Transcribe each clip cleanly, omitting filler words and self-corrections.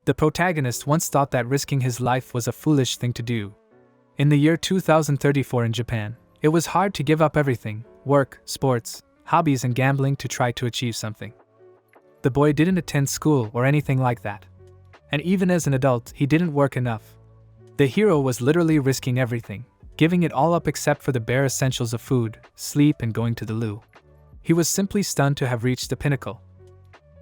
The protagonist once thought that risking his life was a foolish thing to do. In the year 2034 in Japan, it was hard to give up everything, work, sports, hobbies and gambling to try to achieve something. The boy didn't attend school or anything like that. And even as an adult, he didn't work enough. The hero was literally risking everything, giving it all up except for the bare essentials of food, sleep and going to the loo. He was simply stunned to have reached the pinnacle.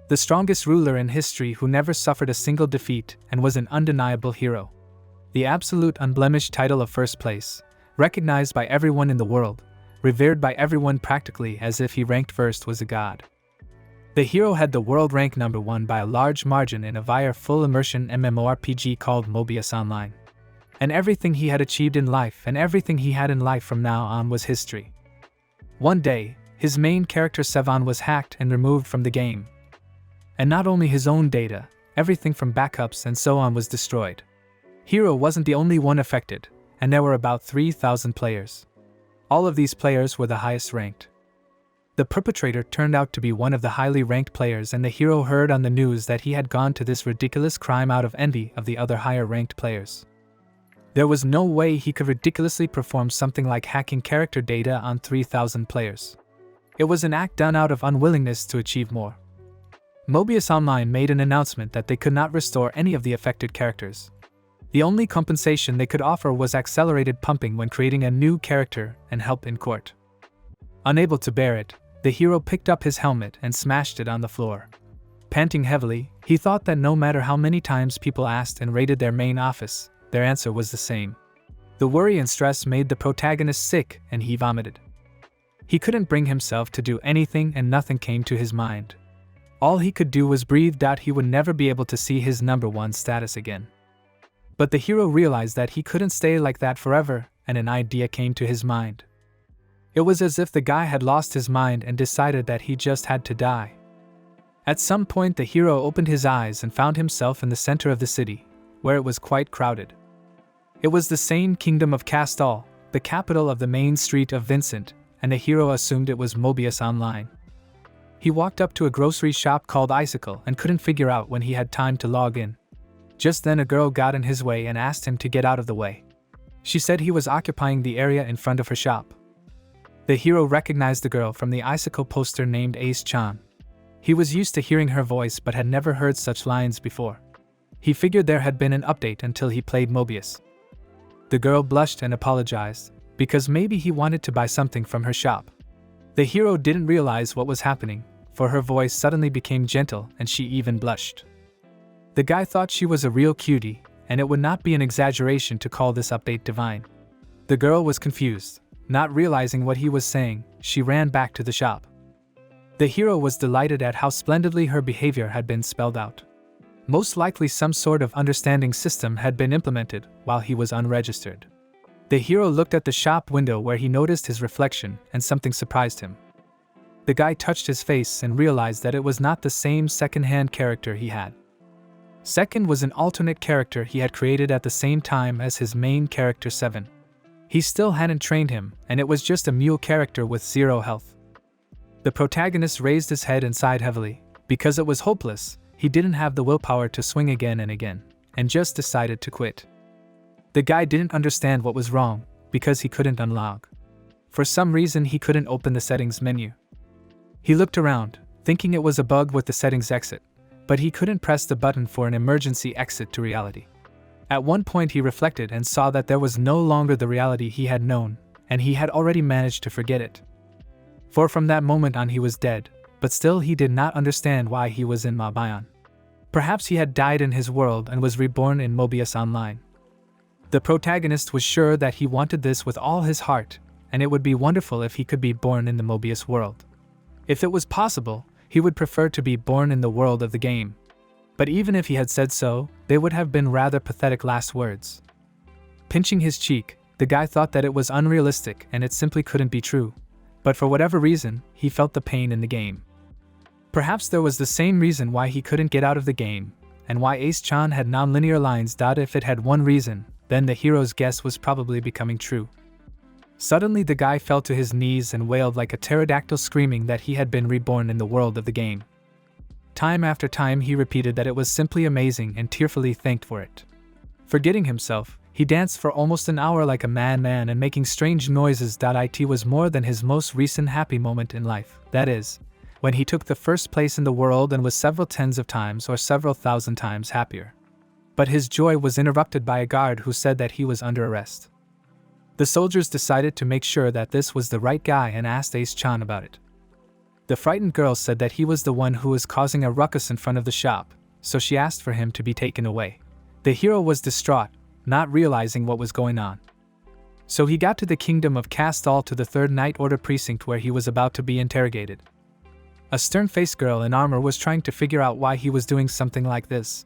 The strongest ruler in history who never suffered a single defeat and was an undeniable hero. The absolute unblemished title of first place, recognized by everyone in the world, revered by everyone practically as if he ranked first was a god. The hero had the world rank number 1 by a large margin in a VR full immersion MMORPG called Mobius Online. And everything he had achieved in life and everything he had in life from now on was history. One day, his main character Sevan was hacked and removed from the game. And not only his own data, everything from backups and so on was destroyed. Hero wasn't the only one affected, and there were about 3,000 players. All of these players were the highest ranked. The perpetrator turned out to be one of the highly ranked players, and the hero heard on the news that he had gone to this ridiculous crime out of envy of the other higher ranked players. There was no way he could ridiculously perform something like hacking character data on 3,000 players. It was an act done out of unwillingness to achieve more. Mobius Online made an announcement that they could not restore any of the affected characters. The only compensation they could offer was accelerated pumping when creating a new character and help in court. Unable to bear it, the hero picked up his helmet and smashed it on the floor. Panting heavily, he thought that no matter how many times people asked and raided their main office, their answer was the same. The worry and stress made the protagonist sick and he vomited. He couldn't bring himself to do anything and nothing came to his mind. All he could do was breathe out he would never be able to see his number 1 status again. But the hero realized that he couldn't stay like that forever, and an idea came to his mind. It was as if the guy had lost his mind and decided that he just had to die. At some point the hero opened his eyes and found himself in the center of the city, where it was quite crowded. It was the same kingdom of Castal, the capital of the main street of Vincent, and the hero assumed it was Mobius Online. He walked up to a grocery shop called Isekai'd and couldn't figure out when he had time to log in. Just then a girl got in his way and asked him to get out of the way. She said he was occupying the area in front of her shop. The hero recognized the girl from the Isekai'd poster named Ace-chan. He was used to hearing her voice but had never heard such lines before. He figured there had been an update until he played Mobius. The girl blushed and apologized, because maybe he wanted to buy something from her shop. The hero didn't realize what was happening, for her voice suddenly became gentle and she even blushed. The guy thought she was a real cutie, and it would not be an exaggeration to call this update divine. The girl was confused. Not realizing what he was saying, she ran back to the shop. The hero was delighted at how splendidly her behavior had been spelled out. Most likely some sort of understanding system had been implemented while he was unregistered. The hero looked at the shop window where he noticed his reflection and something surprised him. The guy touched his face and realized that it was not the same second-hand character he had. Second was an alternate character he had created at the same time as his main character 7. He still hadn't trained him, and it was just a mule character with 0 health. The protagonist raised his head and sighed heavily. Because it was hopeless, he didn't have the willpower to swing again and again, and just decided to quit. The guy didn't understand what was wrong, because he couldn't unlock. For some reason he couldn't open the settings menu. He looked around, thinking it was a bug with the settings exit, but he couldn't press the button for an emergency exit to reality. At one point he reflected and saw that there was no longer the reality he had known, and he had already managed to forget it. For from that moment on he was dead, but still he did not understand why he was in Mabayan. Perhaps he had died in his world and was reborn in Mobius Online. The protagonist was sure that he wanted this with all his heart, and it would be wonderful if he could be born in the Mobius world. If it was possible, he would prefer to be born in the world of the game. But even if he had said so, they would have been rather pathetic last words. Pinching his cheek, the guy thought that it was unrealistic and it simply couldn't be true. But for whatever reason, he felt the pain in the game. Perhaps there was the same reason why he couldn't get out of the game, and why Ace-chan had non-linear lines. If it had one reason, then the hero's guess was probably becoming true. Suddenly the guy fell to his knees and wailed like a pterodactyl, screaming that he had been reborn in the world of the game. Time after time he repeated that it was simply amazing and tearfully thanked for it. Forgetting himself, he danced for almost an hour like a madman and making strange noises. It was more than his most recent happy moment in life, that is, when he took the first place in the world and was several tens of times or several thousand times happier. But his joy was interrupted by a guard who said that he was under arrest. The soldiers decided to make sure that this was the right guy and asked Ace-chan about it. The frightened girl said that he was the one who was causing a ruckus in front of the shop, so she asked for him to be taken away. The hero was distraught, not realizing what was going on. So he got to the kingdom of Castle to the 3rd Night Order precinct where he was about to be interrogated. A stern-faced girl in armor was trying to figure out why he was doing something like this.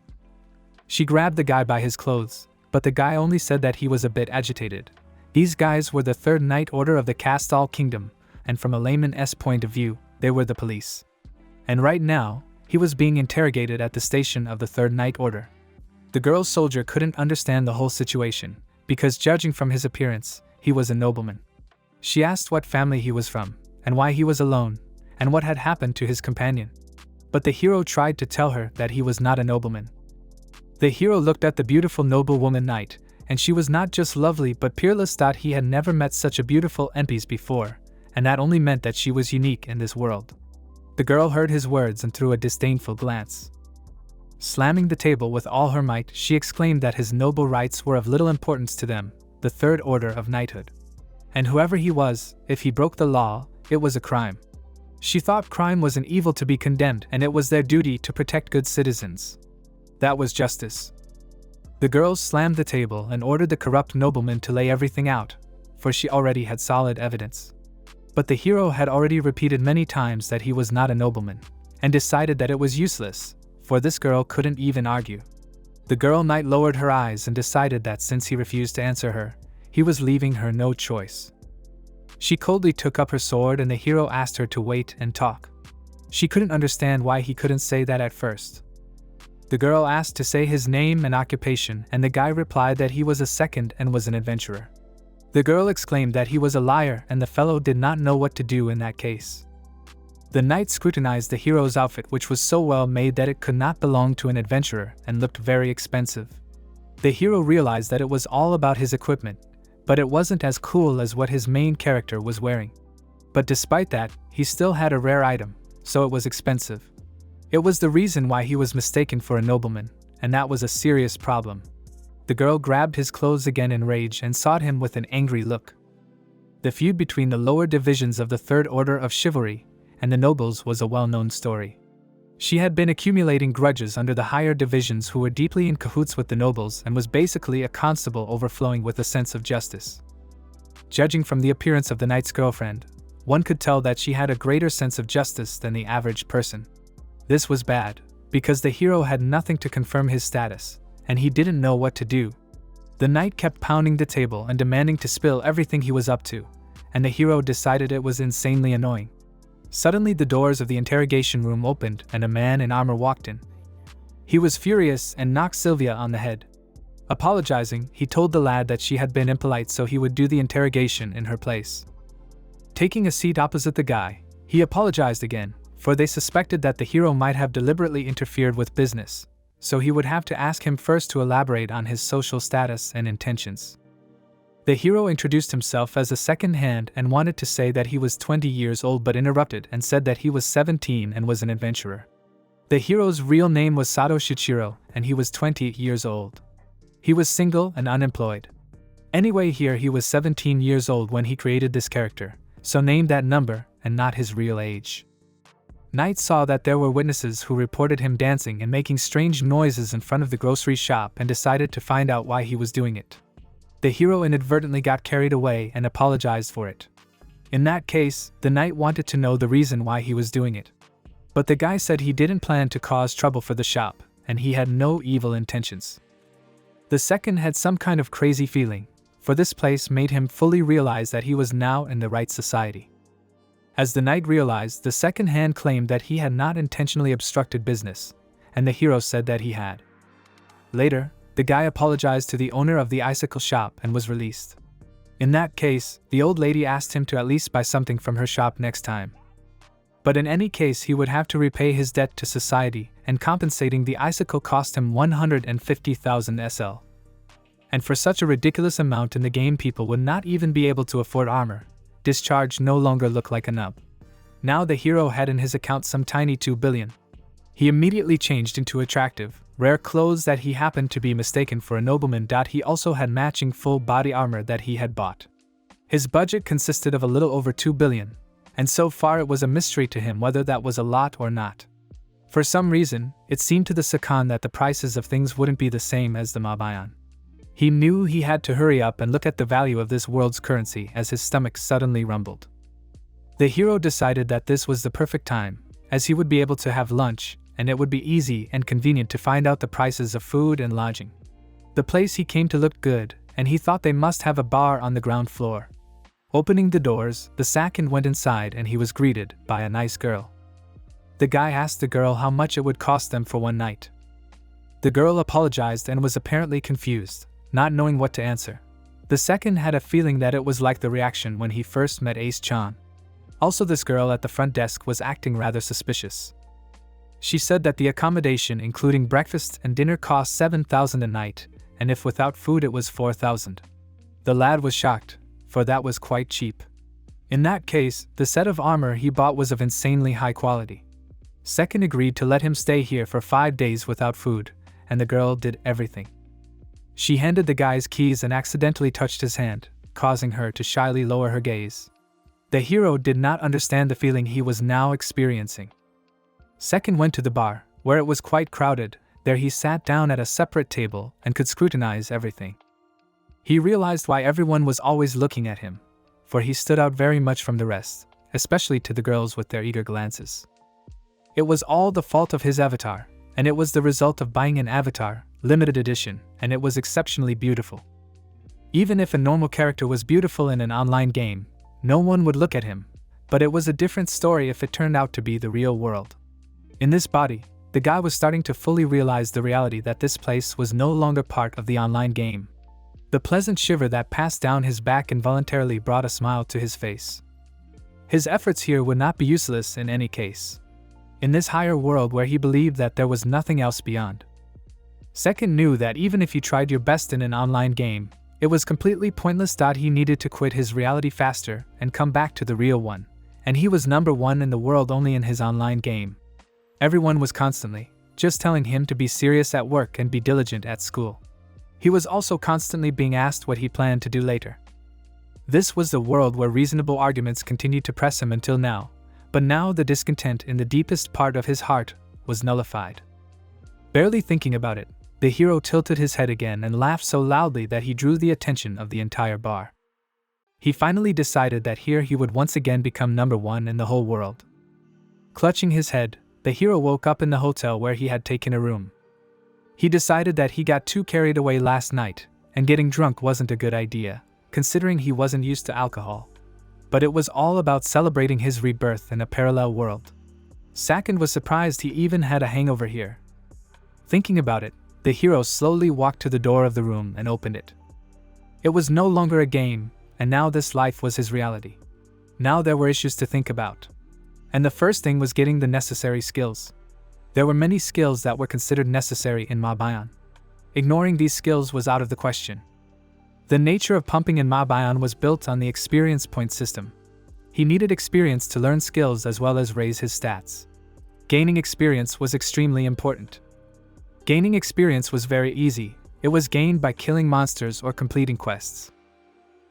She grabbed the guy by his clothes, but the guy only said that he was a bit agitated. These guys were the 3rd Night Order of the Castle Kingdom, and from a layman's point of view, they were the police. And right now, he was being interrogated at the station of the 3rd Night Order. The girl soldier couldn't understand the whole situation, because judging from his appearance, he was a nobleman. She asked what family he was from, and why he was alone, and what had happened to his companion. But the hero tried to tell her that he was not a nobleman. The hero looked at the beautiful noblewoman knight, and she was not just lovely but peerless. He had never met such a beautiful NPC before, and that only meant that she was unique in this world. The girl heard his words and threw a disdainful glance. Slamming the table with all her might, she exclaimed that his noble rights were of little importance to them, the 3rd Order of Knighthood. And whoever he was, if he broke the law, it was a crime. She thought crime was an evil to be condemned and it was their duty to protect good citizens. That was justice. The girls slammed the table and ordered the corrupt nobleman to lay everything out, for she already had solid evidence. But the hero had already repeated many times that he was not a nobleman, and decided that it was useless, for this girl couldn't even argue. The girl knight lowered her eyes and decided that since he refused to answer her, he was leaving her no choice. She coldly took up her sword and the hero asked her to wait and talk. She couldn't understand why he couldn't say that at first. The girl asked to say his name and occupation, and the guy replied that he was a second and was an adventurer. The girl exclaimed that he was a liar and the fellow did not know what to do in that case. The knight scrutinized the hero's outfit, which was so well made that it could not belong to an adventurer and looked very expensive. The hero realized that it was all about his equipment, but it wasn't as cool as what his main character was wearing. But despite that, he still had a rare item, so it was expensive. It was the reason why he was mistaken for a nobleman, and that was a serious problem. The girl grabbed his clothes again in rage and sought him with an angry look. The feud between the lower divisions of the 3rd Order of Chivalry and the nobles was a well-known story. She had been accumulating grudges under the higher divisions who were deeply in cahoots with the nobles and was basically a constable overflowing with a sense of justice. Judging from the appearance of the knight's girlfriend, one could tell that she had a greater sense of justice than the average person. This was bad, because the hero had nothing to confirm his status, and he didn't know what to do. The knight kept pounding the table and demanding to spill everything he was up to, and the hero decided it was insanely annoying. Suddenly the doors of the interrogation room opened and a man in armor walked in. He was furious and knocked Sylvia on the head. Apologizing, he told the lad that she had been impolite so he would do the interrogation in her place. Taking a seat opposite the guy, he apologized again, for they suspected that the hero might have deliberately interfered with business, so he would have to ask him first to elaborate on his social status and intentions. The hero introduced himself as a second hand and wanted to say that he was 20 years old but interrupted and said that he was 17 and was an adventurer. The hero's real name was Sato Shichiro and he was 20 years old. He was single and unemployed. Anyway, here he was 17 years old when he created this character, so named that number and not his real age. Knight saw that there were witnesses who reported him dancing and making strange noises in front of the grocery shop and decided to find out why he was doing it. The hero inadvertently got carried away and apologized for it. In that case, the knight wanted to know the reason why he was doing it. But the guy said he didn't plan to cause trouble for the shop, and he had no evil intentions. The second had some kind of crazy feeling, for this place made him fully realize that he was now in the right society. As the knight realized, the second hand claimed that he had not intentionally obstructed business, and the hero said that he had. Later, the guy apologized to the owner of the icicle shop and was released. In that case, the old lady asked him to at least buy something from her shop next time. But in any case he would have to repay his debt to society, and compensating the icicle cost him 150,000 SL. And for such a ridiculous amount in the game people would not even be able to afford armor. Discharge no longer looked like a nub. Now the hero had in his account some tiny 2 billion. He immediately changed into attractive, rare clothes that he happened to be mistaken for a nobleman. He also had matching full body armor that he had bought. His budget consisted of a little over 2 billion, and so far it was a mystery to him whether that was a lot or not. For some reason, it seemed to the Sekai that the prices of things wouldn't be the same as the Mabayan. He knew he had to hurry up and look at the value of this world's currency as his stomach suddenly rumbled. The hero decided that this was the perfect time, as he would be able to have lunch, and it would be easy and convenient to find out the prices of food and lodging. The place he came to looked good, and he thought they must have a bar on the ground floor. Opening the doors, the Sakin went inside and he was greeted by a nice girl. The guy asked the girl how much it would cost them for one night. The girl apologized and was apparently confused, not knowing what to answer. The second had a feeling that it was like the reaction when he first met Ace-chan. Also, this girl at the front desk was acting rather suspicious. She said that the accommodation including breakfast and dinner cost 7,000 a night, and if without food it was 4,000. The lad was shocked, for that was quite cheap. In that case, the set of armor he bought was of insanely high quality. Second agreed to let him stay here for 5 days without food, and the girl did everything. She handed the guy's keys and accidentally touched his hand, causing her to shyly lower her gaze. The hero did not understand the feeling he was now experiencing. Second went to the bar, where it was quite crowded. There he sat down at a separate table and could scrutinize everything. He realized why everyone was always looking at him, for he stood out very much from the rest, especially to the girls with their eager glances. It was all the fault of his avatar, and it was the result of buying an avatar, limited edition, and it was exceptionally beautiful. Even if a normal character was beautiful in an online game, no one would look at him, but it was a different story if it turned out to be the real world. In this body, the guy was starting to fully realize the reality that this place was no longer part of the online game. The pleasant shiver that passed down his back involuntarily brought a smile to his face. His efforts here would not be useless in any case. In this higher world where he believed that there was nothing else beyond. Second knew that even if you tried your best in an online game, it was completely pointless. He needed to quit his reality faster and come back to the real one, and he was number one in the world only in his online game. Everyone was constantly just telling him to be serious at work and be diligent at school. He was also constantly being asked what he planned to do later. This was the world where reasonable arguments continued to press him until now, but now the discontent in the deepest part of his heart was nullified. Barely thinking about it, the hero tilted his head again and laughed so loudly that he drew the attention of the entire bar. He finally decided that here he would once again become number one in the whole world. Clutching his head, the hero woke up in the hotel where he had taken a room. He decided that he got too carried away last night, and getting drunk wasn't a good idea, considering he wasn't used to alcohol. But it was all about celebrating his rebirth in a parallel world. Second was surprised he even had a hangover here. Thinking about it, the hero slowly walked to the door of the room and opened it. It was no longer a game, and now this life was his reality. Now there were issues to think about. And the first thing was getting the necessary skills. There were many skills that were considered necessary in Mabayan. Ignoring these skills was out of the question. The nature of pumping in Mabayan was built on the experience point system. He needed experience to learn skills as well as raise his stats. Gaining experience was extremely important. Gaining experience was very easy. It was gained by killing monsters or completing quests.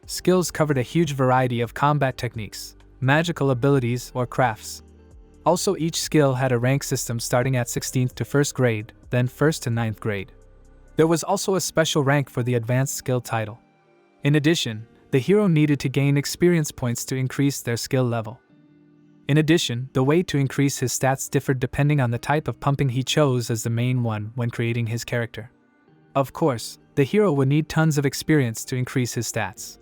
Skills covered a huge variety of combat techniques, magical abilities, or crafts. Also, each skill had a rank system starting at 16th to 1st grade, then 1st to 9th grade. There was also a special rank for the advanced skill title. In addition, the hero needed to gain experience points to increase their skill level. In addition, the way to increase his stats differed depending on the type of pumping he chose as the main one when creating his character. Of course, the hero would need tons of experience to increase his stats.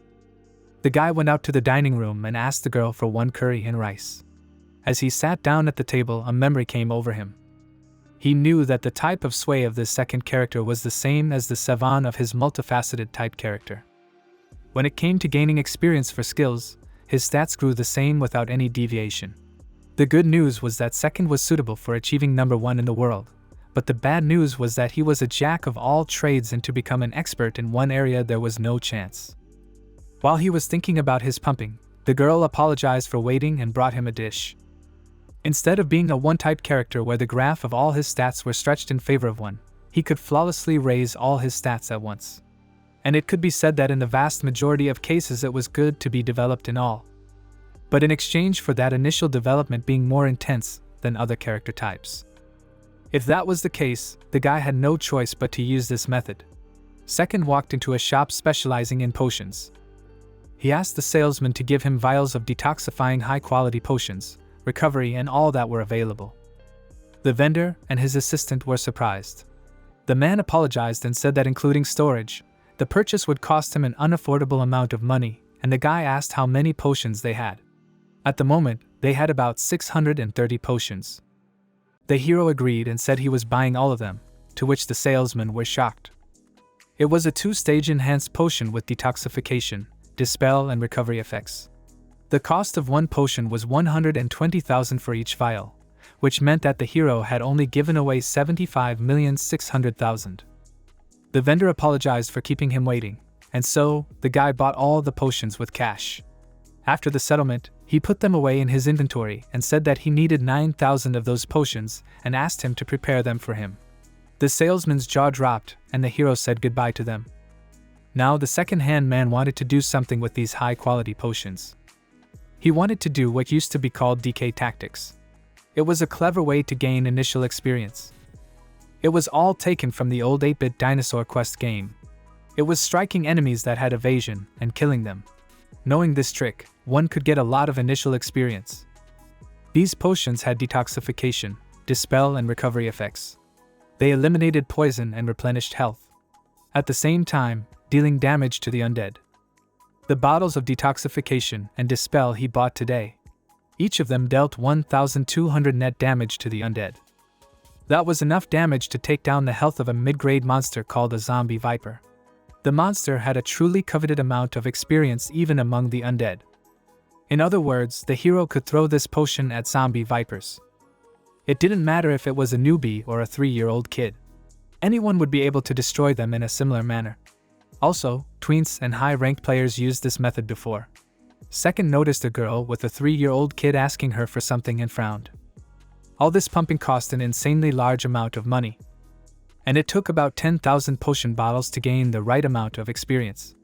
The guy went out to the dining room and asked the girl for 1 curry and rice. As he sat down at the table, a memory came over him. He knew that the type of sway of this second character was the same as the savant of his multifaceted type character. When it came to gaining experience for skills, his stats grew the same without any deviation. The good news was that Second was suitable for achieving number 1 in the world, but the bad news was that he was a jack of all trades, and to become an expert in one area there was no chance. While he was thinking about his pumping, the girl apologized for waiting and brought him a dish. Instead of being a one-type character where the graph of all his stats were stretched in favor of one, he could flawlessly raise all his stats at once. And it could be said that in the vast majority of cases it was good to be developed in all. But in exchange for that initial development being more intense than other character types. If that was the case, the guy had no choice but to use this method. Second walked into a shop specializing in potions. He asked the salesman to give him vials of detoxifying high-quality potions, recovery, and all that were available. The vendor and his assistant were surprised. The man apologized and said that including storage, the purchase would cost him an unaffordable amount of money, and the guy asked how many potions they had. At the moment, they had about 630 potions. The hero agreed and said he was buying all of them, to which the salesmen were shocked. It was a 2-stage enhanced potion with detoxification, dispel, and recovery effects. The cost of one potion was 120,000 for each vial, which meant that the hero had only given away 75,600,000. The vendor apologized for keeping him waiting, and so, the guy bought all the potions with cash. After the settlement, he put them away in his inventory and said that he needed 9,000 of those potions and asked him to prepare them for him. The salesman's jaw dropped, and the hero said goodbye to them. Now the second-hand man wanted to do something with these high-quality potions. He wanted to do what used to be called DK tactics. It was a clever way to gain initial experience. It was all taken from the old 8-bit Dinosaur Quest game. It was striking enemies that had evasion and killing them. Knowing this trick, one could get a lot of initial experience. These potions had detoxification, dispel, and recovery effects. They eliminated poison and replenished health, at the same time dealing damage to the undead. The bottles of detoxification and dispel he bought today. Each of them dealt 1,200 net damage to the undead. That was enough damage to take down the health of a mid-grade monster called a zombie viper. The monster had a truly coveted amount of experience even among the undead. In other words, the hero could throw this potion at zombie vipers. It didn't matter if it was a newbie or a 3-year-old kid. Anyone would be able to destroy them in a similar manner. Also, tweents and high-ranked players used this method before. Second noticed a girl with a 3-year-old kid asking her for something and frowned. All this pumping cost an insanely large amount of money. And it took about 10,000 potion bottles to gain the right amount of experience.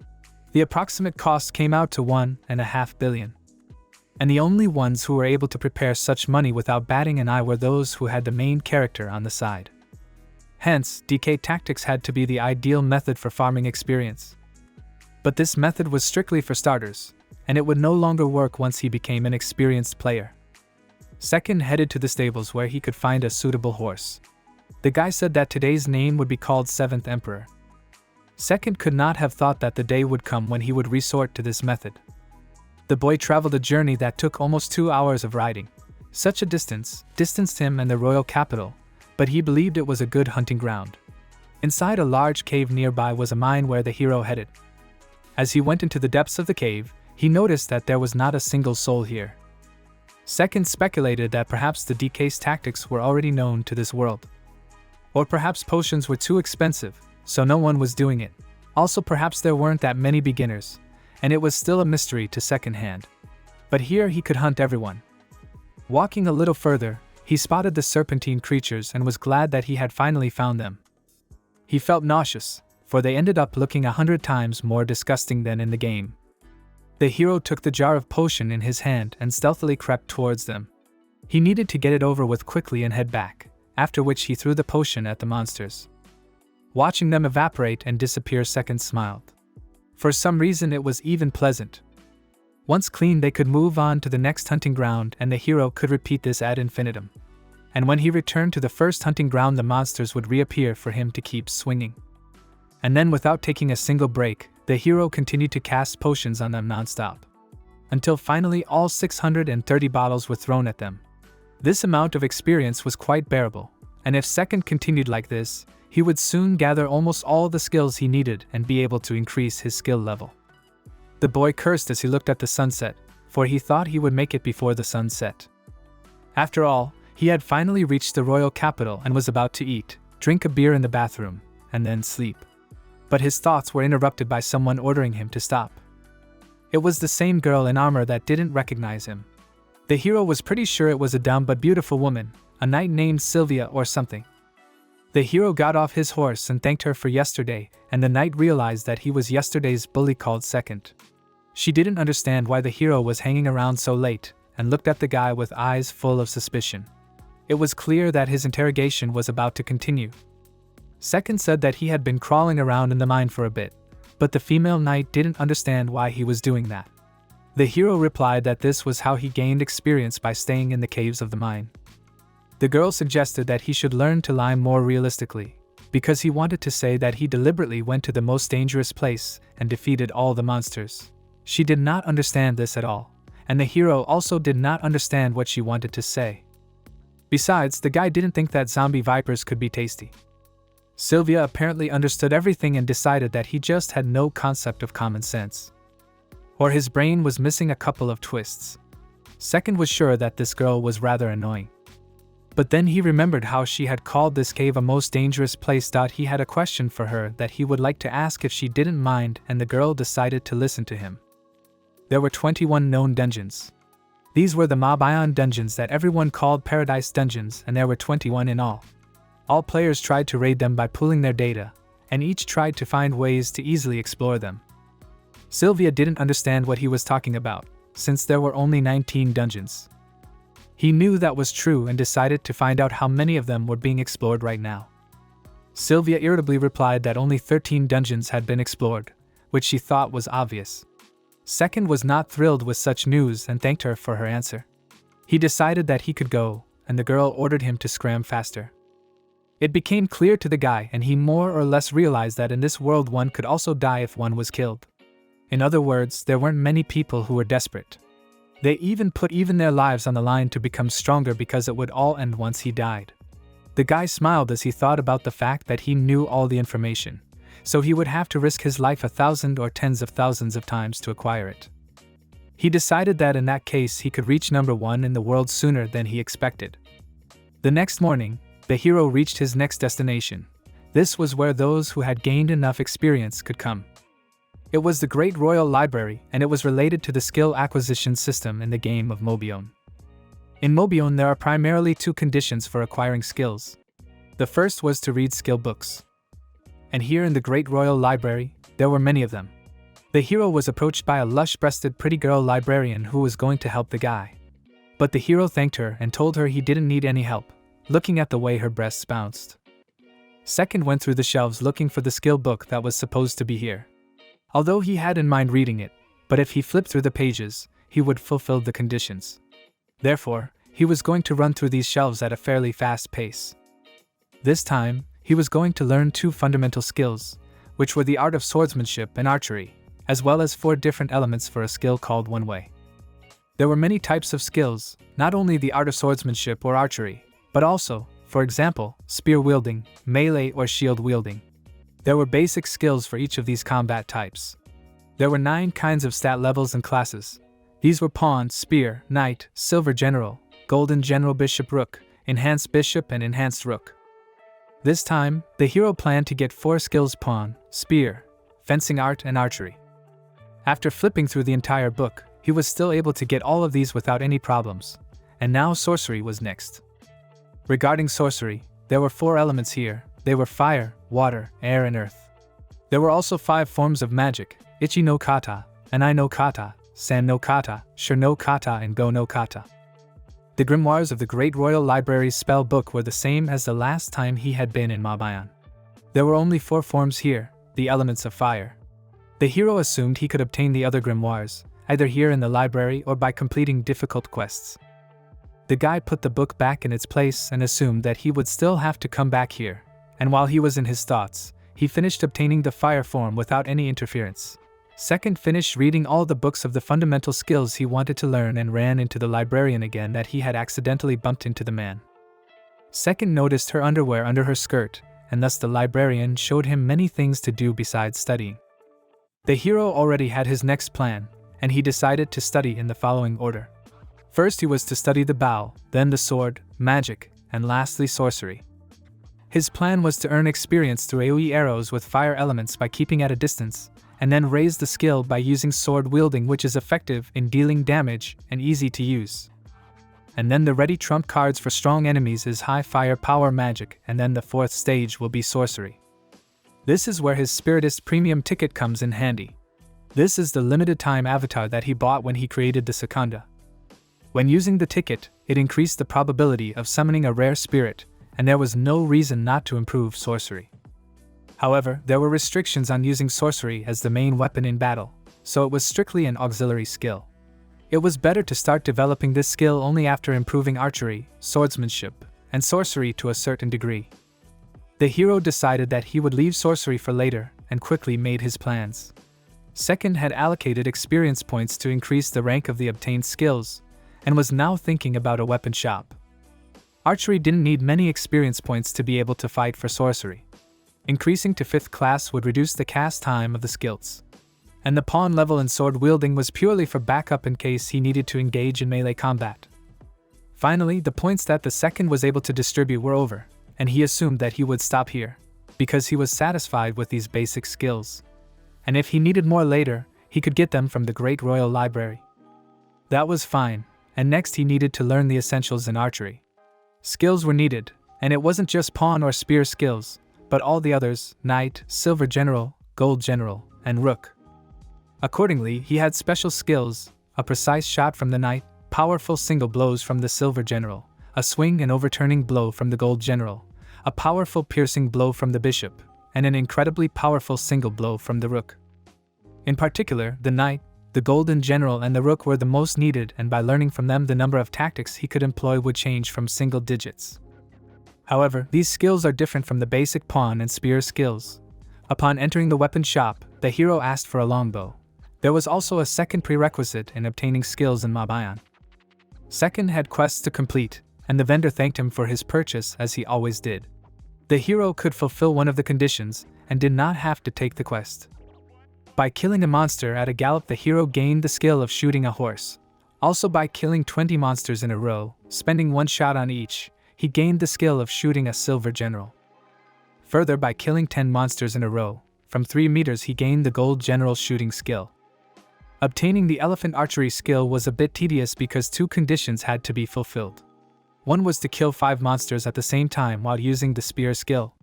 The approximate cost came out to 1.5 billion. And the only ones who were able to prepare such money without batting an eye were those who had the main character on the side. Hence, DK tactics had to be the ideal method for farming experience. But this method was strictly for starters, and it would no longer work once he became an experienced player. Second headed to the stables where he could find a suitable horse. The guy said that today's name would be called 7th Emperor. Second could not have thought that the day would come when he would resort to this method. The boy traveled a journey that took almost 2 hours of riding. Such a distance distanced him and the royal capital, but he believed it was a good hunting ground. Inside a large cave nearby was a mine where the hero headed. As he went into the depths of the cave, he noticed that there was not a single soul here. Second speculated that perhaps the DK's tactics were already known to this world. Or perhaps potions were too expensive, so no one was doing it. Also perhaps there weren't that many beginners, and it was still a mystery to second hand. But here he could hunt everyone. Walking a little further, he spotted the serpentine creatures and was glad that he had finally found them. He felt nauseous, for they ended up looking 100 times more disgusting than in the game. The hero took the jar of potion in his hand and stealthily crept towards them. He needed to get it over with quickly and head back, after which he threw the potion at the monsters. Watching them evaporate and disappear, Second smiled. For some reason it was even pleasant. Once clean, they could move on to the next hunting ground and the hero could repeat this ad infinitum. And when he returned to the first hunting ground, the monsters would reappear for him to keep swinging. And then without taking a single break, the hero continued to cast potions on them non-stop. Until finally all 630 bottles were thrown at them. This amount of experience was quite bearable, and if Second continued like this, he would soon gather almost all the skills he needed and be able to increase his skill level. The boy cursed as he looked at the sunset, for he thought he would make it before the sun set. After all, he had finally reached the royal capital and was about to eat, drink a beer in the bathroom, and then sleep. But his thoughts were interrupted by someone ordering him to stop. It was the same girl in armor that didn't recognize him. The hero was pretty sure it was a dumb but beautiful woman, a knight named Sylvia or something. The hero got off his horse and thanked her for yesterday, and the knight realized that he was yesterday's bully called Second. She didn't understand why the hero was hanging around so late, and looked at the guy with eyes full of suspicion. It was clear that his interrogation was about to continue. Second said that he had been crawling around in the mine for a bit, but the female knight didn't understand why he was doing that. The hero replied that this was how he gained experience by staying in the caves of the mine. The girl suggested that he should learn to lie more realistically, because he wanted to say that he deliberately went to the most dangerous place and defeated all the monsters. She did not understand this at all, and the hero also did not understand what she wanted to say. Besides, the guy didn't think that zombie vipers could be tasty. Sylvia apparently understood everything and decided that he just had no concept of common sense. Or his brain was missing a couple of twists. Second was sure that this girl was rather annoying. But then he remembered how she had called this cave a most dangerous place. He had a question for her that he would like to ask if she didn't mind, and the girl decided to listen to him. There were 21 known dungeons. These were the Mabayan dungeons that everyone called Paradise Dungeons, and there were 21 in all. All players tried to raid them by pooling their data, and each tried to find ways to easily explore them. Sylvia didn't understand what he was talking about, since there were only 19 dungeons. He knew that was true and decided to find out how many of them were being explored right now. Sylvia irritably replied that only 13 dungeons had been explored, which she thought was obvious. Second was not thrilled with such news and thanked her for her answer. He decided that he could go, and the girl ordered him to scram faster. It became clear to the guy, and he more or less realized that in this world one could also die if one was killed. In other words, there weren't many people who were desperate. They even put their lives on the line to become stronger because it would all end once he died. The guy smiled as he thought about the fact that he knew all the information, so he would have to risk his life 1,000 or tens of thousands of times to acquire it. He decided that in that case he could reach number 1 in the world sooner than he expected. The next morning, the hero reached his next destination. This was where those who had gained enough experience could come. It was the Great Royal Library, and it was related to the skill acquisition system in the game of Mobion. In Mobion there are primarily 2 conditions for acquiring skills. The first was to read skill books. And here in the Great Royal Library, there were many of them. The hero was approached by a lush-breasted pretty girl librarian who was going to help the guy. But the hero thanked her and told her he didn't need any help, looking at the way her breasts bounced. Second went through the shelves looking for the skill book that was supposed to be here. Although he had in mind reading it, but if he flipped through the pages, he would fulfill the conditions. Therefore, he was going to run through these shelves at a fairly fast pace. This time, he was going to learn 2 fundamental skills, which were the art of swordsmanship and archery, as well as 4 different elements for a skill called One Way. There were many types of skills, not only the art of swordsmanship or archery, but also, for example, spear wielding, melee or shield wielding. There were basic skills for each of these combat types. There were 9 kinds of stat levels and classes. These were Pawn, Spear, Knight, Silver General, Golden General, Bishop, Rook, Enhanced Bishop and Enhanced Rook. This time, the hero planned to get 4 skills: Pawn, Spear, Fencing Art and Archery. After flipping through the entire book, he was still able to get all of these without any problems, and now sorcery was next. Regarding sorcery, there were 4 elements here. They were fire, water, air and earth. There were also 5 forms of magic: Ichi no Kata, Anai no Kata, San no Kata, Shur no Kata and Go no Kata. The grimoires of the Great Royal Library's spell book were the same as the last time he had been in Mabayan. There were only 4 forms here, the elements of fire. The hero assumed he could obtain the other grimoires, either here in the library or by completing difficult quests. The guy put the book back in its place and assumed that he would still have to come back here, and while he was in his thoughts, he finished obtaining the fire form without any interference. Second finished reading all the books of the fundamental skills he wanted to learn and ran into the librarian again that he had accidentally bumped into the man. Second noticed her underwear under her skirt, and thus the librarian showed him many things to do besides studying. The hero already had his next plan, and he decided to study in the following order. First he was to study the bow, then the sword, magic, and lastly sorcery. His plan was to earn experience through AoE arrows with fire elements by keeping at a distance, and then raise the skill by using sword wielding, which is effective in dealing damage and easy to use. And then the ready trump cards for strong enemies is high fire power magic, and then the fourth stage will be sorcery. This is where his Spiritist premium ticket comes in handy. This is the limited time avatar that he bought when he created the Sekanda. When using the ticket, it increased the probability of summoning a rare spirit, and there was no reason not to improve sorcery. However, there were restrictions on using sorcery as the main weapon in battle, so it was strictly an auxiliary skill. It was better to start developing this skill only after improving archery, swordsmanship, and sorcery to a certain degree. The hero decided that he would leave sorcery for later, and quickly made his plans. Second had allocated experience points to increase the rank of the obtained skills, and was now thinking about a weapon shop. Archery didn't need many experience points to be able to fight for sorcery. Increasing to 5th class would reduce the cast time of the skills. And the pawn level in sword wielding was purely for backup in case he needed to engage in melee combat. Finally, the points that the second was able to distribute were over, and he assumed that he would stop here, because he was satisfied with these basic skills. And if he needed more later, he could get them from the Great Royal Library. That was fine, and next he needed to learn the essentials in archery. Skills were needed, and it wasn't just pawn or spear skills, but all the others: knight, silver general, gold general, and rook. Accordingly, he had special skills: a precise shot from the knight, powerful single blows from the silver general, a swing and overturning blow from the gold general, a powerful piercing blow from the bishop, and an incredibly powerful single blow from the rook. In particular, the knight, the golden general, and the rook were the most needed, and by learning from them the number of tactics he could employ would change from single digits. However, these skills are different from the basic pawn and spear skills. Upon entering the weapon shop, the hero asked for a longbow. There was also a second prerequisite in obtaining skills in Mabayan. Second had quests to complete, and the vendor thanked him for his purchase as he always did. The hero could fulfill one of the conditions, and did not have to take the quest. By killing a monster at a gallop, the hero gained the skill of shooting a horse. Also by killing 20 monsters in a row, spending one shot on each, he gained the skill of shooting a silver general. Further, by killing 10 monsters in a row, from 3 meters he gained the gold general shooting skill. Obtaining the elephant archery skill was a bit tedious because 2 conditions had to be fulfilled. One was to kill 5 monsters at the same time while using the spear skill,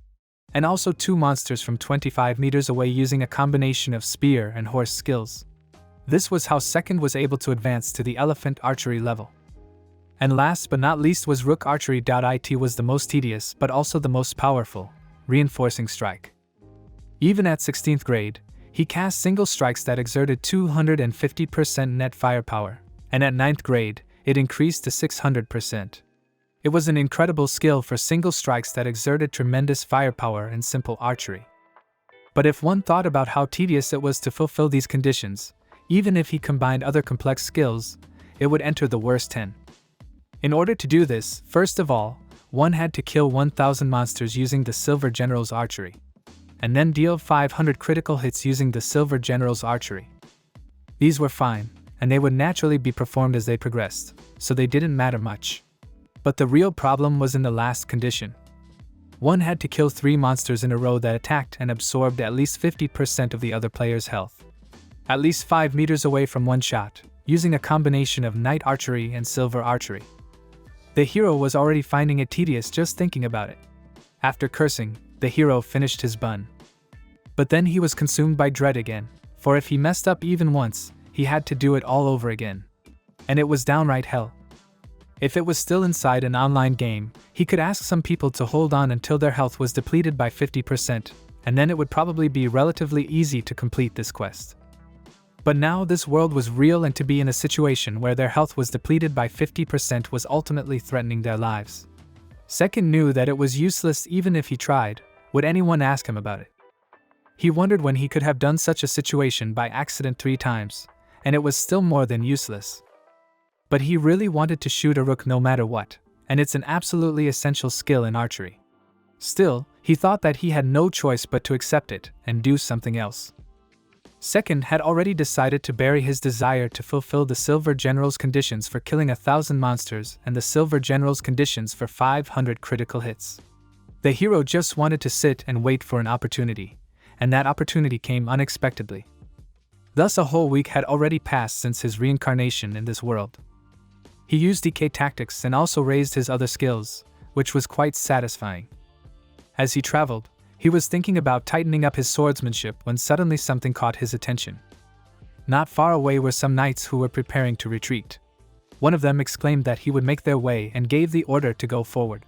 and also 2 monsters from 25 meters away using a combination of spear and horse skills. This was how second was able to advance to the elephant archery level. And last but not least was rook archery. It was the most tedious but also the most powerful, reinforcing strike. Even at 16th grade, he cast single strikes that exerted 250% net firepower, and at 9th grade, it increased to 600%. It was an incredible skill for single strikes that exerted tremendous firepower in simple archery. But if one thought about how tedious it was to fulfill these conditions, even if he combined other complex skills, it would enter the worst 10. In order to do this, first of all, one had to kill 1,000 monsters using the Silver General's archery, and then deal 500 critical hits using the Silver General's archery. These were fine, and they would naturally be performed as they progressed, so they didn't matter much. But the real problem was in the last condition. One had to kill 3 monsters in a row that attacked and absorbed at least 50% of the other player's health. At least 5 meters away from one shot, using a combination of knight archery and silver archery. The hero was already finding it tedious just thinking about it. After cursing, the hero finished his bun. But then he was consumed by dread again, for if he messed up even once, he had to do it all over again. And it was downright hell. If it was still inside an online game, he could ask some people to hold on until their health was depleted by 50%, and then it would probably be relatively easy to complete this quest. But now this world was real, and to be in a situation where their health was depleted by 50% was ultimately threatening their lives. Second knew that it was useless even if he tried. Would anyone ask him about it? He wondered when he could have done such a situation by accident 3 times, and it was still more than useless. But he really wanted to shoot a rook no matter what, and it's an absolutely essential skill in archery. Still, he thought that he had no choice but to accept it and do something else. Second had already decided to bury his desire to fulfill the Silver General's conditions for killing 1,000 monsters and the Silver General's conditions for 500 critical hits. The hero just wanted to sit and wait for an opportunity, and that opportunity came unexpectedly. Thus a whole week had already passed since his reincarnation in this world. He used DK tactics and also raised his other skills, which was quite satisfying. As he traveled, he was thinking about tightening up his swordsmanship when suddenly something caught his attention. Not far away were some knights who were preparing to retreat. One of them exclaimed that he would make their way and gave the order to go forward.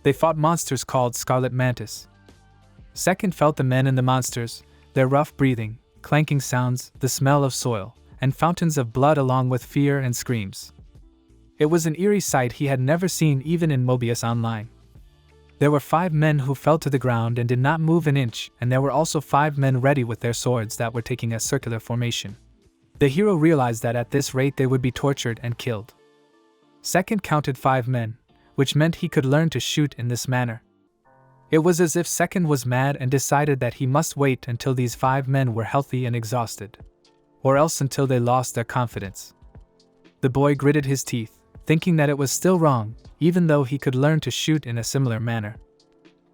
They fought monsters called Scarlet Mantis. Second felt the men and the monsters, their rough breathing, clanking sounds, the smell of soil, and fountains of blood along with fear and screams. It was an eerie sight he had never seen even in Mobius Online. There were 5 men who fell to the ground and did not move an inch, and there were also 5 men ready with their swords that were taking a circular formation. The hero realized that at this rate they would be tortured and killed. Second counted 5 men, which meant he could learn to shoot in this manner. It was as if Second was mad and decided that he must wait until these 5 men were healthy and exhausted, or else until they lost their confidence. The boy gritted his teeth, thinking that it was still wrong, even though he could learn to shoot in a similar manner.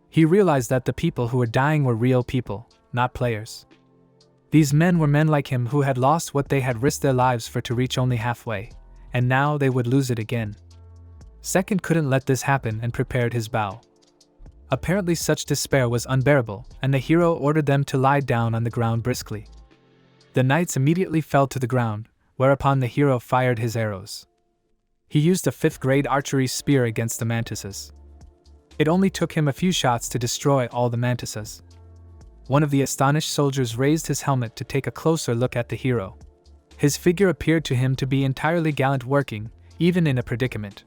He realized that the people who were dying were real people, not players. These men were men like him who had lost what they had risked their lives for to reach only halfway, and now they would lose it again. Second couldn't let this happen and prepared his bow. Apparently such despair was unbearable, and the hero ordered them to lie down on the ground briskly. The knights immediately fell to the ground, whereupon the hero fired his arrows. He used a 5th-grade archery spear against the mantises. It only took him a few shots to destroy all the mantises. One of the astonished soldiers raised his helmet to take a closer look at the hero. His figure appeared to him to be entirely gallant working, even in a predicament.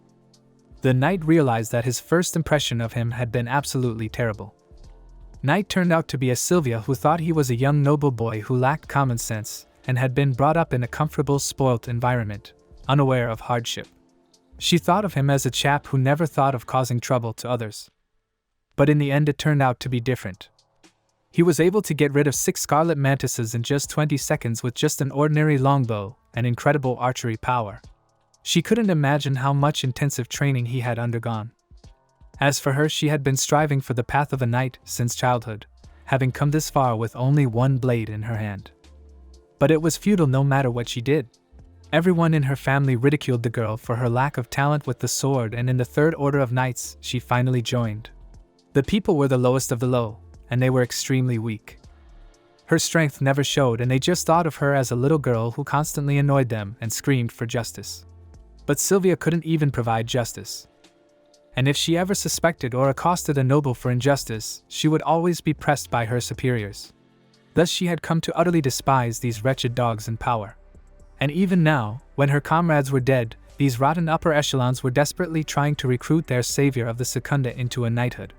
The knight realized that his first impression of him had been absolutely terrible. Knight turned out to be a Sylvia who thought he was a young noble boy who lacked common sense and had been brought up in a comfortable, spoilt environment, unaware of hardship. She thought of him as a chap who never thought of causing trouble to others. But in the end it turned out to be different. He was able to get rid of 6 scarlet mantises in just 20 seconds with just an ordinary longbow and incredible archery power. She couldn't imagine how much intensive training he had undergone. As for her, she had been striving for the path of a knight since childhood, having come this far with only one blade in her hand. But it was futile no matter what she did. Everyone in her family ridiculed the girl for her lack of talent with the sword, and in the 3rd Order of Knights she finally joined. The people were the lowest of the low, and they were extremely weak. Her strength never showed, and they just thought of her as a little girl who constantly annoyed them and screamed for justice. But Sylvia couldn't even provide justice. And if she ever suspected or accosted a noble for injustice, she would always be pressed by her superiors. Thus she had come to utterly despise these wretched dogs in power. And even now, when her comrades were dead, these rotten upper echelons were desperately trying to recruit their savior of the Secunda into a knighthood.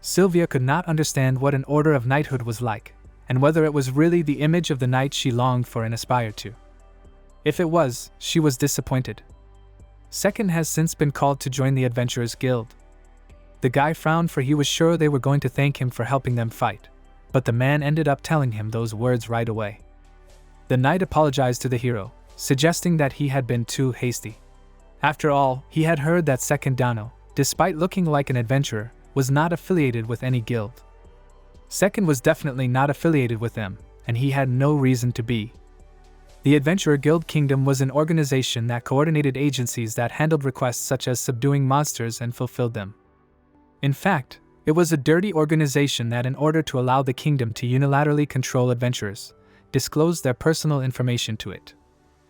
Sylvia could not understand what an order of knighthood was like, and whether it was really the image of the knight she longed for and aspired to. If it was, she was disappointed. Second has since been called to join the Adventurers Guild. The guy frowned, for he was sure they were going to thank him for helping them fight, but the man ended up telling him those words right away. The knight apologized to the hero, suggesting that he had been too hasty. After all, he had heard that Second Dano, despite looking like an adventurer, was not affiliated with any guild. Second was definitely not affiliated with them, and he had no reason to be. The Adventurer Guild Kingdom was an organization that coordinated agencies that handled requests such as subduing monsters and fulfilled them. In fact, it was a dirty organization that, in order to allow the kingdom to unilaterally control adventurers, disclosed their personal information to it.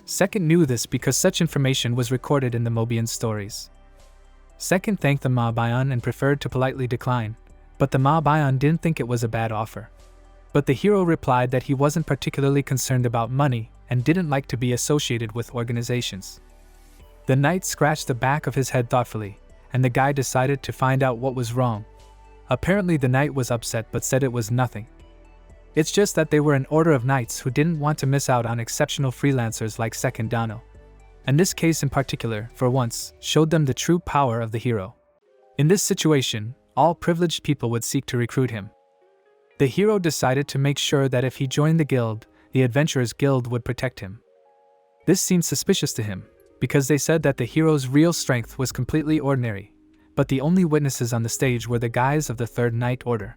Second knew this because such information was recorded in the Mobian stories. Second thanked the Mabayan and preferred to politely decline, but the Mabayan didn't think it was a bad offer. But the hero replied that he wasn't particularly concerned about money and didn't like to be associated with organizations. The knight scratched the back of his head thoughtfully, and the guy decided to find out what was wrong. Apparently the knight was upset but said it was nothing. It's just that they were an order of knights who didn't want to miss out on exceptional freelancers like Second Dano. And this case in particular, for once, showed them the true power of the hero. In this situation, all privileged people would seek to recruit him. The hero decided to make sure that if he joined the guild, the Adventurers Guild would protect him. This seemed suspicious to him, because they said that the hero's real strength was completely ordinary, but the only witnesses on the stage were the guys of the Third Knight Order.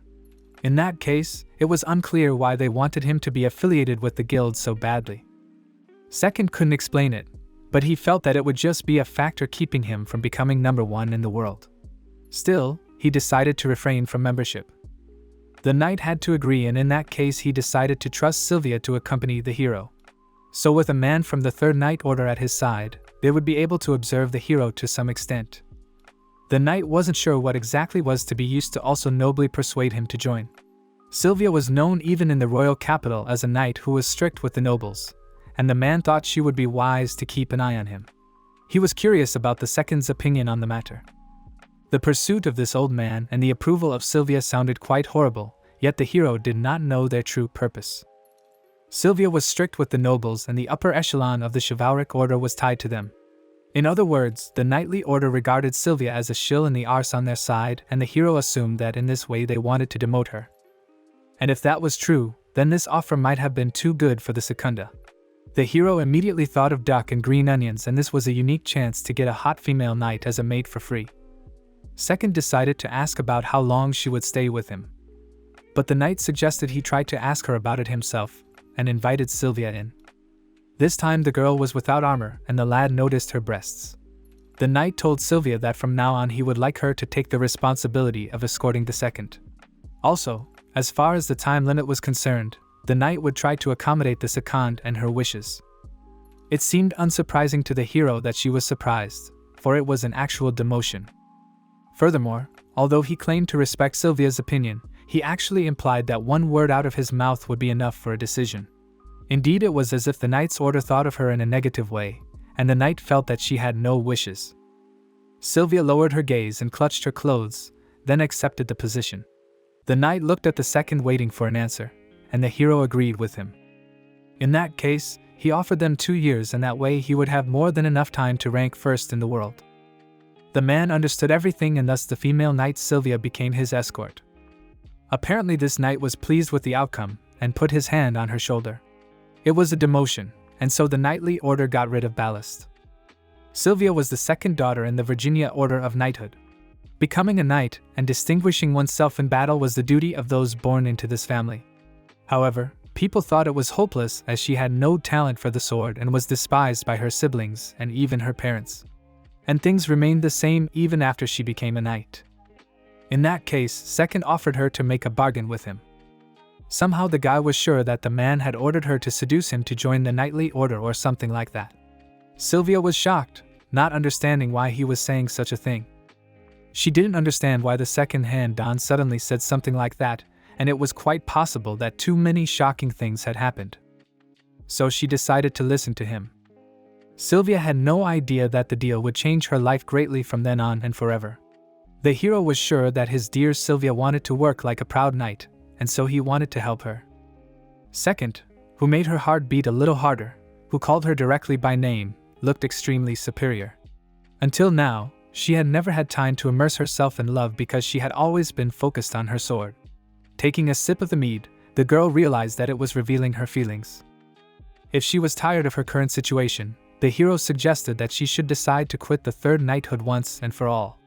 In that case, it was unclear why they wanted him to be affiliated with the guild so badly. Second couldn't explain it, but he felt that it would just be a factor keeping him from becoming number one in the world. Still, he decided to refrain from membership. The knight had to agree, and in that case he decided to trust Sylvia to accompany the hero. So with a man from the Third Knight Order at his side, they would be able to observe the hero to some extent. The knight wasn't sure what exactly was to be used to also nobly persuade him to join. Sylvia was known even in the royal capital as a knight who was strict with the nobles, and the man thought she would be wise to keep an eye on him. He was curious about the second's opinion on the matter. The pursuit of this old man and the approval of Sylvia sounded quite horrible, yet the hero did not know their true purpose. Sylvia was strict with the nobles, and the upper echelon of the chivalric order was tied to them. In other words, the knightly order regarded Sylvia as a shill in the arse on their side, and the hero assumed that in this way they wanted to demote her. And if that was true, then this offer might have been too good for the Secunda. The hero immediately thought of duck and green onions, and this was a unique chance to get a hot female knight as a mate for free. Second decided to ask about how long she would stay with him. But the knight suggested he try to ask her about it himself, and invited Sylvia in. This time the girl was without armor, and the lad noticed her breasts. The knight told Sylvia that from now on he would like her to take the responsibility of escorting the second. Also, as far as the time limit was concerned, the knight would try to accommodate the second and her wishes. It seemed unsurprising to the hero that she was surprised, for it was an actual demotion. Furthermore, although he claimed to respect Sylvia's opinion, he actually implied that one word out of his mouth would be enough for a decision. Indeed, it was as if the knight's order thought of her in a negative way, and the knight felt that she had no wishes. Sylvia lowered her gaze and clutched her clothes, then accepted the position. The knight looked at the second waiting for an answer, and the hero agreed with him. In that case, he offered them 2 years, and that way he would have more than enough time to rank first in the world. The man understood everything, and thus the female knight Sylvia became his escort. Apparently this knight was pleased with the outcome, and put his hand on her shoulder. It was a demotion, and so the knightly order got rid of ballast. Sylvia was the second daughter in the Virginia Order of Knighthood. Becoming a knight and distinguishing oneself in battle was the duty of those born into this family. However, people thought it was hopeless, as she had no talent for the sword and was despised by her siblings and even her parents. And things remained the same even after she became a knight. In that case, Second offered her to make a bargain with him. Somehow the guy was sure that the man had ordered her to seduce him to join the knightly order or something like that. Sylvia was shocked, not understanding why he was saying such a thing. She didn't understand why the second-hand Don suddenly said something like that, and it was quite possible that too many shocking things had happened. So she decided to listen to him. Sylvia had no idea that the deal would change her life greatly from then on and forever. The hero was sure that his dear Sylvia wanted to work like a proud knight, and so he wanted to help her. Second, who made her heart beat a little harder, who called her directly by name, looked extremely superior. Until now, she had never had time to immerse herself in love because she had always been focused on her sword. Taking a sip of the mead, the girl realized that it was revealing her feelings. If she was tired of her current situation, the hero suggested that she should decide to quit the third knighthood once and for all.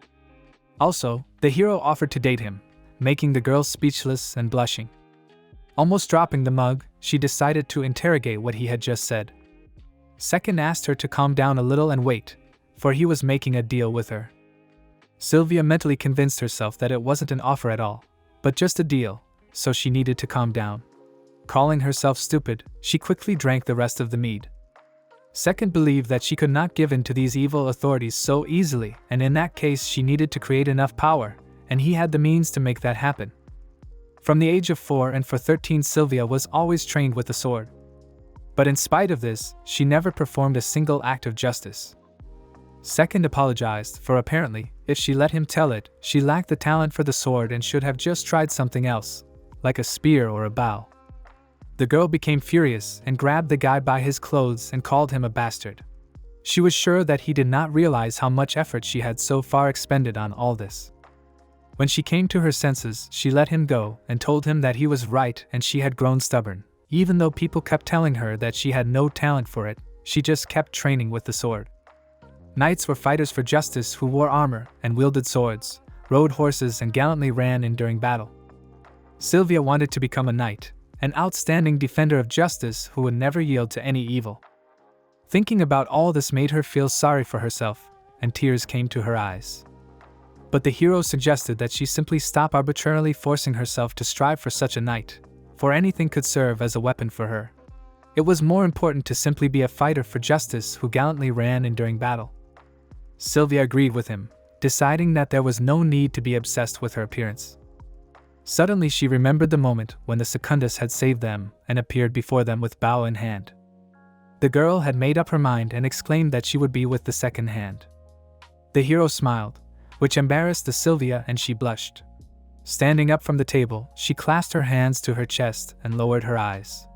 Also, the hero offered to date him, making the girl speechless and blushing. Almost dropping the mug, she decided to interrogate what he had just said. Second asked her to calm down a little and wait, for he was making a deal with her. Sylvia mentally convinced herself that it wasn't an offer at all, but just a deal, so she needed to calm down. Calling herself stupid, she quickly drank the rest of the mead. Second believed that she could not give in to these evil authorities so easily, and in that case she needed to create enough power, and he had the means to make that happen. From the age of 4 and for 13, Sylvia was always trained with the sword. But in spite of this, she never performed a single act of justice. Second apologized, for apparently, if she let him tell it, she lacked the talent for the sword and should have just tried something else, like a spear or a bow. The girl became furious and grabbed the guy by his clothes and called him a bastard. She was sure that he did not realize how much effort she had so far expended on all this. When she came to her senses, she let him go and told him that he was right and she had grown stubborn, Even though people kept telling her that she had no talent for it, she just kept training with the sword. Knights were fighters for justice who wore armor and wielded swords, rode horses and gallantly ran in during battle. Sylvia wanted to become a knight, an outstanding defender of justice who would never yield to any evil. Thinking about all this made her feel sorry for herself, and tears came to her eyes. But the hero suggested that she simply stop arbitrarily forcing herself to strive for such a knight, for anything could serve as a weapon for her. It was more important to simply be a fighter for justice who gallantly ran in during battle. Sylvia agreed with him, deciding that there was no need to be obsessed with her appearance. Suddenly she remembered the moment when the Secundus had saved them and appeared before them with bow in hand. The girl had made up her mind and exclaimed that she would be with the second hand. The hero smiled, which embarrassed the Sylvia, and she blushed. Standing up from the table, she clasped her hands to her chest and lowered her eyes.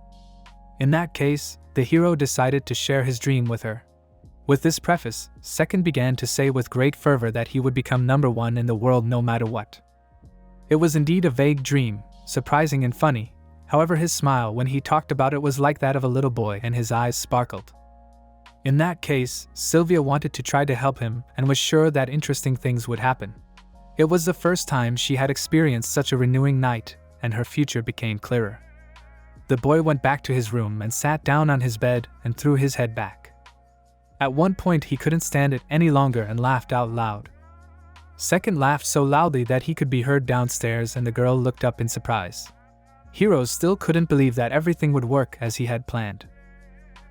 In that case, the hero decided to share his dream with her. With this preface, Second began to say with great fervor that he would become number one in the world no matter what. It was indeed a vague dream, surprising and funny. However, his smile when he talked about it was like that of a little boy and his eyes sparkled. In that case, Sylvia wanted to try to help him and was sure that interesting things would happen. It was the first time she had experienced such a renewing night, and her future became clearer. The boy went back to his room and sat down on his bed and threw his head back. At one point he couldn't stand it any longer and laughed out loud. Second laughed so loudly that he could be heard downstairs, and the girl looked up in surprise. Hero still couldn't believe that everything would work as he had planned.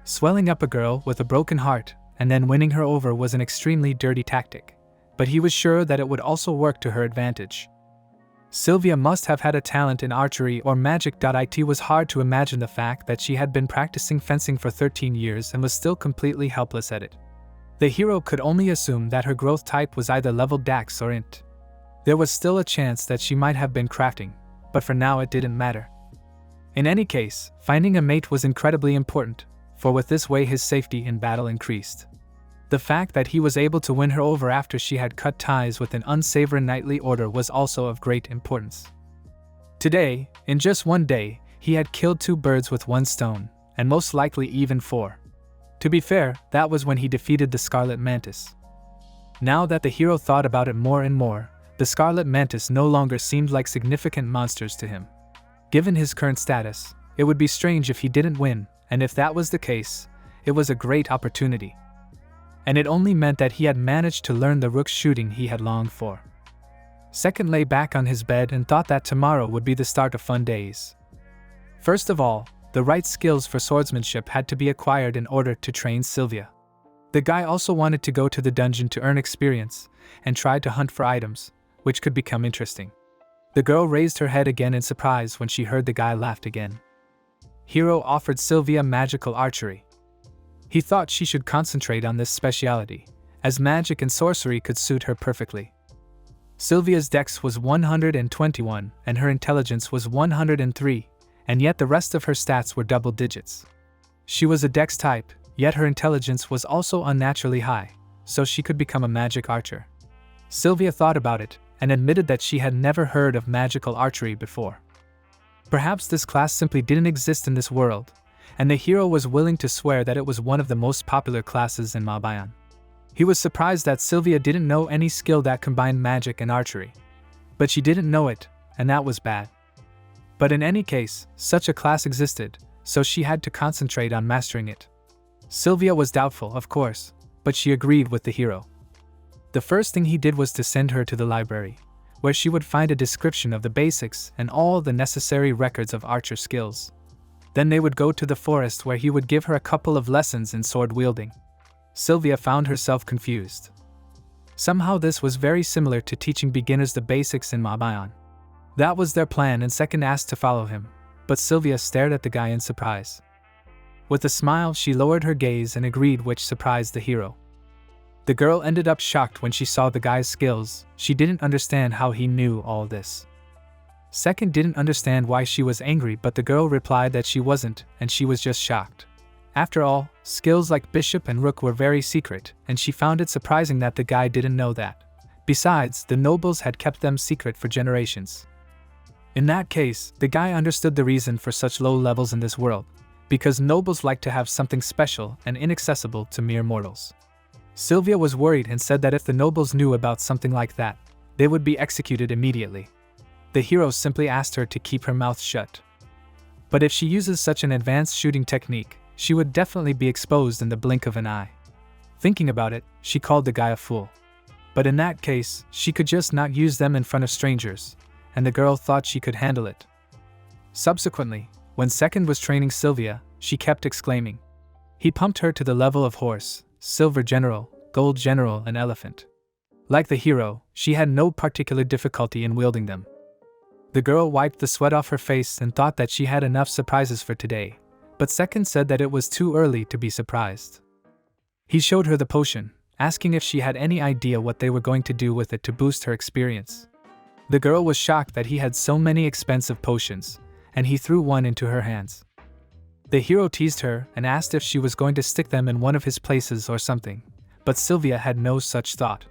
Swelling up a girl with a broken heart and then winning her over was an extremely dirty tactic, but he was sure that it would also work to her advantage. Sylvia must have had a talent in archery or magic. It was hard to imagine the fact that she had been practicing fencing for 13 years and was still completely helpless at it. The hero could only assume that her growth type was either level Dex or Int. There was still a chance that she might have been crafting, but for now it didn't matter. In any case, finding a mate was incredibly important, for with this way his safety in battle increased. The fact that he was able to win her over after she had cut ties with an unsavory knightly order was also of great importance. Today, in just one day, he had killed 2 birds with 1 stone, and most likely even 4. To be fair, that was when he defeated the Scarlet Mantis. Now that the hero thought about it more and more, the Scarlet Mantis no longer seemed like significant monsters to him. Given his current status, it would be strange if he didn't win, and if that was the case, it was a great opportunity. And it only meant that he had managed to learn the rook shooting he had longed for. Second lay back on his bed and thought that tomorrow would be the start of fun days. First of all, the right skills for swordsmanship had to be acquired in order to train Sylvia. The guy also wanted to go to the dungeon to earn experience, and tried to hunt for items, which could become interesting. The girl raised her head again in surprise when she heard the guy laughed again. Hero offered Sylvia magical archery. He thought she should concentrate on this specialty, as magic and sorcery could suit her perfectly. Sylvia's dex was 121 and her intelligence was 103, and yet the rest of her stats were double digits. She was a dex type, yet her intelligence was also unnaturally high, so she could become a magic archer. Sylvia thought about it and admitted that she had never heard of magical archery before. Perhaps this class simply didn't exist in this world, and the hero was willing to swear that it was one of the most popular classes in MANHWA. He was surprised that Sylvia didn't know any skill that combined magic and archery. But she didn't know it, and that was bad. But in any case, such a class existed, so she had to concentrate on mastering it. Sylvia was doubtful, of course, but she agreed with the hero. The first thing he did was to send her to the library, where she would find a description of the basics and all the necessary records of archer skills. Then they would go to the forest where he would give her a couple of lessons in sword wielding. Sylvia found herself confused. Somehow this was very similar to teaching beginners the basics in MANHWA. That was their plan, and Second asked to follow him, but Sylvia stared at the guy in surprise. With a smile she lowered her gaze and agreed, which surprised the hero. The girl ended up shocked when she saw the guy's skills. She didn't understand how he knew all this. Second didn't understand why she was angry, but the girl replied that she wasn't, and she was just shocked. After all, skills like bishop and rook were very secret, and she found it surprising that the guy didn't know that. Besides, the nobles had kept them secret for generations. In that case, the guy understood the reason for such low levels in this world, because nobles like to have something special and inaccessible to mere mortals. Sylvia was worried and said that if the nobles knew about something like that, they would be executed immediately. The hero simply asked her to keep her mouth shut. But if she uses such an advanced shooting technique, she would definitely be exposed in the blink of an eye. Thinking about it, she called the guy a fool. But in that case, she could just not use them in front of strangers, and the girl thought she could handle it. Subsequently, when Second was training Sylvia, she kept exclaiming. He pumped her to the level of horse, silver general, gold general, and elephant. Like the hero, she had no particular difficulty in wielding them. The girl wiped the sweat off her face and thought that she had enough surprises for today, but Second said that it was too early to be surprised. He showed her the potion, asking if she had any idea what they were going to do with it to boost her experience. The girl was shocked that he had so many expensive potions, and he threw one into her hands. The hero teased her and asked if she was going to stick them in one of his places or something, but Sylvia had no such thought.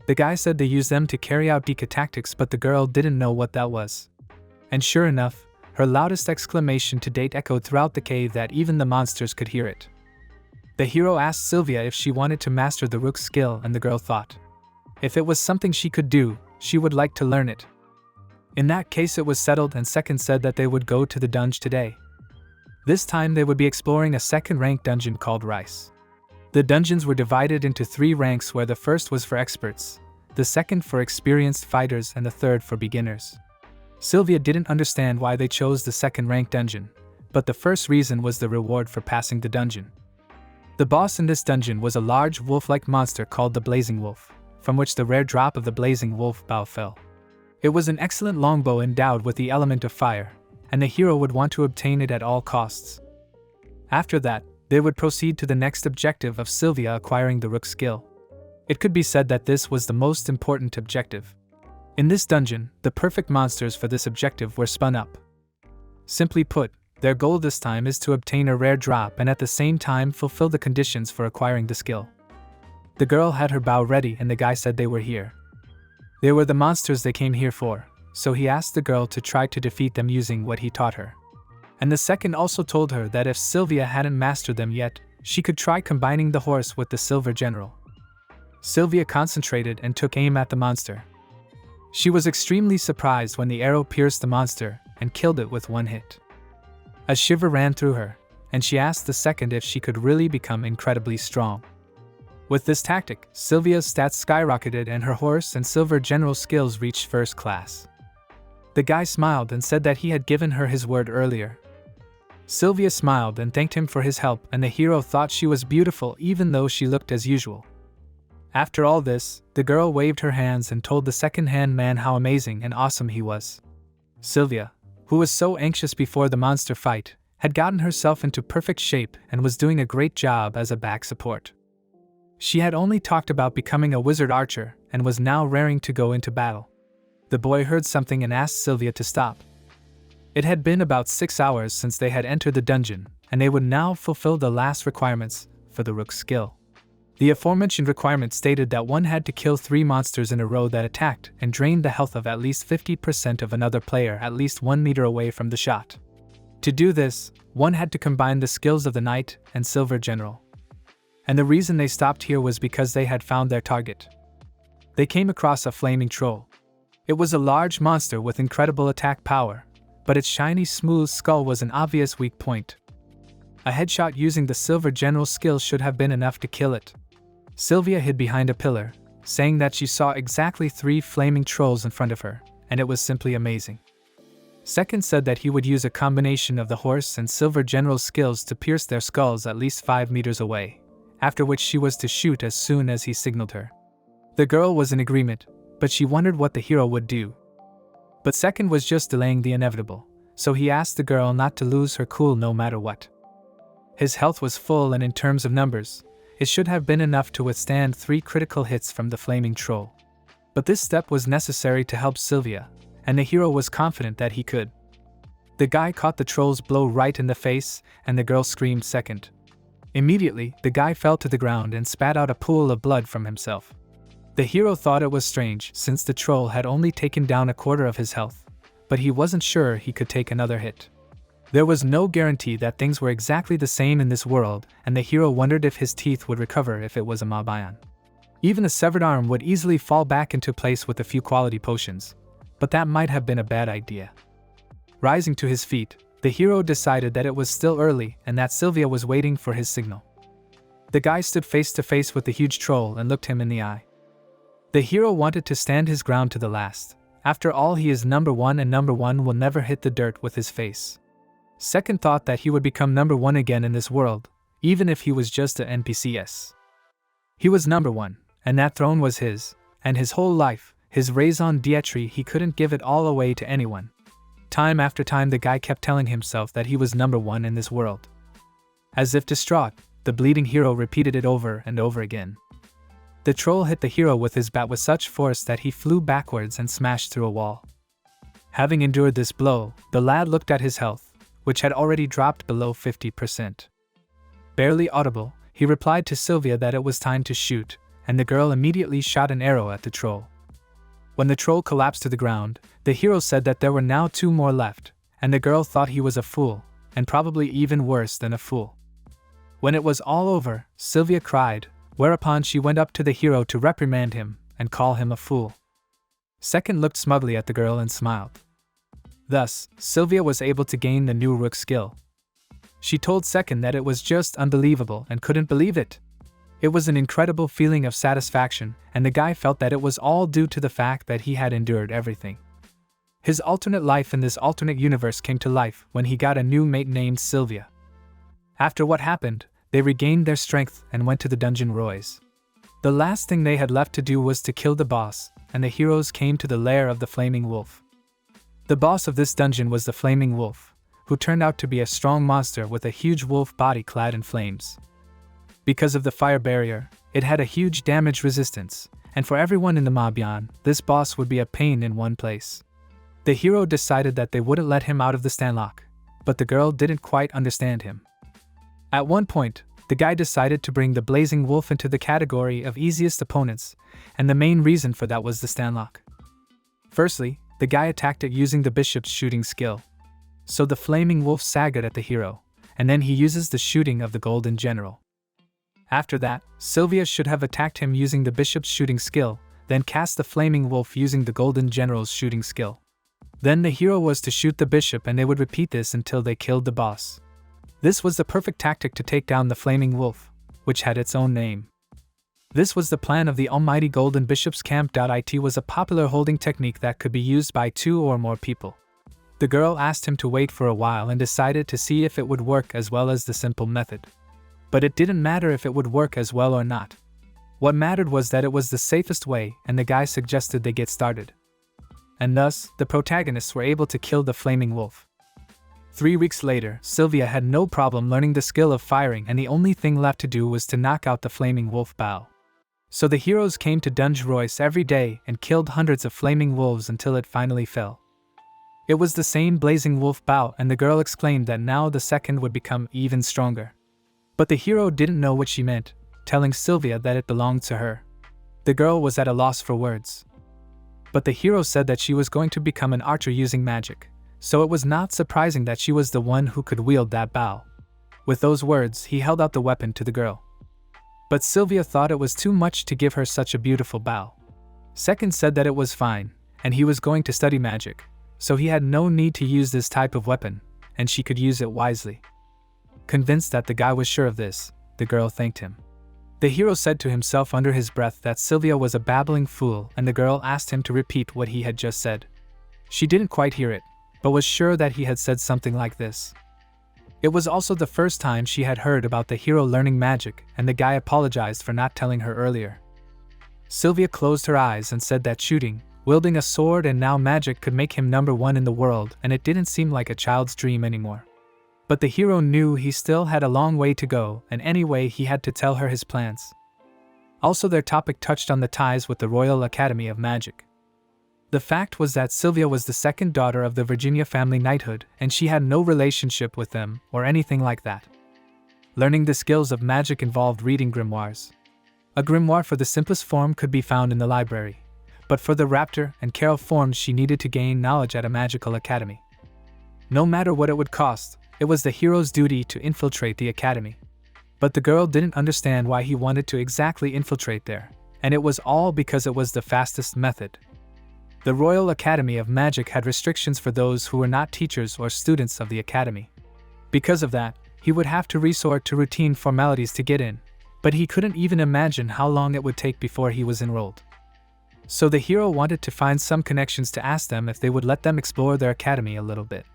The guy said they used them to carry out Dika tactics, but the girl didn't know what that was. And sure enough, her loudest exclamation to date echoed throughout the cave that even the monsters could hear it. The hero asked Sylvia if she wanted to master the rook's skill, and the girl thought, if it was something she could do, she would like to learn it. In that case it was settled, and Second said that they would go to the dungeon today. This time they would be exploring a second-rank dungeon called Rice. The dungeons were divided into 3 ranks, where the first was for experts, the second for experienced fighters, and the third for beginners. Sylvia didn't understand why they chose the second-rank dungeon, but the first reason was the reward for passing the dungeon. The boss in this dungeon was a large wolf-like monster called the Blazing Wolf, from which the rare drop of the Blazing Wolf bow fell. It was an excellent longbow endowed with the element of fire, and the hero would want to obtain it at all costs. After that, they would proceed to the next objective of Sylvia acquiring the rook skill. It could be said that this was the most important objective. In this dungeon, the perfect monsters for this objective were spun up. Simply put, their goal this time is to obtain a rare drop and at the same time fulfill the conditions for acquiring the skill. The girl had her bow ready and the guy said they were here. They were the monsters they came here for, so he asked the girl to try to defeat them using what he taught her. And the second also told her that if Sylvia hadn't mastered them yet, she could try combining the horse with the silver general. Sylvia concentrated and took aim at the monster. She was extremely surprised when the arrow pierced the monster and killed it with one hit. A shiver ran through her, and she asked the second if she could really become incredibly strong. With this tactic, Sylvia's stats skyrocketed and her horse and silver general skills reached first class. The guy smiled and said that he had given her his word earlier. Sylvia smiled and thanked him for his help, and the hero thought she was beautiful even though she looked as usual. After all this, the girl waved her hands and told the second-hand man how amazing and awesome he was. Sylvia, who was so anxious before the monster fight, had gotten herself into perfect shape and was doing a great job as a back support. She had only talked about becoming a wizard archer and was now raring to go into battle. The boy heard something and asked Sylvia to stop. It had been about 6 hours since they had entered the dungeon, and they would now fulfill the last requirements for the rook's skill. The aforementioned requirement stated that one had to kill 3 monsters in a row that attacked and drained the health of at least 50% of another player at least 1 meter away from the shot. To do this, one had to combine the skills of the knight and silver general. And the reason they stopped here was because they had found their target. They came across a flaming troll. It was a large monster with incredible attack power, but its shiny smooth skull was an obvious weak point. A headshot using the silver general skill should have been enough to kill it. Sylvia hid behind a pillar, saying that she saw exactly 3 flaming trolls in front of her, and it was simply amazing. Second said that he would use a combination of the horse and silver general skills to pierce their skulls at least 5 meters away, after which she was to shoot as soon as he signaled her. The girl was in agreement, but she wondered what the hero would do. But Second was just delaying the inevitable, so he asked the girl not to lose her cool no matter what. His health was full, and in terms of numbers, it should have been enough to withstand 3 critical hits from the flaming troll. But this step was necessary to help Sylvia, and the hero was confident that he could. The guy caught the troll's blow right in the face, and the girl screamed second. Immediately, the guy fell to the ground and spat out a pool of blood from himself. The hero thought it was strange, since the troll had only taken down a quarter of his health, but he wasn't sure he could take another hit. There was no guarantee that things were exactly the same in this world, and the hero wondered if his teeth would recover if it was a Mabayan. Even a severed arm would easily fall back into place with a few quality potions, but that might have been a bad idea. Rising to his feet, the hero decided that it was still early and that Sylvia was waiting for his signal. The guy stood face to face with the huge troll and looked him in the eye. The hero wanted to stand his ground to the last. After all, he is number one and number one will never hit the dirt with his face. Second thought that he would become number one again in this world, even if he was just a NPCs. He was number one, and that throne was his, and his whole life, his raison d'etre, he couldn't give it all away to anyone. Time after time the guy kept telling himself that he was number one in this world. As if distraught, the bleeding hero repeated it over and over again. The troll hit the hero with his bat with such force that he flew backwards and smashed through a wall. Having endured this blow, the lad looked at his health, which had already dropped below 50%. Barely audible, he replied to Sylvia that it was time to shoot, and the girl immediately shot an arrow at the troll. When the troll collapsed to the ground, the hero said that there were now 2 more left, and the girl thought he was a fool, and probably even worse than a fool. When it was all over, Sylvia cried, whereupon she went up to the hero to reprimand him and call him a fool. Second looked smugly at the girl and smiled. Thus, Sylvia was able to gain the new rook skill. She told Second that it was just unbelievable and couldn't believe it. It was an incredible feeling of satisfaction, and the guy felt that it was all due to the fact that he had endured everything. His alternate life in this alternate universe came to life when he got a new mate named Sylvia. After what happened, they regained their strength and went to the dungeon Roy's. The last thing they had left to do was to kill the boss, and the heroes came to the lair of the Flaming Wolf. The boss of this dungeon was the Flaming Wolf, who turned out to be a strong monster with a huge wolf body clad in flames. Because of the fire barrier, it had a huge damage resistance, and for everyone in the Mabayan, this boss would be a pain in one place. The hero decided that they wouldn't let him out of the stanlock, but the girl didn't quite understand him. At one point, the guy decided to bring the Blazing Wolf into the category of easiest opponents, and the main reason for that was the stanlock. Firstly, the guy attacked it using the bishop's shooting skill. So the Flaming Wolf staggered at the hero, and then he uses the shooting of the Golden General. After that, Sylvia should have attacked him using the bishop's shooting skill, then cast the Flaming Wolf using the Golden General's shooting skill. Then the hero was to shoot the bishop, and they would repeat this until they killed the boss. This was the perfect tactic to take down the Flaming Wolf, which had its own name. This was the plan of the almighty Golden Bishop's Camp. It was a popular holding technique that could be used by 2 or more people. The girl asked him to wait for a while and decided to see if it would work as well as the simple method. But it didn't matter if it would work as well or not. What mattered was that it was the safest way, and the guy suggested they get started. And thus, the protagonists were able to kill the Flaming Wolf. 3 weeks later, Sylvia had no problem learning the skill of firing, and the only thing left to do was to knock out the Flaming Wolf bow. So the heroes came to Dungeon Royce every day and killed hundreds of flaming wolves until it finally fell. It was the same Blazing Wolf bow, and the girl exclaimed that now the second would become even stronger. But the hero didn't know what she meant, telling Sylvia that it belonged to her. The girl was at a loss for words. But the hero said that she was going to become an archer using magic, so it was not surprising that she was the one who could wield that bow. With those words, he held out the weapon to the girl. But Sylvia thought it was too much to give her such a beautiful bow. Second said that it was fine, and he was going to study magic, so he had no need to use this type of weapon, and she could use it wisely. Convinced that the guy was sure of this, the girl thanked him. The hero said to himself under his breath that Sylvia was a babbling fool, and the girl asked him to repeat what he had just said. She didn't quite hear it, but was sure that he had said something like this. It was also the first time she had heard about the hero learning magic, and the guy apologized for not telling her earlier. Sylvia closed her eyes and said that shooting, wielding a sword and now magic could make him number one in the world, and it didn't seem like a child's dream anymore. But the hero knew he still had a long way to go, and anyway he had to tell her his plans. Also their topic touched on the ties with the Royal Academy of Magic. The fact was that Sylvia was the second daughter of the Virginia family knighthood, and she had no relationship with them or anything like that. Learning the skills of magic involved reading grimoires. A grimoire for the simplest form could be found in the library, but for the raptor and Carol forms she needed to gain knowledge at a magical academy. No matter what it would cost, it was the hero's duty to infiltrate the academy. But the girl didn't understand why he wanted to exactly infiltrate there, and it was all because it was the fastest method. The Royal Academy of Magic had restrictions for those who were not teachers or students of the academy. Because of that, he would have to resort to routine formalities to get in, but he couldn't even imagine how long it would take before he was enrolled. So the hero wanted to find some connections to ask them if they would let them explore their academy a little bit.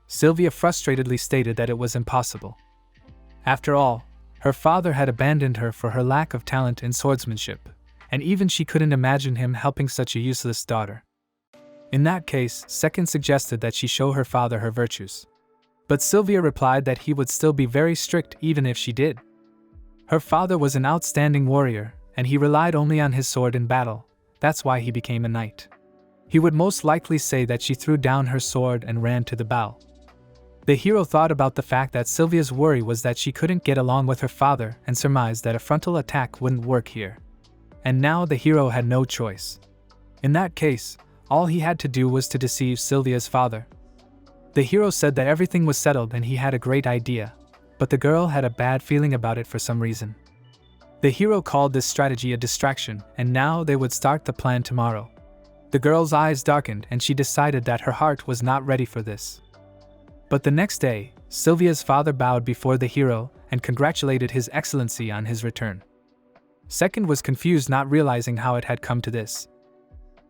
Sylvia frustratedly stated that it was impossible. After all, her father had abandoned her for her lack of talent in swordsmanship, and even she couldn't imagine him helping such a useless daughter. In that case, Second suggested that she show her father her virtues. But Sylvia replied that he would still be very strict even if she did. Her father was an outstanding warrior, and he relied only on his sword in battle. That's why he became a knight. He would most likely say that she threw down her sword and ran to the bow. The hero thought about the fact that Sylvia's worry was that she couldn't get along with her father and surmised that a frontal attack wouldn't work here. And now the hero had no choice. In that case, all he had to do was to deceive Sylvia's father. The hero said that everything was settled and he had a great idea, but the girl had a bad feeling about it for some reason. The hero called this strategy a distraction, and now they would start the plan tomorrow. The girl's eyes darkened and she decided that her heart was not ready for this. But the next day, Sylvia's father bowed before the hero and congratulated His Excellency on his return. Second was confused, not realizing how it had come to this.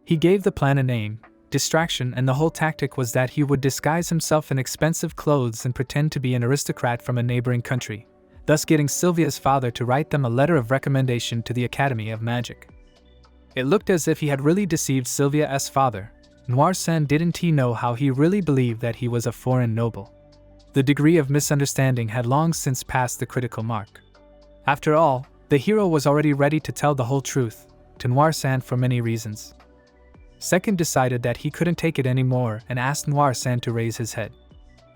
He gave the plan a name, distraction, and the whole tactic was that he would disguise himself in expensive clothes and pretend to be an aristocrat from a neighboring country, thus getting Sylvia's father to write them a letter of recommendation to the Academy of Magic. It looked as if he had really deceived Sylvia's father. Noir-san didn't he know how he really believed that he was a foreign noble? The degree of misunderstanding had long since passed the critical mark. After all, the hero was already ready to tell the whole truth to Noir-san for many reasons. Second decided that he couldn't take it anymore and asked Noir-san to raise his head.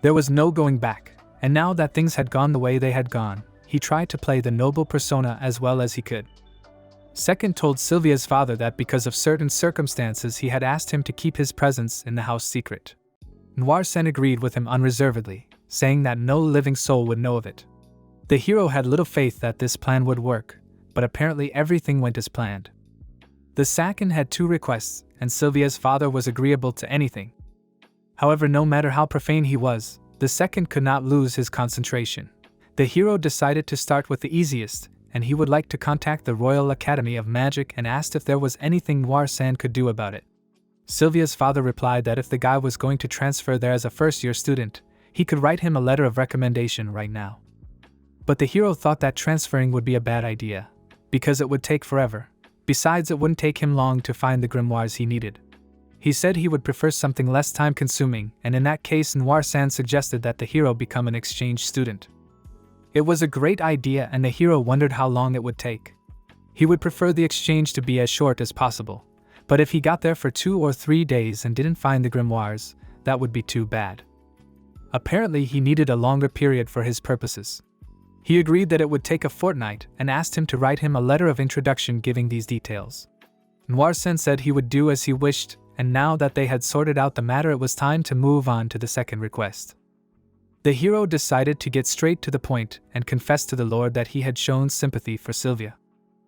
There was no going back, and now that things had gone the way they had gone, he tried to play the noble persona as well as he could. Second told Sylvia's father that because of certain circumstances he had asked him to keep his presence in the house secret. Noir-san agreed with him unreservedly, saying that no living soul would know of it. The hero had little faith that this plan would work, but apparently everything went as planned. The second had two requests, and Sylvia's father was agreeable to anything. However, no matter how profane he was, the second could not lose his concentration. The hero decided to start with the easiest, and he would like to contact the Royal Academy of Magic and asked if there was anything Noir-san could do about it. Sylvia's father replied that if the guy was going to transfer there as a first-year student, he could write him a letter of recommendation right now. But the hero thought that transferring would be a bad idea, because it would take forever. Besides, it wouldn't take him long to find the grimoires he needed. He said he would prefer something less time-consuming, and in that case Noir-san suggested that the hero become an exchange student. It was a great idea and the hero wondered how long it would take. He would prefer the exchange to be as short as possible, but if he got there for 2 or 3 days and didn't find the grimoires, that would be too bad. Apparently he needed a longer period for his purposes. He agreed that it would take a fortnight and asked him to write him a letter of introduction giving these details. Noir-san said he would do as he wished, and now that they had sorted out the matter it was time to move on to the second request. The hero decided to get straight to the point and confess to the Lord that he had shown sympathy for Sylvia.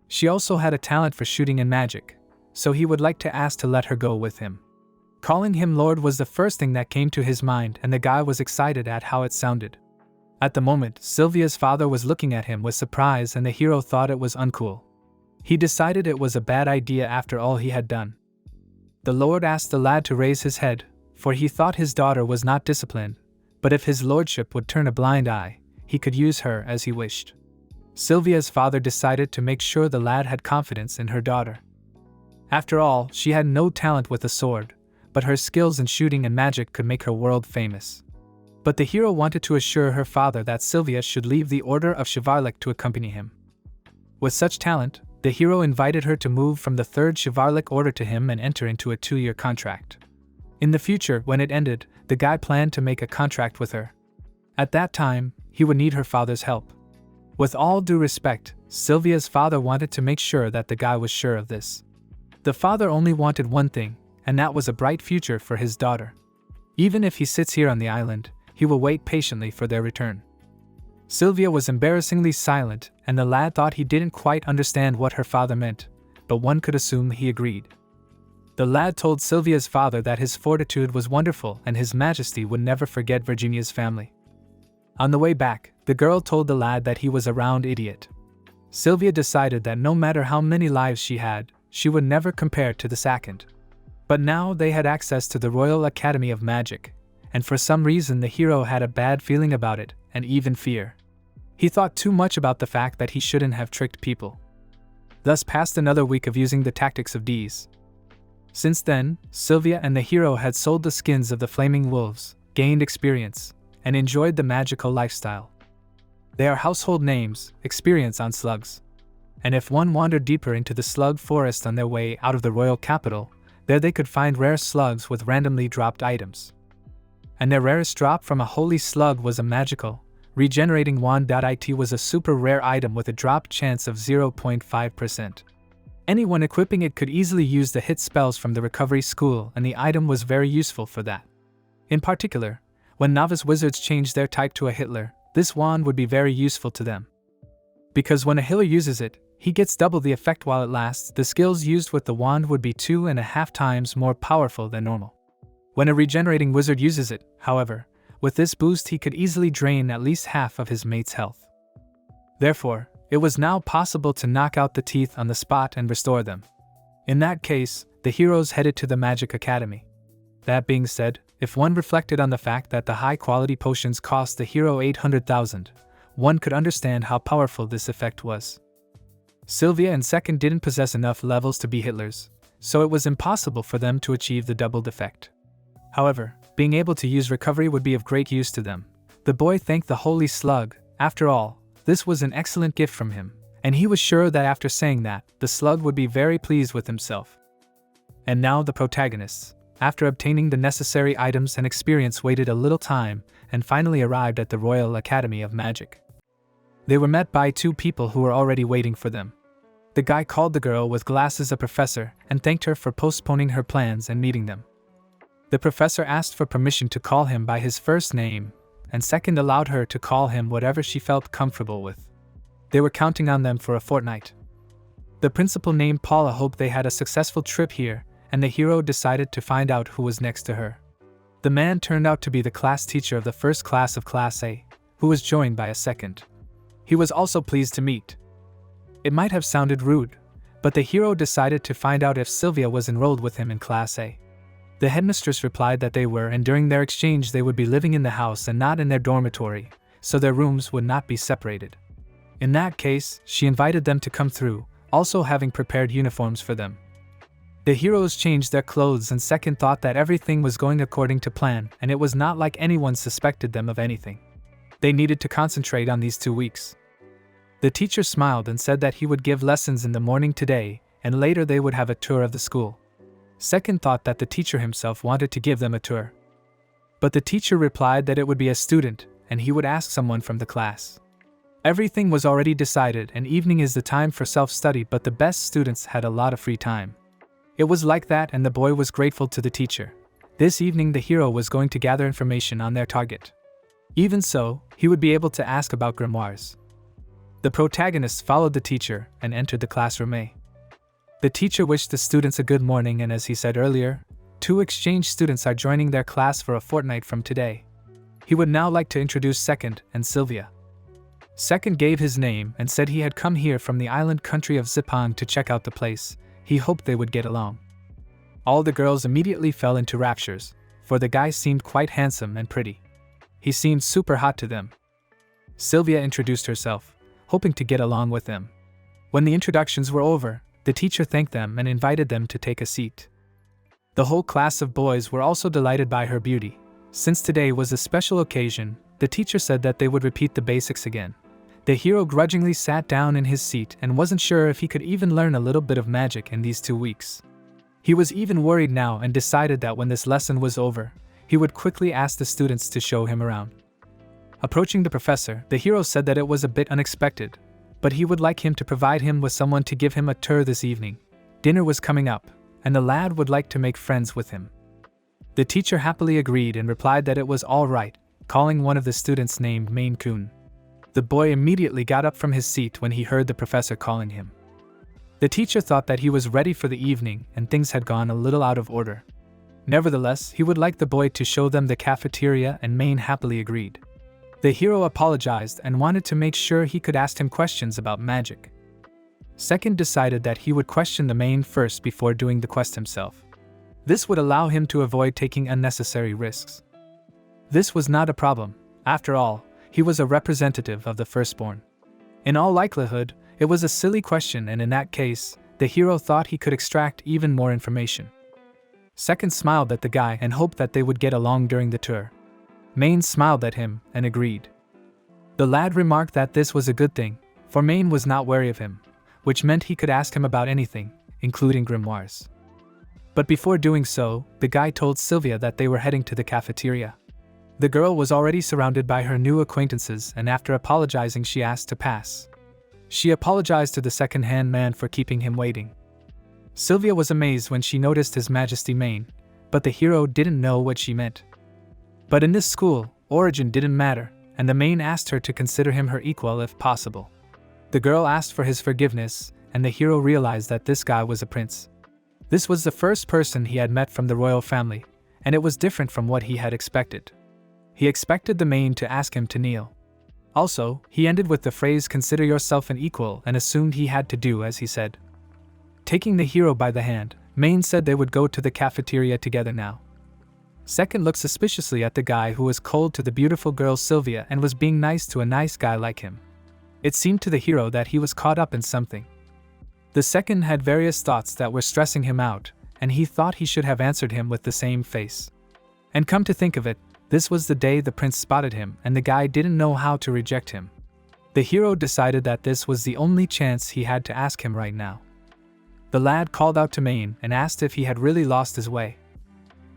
She also had a talent for shooting and magic, so he would like to ask to let her go with him. Calling him Lord was the first thing that came to his mind, and the guy was excited at how it sounded. At the moment, Sylvia's father was looking at him with surprise and the hero thought it was uncool. He decided it was a bad idea after all he had done. The Lord asked the lad to raise his head, for he thought his daughter was not disciplined, but if his lordship would turn a blind eye, he could use her as he wished. Sylvia's father decided to make sure the lad had confidence in her daughter. After all, she had no talent with a sword, but her skills in shooting and magic could make her world famous. But the hero wanted to assure her father that Sylvia should leave the Order of Chivalric to accompany him. With such talent, the hero invited her to move from the 3rd Chivalric Order to him and enter into a 2-year contract. In the future, when it ended, the guy planned to make a contract with her. At that time, he would need her father's help. With all due respect, Sylvia's father wanted to make sure that the guy was sure of this. The father only wanted one thing, and that was a bright future for his daughter. Even if he sits here on the island, he will wait patiently for their return. Sylvia was embarrassingly silent, and the lad thought he didn't quite understand what her father meant, but one could assume he agreed. The lad told Sylvia's father that his fortitude was wonderful and His Majesty would never forget Virginia's family. On the way back, the girl told the lad that he was a round idiot. Sylvia decided that no matter how many lives she had, she would never compare to the second. But now they had access to the Royal Academy of Magic, and for some reason the hero had a bad feeling about it, and even fear. He thought too much about the fact that he shouldn't have tricked people. Thus passed another week of using the tactics of D's. Since then, Sylvia and the hero had sold the skins of the flaming wolves, gained experience, and enjoyed the magical lifestyle. They are household names, experience on slugs. And if one wandered deeper into the slug forest on their way out of the royal capital, there they could find rare slugs with randomly dropped items. And their rarest drop from a holy slug was a magical, regenerating wand. It was a super rare item with a drop chance of 0.5%. Anyone equipping it could easily use the hit spells from the recovery school, and the item was very useful for that. In particular, when novice wizards changed their type to a Hitler, this wand would be very useful to them. Because when a healer uses it, he gets double the effect while it lasts. The skills used with the wand would be 2.5 times more powerful than normal. When a regenerating wizard uses it, however, with this boost he could easily drain at least half of his mate's health. Therefore, it was now possible to knock out the teeth on the spot and restore them. In that case, the heroes headed to the Magic Academy. That being said, if one reflected on the fact that the high-quality potions cost the hero 800,000, one could understand how powerful this effect was. Sylvia and Second didn't possess enough levels to be Hitlers, so it was impossible for them to achieve the doubled effect. However, being able to use recovery would be of great use to them. The boy thanked the Holy Slug. After all, this was an excellent gift from him, and he was sure that after saying that, the slug would be very pleased with himself. And now the protagonists, after obtaining the necessary items and experience, waited a little time and finally arrived at the Royal Academy of Magic. They were met by two people who were already waiting for them. The guy called the girl with glasses a professor and thanked her for postponing her plans and meeting them. The professor asked for permission to call him by his first name, and Second allowed her to call him whatever she felt comfortable with. They were counting on them for a fortnight. The principal named Paula hoped they had a successful trip here, and the hero decided to find out who was next to her. The man turned out to be the class teacher of the first class of Class A, who was joined by a second. He was also pleased to meet. It might have sounded rude, but the hero decided to find out if Sylvia was enrolled with him in Class A. The headmistress replied that they were, and during their exchange they would be living in the house and not in their dormitory, so their rooms would not be separated. In that case, she invited them to come through, also having prepared uniforms for them. The heroes changed their clothes, and Second thought that everything was going according to plan, and it was not like anyone suspected them of anything. They needed to concentrate on these 2 weeks. The teacher smiled and said that he would give lessons in the morning today, and later they would have a tour of the school. Second thought that the teacher himself wanted to give them a tour. But the teacher replied that it would be a student, and he would ask someone from the class. Everything was already decided, and evening is the time for self-study, but the best students had a lot of free time. It was like that, and the boy was grateful to the teacher. This evening the hero was going to gather information on their target. Even so, he would be able to ask about grimoires. The protagonists followed the teacher and entered the classroom. The teacher wished the students a good morning, and as he said earlier, 2 exchange students are joining their class for a fortnight from today. He would now like to introduce Second and Sylvia. Second gave his name and said he had come here from the island country of Zipang to check out the place. He hoped they would get along. All the girls immediately fell into raptures, for the guy seemed quite handsome and pretty. He seemed super hot to them. Sylvia introduced herself, hoping to get along with them. When the introductions were over, the teacher thanked them and invited them to take a seat. The whole class of boys were also delighted by her beauty. Since today was a special occasion, the teacher said that they would repeat the basics again. The hero grudgingly sat down in his seat and wasn't sure if he could even learn a little bit of magic in these 2 weeks. He was even worried now and decided that when this lesson was over, he would quickly ask the students to show him around. Approaching the professor, the hero said that it was a bit unexpected, but he would like him to provide him with someone to give him a tour this evening. Dinner was coming up, and the lad would like to make friends with him. The teacher happily agreed and replied that it was all right, calling one of the students named Main-kun. The boy immediately got up from his seat when he heard the professor calling him. The teacher thought that he was ready for the evening and things had gone a little out of order. Nevertheless, he would like the boy to show them the cafeteria, and Main happily agreed. The hero apologized and wanted to make sure he could ask him questions about magic. Second decided that he would question the Main first before doing the quest himself. This would allow him to avoid taking unnecessary risks. This was not a problem. After all, he was a representative of the firstborn. In all likelihood, it was a silly question, and in that case, the hero thought he could extract even more information. Second smiled at the guy and hoped that they would get along during the tour. Main smiled at him and agreed. The lad remarked that this was a good thing, for Main was not wary of him, which meant he could ask him about anything, including grimoires. But before doing so, the guy told Sylvia that they were heading to the cafeteria. The girl was already surrounded by her new acquaintances, and after apologizing she asked to pass. She apologized to the second-hand man for keeping him waiting. Sylvia was amazed when she noticed His Majesty Main, but the hero didn't know what she meant. But in this school, origin didn't matter, and the Main asked her to consider him her equal if possible. The girl asked for his forgiveness, and the hero realized that this guy was a prince. This was the first person he had met from the royal family, and it was different from what he had expected. He expected the Main to ask him to kneel. Also, he ended with the phrase "consider yourself an equal" and assumed he had to do as he said. Taking the hero by the hand, Main said they would go to the cafeteria together now. Second looked suspiciously at the guy who was cold to the beautiful girl Sylvia and was being nice to a nice guy like him. It seemed to the hero that he was caught up in something. The second had various thoughts that were stressing him out, and he thought he should have answered him with the same face. And come to think of it, this was the day the prince spotted him, and the guy didn't know how to reject him. The hero decided that this was the only chance he had to ask him right now. The lad called out to Main and asked if he had really lost his way.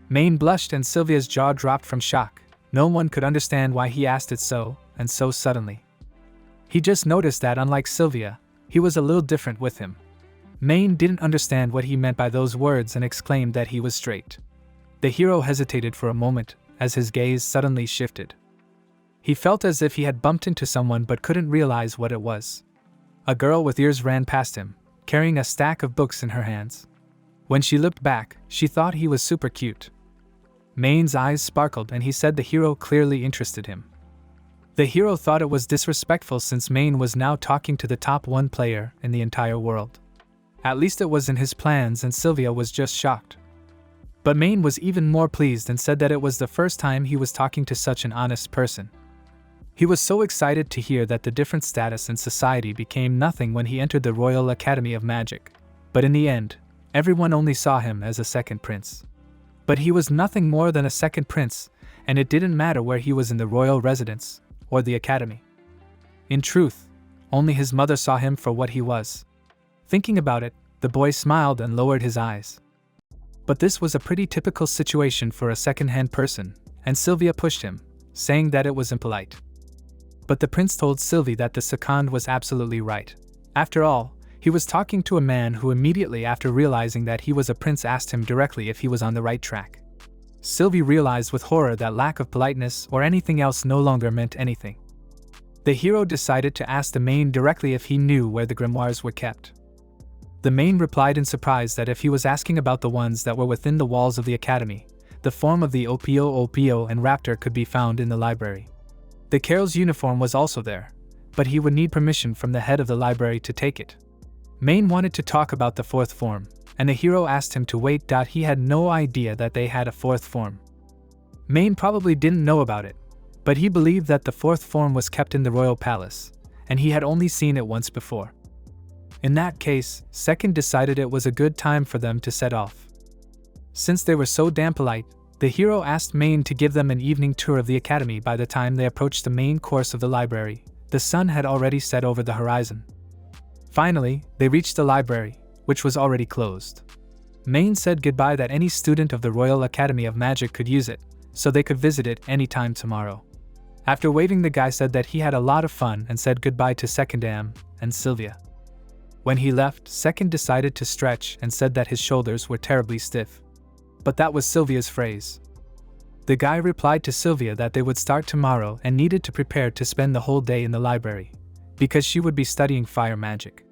Main blushed and Sylvia's jaw dropped from shock. No one could understand why he asked it so, and so suddenly. He just noticed that unlike Sylvia, he was a little different with him. Main didn't understand what he meant by those words and exclaimed that he was straight. The hero hesitated for a moment, as his gaze suddenly shifted. He felt as if he had bumped into someone but couldn't realize what it was. A girl with ears ran past him, carrying a stack of books in her hands. When she looked back, she thought he was super cute. Main's eyes sparkled and he said the hero clearly interested him. The hero thought it was disrespectful since Main was now talking to the top 1 player in the entire world. At least it was in his plans, and Sylvia was just shocked. But Main was even more pleased and said that it was the first time he was talking to such an honest person. He was so excited to hear that the different status in society became nothing when he entered the Royal Academy of Magic. But in the end, everyone only saw him as a second prince. But he was nothing more than a second prince, and it didn't matter where he was in the royal residence or the academy. In truth, only his mother saw him for what he was. Thinking about it, the boy smiled and lowered his eyes. But this was a pretty typical situation for a second-hand person, and Sylvia pushed him, saying that it was impolite. But the prince told Sylvie that the second was absolutely right. After all, he was talking to a man who immediately after realizing that he was a prince asked him directly if he was on the right track. Sylvie realized with horror that lack of politeness or anything else no longer meant anything. The hero decided to ask the Main directly if he knew where the grimoires were kept. The Main replied in surprise that if he was asking about the ones that were within the walls of the academy, the form of the Opio and Raptor could be found in the library. The Carol's uniform was also there, but he would need permission from the head of the library to take it. Main wanted to talk about the 4th form, and the hero asked him to wait. He had no idea that they had a 4th form. Main probably didn't know about it, but he believed that the 4th form was kept in the royal palace, and he had only seen it once before. In that case, Second decided it was a good time for them to set off. Since they were so damn polite, the hero asked Main to give them an evening tour of the academy. By the time they approached the main course of the library, the sun had already set over the horizon. Finally, they reached the library, which was already closed. Main said goodbye that any student of the Royal Academy of Magic could use it, so they could visit it anytime tomorrow. After waving, the guy said that he had a lot of fun and said goodbye to Second and Sylvia. When he left, Second decided to stretch and said that his shoulders were terribly stiff. But that was Sylvia's phrase. The guy replied to Sylvia that they would start tomorrow and needed to prepare to spend the whole day in the library, because she would be studying fire magic.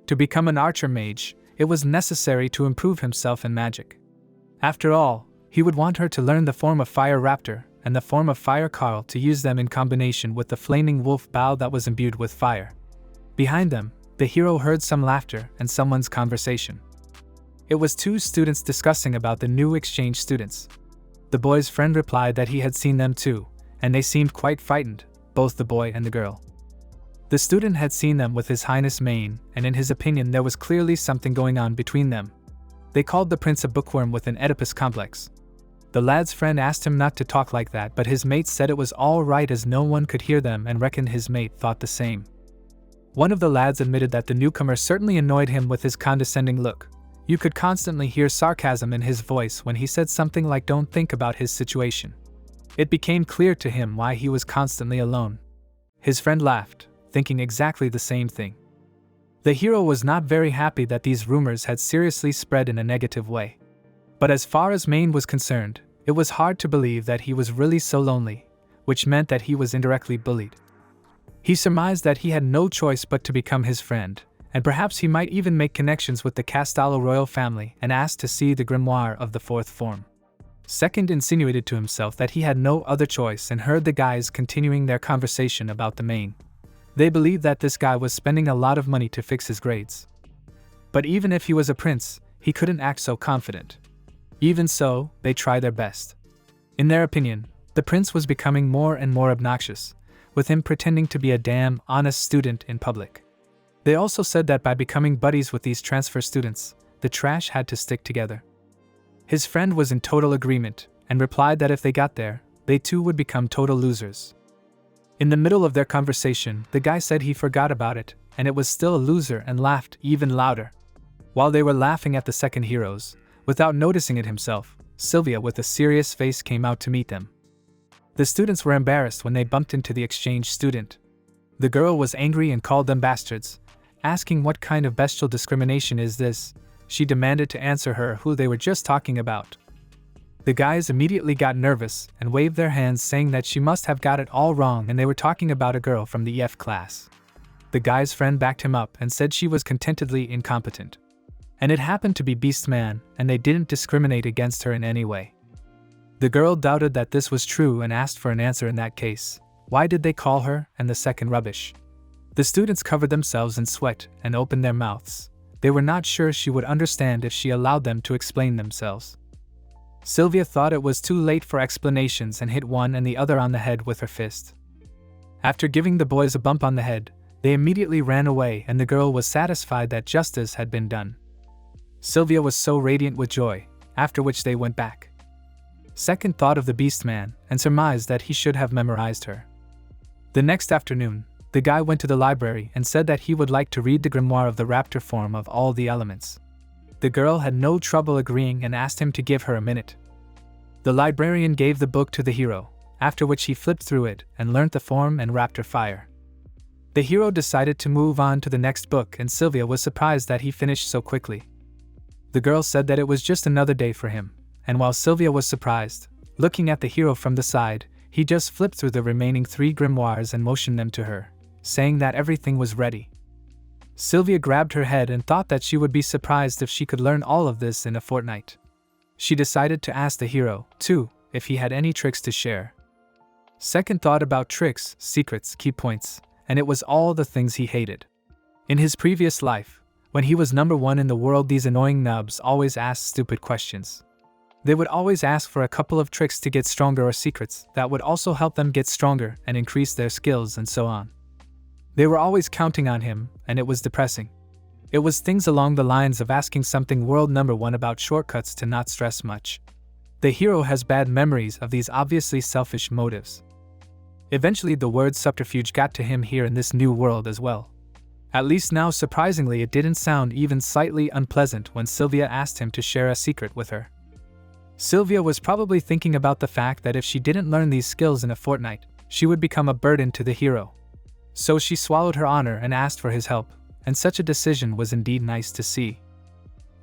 To become an archer mage, it was necessary to improve himself in magic. After all, he would want her to learn the form of Fire Raptor and the form of Fire Carl to use them in combination with the flaming wolf bow that was imbued with fire. Behind them, the hero heard some laughter and someone's conversation. It was two students discussing about the new exchange students. The boy's friend replied that he had seen them too, and they seemed quite frightened, both the boy and the girl. The student had seen them with His Highness Mane, and in his opinion there was clearly something going on between them. They called the prince a bookworm with an Oedipus complex. The lad's friend asked him not to talk like that, but his mate said it was all right as no one could hear them and reckoned his mate thought the same. One of the lads admitted that the newcomer certainly annoyed him with his condescending look. You could constantly hear sarcasm in his voice when he said something like "don't think about his situation." It became clear to him why he was constantly alone. His friend laughed, thinking exactly the same thing. The hero was not very happy that these rumors had seriously spread in a negative way. But as far as Mane was concerned, it was hard to believe that he was really so lonely, which meant that he was indirectly bullied. He surmised that he had no choice but to become his friend, and perhaps he might even make connections with the Castello royal family and ask to see the grimoire of the fourth form. Second insinuated to himself that he had no other choice and heard the guys continuing their conversation about the Mane. They believed that this guy was spending a lot of money to fix his grades. But even if he was a prince, he couldn't act so confident. Even so, they tried their best. In their opinion, the prince was becoming more and more obnoxious, with him pretending to be a damn honest student in public. They also said that by becoming buddies with these transfer students, the trash had to stick together. His friend was in total agreement, and replied that if they got there, they too would become total losers. In the middle of their conversation, the guy said he forgot about it, and it was still a loser, and laughed even louder. While they were laughing at the second heroes, without noticing it himself, Sylvia with a serious face came out to meet them. The students were embarrassed when they bumped into the exchange student. The girl was angry and called them bastards, asking what kind of bestial discrimination is this. She demanded to answer her who they were just talking about. The guys immediately got nervous and waved their hands saying that she must have got it all wrong and they were talking about a girl from the EF class. The guy's friend backed him up and said she was contentedly incompetent. And it happened to be Beastman, and they didn't discriminate against her in any way. The girl doubted that this was true and asked for an answer in that case. Why did they call her and the second rubbish? The students covered themselves in sweat and opened their mouths. They were not sure she would understand if she allowed them to explain themselves. Sylvia thought it was too late for explanations and hit one and the other on the head with her fist. After giving the boys a bump on the head, they immediately ran away and the girl was satisfied that justice had been done. Sylvia was so radiant with joy, after which they went back. Second thought of the Beastman and surmised that he should have memorized her. The next afternoon, the guy went to the library and said that he would like to read the grimoire of the raptor form of all the elements. The girl had no trouble agreeing and asked him to give her a minute. The librarian gave the book to the hero, after which he flipped through it and learnt the form and raptor fire. The hero decided to move on to the next book and Sylvia was surprised that he finished so quickly. The girl said that it was just another day for him, and while Sylvia was surprised, looking at the hero from the side, he just flipped through the remaining 3 grimoires and motioned them to her, saying that everything was ready. Sylvia grabbed her head and thought that she would be surprised if she could learn all of this in a fortnight. She decided to ask the hero, too, if he had any tricks to share. Second thought about tricks, secrets, key points, and it was all the things he hated. In his previous life, when he was number 1 in the world, these annoying nubs always asked stupid questions. They would always ask for a couple of tricks to get stronger or secrets that would also help them get stronger and increase their skills and so on. They were always counting on him, and it was depressing. It was things along the lines of asking something world number 1 about shortcuts to not stress much. The hero has bad memories of these obviously selfish motives. Eventually the word subterfuge got to him here in this new world as well. At least now surprisingly it didn't sound even slightly unpleasant when Sylvia asked him to share a secret with her. Sylvia was probably thinking about the fact that if she didn't learn these skills in a fortnight, she would become a burden to the hero. So she swallowed her honor and asked for his help, and such a decision was indeed nice to see.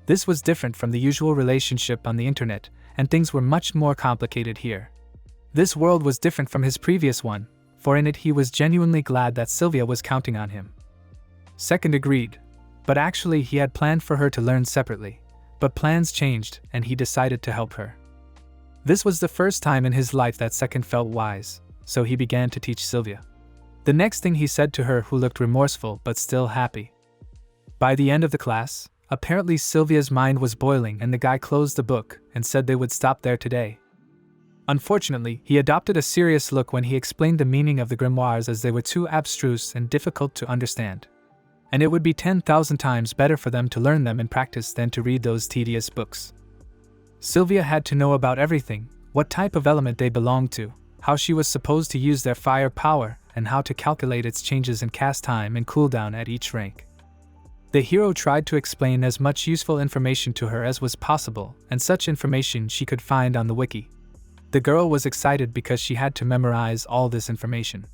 This was different from the usual relationship on the internet, and things were much more complicated here. This world was different from his previous one, for in it he was genuinely glad that Sylvia was counting on him. Second agreed, but actually he had planned for her to learn separately, but plans changed and he decided to help her. This was the first time in his life that Second felt wise, so he began to teach Sylvia. The next thing he said to her, who looked remorseful but still happy. By the end of the class, apparently Sylvia's mind was boiling and the guy closed the book and said they would stop there today. Unfortunately, he adopted a serious look when he explained the meaning of the grimoires, as they were too abstruse and difficult to understand. And it would be 10,000 times better for them to learn them in practice than to read those tedious books. Sylvia had to know about everything, what type of element they belonged to, how she was supposed to use their fire power, and how to calculate its changes in cast time and cooldown at each rank. The hero tried to explain as much useful information to her as was possible, and such information she could find on the wiki. The girl was excited because she had to memorize all this information.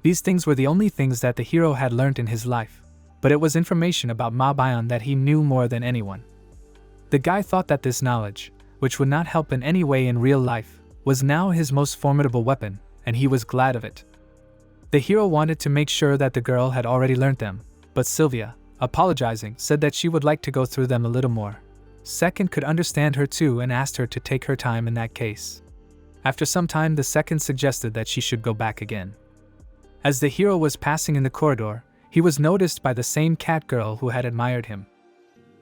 These things were the only things that the hero had learnt in his life, but it was information about Mabion that he knew more than anyone. The guy thought that this knowledge, which would not help in any way in real life, was now his most formidable weapon, and he was glad of it. The hero wanted to make sure that the girl had already learnt them, but Sylvia, apologizing, said that she would like to go through them a little more. Second could understand her too and asked her to take her time in that case. After some time, the second suggested that she should go back again. As the hero was passing in the corridor, he was noticed by the same cat girl who had admired him.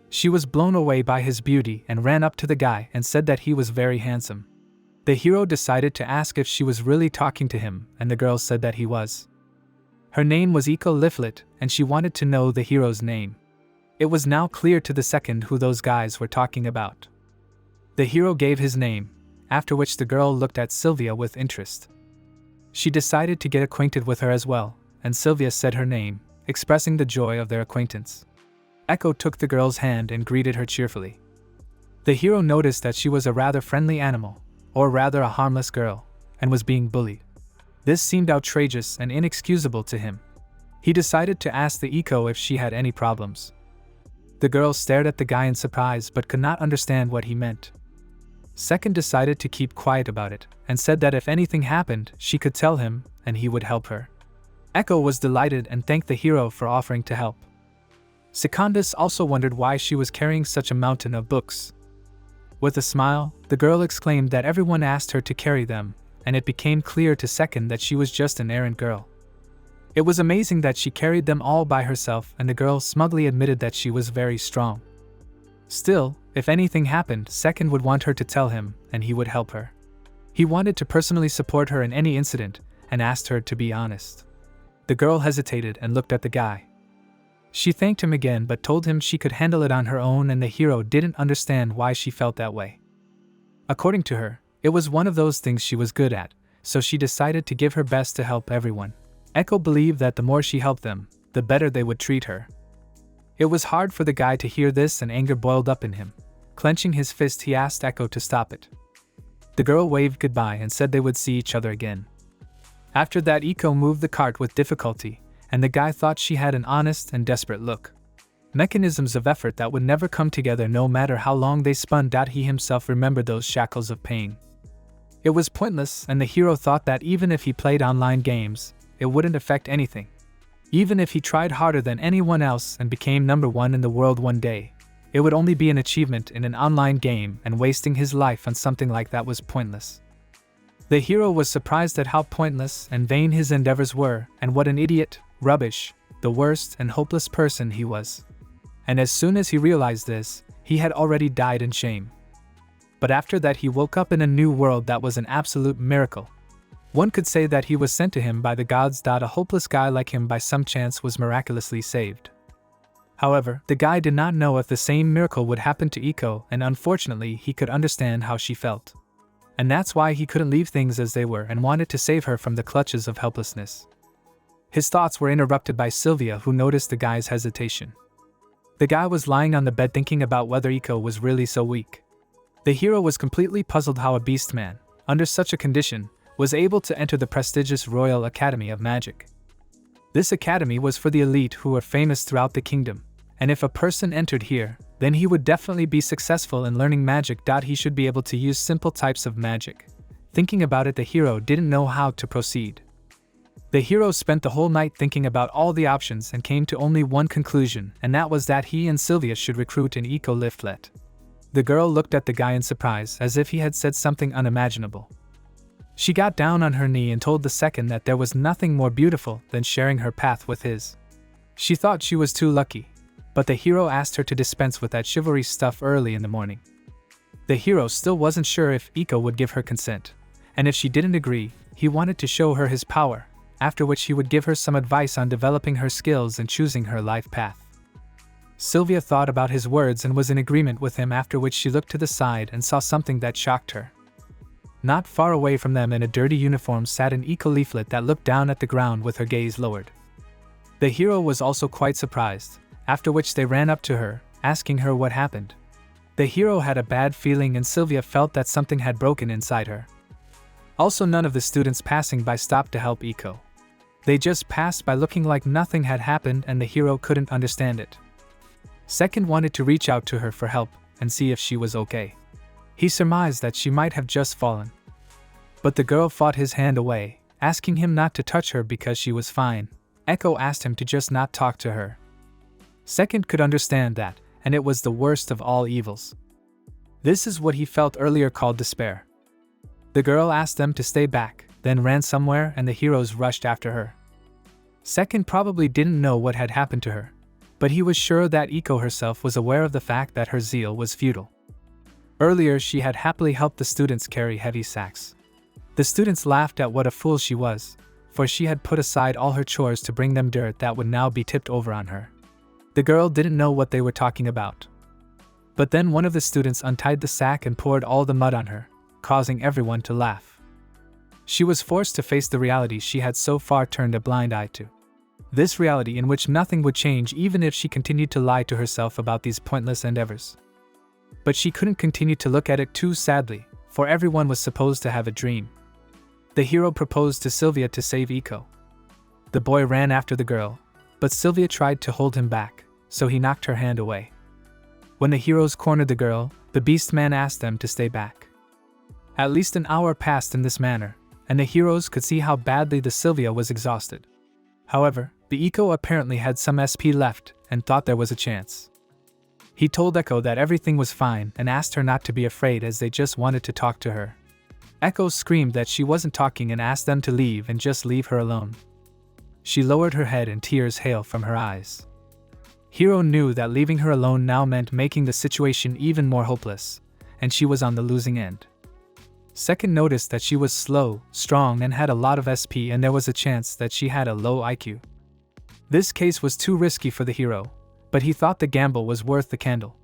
She was blown away by his beauty and ran up to the guy and said that he was very handsome. The hero decided to ask if she was really talking to him, and the girl said that he was. Her name was Ikusei, and she wanted to know the hero's name. It was now clear to the second who those guys were talking about. The hero gave his name, after which the girl looked at Sylvia with interest. She decided to get acquainted with her as well, and Sylvia said her name, expressing the joy of their acquaintance. Echo took the girl's hand and greeted her cheerfully. The hero noticed that she was a rather friendly animal, or rather a harmless girl, and was being bullied. This seemed outrageous and inexcusable to him. He decided to ask the Eco if she had any problems. The girl stared at the guy in surprise but could not understand what he meant. Second decided to keep quiet about it, and said that if anything happened, she could tell him, and he would help her. Echo was delighted and thanked the hero for offering to help. Secondus also wondered why she was carrying such a mountain of books. With a smile, the girl exclaimed that everyone asked her to carry them, and it became clear to Second that she was just an errand girl. It was amazing that she carried them all by herself, and the girl smugly admitted that she was very strong. Still, if anything happened, Second would want her to tell him, and he would help her. He wanted to personally support her in any incident, and asked her to be honest. The girl hesitated and looked at the guy. She thanked him again but told him she could handle it on her own, and the hero didn't understand why she felt that way. According to her, it was one of those things she was good at, so she decided to give her best to help everyone. Echo believed that the more she helped them, the better they would treat her. It was hard for the guy to hear this, and anger boiled up in him. Clenching his fist, he asked Echo to stop it. The girl waved goodbye and said they would see each other again. After that, Echo moved the cart with difficulty, and the guy thought she had an honest and desperate look. Mechanisms of effort that would never come together no matter how long they spun. He himself remembered those shackles of pain. It was pointless, and the hero thought that even if he played online games, it wouldn't affect anything. Even if he tried harder than anyone else and became number one in the world one day, it would only be an achievement in an online game, and wasting his life on something like that was pointless. The hero was surprised at how pointless and vain his endeavors were, and what an idiot, rubbish, the worst and hopeless person he was. And as soon as he realized this, he had already died in shame. But after that, he woke up in a new world that was an absolute miracle. One could say that he was sent to him by the gods. A hopeless guy like him by some chance was miraculously saved. However, the guy did not know if the same miracle would happen to Eiko, and unfortunately he could understand how she felt. And that's why he couldn't leave things as they were and wanted to save her from the clutches of helplessness. His thoughts were interrupted by Sylvia, who noticed the guy's hesitation. The guy was lying on the bed thinking about whether Eiko was really so weak. The hero was completely puzzled how a beast man, under such a condition, was able to enter the prestigious Royal Academy of Magic. This academy was for the elite who were famous throughout the kingdom, and if a person entered here, then he would definitely be successful in learning magic. He should be able to use simple types of magic. Thinking about it, the hero didn't know how to proceed. The hero spent the whole night thinking about all the options and came to only one conclusion, and that was that he and Sylvia should recruit an eco-leaflet. The girl looked at the guy in surprise, as if he had said something unimaginable. She got down on her knee and told the second that there was nothing more beautiful than sharing her path with his. She thought she was too lucky, but the hero asked her to dispense with that chivalry stuff early in the morning. The hero still wasn't sure if Iko would give her consent, and if she didn't agree, he wanted to show her his power, after which he would give her some advice on developing her skills and choosing her life path. Sylvia thought about his words and was in agreement with him, after which she looked to the side and saw something that shocked her. Not far away from them in a dirty uniform sat an eco-leaflet that looked down at the ground with her gaze lowered. The hero was also quite surprised, after which they ran up to her, asking her what happened. The hero had a bad feeling and Sylvia felt that something had broken inside her. Also, none of the students passing by stopped to help Iko. They just passed by looking like nothing had happened, and the hero couldn't understand it. Second wanted to reach out to her for help and see if she was okay. He surmised that she might have just fallen. But the girl fought his hand away, asking him not to touch her because she was fine. Echo asked him to just not talk to her. Second could understand that, and it was the worst of all evils. This is what he felt earlier called despair. The girl asked them to stay back, then ran somewhere, and the heroes rushed after her. Second probably didn't know what had happened to her, but he was sure that Iko herself was aware of the fact that her zeal was futile. Earlier she had happily helped the students carry heavy sacks. The students laughed at what a fool she was, for she had put aside all her chores to bring them dirt that would now be tipped over on her. The girl didn't know what they were talking about. But then one of the students untied the sack and poured all the mud on her, causing everyone to laugh. She was forced to face the reality she had so far turned a blind eye to. This reality in which nothing would change even if she continued to lie to herself about these pointless endeavors. But she couldn't continue to look at it too sadly, for everyone was supposed to have a dream. The hero proposed to Sylvia to save Iko. The boy ran after the girl, but Sylvia tried to hold him back, so he knocked her hand away. When the heroes cornered the girl, the beast man asked them to stay back. At least an hour passed in this manner, and the heroes could see how badly the Sylvia was exhausted. However, the Iko apparently had some SP left and thought there was a chance. He told Echo that everything was fine and asked her not to be afraid as they just wanted to talk to her. Echo screamed that she wasn't talking and asked them to leave and just leave her alone. She lowered her head and tears hailed from her eyes. Hero knew that leaving her alone now meant making the situation even more hopeless, and she was on the losing end. Second noticed that she was slow, strong, and had a lot of SP, and there was a chance that she had a low IQ. This case was too risky for the hero, but he thought the gamble was worth the candle.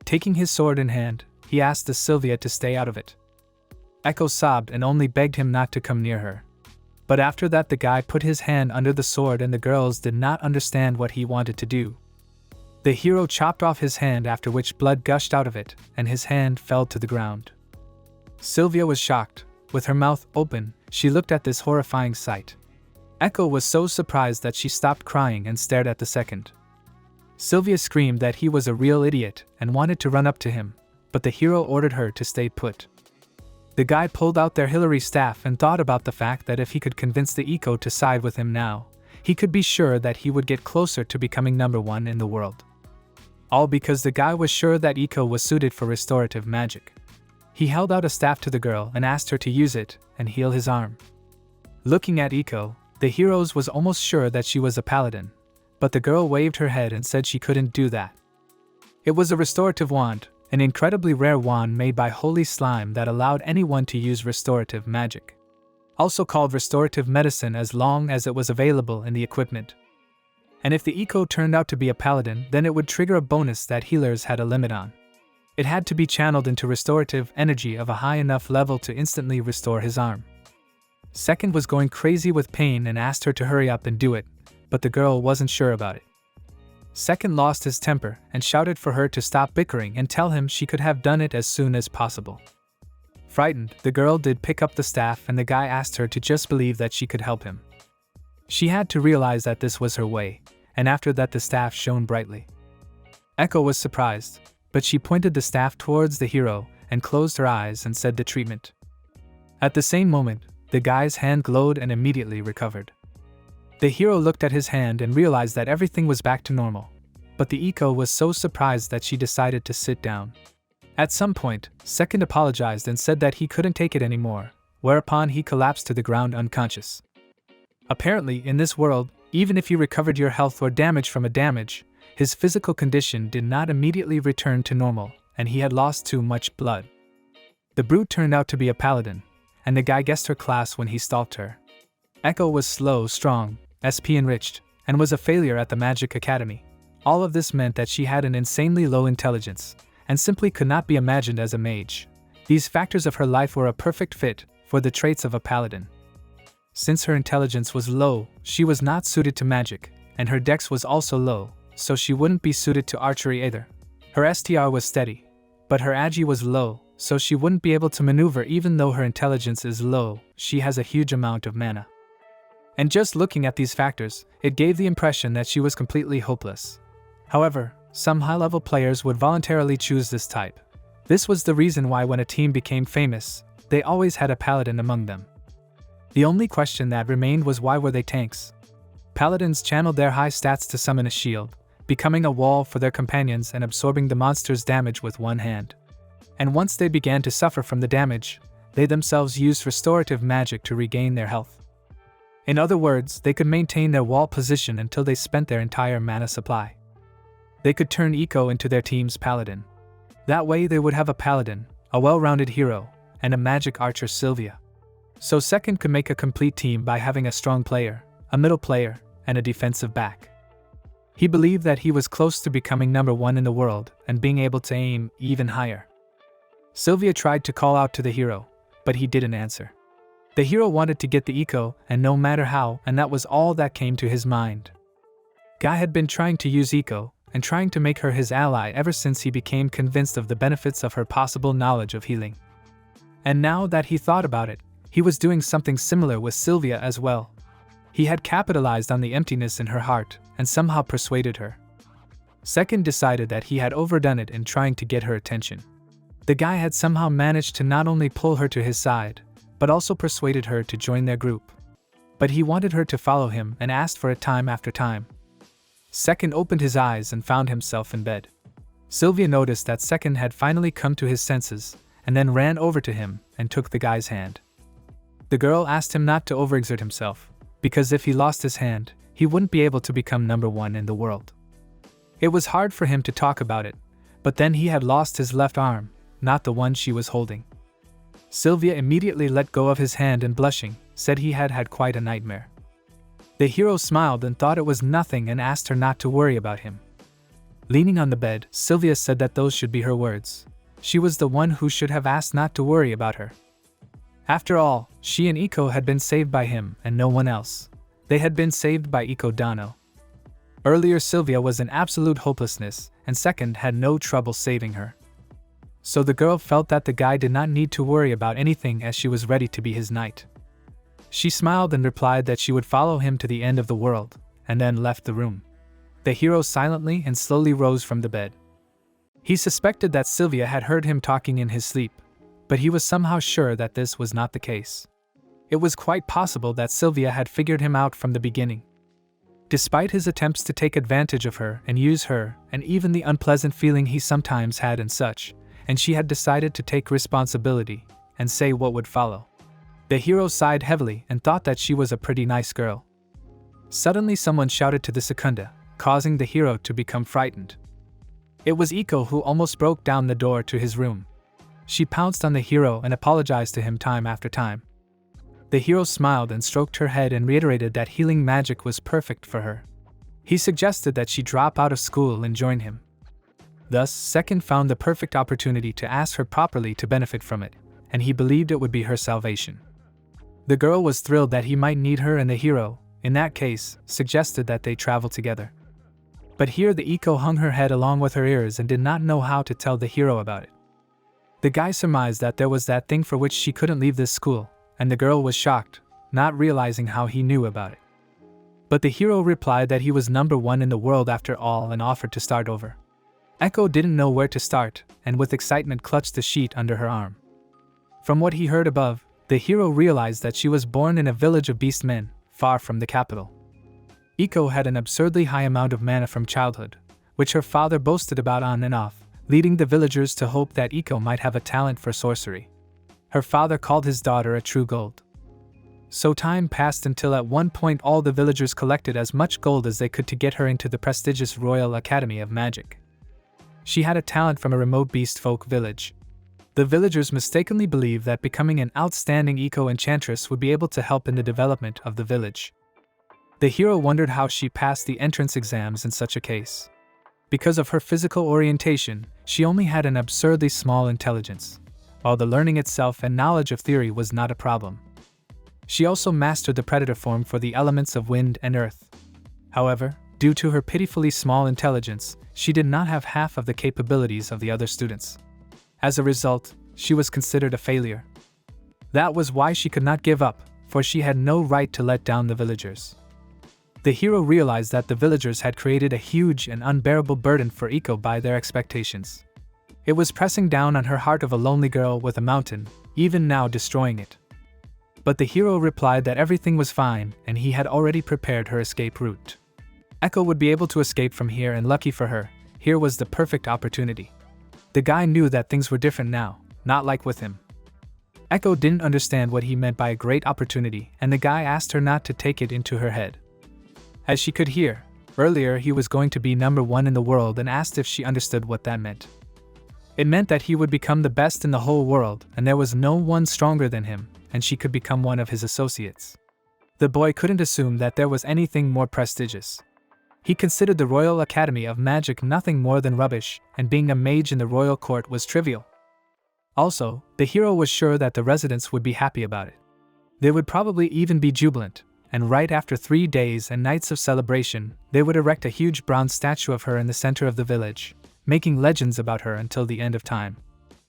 Taking his sword in hand, he asked the Sylvia to stay out of it. Echo sobbed and only begged him not to come near her. But after that the guy put his hand under the sword and the girls did not understand what he wanted to do. The hero chopped off his hand, after which blood gushed out of it, and his hand fell to the ground. Sylvia was shocked. With her mouth open, she looked at this horrifying sight. Echo was so surprised that she stopped crying and stared at the second. Sylvia screamed that he was a real idiot and wanted to run up to him, but the hero ordered her to stay put. The guy pulled out their Hillary staff and thought about the fact that if he could convince the Eco to side with him now, he could be sure that he would get closer to becoming #1 in the world. All because the guy was sure that Eco was suited for restorative magic. He held out a staff to the girl and asked her to use it and heal his arm. Looking at Eco, the heroes was almost sure that she was a paladin, but the girl waved her head and said she couldn't do that. It was a restorative wand, an incredibly rare wand made by holy slime that allowed anyone to use restorative magic. Also called restorative medicine as long as it was available in the equipment. And if the Eco turned out to be a paladin, then it would trigger a bonus that healers had a limit on. It had to be channeled into restorative energy of a high enough level to instantly restore his arm. Second was going crazy with pain and asked her to hurry up and do it, but the girl wasn't sure about it. Second lost his temper and shouted for her to stop bickering and tell him she could have done it as soon as possible. Frightened, the girl did pick up the staff and the guy asked her to just believe that she could help him. She had to realize that this was her way, and after that the staff shone brightly. Echo was surprised, but she pointed the staff towards the hero and closed her eyes and said the treatment. At the same moment, the guy's hand glowed and immediately recovered. The hero looked at his hand and realized that everything was back to normal, but the Iko was so surprised that she decided to sit down. At some point, Second apologized and said that he couldn't take it anymore, whereupon he collapsed to the ground unconscious. Apparently, in this world, even if you recovered your health or damage from a damage, his physical condition did not immediately return to normal, and he had lost too much blood. The brute turned out to be a paladin, and the guy guessed her class when he stalked her. Echo was slow, strong, SP enriched, and was a failure at the Magic Academy. All of this meant that she had an insanely low intelligence, and simply could not be imagined as a mage. These factors of her life were a perfect fit for the traits of a paladin. Since her intelligence was low, she was not suited to magic, and her dex was also low, so she wouldn't be suited to archery either. Her STR was steady, but her agi was low, so she wouldn't be able to maneuver even though her intelligence is low. She has a huge amount of mana. And just looking at these factors, it gave the impression that she was completely hopeless. However, some high-level players would voluntarily choose this type. This was the reason why when a team became famous, they always had a paladin among them. The only question that remained was why were they tanks? Paladins channeled their high stats to summon a shield, becoming a wall for their companions and absorbing the monster's damage with one hand. And once they began to suffer from the damage, they themselves used restorative magic to regain their health. In other words, they could maintain their wall position until they spent their entire mana supply. They could turn Eco into their team's paladin. That way they would have a paladin, a well-rounded hero, and a magic archer Sylvia. So Second could make a complete team by having a strong player, a middle player, and a defensive back. He believed that he was close to becoming number one in the world and being able to aim even higher. Sylvia tried to call out to the hero, but he didn't answer. The hero wanted to get the Eco, and no matter how, and that was all that came to his mind. Guy had been trying to use Eco, and trying to make her his ally ever since he became convinced of the benefits of her possible knowledge of healing. And now that he thought about it, he was doing something similar with Sylvia as well. He had capitalized on the emptiness in her heart and somehow persuaded her. Second decided that he had overdone it in trying to get her attention. The guy had somehow managed to not only pull her to his side, but also persuaded her to join their group. But he wanted her to follow him and asked for it time after time. Second opened his eyes and found himself in bed. Sylvia noticed that Second had finally come to his senses, and then ran over to him and took the guy's hand. The girl asked him not to overexert himself, because if he lost his hand, he wouldn't be able to become number one in the world. It was hard for him to talk about it, but then he had lost his left arm, not the one she was holding. Sylvia immediately let go of his hand and blushing, said he had had quite a nightmare. The hero smiled and thought it was nothing and asked her not to worry about him. Leaning on the bed, Sylvia said that those should be her words. She was the one who should have asked not to worry about her. After all, she and Iko had been saved by him and no one else. They had been saved by Iko Dano. Earlier Sylvia was in absolute hopelessness, and Second had no trouble saving her. So the girl felt that the guy did not need to worry about anything as she was ready to be his knight. She smiled and replied that she would follow him to the end of the world, and then left the room. The hero silently and slowly rose from the bed. He suspected that Sylvia had heard him talking in his sleep, but he was somehow sure that this was not the case. It was quite possible that Sylvia had figured him out from the beginning. Despite his attempts to take advantage of her and use her, and even the unpleasant feeling he sometimes had and such, and she had decided to take responsibility and say what would follow. The hero sighed heavily and thought that she was a pretty nice girl. Suddenly someone shouted to the Secunda, causing the hero to become frightened. It was Iko who almost broke down the door to his room. She pounced on the hero and apologized to him time after time. The hero smiled and stroked her head and reiterated that healing magic was perfect for her. He suggested that she drop out of school and join him. Thus, Second found the perfect opportunity to ask her properly to benefit from it, and he believed it would be her salvation. The girl was thrilled that he might need her, and the hero, in that case, suggested that they travel together. But here the Iko hung her head along with her ears and did not know how to tell the hero about it. The guy surmised that there was that thing for which she couldn't leave this school, and the girl was shocked, not realizing how he knew about it. But the hero replied that he was #1 in the world after all and offered to start over. Echo didn't know where to start, and with excitement clutched the sheet under her arm. From what he heard above, the hero realized that she was born in a village of beast men, far from the capital. Iko had an absurdly high amount of mana from childhood, which her father boasted about on and off, leading the villagers to hope that Iko might have a talent for sorcery. Her father called his daughter a true gold. So time passed until at one point all the villagers collected as much gold as they could to get her into the prestigious Royal Academy of Magic. She had a talent from a remote beast folk village. The villagers mistakenly believed that becoming an outstanding eco-enchantress would be able to help in the development of the village. The hero wondered how she passed the entrance exams in such a case. Because of her physical orientation, she only had an absurdly small intelligence, while the learning itself and knowledge of theory was not a problem. She also mastered the predator form for the elements of wind and earth. However, due to her pitifully small intelligence, she did not have half of the capabilities of the other students. As a result, she was considered a failure. That was why she could not give up, for she had no right to let down the villagers. The hero realized that the villagers had created a huge and unbearable burden for Iko by their expectations. It was pressing down on her heart of a lonely girl with a mountain, even now destroying it. But the hero replied that everything was fine and he had already prepared her escape route. Echo would be able to escape from here, and lucky for her, here was the perfect opportunity. The guy knew that things were different now, not like with him. Echo didn't understand what he meant by a great opportunity, and the guy asked her not to take it into her head. As she could hear, earlier he was going to be #1 in the world and asked if she understood what that meant. It meant that he would become the best in the whole world and there was no one stronger than him, and she could become one of his associates. The boy couldn't assume that there was anything more prestigious. He considered the Royal Academy of Magic nothing more than rubbish, and being a mage in the royal court was trivial. Also, the hero was sure that the residents would be happy about it. They would probably even be jubilant, and right after 3 days and nights of celebration, they would erect a huge bronze statue of her in the center of the village, making legends about her until the end of time.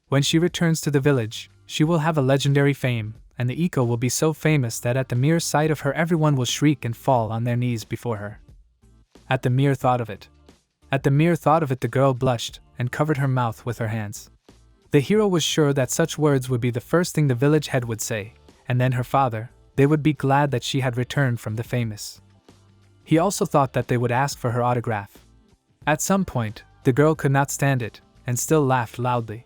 When she returns to the village, she will have a legendary fame, and the Iko will be so famous that at the mere sight of her everyone will shriek and fall on their knees before her. At the mere thought of it. The girl blushed and covered her mouth with her hands. The hero was sure that such words would be the first thing the village head would say, and then her father. They would be glad that she had returned from the famous. He also thought that they would ask for her autograph. At some point, the girl could not stand it, and still laughed loudly.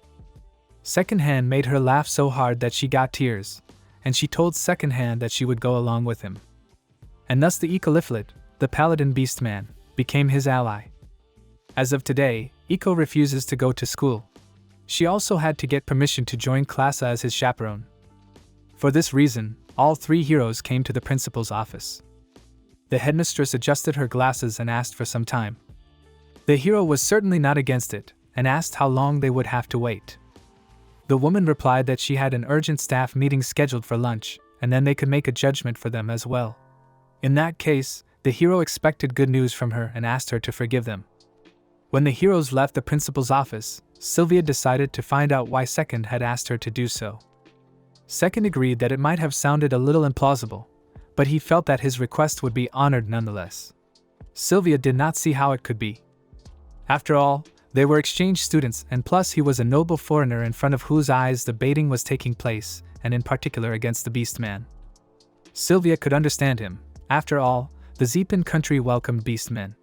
Second Hand made her laugh so hard that she got tears, and she told Second Hand that she would go along with him. And thus the Ikusei, the paladin beastman, became his ally. As of today, Iko refuses to go to school. She also had to get permission to join class as his chaperone. For this reason, all 3 heroes came to the principal's office. The headmistress adjusted her glasses and asked for some time. The hero was certainly not against it, and asked how long they would have to wait. The woman replied that she had an urgent staff meeting scheduled for lunch, and then they could make a judgment for them as well. In that case, the hero expected good news from her and asked her to forgive them. When the heroes left the principal's office, Sylvia decided to find out why Second had asked her to do so. Second agreed that it might have sounded a little implausible, but he felt that his request would be honored nonetheless. Sylvia did not see how it could be. After all, they were exchange students, and plus he was a noble foreigner in front of whose eyes the baiting was taking place, and in particular against the Beastman. Sylvia could understand him. After all, the Zeepin country welcomed beastmen.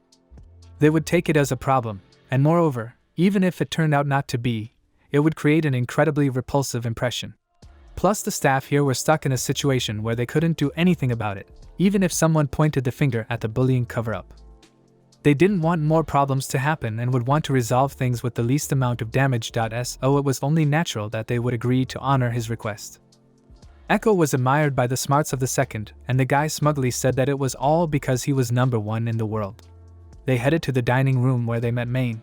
They would take it as a problem, and moreover, even if it turned out not to be, it would create an incredibly repulsive impression. Plus the staff here were stuck in a situation where they couldn't do anything about it, even if someone pointed the finger at the bullying cover-up. They didn't want more problems to happen and would want to resolve things with the least amount of damage. So it was only natural that they would agree to honor his request. Echo was admired by the smarts of the second, and the guy smugly said that it was all because he was #1 in the world. They headed to the dining room where they met Main.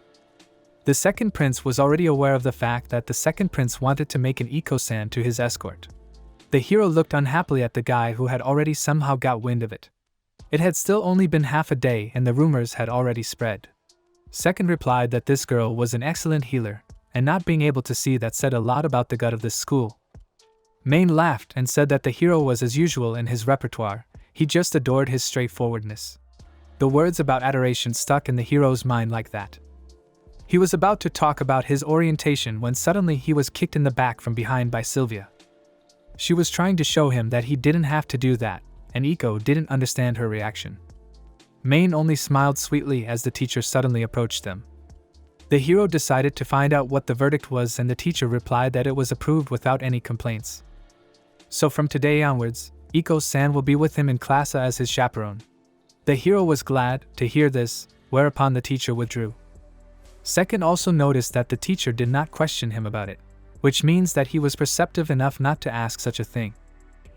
The second prince was already aware of the fact that the second prince wanted to make an Iko-san to his escort. The hero looked unhappily at the guy who had already somehow got wind of it. It had still only been half a day and the rumors had already spread. Second replied that this girl was an excellent healer, and not being able to see that said a lot about the gut of this school. Main laughed and said that the hero was as usual in his repertoire. He just adored his straightforwardness. The words about adoration stuck in the hero's mind like that. He was about to talk about his orientation when suddenly he was kicked in the back from behind by Sylvia. She was trying to show him that he didn't have to do that, and Iko didn't understand her reaction. Main only smiled sweetly as the teacher suddenly approached them. The hero decided to find out what the verdict was, and the teacher replied that it was approved without any complaints. So from today onwards, Iko-san will be with him in class as his chaperone. The hero was glad to hear this, whereupon the teacher withdrew. Second also noticed that the teacher did not question him about it, which means that he was perceptive enough not to ask such a thing.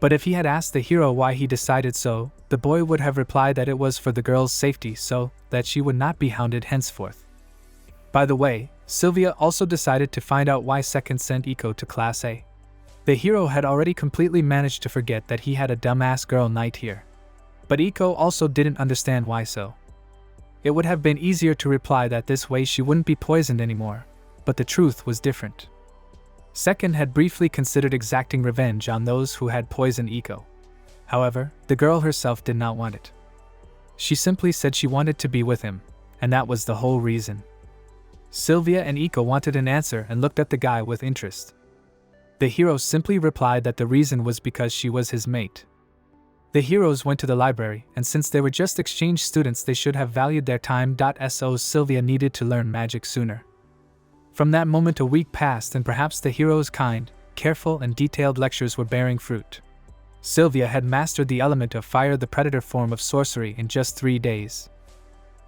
But if he had asked the hero why he decided so, the boy would have replied that it was for the girl's safety so that she would not be hounded henceforth. By the way, Sylvia also decided to find out why Second sent Iko to Class A. The hero had already completely managed to forget that he had a dumbass girl knight here. But Iko also didn't understand why so. It would have been easier to reply that this way she wouldn't be poisoned anymore, but the truth was different. Second had briefly considered exacting revenge on those who had poisoned Iko. However, the girl herself did not want it. She simply said she wanted to be with him, and that was the whole reason. Sylvia and Iko wanted an answer and looked at the guy with interest. The hero simply replied that the reason was because she was his mate. The heroes went to the library, and since they were just exchange students, they should have valued their time. So Sylvia needed to learn magic sooner. From that moment a week passed, and perhaps the hero's kind, careful and detailed lectures were bearing fruit. Sylvia had mastered the element of fire, the predator form of sorcery, in just 3 days.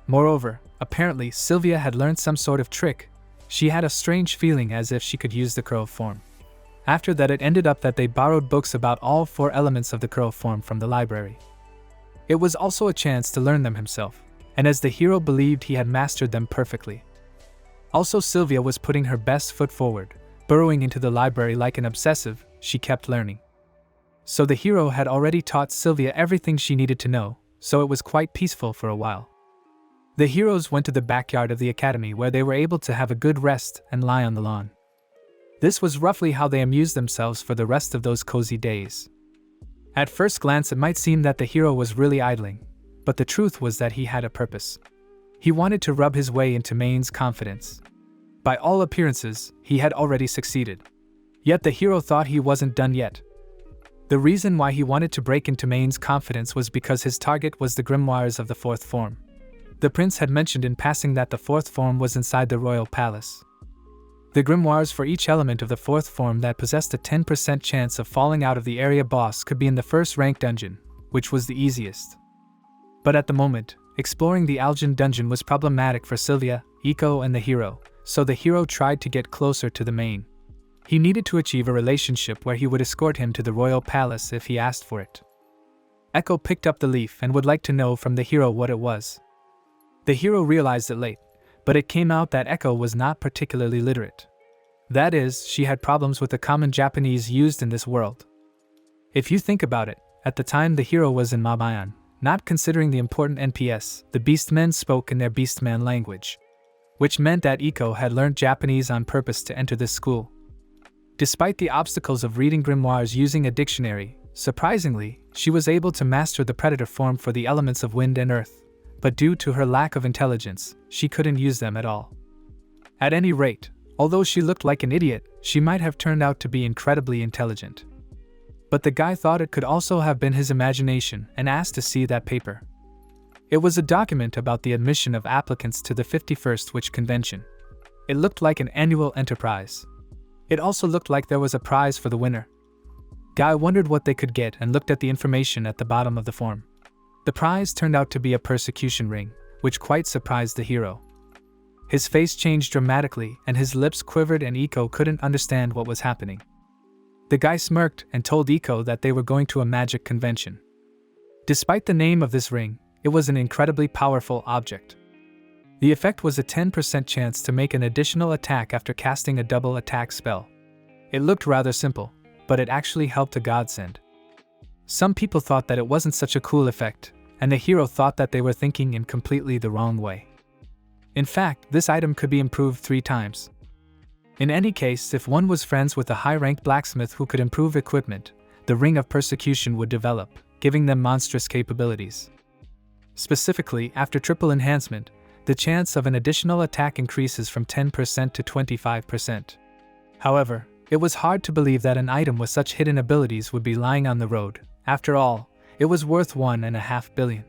Moreover, apparently Sylvia had learned some sort of trick. She had a strange feeling as if she could use the crow form. After that, it ended up that they borrowed books about all 4 elements of the crow form from the library. It was also a chance to learn them himself, and as the hero believed he had mastered them perfectly. Also, Sylvia was putting her best foot forward, burrowing into the library like an obsessive. She kept learning. So the hero had already taught Sylvia everything she needed to know, so it was quite peaceful for a while. The heroes went to the backyard of the academy where they were able to have a good rest and lie on the lawn. This was roughly how they amused themselves for the rest of those cozy days. At first glance it might seem that the hero was really idling, but the truth was that he had a purpose. He wanted to rub his way into Main's confidence. By all appearances, he had already succeeded. Yet the hero thought he wasn't done yet. The reason why he wanted to break into Main's confidence was because his target was the grimoires of the 4th form. The prince had mentioned in passing that the 4th form was inside the royal palace. The grimoires for each element of the 4th form that possessed a 10% chance of falling out of the area boss could be in the first rank dungeon, which was the easiest. But at the moment, exploring the Algin dungeon was problematic for Sylvia, Iko and the hero, so the hero tried to get closer to the main. He needed to achieve a relationship where he would escort him to the royal palace if he asked for it. Echo picked up the leaf and would like to know from the hero what it was. The hero realized it late, but it came out that Echo was not particularly literate. That is, she had problems with the common Japanese used in this world. If you think about it, at the time the hero was in Mabayan, not considering the important NPS, the beastmen spoke in their beastman language, which meant that Iko had learned Japanese on purpose to enter this school. Despite the obstacles of reading grimoires using a dictionary, surprisingly, she was able to master the predator form for the elements of wind and earth. But due to her lack of intelligence, she couldn't use them at all. At any rate, although she looked like an idiot, she might have turned out to be incredibly intelligent. But the guy thought it could also have been his imagination and asked to see that paper. It was a document about the admission of applicants to the 51st Witch Convention. It looked like an annual enterprise. It also looked like there was a prize for the winner. Guy wondered what they could get and looked at the information at the bottom of the form. The prize turned out to be a persecution ring, which quite surprised the hero. His face changed dramatically and his lips quivered, and Iko couldn't understand what was happening. The guy smirked and told Iko that they were going to a magic convention. Despite the name of this ring, it was an incredibly powerful object. The effect was a 10% chance to make an additional attack after casting a double attack spell. It looked rather simple, but it actually helped a godsend. Some people thought that it wasn't such a cool effect, and the hero thought that they were thinking in completely the wrong way. In fact, this item could be improved 3 times. In any case, if one was friends with a high-ranked blacksmith who could improve equipment, the Ring of Persecution would develop, giving them monstrous capabilities. Specifically, after triple enhancement, the chance of an additional attack increases from 10% to 25%. However, it was hard to believe that an item with such hidden abilities would be lying on the road. After all, it was worth $1.5 billion.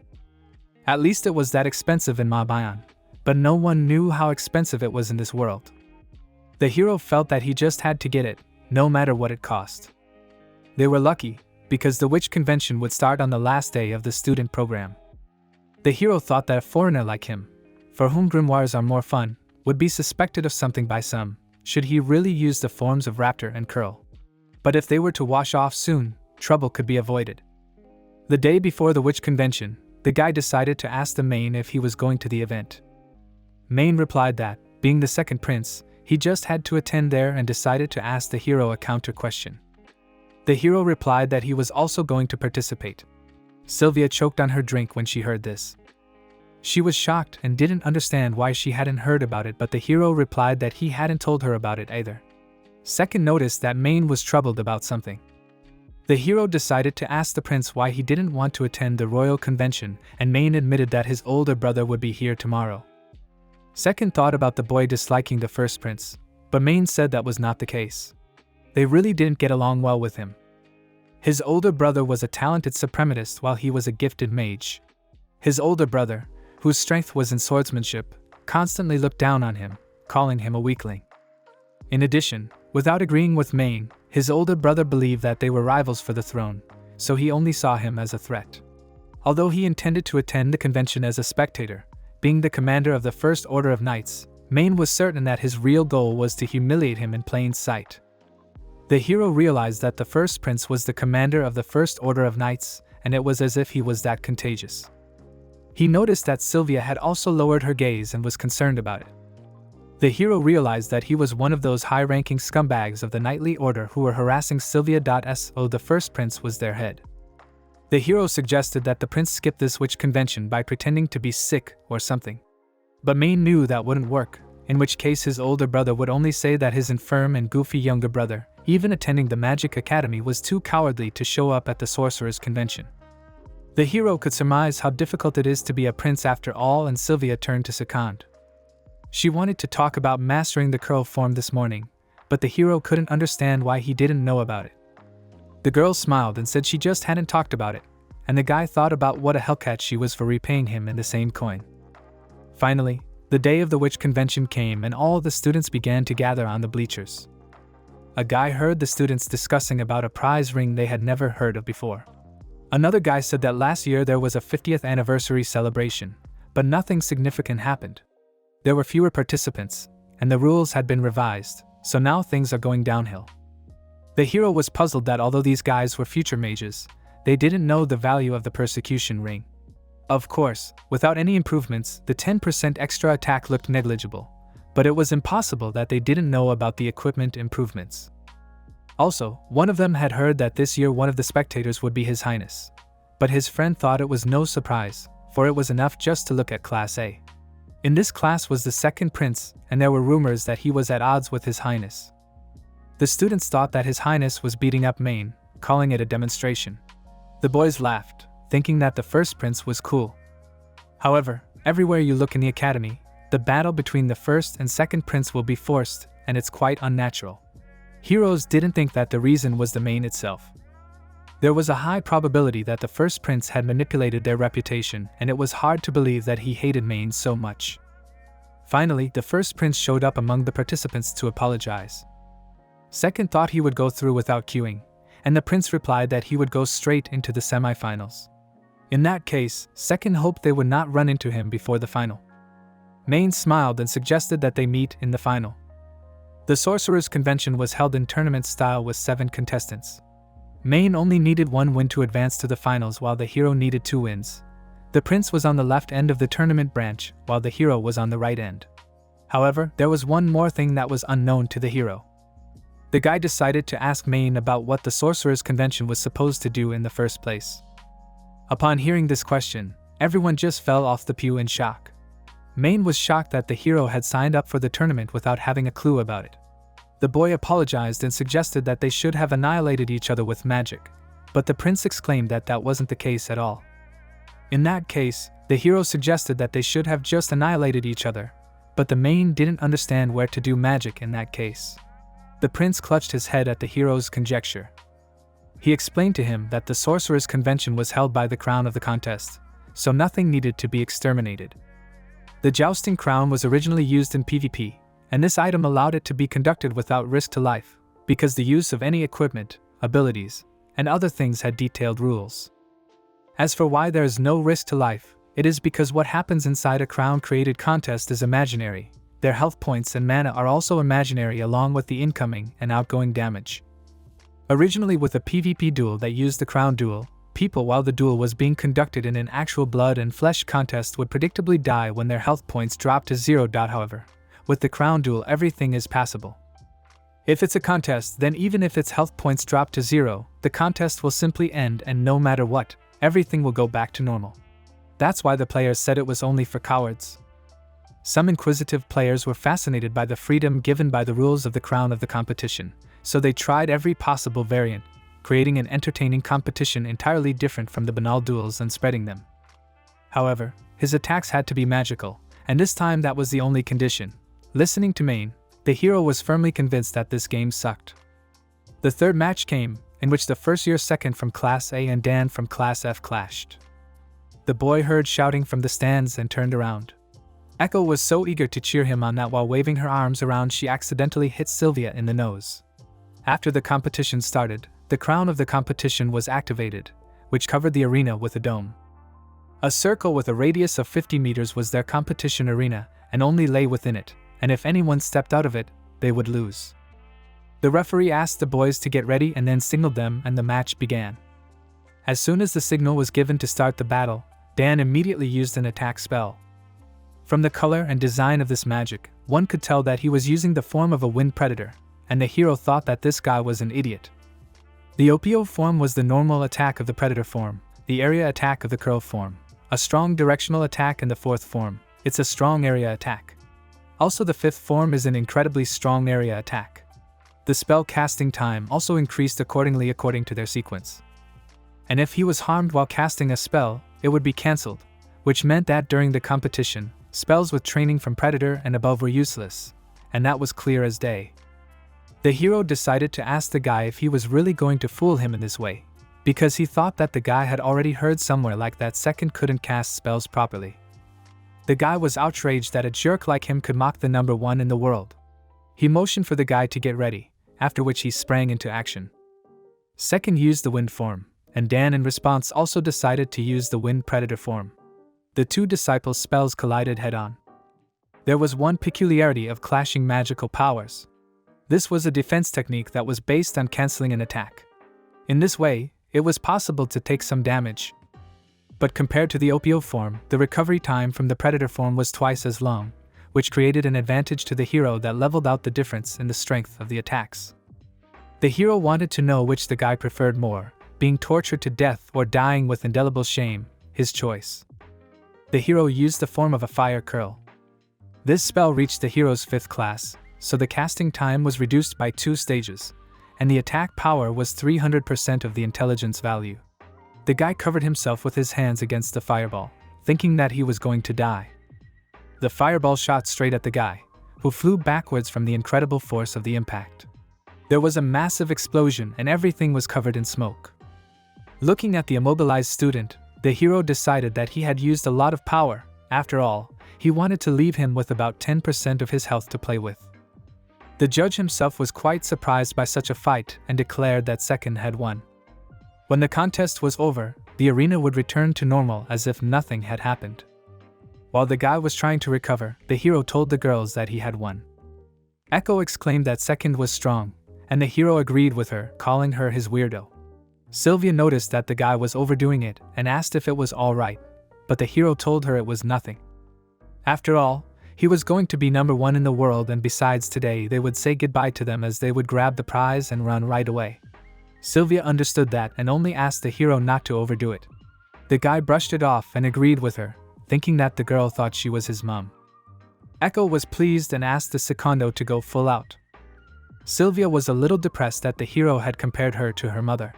At least it was that expensive in Mabayan, but no one knew how expensive it was in this world. The hero felt that he just had to get it, no matter what it cost. They were lucky, because the witch convention would start on the last day of the student program. The hero thought that a foreigner like him, for whom grimoires are more fun, would be suspected of something by some, should he really use the forms of Raptor and Curl. But if they were to wash off soon, trouble could be avoided. The day before the witch convention, the guy decided to ask the main if he was going to the event. Main replied that, being the second prince, he just had to attend there and decided to ask the hero a counter question. The hero replied that he was also going to participate. Sylvia choked on her drink when she heard this. She was shocked and didn't understand why she hadn't heard about it, but the hero replied that he hadn't told her about it either. Second noticed that Main was troubled about something. The hero decided to ask the prince why he didn't want to attend the royal convention, and Main admitted that his older brother would be here tomorrow. Second thought about the boy disliking the first prince, but Main said that was not the case. They really didn't get along well with him. His older brother was a talented suprematist while he was a gifted mage. His older brother, whose strength was in swordsmanship, constantly looked down on him, calling him a weakling. In addition, without agreeing with Main, his older brother believed that they were rivals for the throne, so he only saw him as a threat. Although he intended to attend the convention as a spectator, being the commander of the First Order of Knights, Main was certain that his real goal was to humiliate him in plain sight. The hero realized that the first prince was the commander of the First Order of Knights, and it was as if he was that contagious. He noticed that Sylvia had also lowered her gaze and was concerned about it. The hero realized that he was one of those high-ranking scumbags of the knightly order who were harassing Sylvia. So the first prince was their head. The hero suggested that the prince skip this witch convention by pretending to be sick or something. But Main knew that wouldn't work, in which case his older brother would only say that his infirm and goofy younger brother, even attending the Magic Academy, was too cowardly to show up at the sorcerer's convention. The hero could surmise how difficult it is to be a prince after all, and Sylvia turned to Isekai'd. She wanted to talk about mastering the curl form this morning, but the hero couldn't understand why he didn't know about it. The girl smiled and said she just hadn't talked about it, and the guy thought about what a hellcat she was for repaying him in the same coin. Finally, the day of the witch convention came and all the students began to gather on the bleachers. A guy heard the students discussing about a prize ring they had never heard of before. Another guy said that last year there was a 50th anniversary celebration, but nothing significant happened. There were fewer participants, and the rules had been revised, so now things are going downhill. The hero was puzzled that although these guys were future mages, they didn't know the value of the persecution ring. Of course, without any improvements, the 10% extra attack looked negligible, but it was impossible that they didn't know about the equipment improvements. Also, one of them had heard that this year one of the spectators would be His Highness. But his friend thought it was no surprise, for it was enough just to look at Class A. In this class was the second prince, and there were rumors that he was at odds with His Highness. The students thought that His Highness was beating up Main, calling it a demonstration. The boys laughed, thinking that the first prince was cool. However, everywhere you look in the academy, the battle between the first and second prince will be forced, and it's quite unnatural. Heroes didn't think that the reason was the Main itself. There was a high probability that the first prince had manipulated their reputation, and it was hard to believe that he hated Main so much. Finally, the first prince showed up among the participants to apologize. Second thought he would go through without queuing, and the prince replied that he would go straight into the semifinals. In that case, Second hoped they would not run into him before the final. Main smiled and suggested that they meet in the final. The Sorcerer's Convention was held in tournament style with 7 contestants. Main only needed 1 win to advance to the finals while the hero needed 2 wins. The prince was on the left end of the tournament branch while the hero was on the right end. However, there was one more thing that was unknown to the hero. The guy decided to ask Main about what the Sorcerer's Convention was supposed to do in the first place. Upon hearing this question, everyone just fell off the pew in shock. Main was shocked that the hero had signed up for the tournament without having a clue about it. The boy apologized and suggested that they should have annihilated each other with magic, But the prince exclaimed that that wasn't the case at all. In that case, the hero suggested that they should have just annihilated each other, but the main didn't understand where to do magic in that case. The prince clutched his head at the hero's conjecture. He explained to him that the sorcerer's convention was held by the crown of the contest, so nothing needed to be exterminated. The jousting crown was originally used in PvP, and this item allowed it to be conducted without risk to life, because the use of any equipment, abilities, and other things had detailed rules. As for why there is no risk to life, it is because what happens inside a crown-created contest is imaginary. Their health points and mana are also imaginary along with the incoming and outgoing damage. Originally with a PvP duel that used the crown duel, people while the duel was being conducted in an actual blood and flesh contest would predictably die when their health points dropped to 0. However, with the crown duel everything is passable. If it's a contest, then even if its health points drop to 0, the contest will simply end and no matter what, everything will go back to normal. That's why the players said it was only for cowards. Some inquisitive players were fascinated by the freedom given by the rules of the crown of the competition, so they tried every possible variant, creating an entertaining competition entirely different from the banal duels and spreading them. However, his attacks had to be magical, and this time that was the only condition. Listening to Main, the hero was firmly convinced that this game sucked. The third match came, in which the first-year second from Class A and Dan from Class F clashed. The boy heard shouting from the stands and turned around. Echo was so eager to cheer him on that while waving her arms around she accidentally hit Sylvia in the nose. After the competition started, the crown of the competition was activated, which covered the arena with a dome. A circle with a radius of 50 meters was their competition arena and only lay within it, and if anyone stepped out of it, they would lose. The referee asked the boys to get ready and then signaled them and the match began. As soon as the signal was given to start the battle, Dan immediately used an attack spell. From the color and design of this magic, one could tell that he was using the form of a wind predator, and the hero thought that this guy was an idiot. The OPO form was the normal attack of the predator form, the area attack of the curl form, a strong directional attack in the fourth form, it's a strong area attack. Also the fifth form is an incredibly strong area attack. The spell casting time also increased accordingly according to their sequence. And if he was harmed while casting a spell, it would be cancelled, which meant that during the competition, spells with training from Predator and above were useless, and that was clear as day. The hero decided to ask the guy if he was really going to fool him in this way, because he thought that the guy had already heard somewhere like that second couldn't cast spells properly. The guy was outraged that a jerk like him could mock the number one in the world. He motioned for the guy to get ready, after which he sprang into action. Second used the wind form, and Dan in response also decided to use the wind predator form. The two disciples' spells collided head-on. There was one peculiarity of clashing magical powers. This was a defense technique that was based on cancelling an attack. In this way, it was possible to take some damage. But compared to the OPO form, the recovery time from the predator form was twice as long, which created an advantage to the hero that leveled out the difference in the strength of the attacks. The hero wanted to know which the guy preferred more, being tortured to death or dying with indelible shame, his choice. The hero used the form of a fire curl. This spell reached the hero's 5th class, so the casting time was reduced by 2 stages, and the attack power was 300% of the intelligence value. The guy covered himself with his hands against the fireball, thinking that he was going to die. The fireball shot straight at the guy, who flew backwards from the incredible force of the impact. There was a massive explosion and everything was covered in smoke. Looking at the immobilized student, the hero decided that he had used a lot of power. After all, he wanted to leave him with about 10% of his health to play with. The judge himself was quite surprised by such a fight and declared that second had won. When the contest was over, the arena would return to normal as if nothing had happened. While the guy was trying to recover, the hero told the girls that he had won. Echo exclaimed that second was strong, and the hero agreed with her, calling her his weirdo. Sylvia noticed that the guy was overdoing it and asked if it was all right, but the hero told her it was nothing. After all, he was going to be number 1 in the world, and besides today they would say goodbye to them as they would grab the prize and run right away. Sylvia understood that and only asked the hero not to overdo it. The guy brushed it off and agreed with her, thinking that the girl thought she was his mom. Echo was pleased and asked the secondo to go full out. Sylvia was a little depressed that the hero had compared her to her mother.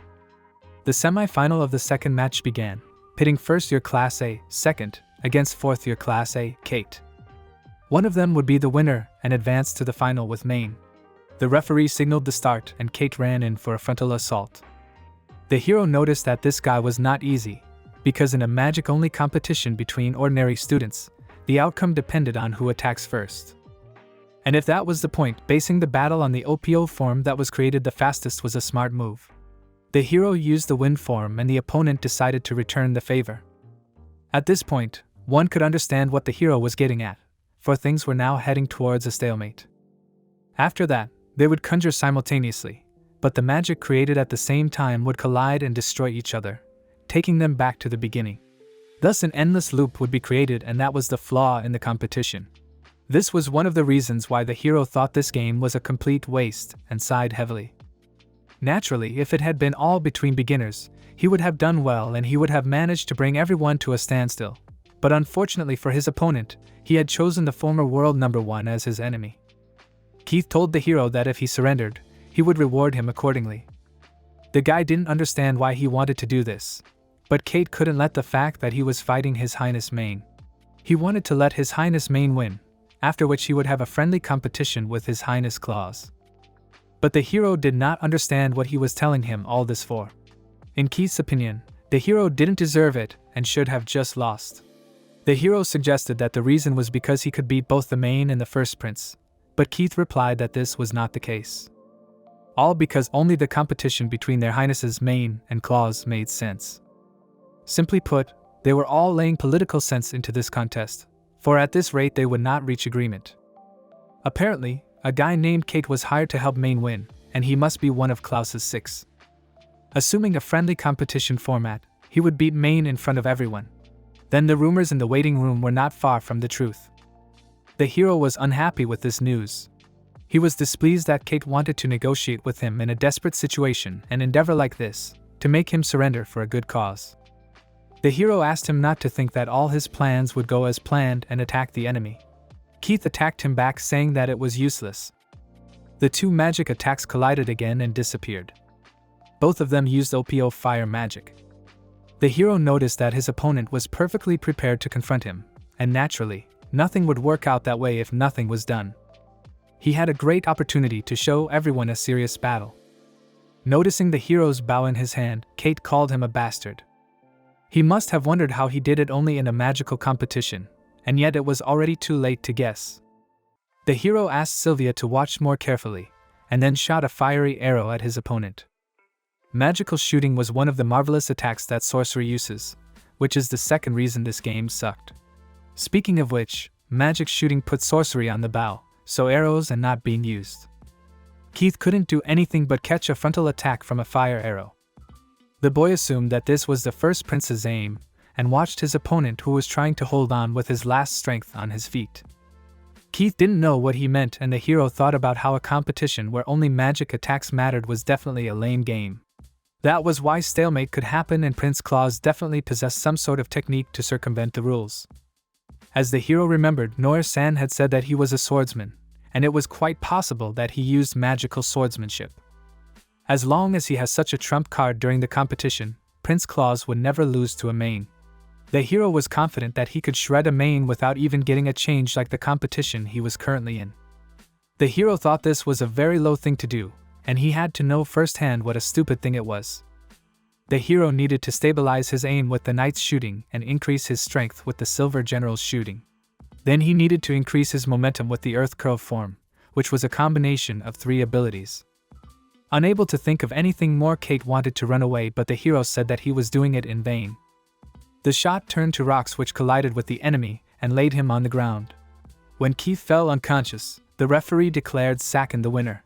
The semi-final of the second match began, pitting first-year Class A, second, against fourth-year Class A, Isekai'd. One of them would be the winner and advance to the final with MANHWA. The referee signaled the start and Isekai'd ran in for a frontal assault. The hero noticed that this guy was not easy, because in a magic-only competition between ordinary students, the outcome depended on who attacks first. And if that was the point, basing the battle on the OPO form that was created the fastest was a smart move. The hero used the wind form and the opponent decided to return the favor. At this point, one could understand what the hero was getting at, for things were now heading towards a stalemate. After that, they would conjure simultaneously, but the magic created at the same time would collide and destroy each other, taking them back to the beginning. Thus an endless loop would be created, and that was the flaw in the competition. This was one of the reasons why the hero thought this game was a complete waste and sighed heavily. Naturally, if it had been all between beginners, he would have done well and he would have managed to bring everyone to a standstill. But unfortunately for his opponent, he had chosen the former world number 1 as his enemy. Keith told the hero that if he surrendered, he would reward him accordingly. The guy didn't understand why he wanted to do this, but Isekai'd couldn't let the fact that he was fighting His Highness MANHWA. He wanted to let His Highness MANHWA win, after which he would have a friendly competition with His Highness Claws. But the hero did not understand what he was telling him all this for. In Keith's opinion, the hero didn't deserve it and should have just lost. The hero suggested that the reason was because he could beat both the main and the first prince, but Keith replied that this was not the case. All because only the competition between their highnesses MANHWA and Claws made sense. Simply put, they were all laying political sense into this contest, for at this rate they would not reach agreement. Apparently, a guy named Isekai'd was hired to help MANHWA win, and he must be one of Klaus's 6. Assuming a friendly competition format, he would beat MANHWA in front of everyone. Then the rumors in the waiting room were not far from the truth. The hero was unhappy with this news. He was displeased that Isekai'd wanted to negotiate with him in a desperate situation and endeavor like this, to make him surrender for a good cause. The hero asked him not to think that all his plans would go as planned and attack the enemy. Keith attacked him back, saying that it was useless. The two magic attacks collided again and disappeared. Both of them used OPO fire magic. The hero noticed that his opponent was perfectly prepared to confront him, and naturally, nothing would work out that way if nothing was done. He had a great opportunity to show everyone a serious battle. Noticing the hero's bow in his hand, Isekai'd called him a bastard. He must have wondered how he did it only in a magical competition, and yet it was already too late to guess. The hero asked Sylvia to watch more carefully, and then shot a fiery arrow at his opponent. Magical shooting was one of the marvelous attacks that sorcery uses, which is the second reason this game sucked. Speaking of which, magic shooting put sorcery on the bow, so arrows and not being used. Keith couldn't do anything but catch a frontal attack from a fire arrow. The boy assumed that this was the first prince's aim, and watched his opponent, who was trying to hold on with his last strength, on his feet. Keith didn't know what he meant, and the hero thought about how a competition where only magic attacks mattered was definitely a lame game. That was why stalemate could happen, and Prince Claus definitely possessed some sort of technique to circumvent the rules. As the hero remembered, Noir-san had said that he was a swordsman, and it was quite possible that he used magical swordsmanship. As long as he has such a trump card during the competition, Prince Claus would never lose to a main. The hero was confident that he could shred a main without even getting a change like the competition he was currently in. The hero thought this was a very low thing to do, and he had to know firsthand what a stupid thing it was. The hero needed to stabilize his aim with the knight's shooting and increase his strength with the silver general's shooting. Then he needed to increase his momentum with the earth curl form, which was a combination of 3 abilities. Unable to think of anything more, Isekai'd wanted to run away, but the hero said that he was doing it in vain. The shot turned to rocks which collided with the enemy and laid him on the ground. When Keith fell unconscious, the referee declared Sakin the winner.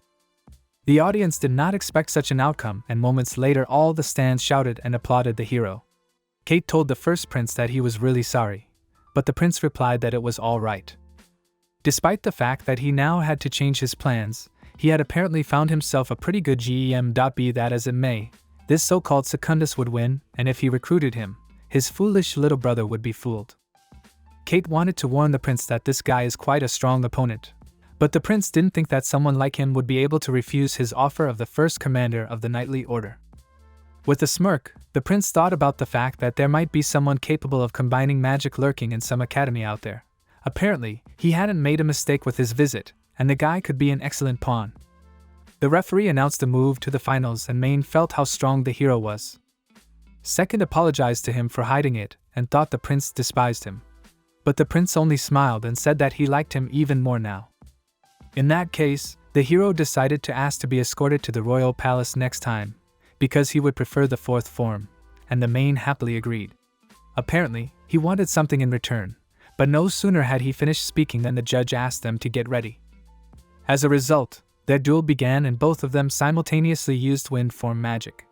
The audience did not expect such an outcome, and moments later all the stands shouted and applauded the hero. Isekai'd told the first prince that he was really sorry, but the prince replied that it was all right. Despite the fact that he now had to change his plans, he had apparently found himself a pretty good gem. Be that as it may, this so-called Secundus would win, and if he recruited him, his foolish little brother would be fooled. Isekai'd wanted to warn the prince that this guy is quite a strong opponent, but the prince didn't think that someone like him would be able to refuse his offer of the first commander of the knightly order. With a smirk, the prince thought about the fact that there might be someone capable of combining magic lurking in some academy out there. Apparently, he hadn't made a mistake with his visit, and the guy could be an excellent pawn. The referee announced a move to the finals, and Main felt how strong the hero was. Second apologized to him for hiding it and thought the prince despised him. But the prince only smiled and said that he liked him even more now. In that case, the hero decided to ask to be escorted to the royal palace next time, because he would prefer the fourth form, and the Main happily agreed. Apparently, he wanted something in return, but no sooner had he finished speaking than the judge asked them to get ready. As a result, their duel began and both of them simultaneously used wind form magic.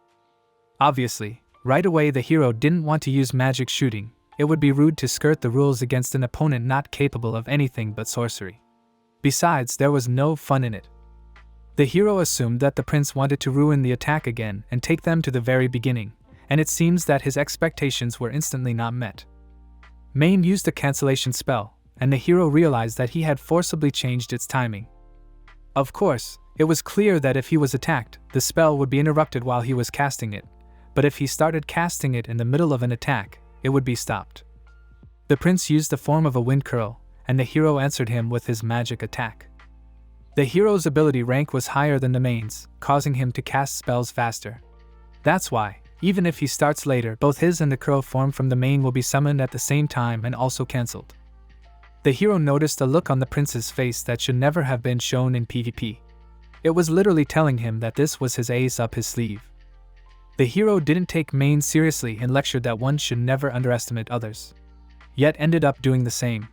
Obviously, right away the hero didn't want to use magic shooting. It would be rude to skirt the rules against an opponent not capable of anything but sorcery. Besides, there was no fun in it. The hero assumed that the prince wanted to ruin the attack again and take them to the very beginning, and it seems that his expectations were instantly not met. Main used a cancellation spell, and the hero realized that he had forcibly changed its timing. Of course, it was clear that if he was attacked, the spell would be interrupted while he was casting it, but if he started casting it in the middle of an attack, it would be stopped. The prince used the form of a wind curl, and the hero answered him with his magic attack. The hero's ability rank was higher than the Main's, causing him to cast spells faster. That's why, even if he starts later, both his and the curl form from the Main will be summoned at the same time and also cancelled. The hero noticed a look on the prince's face that should never have been shown in PvP. It was literally telling him that this was his ace up his sleeve. The hero didn't take Main seriously and lectured that one should never underestimate others, yet ended up doing the same.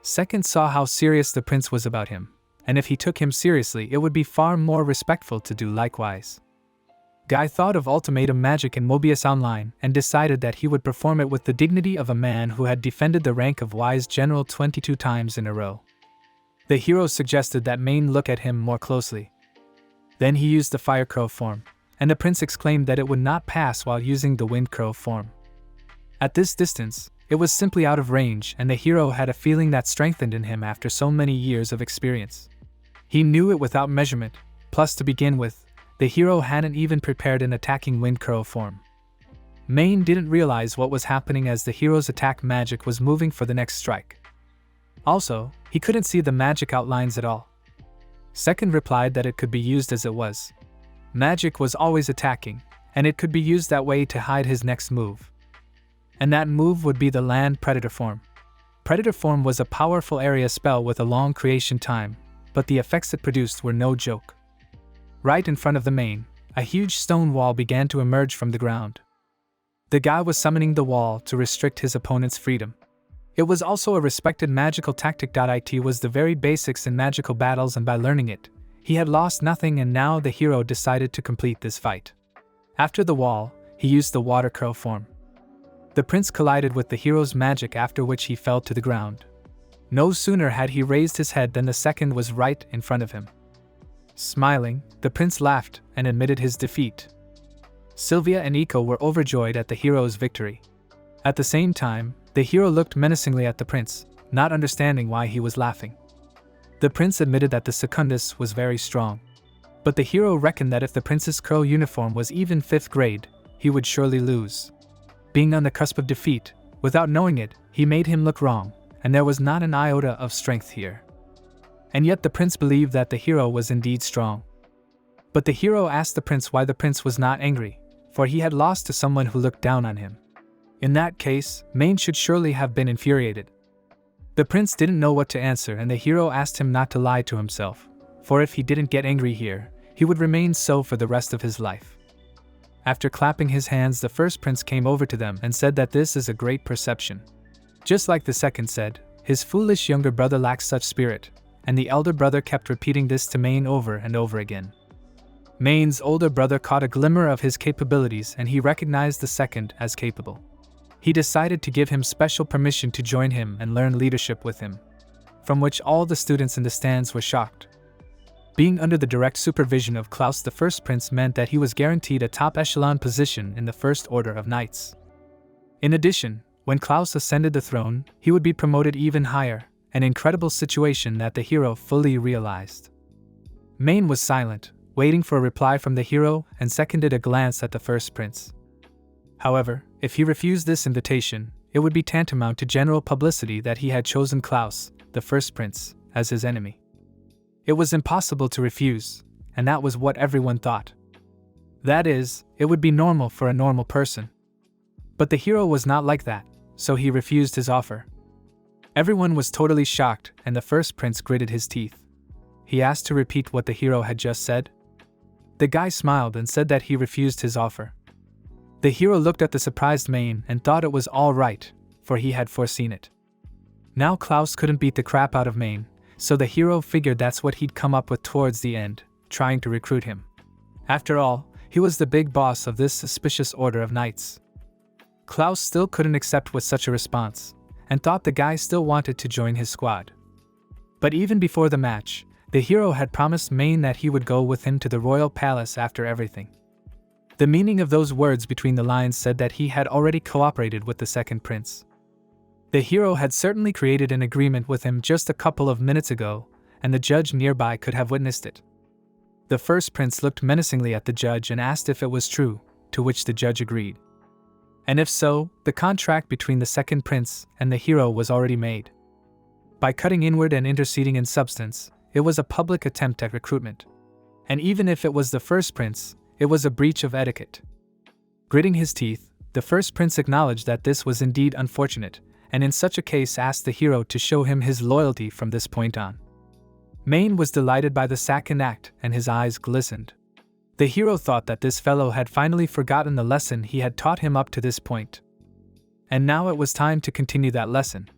Second saw how serious the prince was about him, and if he took him seriously it would be far more respectful to do likewise. Guy thought of ultimatum magic in Mobius Online and decided that he would perform it with the dignity of a man who had defended the rank of wise general 22 times in a row. The hero suggested that Main look at him more closely. Then he used the fire crow form, and the prince exclaimed that it would not pass while using the wind crow form. At this distance, it was simply out of range, and the hero had a feeling that strengthened in him after so many years of experience. He knew it without measurement, plus to begin with, the hero hadn't even prepared an attacking wind curl form. Main didn't realize what was happening as the hero's attack magic was moving for the next strike. Also, he couldn't see the magic outlines at all. Second replied that it could be used as it was. Magic was always attacking, and it could be used that way to hide his next move. And that move would be the land predator form. Predator form was a powerful area spell with a long creation time, but the effects it produced were no joke. Right in front of the Main, a huge stone wall began to emerge from the ground. The guy was summoning the wall to restrict his opponent's freedom. It was also a respected magical tactic. It was the very basics in magical battles, and by learning it, he had lost nothing, and now the hero decided to complete this fight. After the wall, he used the water curl form. The prince collided with the hero's magic, after which he fell to the ground. No sooner had he raised his head than the second was right in front of him. Smiling, the prince laughed and admitted his defeat. Sylvia and Iko were overjoyed at the hero's victory. At the same time, the hero looked menacingly at the prince, not understanding why he was laughing. The prince admitted that the secundus was very strong, but the hero reckoned that if the prince's curl uniform was even 5th grade, he would surely lose. Being on the cusp of defeat, without knowing it, he made him look wrong, and there was not an iota of strength here. And yet the prince believed that the hero was indeed strong. But the hero asked the prince why the prince was not angry, for he had lost to someone who looked down on him. In that case, Main should surely have been infuriated. The prince didn't know what to answer, and the hero asked him not to lie to himself, for if he didn't get angry here, he would remain so for the rest of his life. After clapping his hands, the first prince came over to them and said that this is a great perception. Just like the second said, his foolish younger brother lacks such spirit, and the elder brother kept repeating this to Main over and over again. Main's older brother caught a glimmer of his capabilities, and he recognized the second as capable. He decided to give him special permission to join him and learn leadership with him, from which all the students in the stands were shocked. Being under the direct supervision of Klaus the First Prince meant that he was guaranteed a top echelon position in the First Order of Knights. In addition, when Klaus ascended the throne, he would be promoted even higher, an incredible situation that the hero fully realized. Main was silent, waiting for a reply from the hero and seconded a glance at the first prince. However, if he refused this invitation, it would be tantamount to general publicity that he had chosen Klaus, the first prince, as his enemy. It was impossible to refuse, and that was what everyone thought. That is, it would be normal for a normal person. But the hero was not like that, so he refused his offer. Everyone was totally shocked, and the first prince gritted his teeth. He asked to repeat what the hero had just said. The guy smiled and said that he refused his offer. The hero looked at the surprised Mane and thought it was all right, for he had foreseen it. Now Klaus couldn't beat the crap out of Mane, so the hero figured that's what he'd come up with towards the end, trying to recruit him. After all, he was the big boss of this suspicious order of knights. Klaus still couldn't accept with such a response, and thought the guy still wanted to join his squad. But even before the match, the hero had promised Mane that he would go with him to the royal palace after everything. The meaning of those words between the lines said that he had already cooperated with the second prince. The hero had certainly created an agreement with him just a couple of minutes ago, and the judge nearby could have witnessed it. The first prince looked menacingly at the judge and asked if it was true, to which the judge agreed. And if so, the contract between the second prince and the hero was already made. By cutting inward and interceding in substance, it was a public attempt at recruitment. And even if it was the first prince, it was a breach of etiquette. Gritting his teeth, the first prince acknowledged that this was indeed unfortunate, and in such a case asked the hero to show him his loyalty from this point on. Mane was delighted by the second act, and his eyes glistened. The hero thought that this fellow had finally forgotten the lesson he had taught him up to this point. And now it was time to continue that lesson.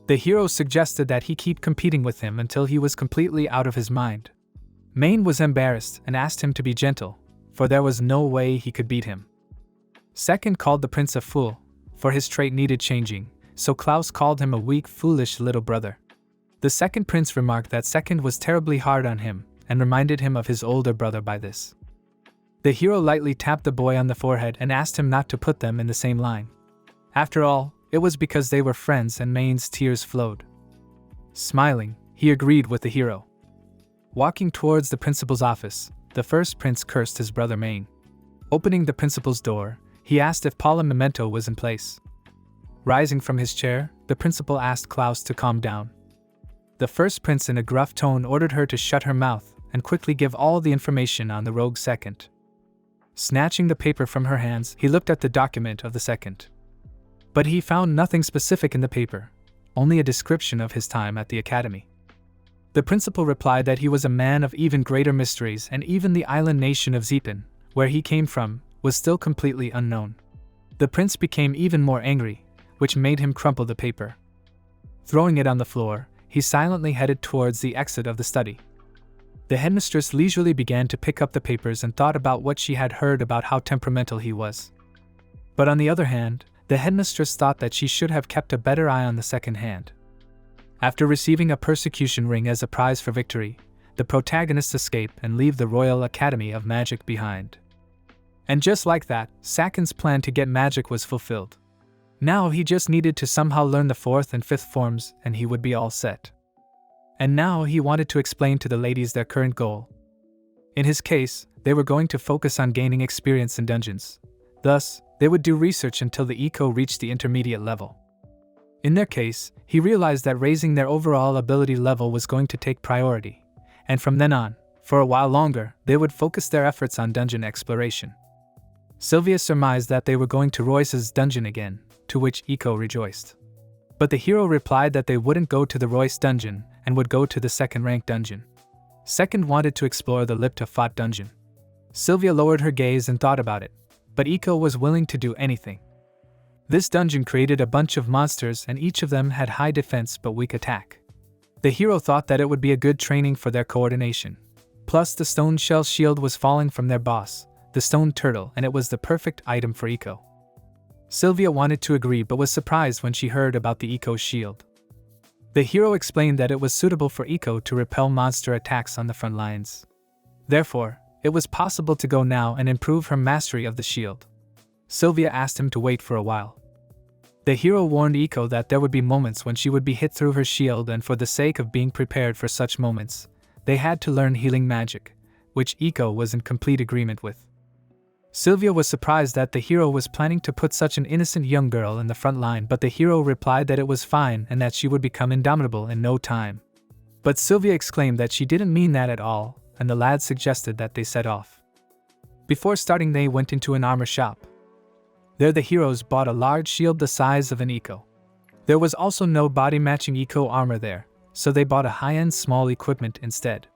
The hero suggested that he keep competing with him until he was completely out of his mind. Mane was embarrassed and asked him to be gentle, for there was no way he could beat him. Second called the prince a fool, for his trait needed changing, so Klaus called him a weak, foolish little brother. The second prince remarked that Second was terribly hard on him, and reminded him of his older brother by this. The hero lightly tapped the boy on the forehead and asked him not to put them in the same line. After all, it was because they were friends, and Mane's tears flowed. Smiling, he agreed with the hero. Walking towards the principal's office, the first prince cursed his brother Mane. Opening the principal's door, he asked if Paula Memento was in place. Rising from his chair, the principal asked Klaus to calm down. The first prince in a gruff tone ordered her to shut her mouth and quickly give all the information on the rogue second. Snatching the paper from her hands, he looked at the document of the second. But he found nothing specific in the paper, only a description of his time at the academy. The principal replied that he was a man of even greater mysteries, and even the island nation of Zipan, where he came from, was still completely unknown. The prince became even more angry, which made him crumple the paper. Throwing it on the floor, he silently headed towards the exit of the study. The headmistress leisurely began to pick up the papers and thought about what she had heard about how temperamental he was. But on the other hand, the headmistress thought that she should have kept a better eye on the second hand. After receiving a persecution ring as a prize for victory, the protagonists escape and leave the Royal Academy of Magic behind. And just like that, Sakin's plan to get magic was fulfilled. Now he just needed to somehow learn the 4th and 5th forms and he would be all set. And now he wanted to explain to the ladies their current goal. In his case, they were going to focus on gaining experience in dungeons. Thus, they would do research until the eco reached the intermediate level. In their case, he realized that raising their overall ability level was going to take priority, and from then on, for a while longer, they would focus their efforts on dungeon exploration. Sylvia surmised that they were going to Royce's dungeon again, to which Eco rejoiced. But the hero replied that they wouldn't go to the Royce dungeon and would go to the second-rank dungeon. Second wanted to explore the Lipta Fort dungeon. Sylvia lowered her gaze and thought about it, but Eco was willing to do anything. This dungeon created a bunch of monsters and each of them had high defense but weak attack. The hero thought that it would be a good training for their coordination. Plus the stone shell shield was falling from their boss, the stone turtle, and it was the perfect item for Eco. Sylvia wanted to agree but was surprised when she heard about the Eco shield. The hero explained that it was suitable for Eco to repel monster attacks on the front lines. Therefore, it was possible to go now and improve her mastery of the shield. Sylvia asked him to wait for a while. The hero warned Eco that there would be moments when she would be hit through her shield, and for the sake of being prepared for such moments, they had to learn healing magic, which Iko was in complete agreement with. Sylvia was surprised that the hero was planning to put such an innocent young girl in the front line, but the hero replied that it was fine and that she would become indomitable in no time. But Sylvia exclaimed that she didn't mean that at all, and the lad suggested that they set off. Before starting, they went into an armor shop. There the heroes bought a large shield the size of an Iko. There was also no body-matching Iko armor there, so they bought a high-end small equipment instead.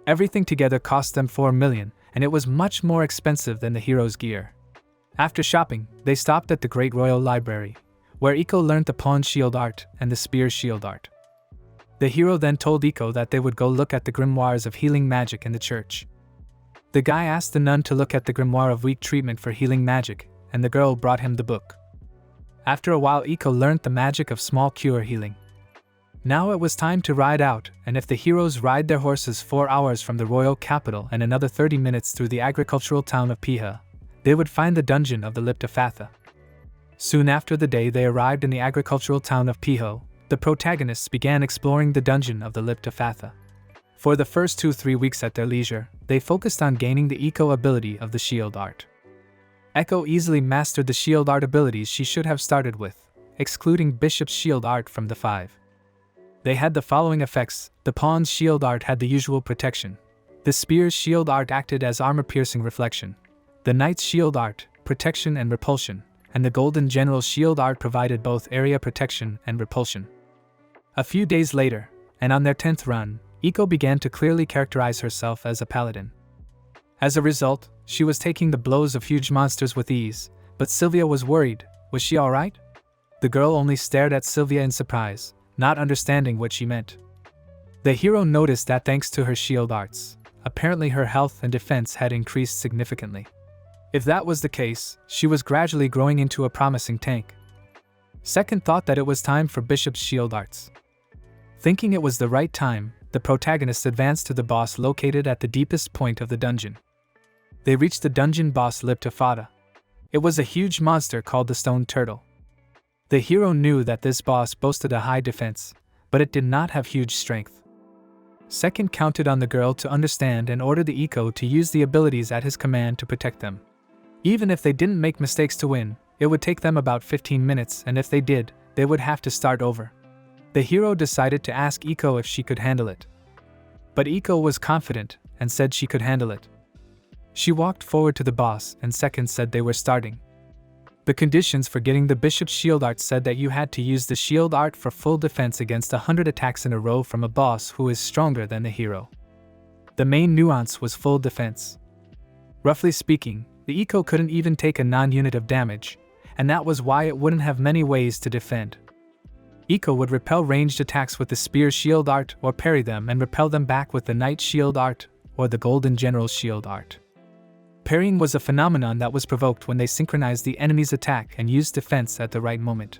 Everything together cost them 4 million, and it was much more expensive than the heroes' gear. After shopping, they stopped at the Great Royal Library, where Iko learned the pawn shield art and the spear shield art. The hero then told Iko that they would go look at the grimoires of healing magic in the church. The guy asked the nun to look at the grimoire of weak treatment for healing magic, and the girl brought him the book. After a while, Iko learned the magic of small cure healing. Now it was time to ride out, and if the heroes ride their horses 4 hours from the royal capital and another 30 minutes through the agricultural town of Piha, they would find the dungeon of the Lip of Fatha. Soon after the day they arrived in the agricultural town of Piho, the protagonists began exploring the dungeon of the Lip of Fatha. For the first 2-3 weeks at their leisure, they focused on gaining the Eco ability of the shield art. Echo easily mastered the shield art abilities she should have started with, excluding Bishop's shield art from the 5. They had the following effects. The pawn's shield art had the usual protection. The spear's shield art acted as armor-piercing reflection. The knight's shield art, protection and repulsion, and the golden general's shield art provided both area protection and repulsion. A few days later, and on their 10th run, Iko began to clearly characterize herself as a paladin. As a result, she was taking the blows of huge monsters with ease, but Sylvia was worried. Was she alright? The girl only stared at Sylvia in surprise, not understanding what she meant. The hero noticed that thanks to her shield arts, apparently her health and defense had increased significantly. If that was the case, she was gradually growing into a promising tank. Second thought that it was time for Bishop's shield arts. Thinking it was the right time, the protagonists advanced to the boss located at the deepest point of the dungeon. They reached the dungeon boss Lip of Fatha. It was a huge monster called the Stone Turtle. The hero knew that this boss boasted a high defense, but it did not have huge strength. Second counted on the girl to understand and order the Eco to use the abilities at his command to protect them. Even if they didn't make mistakes to win, it would take them about 15 minutes, and if they did, they would have to start over. The hero decided to ask Eco if she could handle it. But Eco was confident and said she could handle it. She walked forward to the boss and Second said they were starting. The conditions for getting the Bishop's shield art said that you had to use the shield art for full defense against 100 attacks in a row from a boss who is stronger than the hero. The main nuance was full defense. Roughly speaking, the Eco couldn't even take a non-unit of damage, and that was why it wouldn't have many ways to defend. Eco would repel ranged attacks with the spear shield art or parry them and repel them back with the knight shield art or the golden general shield art. Parrying was a phenomenon that was provoked when they synchronized the enemy's attack and used defense at the right moment.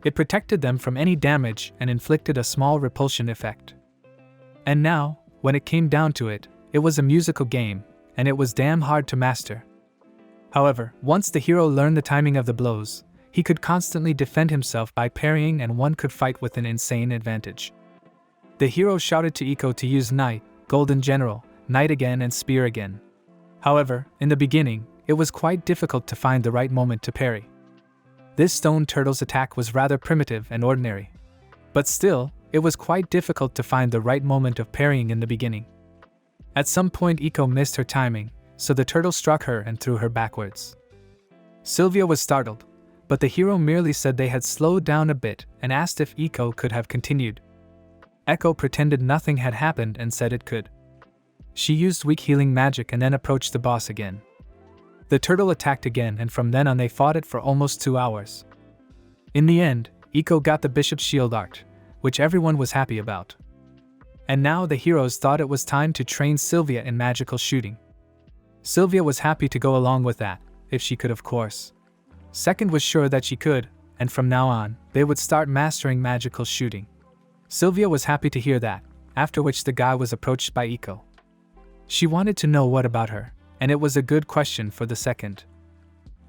It protected them from any damage and inflicted a small repulsion effect. And now, when it came down to it, it was a musical game, and it was damn hard to master. However, once the hero learned the timing of the blows, he could constantly defend himself by parrying and one could fight with an insane advantage. The hero shouted to Eco to use Knight, Golden General, Knight again and Spear again. However, in the beginning, it was quite difficult to find the right moment to parry. This stone turtle's attack was rather primitive and ordinary. But still, it was quite difficult to find the right moment of parrying in the beginning. At some point Eco missed her timing, so the turtle struck her and threw her backwards. Sylvia was startled, but the hero merely said they had slowed down a bit and asked if Eco could have continued. Echo pretended nothing had happened and said it could. She used weak healing magic and then approached the boss again. The turtle attacked again and from then on they fought it for almost 2 hours. In the end, Eco got the Bishop's shield art, which everyone was happy about. And now the heroes thought it was time to train Sylvia in magical shooting. Sylvia was happy to go along with that, if she could of course. Second was sure that she could, and from now on, they would start mastering magical shooting. Sylvia was happy to hear that, after which the guy was approached by Eco. She wanted to know what about her, and it was a good question for the second.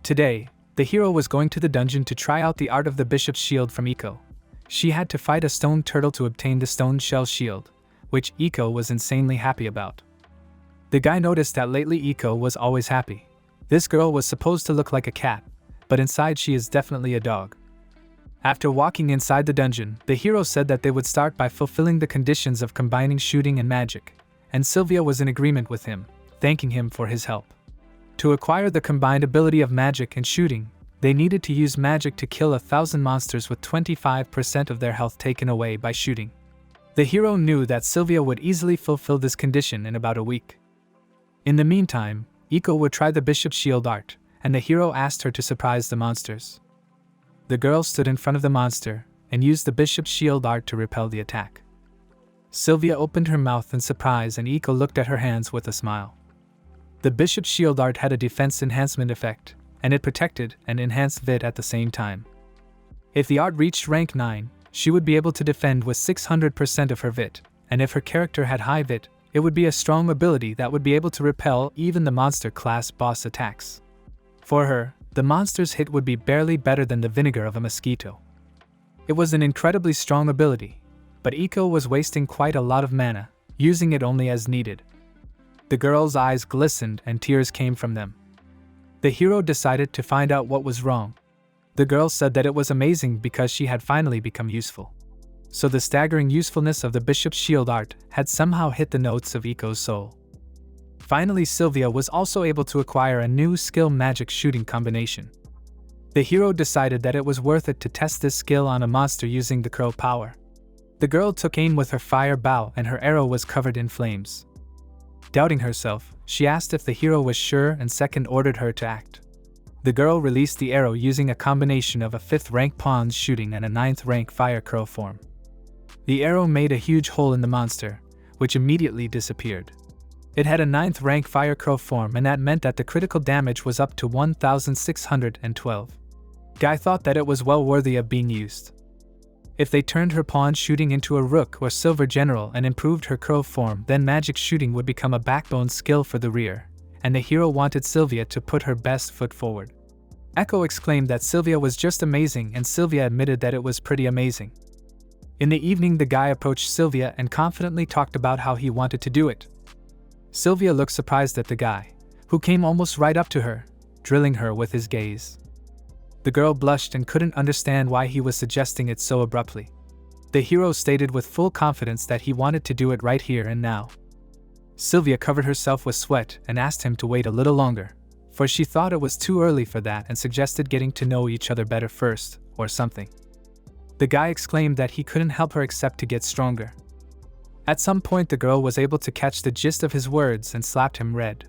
Today, the hero was going to the dungeon to try out the art of the Bishop's shield from Eco. She had to fight a stone turtle to obtain the stone shell shield, which Eco was insanely happy about. The guy noticed that lately Iko was always happy. This girl was supposed to look like a cat, but inside she is definitely a dog. After walking inside the dungeon, the hero said that they would start by fulfilling the conditions of combining shooting and magic, and Sylvia was in agreement with him, thanking him for his help. To acquire the combined ability of magic and shooting, they needed to use magic to kill 1,000 monsters with 25% of their health taken away by shooting. The hero knew that Sylvia would easily fulfill this condition in about a week. In the meantime, Iko would try the bishop's shield art, and the hero asked her to surprise the monsters. The girl stood in front of the monster and used the bishop's shield art to repel the attack. Sylvia opened her mouth in surprise and Iko looked at her hands with a smile. The bishop's shield art had a defense enhancement effect, and it protected and enhanced Vit at the same time. If the art reached rank 9, she would be able to defend with 600% of her Vit, and if her character had high Vit, it would be a strong ability that would be able to repel even the monster class boss attacks. For her, the monster's hit would be barely better than the vinegar of a mosquito. It was an incredibly strong ability, but Iko was wasting quite a lot of mana, using it only as needed. The girl's eyes glistened and tears came from them. The hero decided to find out what was wrong. The girl said that it was amazing because she had finally become useful. So the staggering usefulness of the bishop's shield art had somehow hit the notes of Iko's soul. Finally, Sylvia was also able to acquire a new skill magic shooting combination. The hero decided that it was worth it to test this skill on a monster using the crow power. The girl took aim with her fire bow and her arrow was covered in flames. Doubting herself, she asked if the hero was sure and second ordered her to act. The girl released the arrow using a combination of a 5th rank pawn's shooting and a 9th rank fire crow form. The arrow made a huge hole in the monster, which immediately disappeared. It had a 9th rank fire crow form and that meant that the critical damage was up to 1,612. Guy thought that it was well worthy of being used. If they turned her pawn shooting into a rook or silver general and improved her crow form, then magic shooting would become a backbone skill for the rear, and the hero wanted Sylvia to put her best foot forward. Echo exclaimed that Sylvia was just amazing and Sylvia admitted that it was pretty amazing. In the evening the guy approached Sylvia and confidently talked about how he wanted to do it. Sylvia looked surprised at the guy, who came almost right up to her, drilling her with his gaze. The girl blushed and couldn't understand why he was suggesting it so abruptly. The hero stated with full confidence that he wanted to do it right here and now. Sylvia covered herself with sweat and asked him to wait a little longer, for she thought it was too early for that and suggested getting to know each other better first, or something. The guy exclaimed that he couldn't help her except to get stronger. At some point the girl was able to catch the gist of his words and slapped him red.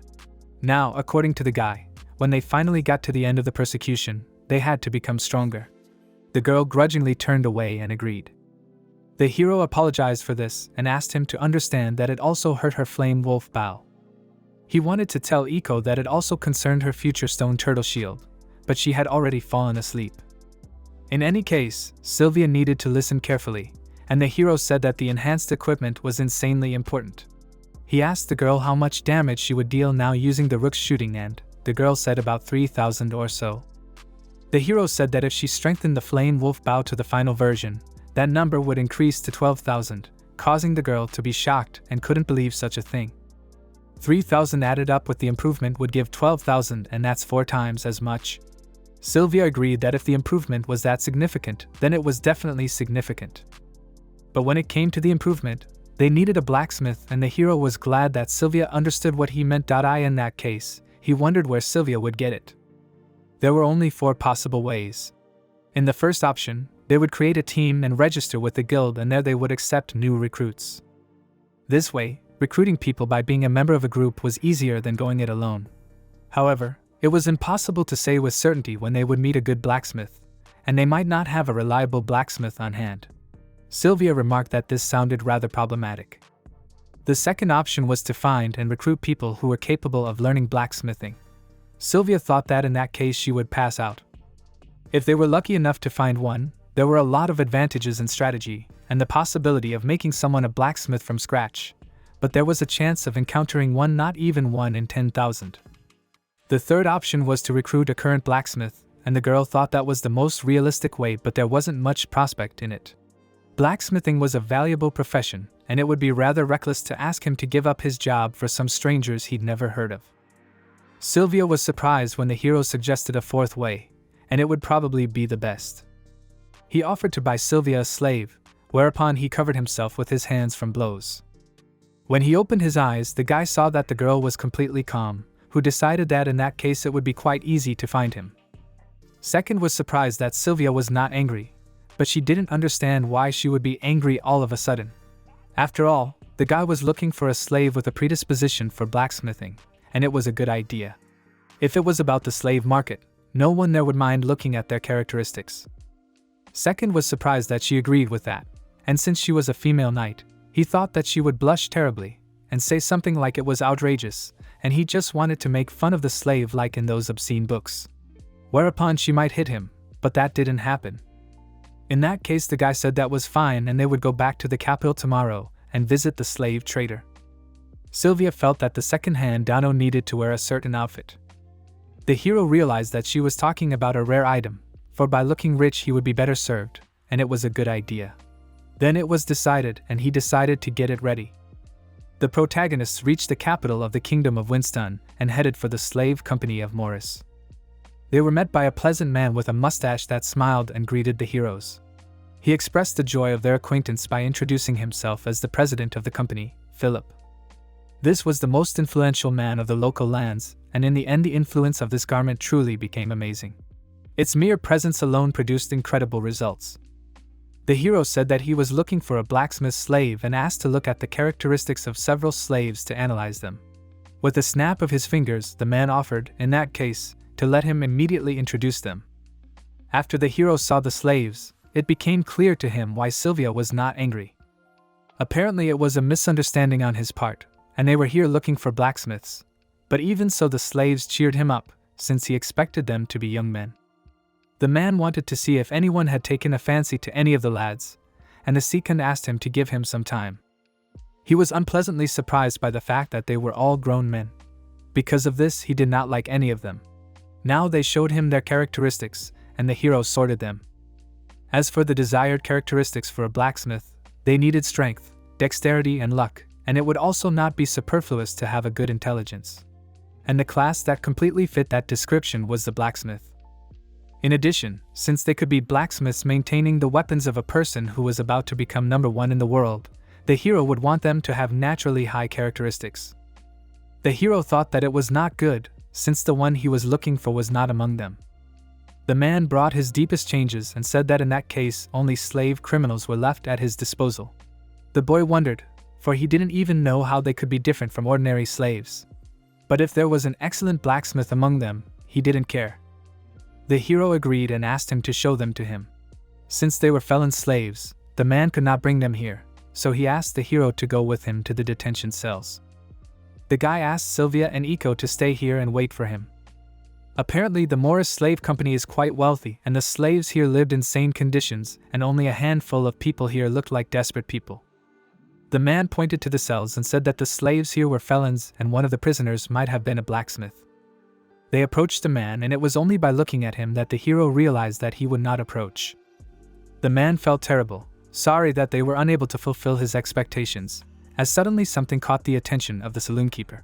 Now, according to the guy, when they finally got to the end of the persecution, they had to become stronger. The girl grudgingly turned away and agreed. The hero apologized for this and asked him to understand that it also hurt her flame wolf bow. He wanted to tell Iko that it also concerned her future stone turtle shield, but she had already fallen asleep. In any case, Sylvia needed to listen carefully, and the hero said that the enhanced equipment was insanely important. He asked the girl how much damage she would deal now using the rook's shooting and the girl said about 3,000 or so. The hero said that if she strengthened the flame wolf bow to the final version, that number would increase to 12,000, causing the girl to be shocked and couldn't believe such a thing. 3,000 added up with the improvement would give 12,000 and that's 4 times as much. Sylvia agreed that if the improvement was that significant, then it was definitely significant. But when it came to the improvement, they needed a blacksmith and the hero was glad that Sylvia understood what he meant. In that case, he wondered where Sylvia would get it. There were only 4 possible ways. In the first option, they would create a team and register with the guild and there they would accept new recruits. This way, recruiting people by being a member of a group was easier than going it alone. However, it was impossible to say with certainty when they would meet a good blacksmith, and they might not have a reliable blacksmith on hand. Sylvia remarked that this sounded rather problematic. The second option was to find and recruit people who were capable of learning blacksmithing. Sylvia thought that in that case she would pass out. If they were lucky enough to find one, there were a lot of advantages in strategy, and the possibility of making someone a blacksmith from scratch, but there was a chance of encountering one, not even 1 in 10,000. The third option was to recruit a current blacksmith, and the girl thought that was the most realistic way, but there wasn't much prospect in it. Blacksmithing was a valuable profession, and it would be rather reckless to ask him to give up his job for some strangers he'd never heard of. Sylvia was surprised when the hero suggested a fourth way, and it would probably be the best. He offered to buy Sylvia a slave, whereupon he covered himself with his hands from blows. When he opened his eyes, the guy saw that the girl was completely calm, who decided that in that case it would be quite easy to find him. Second was surprised that Sylvia was not angry, but she didn't understand why she would be angry all of a sudden. After all, the guy was looking for a slave with a predisposition for blacksmithing, and it was a good idea. If it was about the slave market, no one there would mind looking at their characteristics. Second was surprised that she agreed with that, and since she was a female knight, he thought that she would blush terribly and say something like it was outrageous, and he just wanted to make fun of the slave like in those obscene books. Whereupon she might hit him, but that didn't happen. In that case, the guy said that was fine and they would go back to the capital tomorrow and visit the slave trader. Sylvia felt that the second-hand Dano needed to wear a certain outfit. The hero realized that she was talking about a rare item, for by looking rich he would be better served, and it was a good idea. Then it was decided, and he decided to get it ready. The protagonists reached the capital of the Kingdom of Winston and headed for the slave company of Morris. They were met by a pleasant man with a mustache that smiled and greeted the heroes. He expressed the joy of their acquaintance by introducing himself as the president of the company, Philip. This was the most influential man of the local lands, and in the end the influence of this garment truly became amazing. Its mere presence alone produced incredible results. The hero said that he was looking for a blacksmith slave and asked to look at the characteristics of several slaves to analyze them. With a snap of his fingers, the man offered, in that case, to let him immediately introduce them. After the hero saw the slaves, it became clear to him why Sylvia was not angry. Apparently it was a misunderstanding on his part, and they were here looking for blacksmiths. But even so, the slaves cheered him up, since he expected them to be young men. The man wanted to see if anyone had taken a fancy to any of the lads, and the Sekai asked him to give him some time. He was unpleasantly surprised by the fact that they were all grown men. Because of this, he did not like any of them. Now they showed him their characteristics, and the hero sorted them. As for the desired characteristics for a blacksmith, they needed strength, dexterity, and luck, and it would also not be superfluous to have a good intelligence. And the class that completely fit that description was the blacksmith. In addition, since they could be blacksmiths maintaining the weapons of a person who was about to become number one in the world, the hero would want them to have naturally high characteristics. The hero thought that it was not good, since the one he was looking for was not among them. The man brought his deepest changes and said that in that case only slave criminals were left at his disposal. The boy wondered, for he didn't even know how they could be different from ordinary slaves. But if there was an excellent blacksmith among them, he didn't care. The hero agreed and asked him to show them to him. Since they were felon slaves, the man could not bring them here, so he asked the hero to go with him to the detention cells. The guy asked Sylvia and Iko to stay here and wait for him. Apparently the Morris slave company is quite wealthy, and the slaves here lived in sane conditions, and only a handful of people here looked like desperate people. The man pointed to the cells and said that the slaves here were felons and one of the prisoners might have been a blacksmith. They approached the man, and it was only by looking at him that the hero realized that he would not approach. The man felt terrible, sorry that they were unable to fulfill his expectations, as suddenly something caught the attention of the saloon keeper.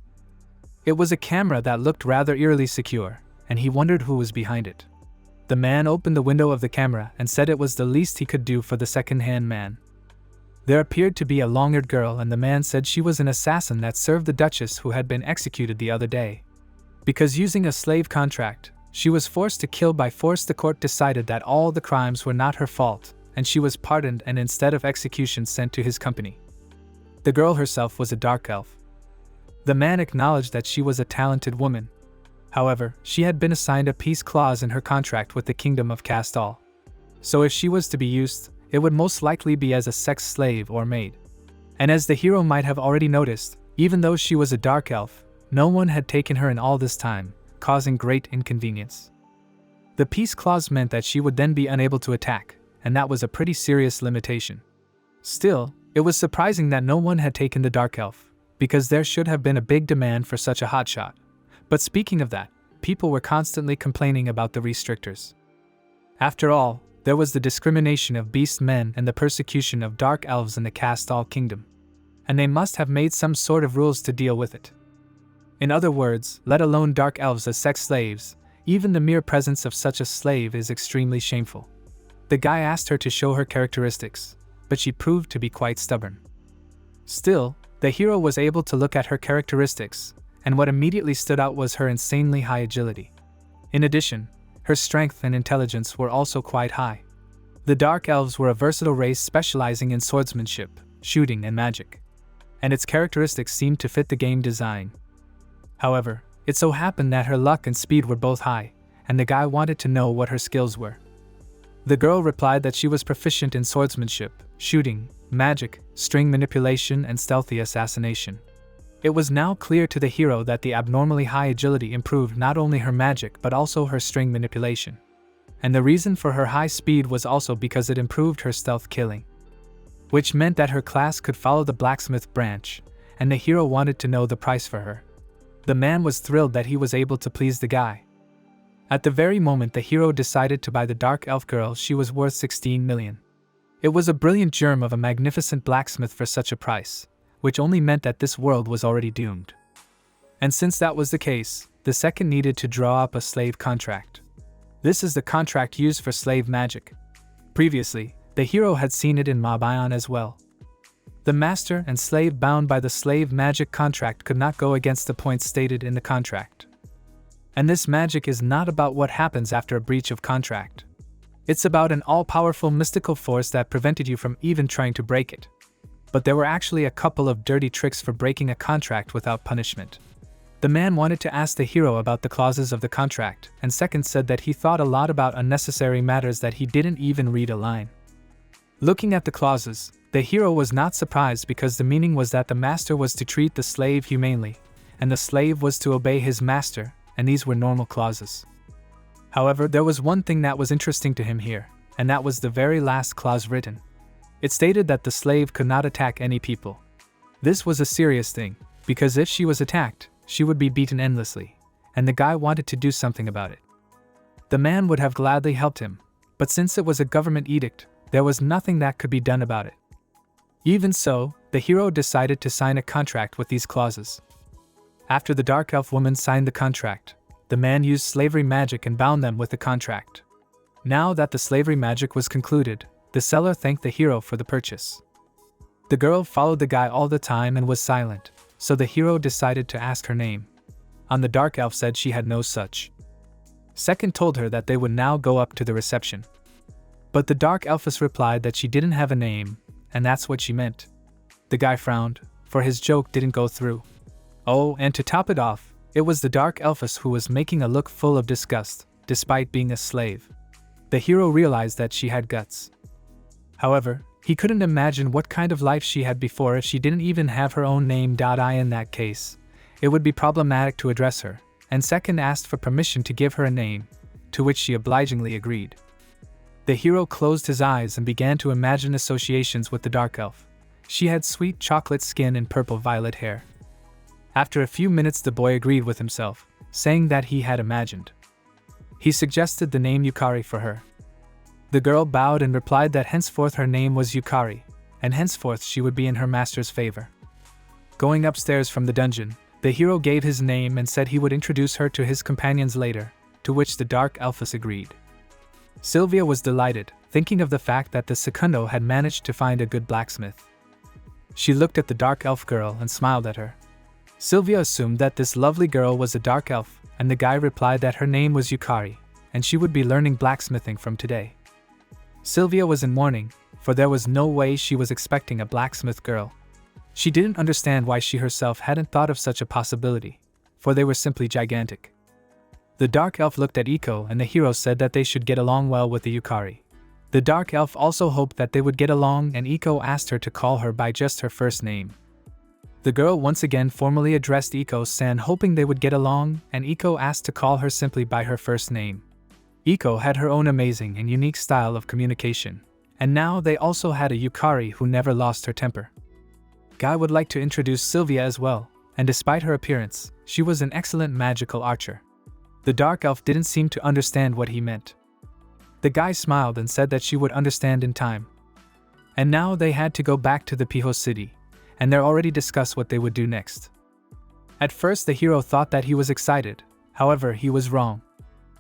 It was a camera that looked rather eerily secure, and he wondered who was behind it. The man opened the window of the camera and said it was the least he could do for the second-hand man. There appeared to be a long-haired girl, and the man said she was an assassin that served the Duchess who had been executed the other day. Because using a slave contract, she was forced to kill by force. The court decided that all the crimes were not her fault, and she was pardoned and instead of execution sent to his company. The girl herself was a dark elf. The man acknowledged that she was a talented woman. However, she had been assigned a peace clause in her contract with the Kingdom of Castal. So if she was to be used, it would most likely be as a sex slave or maid. And as the hero might have already noticed, even though she was a dark elf, no one had taken her in all this time, causing great inconvenience. The peace clause meant that she would then be unable to attack, and that was a pretty serious limitation. Still, it was surprising that no one had taken the dark elf, because there should have been a big demand for such a hotshot. But speaking of that, people were constantly complaining about the restrictors. After all, There was the discrimination of beast men and the persecution of dark elves in the Cast-All Kingdom. And they must have made some sort of rules to deal with it. In other words, let alone dark elves as sex slaves, even the mere presence of such a slave is extremely shameful. The guy asked her to show her characteristics, but she proved to be quite stubborn. Still, the hero was able to look at her characteristics, and what immediately stood out was her insanely high agility. In addition, her strength and intelligence were also quite high. The Dark Elves were a versatile race specializing in swordsmanship, shooting, and magic, and its characteristics seemed to fit the game design. However, it so happened that her luck and speed were both high, and the guy wanted to know what her skills were. The girl replied that she was proficient in swordsmanship, shooting, magic, string manipulation, and stealthy assassination. It was now clear to the hero that the abnormally high agility improved not only her magic but also her string manipulation. And the reason for her high speed was also because it improved her stealth killing, which meant that her class could follow the blacksmith branch, and the hero wanted to know the price for her. The man was thrilled that he was able to please the guy. At the very moment the hero decided to buy the dark elf girl, she was worth 16 million. It was a brilliant germ of a magnificent blacksmith for such a price, which only meant that this world was already doomed. And since that was the case, the second needed to draw up a slave contract. This is the contract used for slave magic. Previously, the hero had seen it in Mabayon as well. The master and slave bound by the slave magic contract could not go against the points stated in the contract. And this magic is not about what happens after a breach of contract. It's about an all-powerful mystical force that prevented you from even trying to break it. But there were actually a couple of dirty tricks for breaking a contract without punishment. The man wanted to ask the hero about the clauses of the contract, and second said that he thought a lot about unnecessary matters that he didn't even read a line. Looking at the clauses, the hero was not surprised because the meaning was that the master was to treat the slave humanely, and the slave was to obey his master, and these were normal clauses. However, there was one thing that was interesting to him here, and that was the very last clause written. It stated that the slave could not attack any people. This was a serious thing, because if she was attacked, she would be beaten endlessly, and the guy wanted to do something about it. The man would have gladly helped him, but since it was a government edict, there was nothing that could be done about it. Even so, the hero decided to sign a contract with these clauses. After the dark elf woman signed the contract, the man used slavery magic and bound them with the contract. Now that the slavery magic was concluded, the seller thanked the hero for the purchase. The girl followed the guy all the time and was silent, so the hero decided to ask her name. The dark elf said she had no such. Second told her that they would now go up to the reception. But the dark elfess replied that she didn't have a name, and that's what she meant. The guy frowned, for his joke didn't go through. Oh, and to top it off, it was the dark elfess who was making a look full of disgust, despite being a slave. The hero realized that she had guts. However, he couldn't imagine what kind of life she had before if she didn't even have her own name. In that case, it would be problematic to address her, and second asked for permission to give her a name, to which she obligingly agreed. The hero closed his eyes and began to imagine associations with the dark elf. She had sweet chocolate skin and purple-violet hair. After a few minutes the boy agreed with himself, saying that he had imagined. He suggested the name Yukari for her. The girl bowed and replied that henceforth her name was Yukari, and henceforth she would be in her master's favor. Going upstairs from the dungeon, the hero gave his name and said he would introduce her to his companions later, to which the dark elfess agreed. Sylvia was delighted, thinking of the fact that the secundo had managed to find a good blacksmith. She looked at the dark elf girl and smiled at her. Sylvia assumed that this lovely girl was a dark elf, and the guy replied that her name was Yukari, and she would be learning blacksmithing from today. Sylvia was in mourning, for there was no way she was expecting a blacksmith girl. She didn't understand why she herself hadn't thought of such a possibility, for they were simply gigantic. The dark elf looked at Iko and the hero said that they should get along well with the Yukari. The dark elf also hoped that they would get along, and Iko asked her to call her by just her first name. The girl once again formally addressed Iko-san, hoping they would get along, and Iko asked to call her simply by her first name. Iko had her own amazing and unique style of communication, and now they also had a Yukari who never lost her temper. Guy would like to introduce Sylvia as well, and despite her appearance, she was an excellent magical archer. The dark elf didn't seem to understand what he meant. The guy smiled and said that she would understand in time. And now they had to go back to the Piho city, and they already discussed what they would do next. At first the hero thought that he was excited, however he was wrong.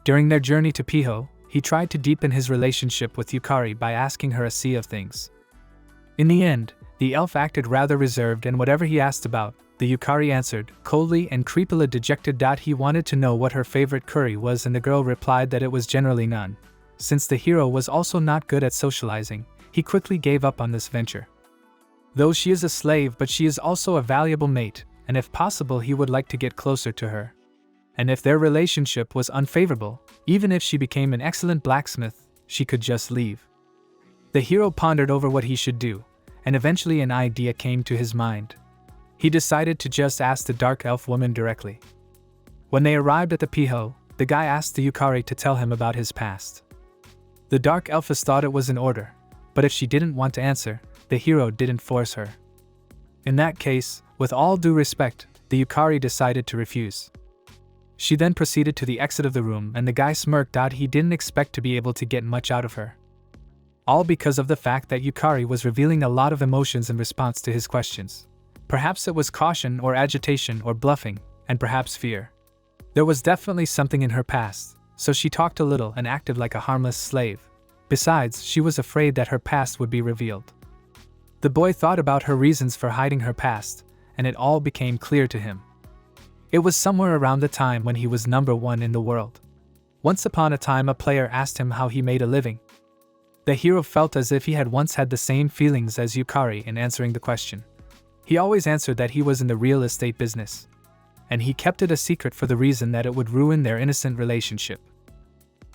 During their journey to Piho, he tried to deepen his relationship with Yukari by asking her a sea of things. In the end, the elf acted rather reserved, and whatever he asked about, the Yukari answered coldly and creepily dejected. He wanted to know what her favorite curry was, and the girl replied that it was generally none. Since the hero was also not good at socializing, he quickly gave up on this venture. Though she is a slave, but she is also a valuable mate, and if possible he would like to get closer to her. And if their relationship was unfavorable, even if she became an excellent blacksmith, she could just leave. The hero pondered over what he should do, and eventually an idea came to his mind. He decided to just ask the dark elf woman directly. When they arrived at the Piho, the guy asked the Yukari to tell him about his past. The dark elfess thought it was in order, but if she didn't want to answer, the hero didn't force her. In that case, with all due respect, the Yukari decided to refuse. She then proceeded to the exit of the room, and the guy smirked. He didn't expect to be able to get much out of her. All because of the fact that Yukari was revealing a lot of emotions in response to his questions. Perhaps it was caution or agitation or bluffing, and perhaps fear. There was definitely something in her past, so she talked a little and acted like a harmless slave. Besides, she was afraid that her past would be revealed. The boy thought about her reasons for hiding her past, and it all became clear to him. It was somewhere around the time when he was number one in the world. Once upon a time a player asked him how he made a living. The hero felt as if he had once had the same feelings as Yukari in answering the question. He always answered that he was in the real estate business, and he kept it a secret for the reason that it would ruin their innocent relationship.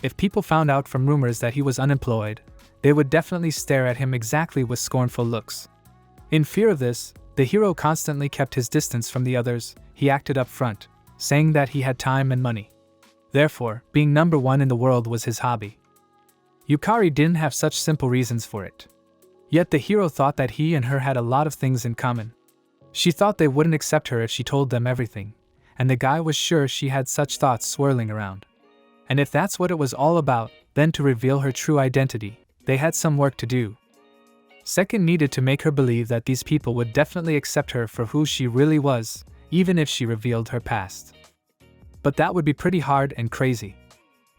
If people found out from rumors that he was unemployed, they would definitely stare at him exactly with scornful looks. In fear of this, the hero constantly kept his distance from the others. He acted up front, saying that he had time and money. Therefore, being number one in the world was his hobby. Yukari didn't have such simple reasons for it. Yet the hero thought that he and her had a lot of things in common. She thought they wouldn't accept her if she told them everything, and the guy was sure she had such thoughts swirling around. And if that's what it was all about, then to reveal her true identity, they had some work to do. Second needed to make her believe that these people would definitely accept her for who she really was, even if she revealed her past. But that would be pretty hard and crazy.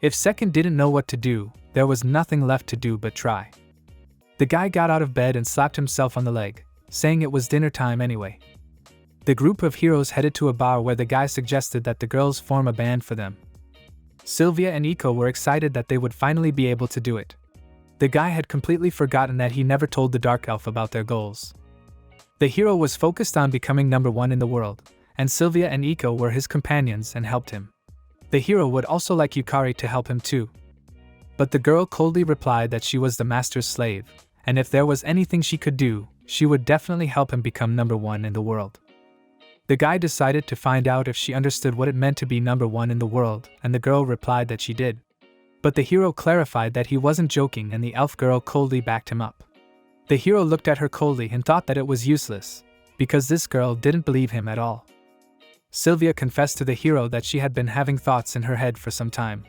If Second didn't know what to do, there was nothing left to do but try. The guy got out of bed and slapped himself on the leg, saying it was dinner time anyway. The group of heroes headed to a bar where the guy suggested that the girls form a band for them. Sylvia and Iko were excited that they would finally be able to do it. The guy had completely forgotten that he never told the dark elf about their goals. The hero was focused on becoming number one in the world, and Sylvia and Iko were his companions and helped him. The hero would also like Yukari to help him too. But the girl coldly replied that she was the master's slave, and if there was anything she could do, she would definitely help him become number one in the world. The guy decided to find out if she understood what it meant to be number one in the world, and the girl replied that she did. But the hero clarified that he wasn't joking, and the elf girl coldly backed him up. The hero looked at her coldly and thought that it was useless, because this girl didn't believe him at all. Sylvia confessed to the hero that she had been having thoughts in her head for some time.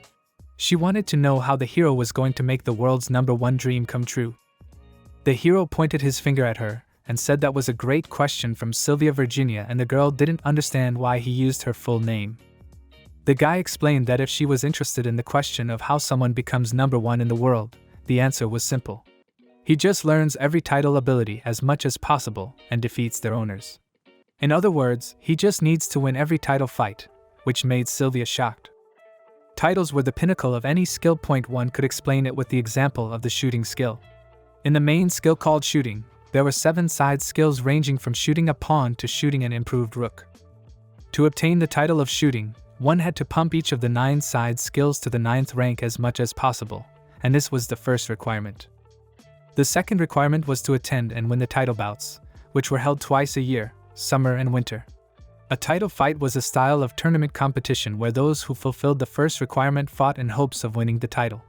She wanted to know how the hero was going to make the world's number one dream come true. The hero pointed his finger at her and said that was a great question from Sylvia Virginia, and the girl didn't understand why he used her full name. The guy explained that if she was interested in the question of how someone becomes number one in the world, the answer was simple. He just learns every title ability as much as possible and defeats their owners. In other words, he just needs to win every title fight, which made Sylvia shocked. Titles were the pinnacle of any skill point. One could explain it with the example of the shooting skill. In the main skill called shooting, there were 7 side skills ranging from shooting a pawn to shooting an improved rook. To obtain the title of shooting, one had to pump each of the 9 side skills to the 9th rank as much as possible, and this was the first requirement. The second requirement was to attend and win the title bouts, which were held twice a year, summer and winter. A title fight was a style of tournament competition where those who fulfilled the first requirement fought in hopes of winning the title.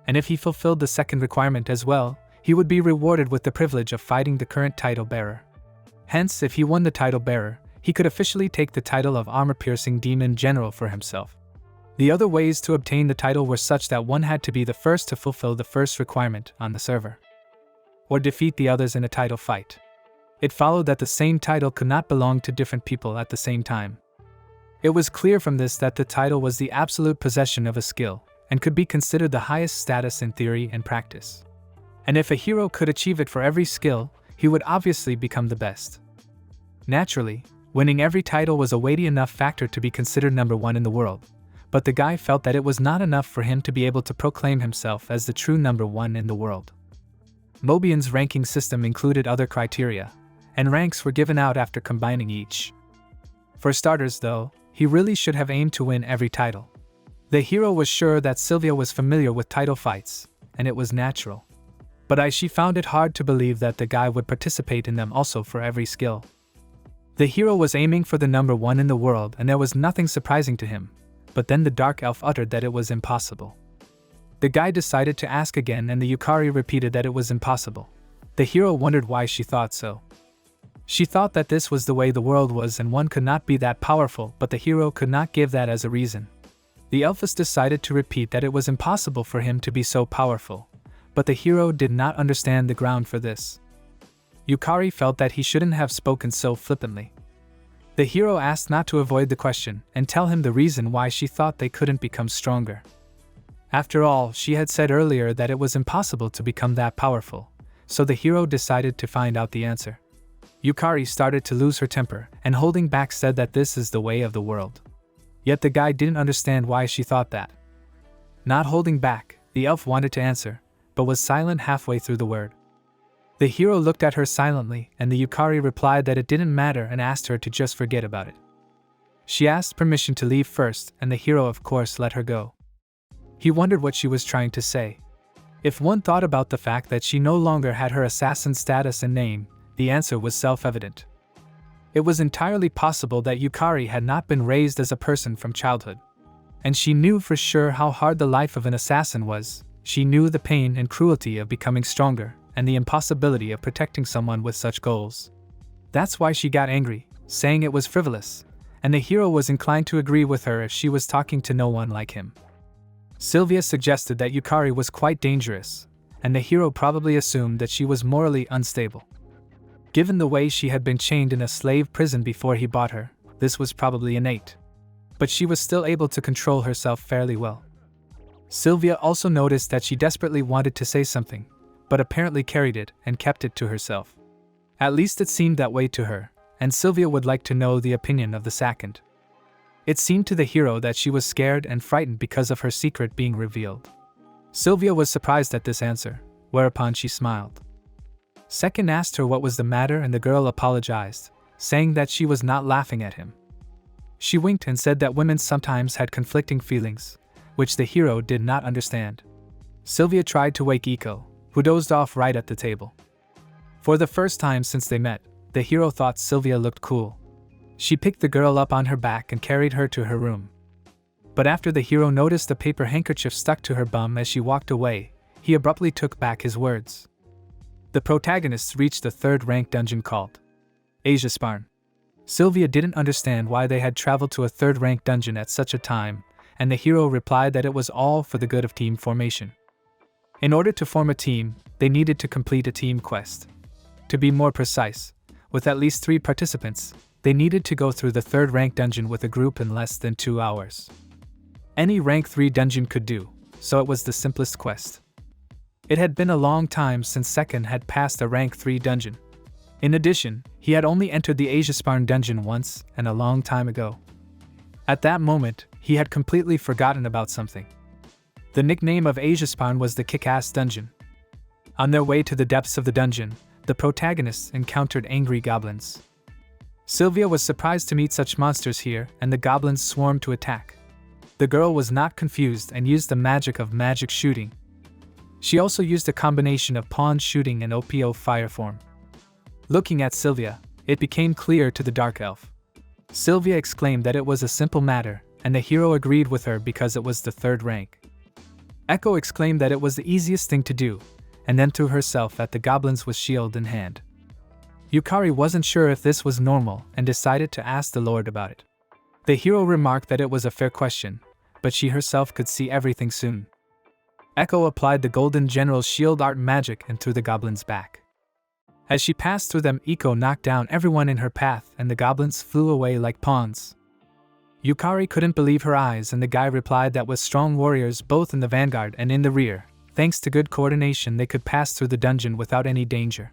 And if he fulfilled the second requirement as well, he would be rewarded with the privilege of fighting the current title bearer. Hence, if he won the title bearer, he could officially take the title of armor-piercing demon general for himself. The other ways to obtain the title were such that one had to be the first to fulfill the first requirement on the server, or defeat the others in a title fight. It followed that the same title could not belong to different people at the same time. It was clear from this that the title was the absolute possession of a skill, and could be considered the highest status in theory and practice. And if a hero could achieve it for every skill, he would obviously become the best. Naturally, winning every title was a weighty enough factor to be considered number one in the world, but the guy felt that it was not enough for him to be able to proclaim himself as the true number one in the world. Mobian's ranking system included other criteria, and ranks were given out after combining each. For starters though, he really should have aimed to win every title. The hero was sure that Sylvia was familiar with title fights, and it was natural. But she found it hard to believe that the guy would participate in them also for every skill. The hero was aiming for the number one in the world, and there was nothing surprising to him, but then the dark elf uttered that it was impossible. The guy decided to ask again, and the Yukari repeated that it was impossible. The hero wondered why she thought so. She thought that this was the way the world was and one could not be that powerful, but the hero could not give that as a reason. The elfess decided to repeat that it was impossible for him to be so powerful, but the hero did not understand the ground for this. Yukari felt that he shouldn't have spoken so flippantly. The hero asked not to avoid the question and tell him the reason why she thought they couldn't become stronger. After all, she had said earlier that it was impossible to become that powerful, so the hero decided to find out the answer. Yukari started to lose her temper, and holding back said that this is the way of the world. Yet the guy didn't understand why she thought that. Not holding back, the elf wanted to answer, but was silent halfway through the word. The hero looked at her silently, and the Yukari replied that it didn't matter and asked her to just forget about it. She asked permission to leave first, and the hero of course let her go. He wondered what she was trying to say. If one thought about the fact that she no longer had her assassin status and name, the answer was self-evident. It was entirely possible that Yukari had not been raised as a person from childhood. And she knew for sure how hard the life of an assassin was. She knew the pain and cruelty of becoming stronger, and the impossibility of protecting someone with such goals. That's why she got angry, saying it was frivolous, and the hero was inclined to agree with her if she was talking to no one like him. Sylvia suggested that Yukari was quite dangerous, and the hero probably assumed that she was morally unstable. Given the way she had been chained in a slave prison before he bought her, this was probably innate. But she was still able to control herself fairly well. Sylvia also noticed that she desperately wanted to say something, but apparently carried it and kept it to herself. At least it seemed that way to her, and Sylvia would like to know the opinion of the second. It seemed to the hero that she was scared and frightened because of her secret being revealed. Sylvia was surprised at this answer, whereupon she smiled. Second asked her what was the matter, and the girl apologized, saying that she was not laughing at him. She winked and said that women sometimes had conflicting feelings, which the hero did not understand. Sylvia tried to wake Iko, who dozed off right at the table. For the first time since they met, the hero thought Sylvia looked cool. She picked the girl up on her back and carried her to her room. But after the hero noticed a paper handkerchief stuck to her bum as she walked away, he abruptly took back his words. The protagonists reached the third-rank dungeon called Isekai'd. Sylvia didn't understand why they had traveled to a third-rank dungeon at such a time, and the hero replied that it was all for the good of team formation. In order to form a team, they needed to complete a team quest. To be more precise, with at least 3 participants, they needed to go through the third-rank dungeon with a group in less than 2 hours. Any rank 3 dungeon could do, so it was the simplest quest. It had been a long time since Sekai had passed a rank 3 dungeon. In addition, he had only entered the Isekai'd dungeon once, and a long time ago. At that moment, he had completely forgotten about something. The nickname of Isekai'd was the Kick-Ass Dungeon. On their way to the depths of the dungeon, the protagonists encountered angry goblins. Sylvia was surprised to meet such monsters here, and the goblins swarmed to attack. The girl was not confused and used the magic of magic shooting. She also used a combination of pawn shooting and OPO fire form. Looking at Sylvia, it became clear to the dark elf. Sylvia exclaimed that it was a simple matter, and the hero agreed with her because it was the 3rd rank. Echo exclaimed that it was the easiest thing to do, and then threw herself at the goblins with shield in hand. Yukari wasn't sure if this was normal and decided to ask the Lord about it. The hero remarked that it was a fair question, but she herself could see everything soon. Echo applied the golden general's shield art magic and threw the goblin's back. As she passed through them, Eiko knocked down everyone in her path and the goblins flew away like pawns. Yukari couldn't believe her eyes, and the guy replied that with strong warriors both in the vanguard and in the rear, thanks to good coordination, they could pass through the dungeon without any danger.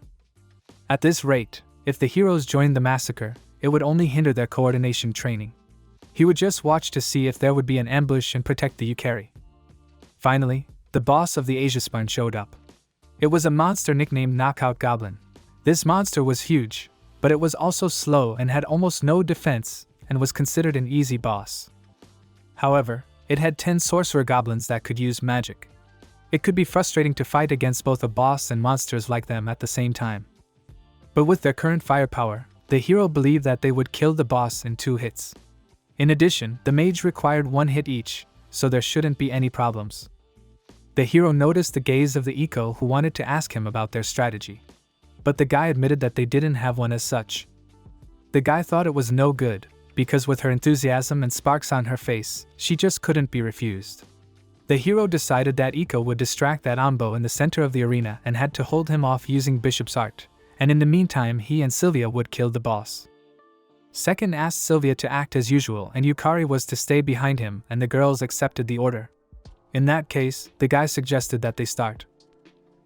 At this rate, if the heroes joined the massacre, it would only hinder their coordination training. He would just watch to see if there would be an ambush and protect the Yukari. Finally, the boss of the Isekai'd showed up. It was a monster nicknamed Knockout Goblin. This monster was huge, but it was also slow and had almost no defense, and was considered an easy boss. However, it had 10 sorcerer goblins that could use magic. It could be frustrating to fight against both a boss and monsters like them at the same time. But with their current firepower, the hero believed that they would kill the boss in 2 hits. In addition, the mage required 1 hit each, so there shouldn't be any problems. The hero noticed the gaze of the Eiko, who wanted to ask him about their strategy. But the guy admitted that they didn't have one as such. The guy thought it was no good, because with her enthusiasm and sparks on her face, she just couldn't be refused. The hero decided that Eiko would distract that Ambo in the center of the arena and had to hold him off using Bishop's art, and in the meantime he and Sylvia would kill the boss. Second asked Sylvia to act as usual and Yukari was to stay behind him, and the girls accepted the order. In that case, the guy suggested that they start.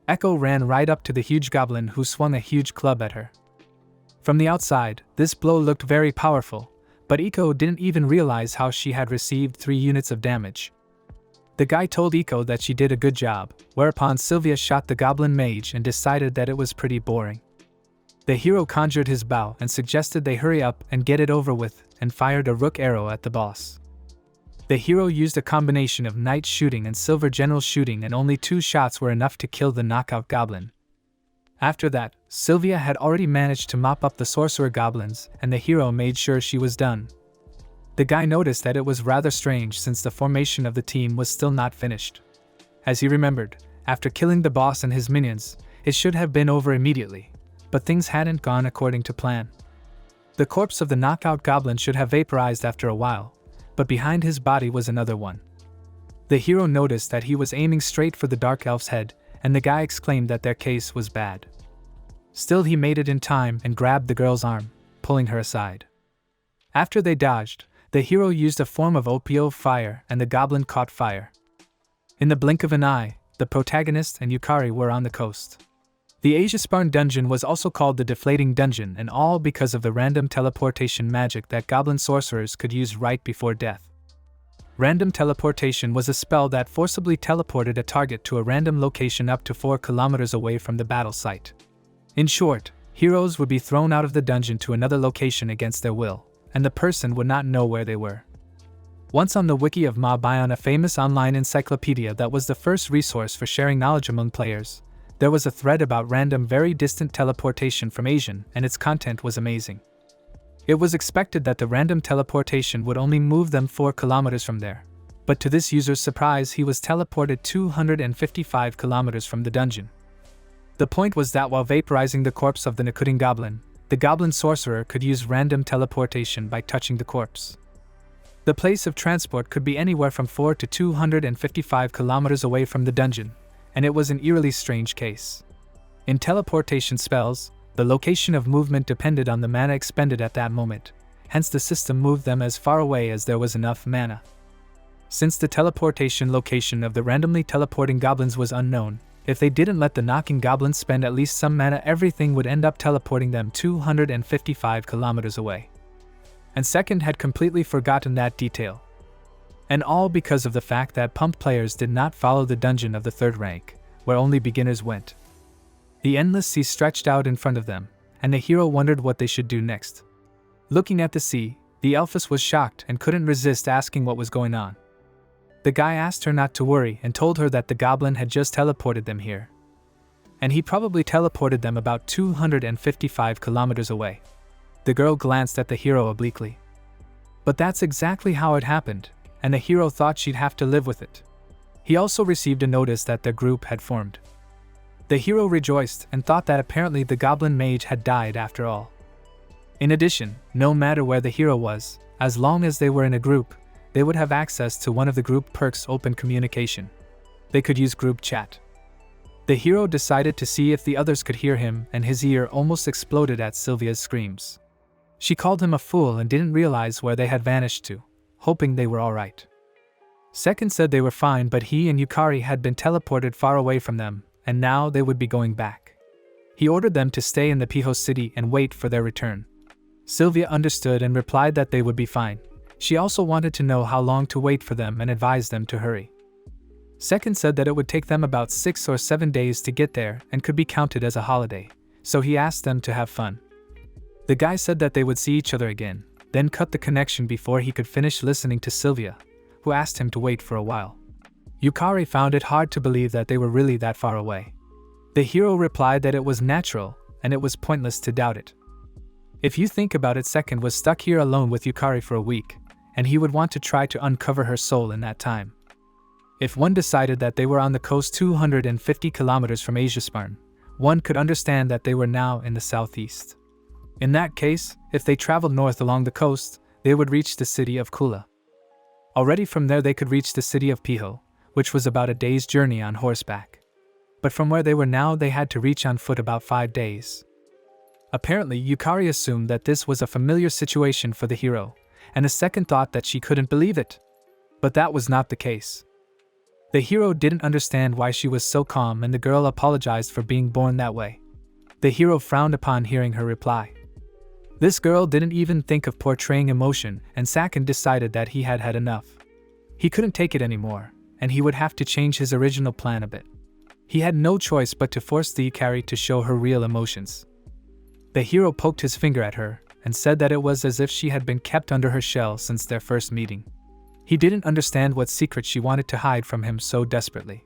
Echo ran right up to the huge goblin, who swung a huge club at her. From the outside, this blow looked very powerful, but Eiko didn't even realize how she had received 3 units of damage. The guy told Eiko that she did a good job, whereupon Sylvia shot the goblin mage and decided that it was pretty boring. The hero conjured his bow and suggested they hurry up and get it over with, and fired a rook arrow at the boss. The hero used a combination of knight shooting and silver general shooting, and only 2 shots were enough to kill the knockout goblin. After that, Sylvia had already managed to mop up the sorcerer goblins, and the hero made sure she was done. The guy noticed that it was rather strange since the formation of the team was still not finished. As he remembered, after killing the boss and his minions, it should have been over immediately, but things hadn't gone according to plan. The corpse of the knockout goblin should have vaporized after a while, but behind his body was another one. The hero noticed that he was aiming straight for the dark elf's head, and the guy exclaimed that their case was bad. Still, he made it in time and grabbed the girl's arm, pulling her aside. After they dodged, the hero used a form of Opio fire and the goblin caught fire. In the blink of an eye, the protagonist and Yukari were on the coast. The Isekai'd dungeon was also called the Deflating Dungeon, and all because of the random teleportation magic that goblin sorcerers could use right before death. Random teleportation was a spell that forcibly teleported a target to a random location up to 4 kilometers away from the battle site. In short, heroes would be thrown out of the dungeon to another location against their will, and the person would not know where they were. Once on the wiki of Mabion, a famous online encyclopedia that was the first resource for sharing knowledge among players, there was a thread about random very distant teleportation from Asian, and its content was amazing. It was expected that the random teleportation would only move them 4 kilometers from there, but to this user's surprise he was teleported 255 kilometers from the dungeon. The point was that while vaporizing the corpse of the Nikuding goblin, the goblin sorcerer could use random teleportation by touching the corpse. The place of transport could be anywhere from 4 to 255 kilometers away from the dungeon, and it was an eerily strange case. In teleportation spells, the location of movement depended on the mana expended at that moment, hence the system moved them as far away as there was enough mana. Since the teleportation location of the randomly teleporting goblins was unknown, if they didn't let the knocking goblins spend at least some mana, everything would end up teleporting them 255 kilometers away. And Second had completely forgotten that detail. And all because of the fact that pump players did not follow the dungeon of the 3rd rank, where only beginners went. The endless sea stretched out in front of them, and the hero wondered what they should do next. Looking at the sea, the elfess was shocked and couldn't resist asking what was going on. The guy asked her not to worry and told her that the goblin had just teleported them here. And he probably teleported them about 255 kilometers away. The girl glanced at the hero obliquely. But that's exactly how it happened, and the hero thought she'd have to live with it. He also received a notice that their group had formed. The hero rejoiced and thought that apparently the goblin mage had died after all. In addition, no matter where the hero was, as long as they were in a group, they would have access to one of the group perks, open communication. They could use group chat. The hero decided to see if the others could hear him, and his ear almost exploded at Sylvia's screams. She called him a fool and didn't realize where they had vanished to, hoping they were alright. Second said they were fine, but he and Yukari had been teleported far away from them, and now they would be going back. He ordered them to stay in the Piho city and wait for their return. Sylvia understood and replied that they would be fine. She also wanted to know how long to wait for them and advised them to hurry. Second said that it would take them about 6 or 7 days to get there and could be counted as a holiday, so he asked them to have fun. The guy said that they would see each other again, then cut the connection before he could finish listening to Sylvia, who asked him to wait for a while. Yukari found it hard to believe that they were really that far away. The hero replied that it was natural, and it was pointless to doubt it. If you think about it, Second was stuck here alone with Yukari for a week, and he would want to try to uncover her soul in that time. If one decided that they were on the coast 250 kilometers from Asiasparn, one could understand that they were now in the southeast. In that case, if they traveled north along the coast, they would reach the city of Kula. Already from there they could reach the city of Piho, which was about a day's journey on horseback. But from where they were now they had to reach on foot about 5 days. Apparently, Yukari assumed that this was a familiar situation for the hero, and a second thought that she couldn't believe it. But that was not the case. The hero didn't understand why she was so calm, and the girl apologized for being born that way. The hero frowned upon hearing her reply. This girl didn't even think of portraying emotion, and Sakin decided that he had had enough. He couldn't take it anymore, and he would have to change his original plan a bit. He had no choice but to force the Yukari to show her real emotions. The hero poked his finger at her, and said that it was as if she had been kept under her shell since their first meeting. He didn't understand what secret she wanted to hide from him so desperately.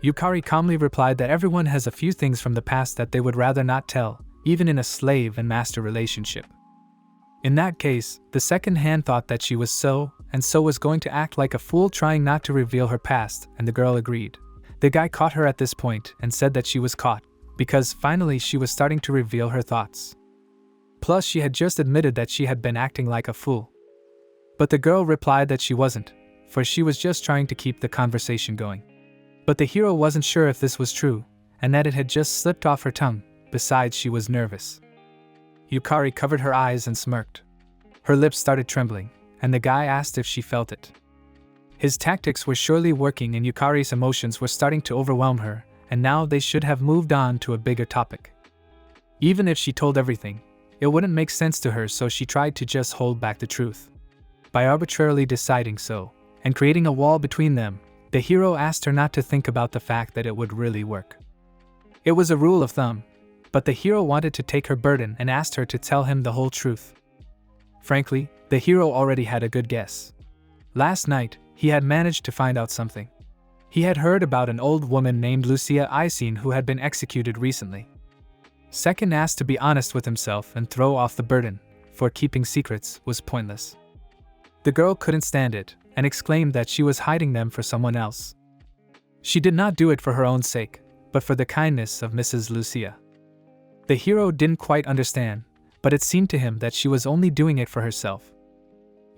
Yukari calmly replied that everyone has a few things from the past that they would rather not tell, even in a slave and master relationship. In that case, the second hand thought that she was so was going to act like a fool, trying not to reveal her past, and the girl agreed. The guy caught her at this point and said that she was caught, because finally she was starting to reveal her thoughts. Plus, she had just admitted that she had been acting like a fool. But the girl replied that she wasn't, for she was just trying to keep the conversation going. But the hero wasn't sure if this was true, and that it had just slipped off her tongue. Besides, she was nervous. Yukari covered her eyes and smirked. Her lips started trembling, and the guy asked if she felt it. His tactics were surely working, and Yukari's emotions were starting to overwhelm her, and now they should have moved on to a bigger topic. Even if she told everything, it wouldn't make sense to her, so she tried to just hold back the truth. By arbitrarily deciding so, and creating a wall between them, the hero asked her not to think about the fact that it would really work. It was a rule of thumb, but the hero wanted to take her burden and asked her to tell him the whole truth. Frankly, the hero already had a good guess. Last night, he had managed to find out something. He had heard about an old woman named Isekai'd who had been executed recently. Second asked to be honest with himself and throw off the burden, for keeping secrets was pointless. The girl couldn't stand it, and exclaimed that she was hiding them for someone else. She did not do it for her own sake, but for the kindness of Mrs. Lucia. The hero didn't quite understand, but it seemed to him that she was only doing it for herself.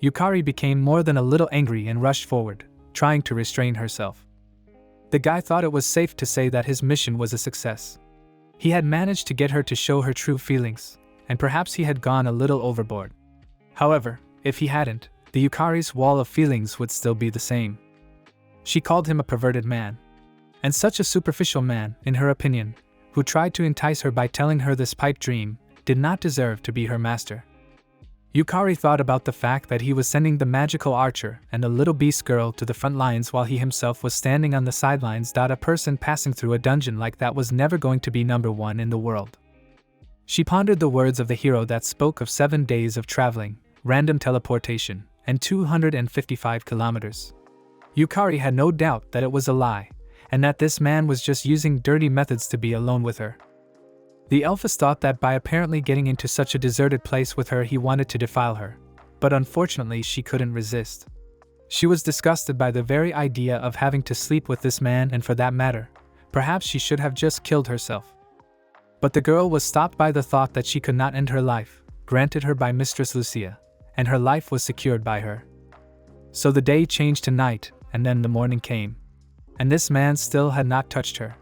Yukari became more than a little angry and rushed forward, trying to restrain herself. The guy thought it was safe to say that his mission was a success. He had managed to get her to show her true feelings, and perhaps he had gone a little overboard. However, if he hadn't, the Yukari's wall of feelings would still be the same. She called him a perverted man. And such a superficial man, in her opinion, who tried to entice her by telling her this pipe dream, did not deserve to be her master. Yukari thought about the fact that he was sending the magical archer and the little beast girl to the front lines while he himself was standing on the sidelines. A person passing through a dungeon like that was never going to be number one in the world. She pondered the words of the hero that spoke of 7 days of traveling, random teleportation, and 255 kilometers. Yukari had no doubt that it was a lie, and that this man was just using dirty methods to be alone with her. The elfess thought that by apparently getting into such a deserted place with her he wanted to defile her, but unfortunately she couldn't resist. She was disgusted by the very idea of having to sleep with this man, and for that matter, perhaps she should have just killed herself. But the girl was stopped by the thought that she could not end her life, granted her by Mistress Lucia, and her life was secured by her. So the day changed to night, and then the morning came. And this man still had not touched her.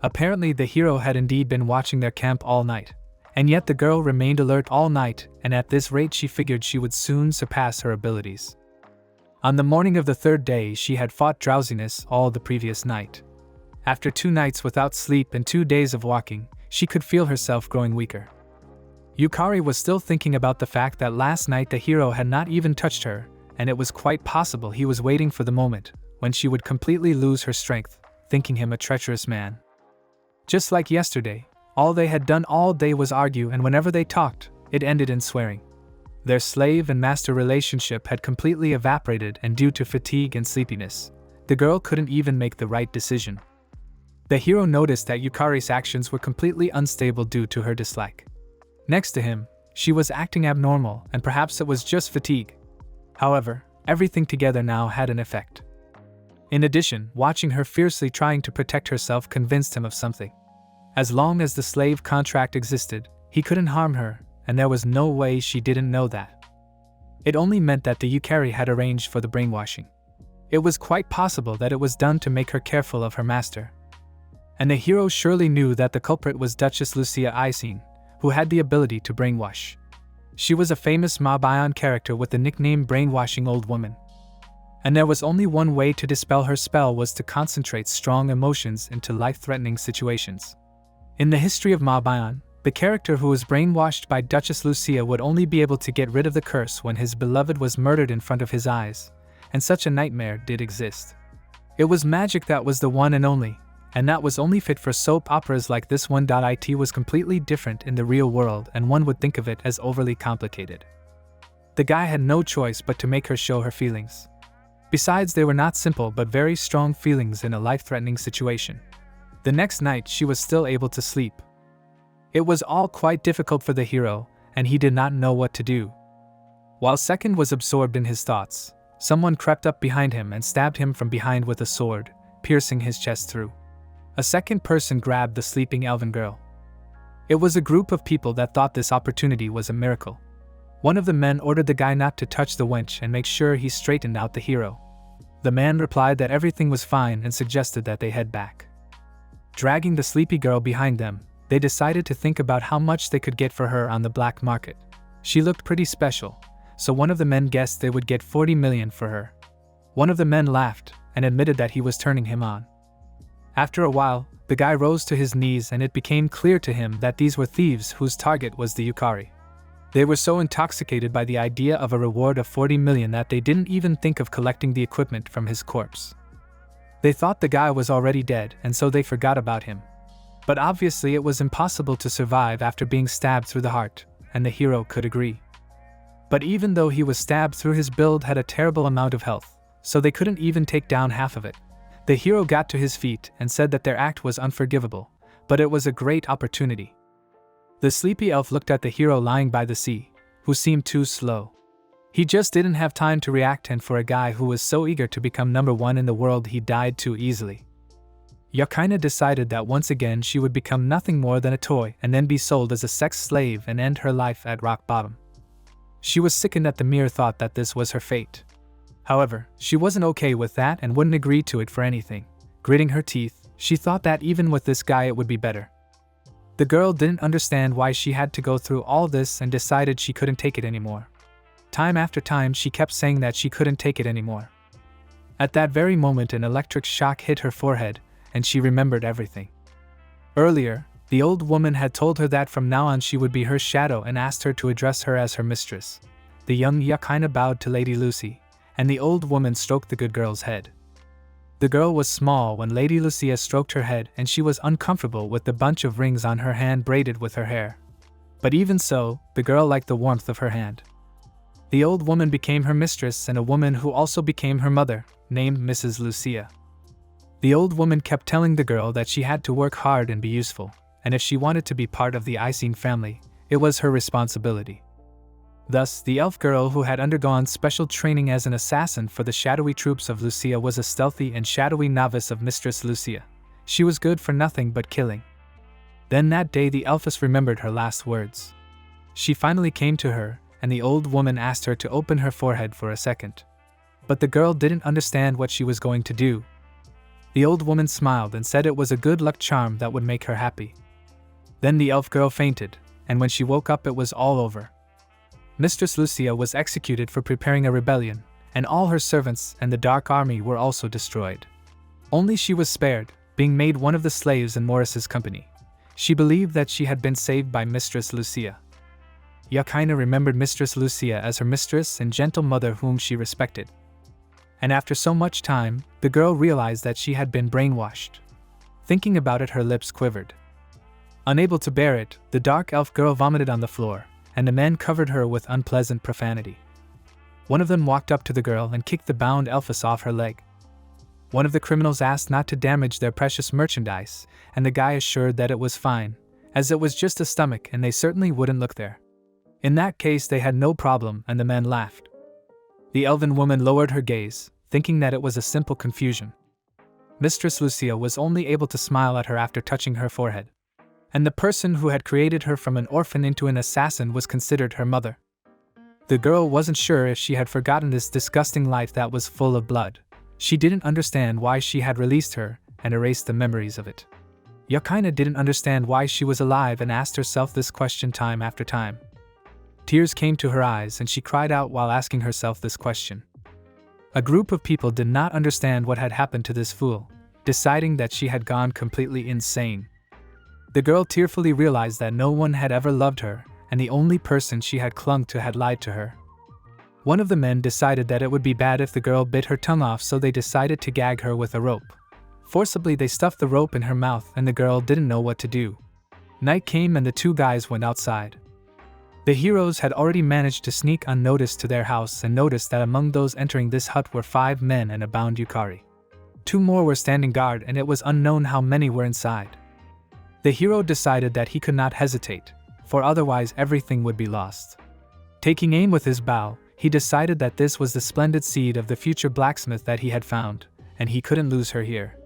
Apparently the hero had indeed been watching their camp all night, and yet the girl remained alert all night, and at this rate she figured she would soon surpass her abilities. On the morning of the third day she had fought drowsiness all the previous night. After 2 nights without sleep and 2 days of walking, she could feel herself growing weaker. Yukari was still thinking about the fact that last night the hero had not even touched her, and it was quite possible he was waiting for the moment when she would completely lose her strength, thinking him a treacherous man. Just like yesterday, all they had done all day was argue, and whenever they talked, it ended in swearing. Their slave and master relationship had completely evaporated, and due to fatigue and sleepiness, the girl couldn't even make the right decision. The hero noticed that Yukari's actions were completely unstable due to her dislike. Next to him, she was acting abnormal, and perhaps it was just fatigue. However, everything together now had an effect. In addition, watching her fiercely trying to protect herself convinced him of something. As long as the slave contract existed, he couldn't harm her, and there was no way she didn't know that. It only meant that the Yukari had arranged for the brainwashing. It was quite possible that it was done to make her careful of her master. And the hero surely knew that the culprit was Duchess Lucia Isekai'd, who had the ability to brainwash. She was a famous Mabion character with the nickname Brainwashing Old Woman. And there was only one way to dispel her spell, was to concentrate strong emotions into life-threatening situations. In the history of Mabion, the character who was brainwashed by Duchess Lucia would only be able to get rid of the curse when his beloved was murdered in front of his eyes, and such a nightmare did exist. It was magic that was the one and only, and that was only fit for soap operas like this one. It was completely different in the real world, and one would think of it as overly complicated. The guy had no choice but to make her show her feelings. Besides, they were not simple but very strong feelings in a life-threatening situation. The next night she was still able to sleep. It was all quite difficult for the hero, and he did not know what to do. While Second was absorbed in his thoughts, someone crept up behind him and stabbed him from behind with a sword, piercing his chest through. A second person grabbed the sleeping elven girl. It was a group of people that thought this opportunity was a miracle. One of the men ordered the guy not to touch the wench and make sure he straightened out the hero. The man replied that everything was fine and suggested that they head back. Dragging the sleepy girl behind them, they decided to think about how much they could get for her on the black market. She looked pretty special, so one of the men guessed they would get 40 million for her. One of the men laughed and admitted that he was turning him on. After a while, the guy rose to his knees and it became clear to him that these were thieves whose target was the Yukari. They were so intoxicated by the idea of a reward of 40 million that they didn't even think of collecting the equipment from his corpse. They thought the guy was already dead, and so they forgot about him. But obviously it was impossible to survive after being stabbed through the heart, and the hero could agree. But even though he was stabbed through, his build had a terrible amount of health, so they couldn't even take down half of it. The hero got to his feet and said that their act was unforgivable, but it was a great opportunity. The sleepy elf looked at the hero lying by the sea, who seemed too slow. He just didn't have time to react, and for a guy who was so eager to become number one in the world, he died too easily. Yukari decided that once again she would become nothing more than a toy and then be sold as a sex slave and end her life at rock bottom. She was sickened at the mere thought that this was her fate. However, she wasn't okay with that and wouldn't agree to it for anything. Gritting her teeth, she thought that even with this guy it would be better. The girl didn't understand why she had to go through all this and decided she couldn't take it anymore. Time after time she kept saying that she couldn't take it anymore. At that very moment an electric shock hit her forehead, and she remembered everything. Earlier, the old woman had told her that from now on she would be her shadow and asked her to address her as her mistress. The young Yukari bowed to Lady Lucy, and the old woman stroked the good girl's head. The girl was small when Lady Lucia stroked her head, and she was uncomfortable with the bunch of rings on her hand braided with her hair. But even so, the girl liked the warmth of her hand. The old woman became her mistress, and a woman who also became her mother, named Mrs. Lucia. The old woman kept telling the girl that she had to work hard and be useful, and if she wanted to be part of the Isekai'd family, it was her responsibility. Thus, the elf girl who had undergone special training as an assassin for the shadowy troops of Lucia was a stealthy and shadowy novice of Mistress Lucia. She was good for nothing but killing. Then that day the elfess remembered her last words. She finally came to her, and the old woman asked her to open her forehead for a second. But the girl didn't understand what she was going to do. The old woman smiled and said it was a good luck charm that would make her happy. Then the elf girl fainted, and when she woke up it was all over. Mistress Lucia was executed for preparing a rebellion, and all her servants and the Dark Army were also destroyed. Only she was spared, being made one of the slaves in Morris's company. She believed that she had been saved by Mistress Lucia. Isekai'd remembered Mistress Lucia as her mistress and gentle mother whom she respected. And after so much time, the girl realized that she had been brainwashed. Thinking about it, her lips quivered. Unable to bear it, the dark elf girl vomited on the floor, and the men covered her with unpleasant profanity. One of them walked up to the girl and kicked the bound elfess off her leg. One of the criminals asked not to damage their precious merchandise, and the guy assured that it was fine, as it was just a stomach and they certainly wouldn't look there. In that case they had no problem, and the men laughed. The elven woman lowered her gaze, thinking that it was a simple confusion. Mistress Lucia was only able to smile at her after touching her forehead. And the person who had created her from an orphan into an assassin was considered her mother. The girl wasn't sure if she had forgotten this disgusting life that was full of blood. She didn't understand why she had released her and erased the memories of it. Isekai'd didn't understand why she was alive and asked herself this question time after time. Tears came to her eyes and she cried out while asking herself this question. A group of people did not understand what had happened to this fool, deciding that she had gone completely insane. The girl tearfully realized that no one had ever loved her, and the only person she had clung to had lied to her. One of the men decided that it would be bad if the girl bit her tongue off, so they decided to gag her with a rope. Forcibly they stuffed the rope in her mouth and the girl didn't know what to do. Night came and the two guys went outside. The heroes had already managed to sneak unnoticed to their house and noticed that among those entering this hut were 5 men and a bound Yukari. 2 more were standing guard and it was unknown how many were inside. The hero decided that he could not hesitate, for otherwise everything would be lost. Taking aim with his bow, he decided that this was the splendid seed of the future blacksmith that he had found, and he couldn't lose her here.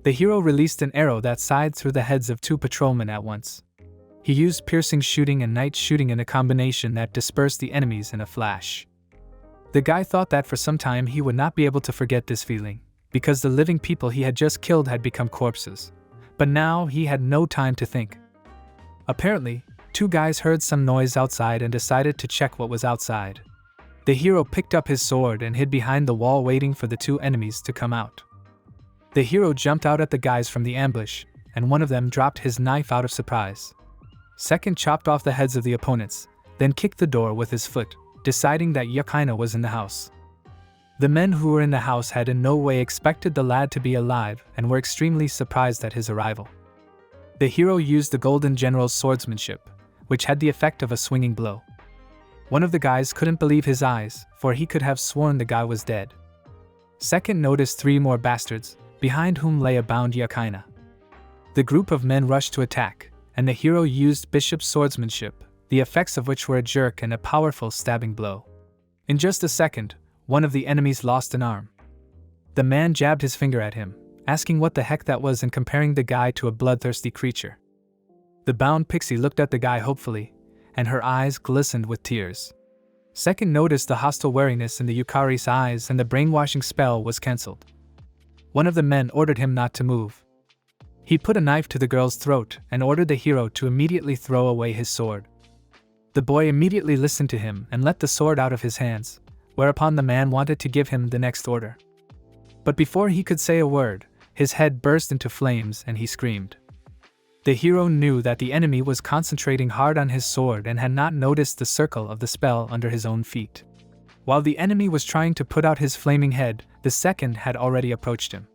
The hero released an arrow that sighed through the heads of 2 patrolmen at once. He used piercing shooting and night shooting in a combination that dispersed the enemies in a flash. The guy thought that for some time he would not be able to forget this feeling, because the living people he had just killed had become corpses. But now he had no time to think. Apparently, 2 guys heard some noise outside and decided to check what was outside. The hero picked up his sword and hid behind the wall waiting for the 2 enemies to come out. The hero jumped out at the guys from the ambush, and one of them dropped his knife out of surprise. Second chopped off the heads of the opponents, then kicked the door with his foot, deciding that Isekai'd was in the house. The men who were in the house had in no way expected the lad to be alive and were extremely surprised at his arrival. The hero used the Golden General's swordsmanship, which had the effect of a swinging blow. One of the guys couldn't believe his eyes, for he could have sworn the guy was dead. Second noticed 3 more bastards, behind whom lay a bound Isekai'd. The group of men rushed to attack, and the hero used Bishop's swordsmanship, the effects of which were a jerk and a powerful stabbing blow. In just a second, one of the enemies lost an arm. The man jabbed his finger at him, asking what the heck that was and comparing the guy to a bloodthirsty creature. The bound pixie looked at the guy hopefully, and her eyes glistened with tears. Second noticed the hostile wariness in the Yukari's eyes and the brainwashing spell was cancelled. One of the men ordered him not to move. He put a knife to the girl's throat and ordered the hero to immediately throw away his sword. The boy immediately listened to him and let the sword out of his hands, whereupon the man wanted to give him the next order. But before he could say a word, his head burst into flames and he screamed. The hero knew that the enemy was concentrating hard on his sword and had not noticed the circle of the spell under his own feet. While the enemy was trying to put out his flaming head, the second had already approached him.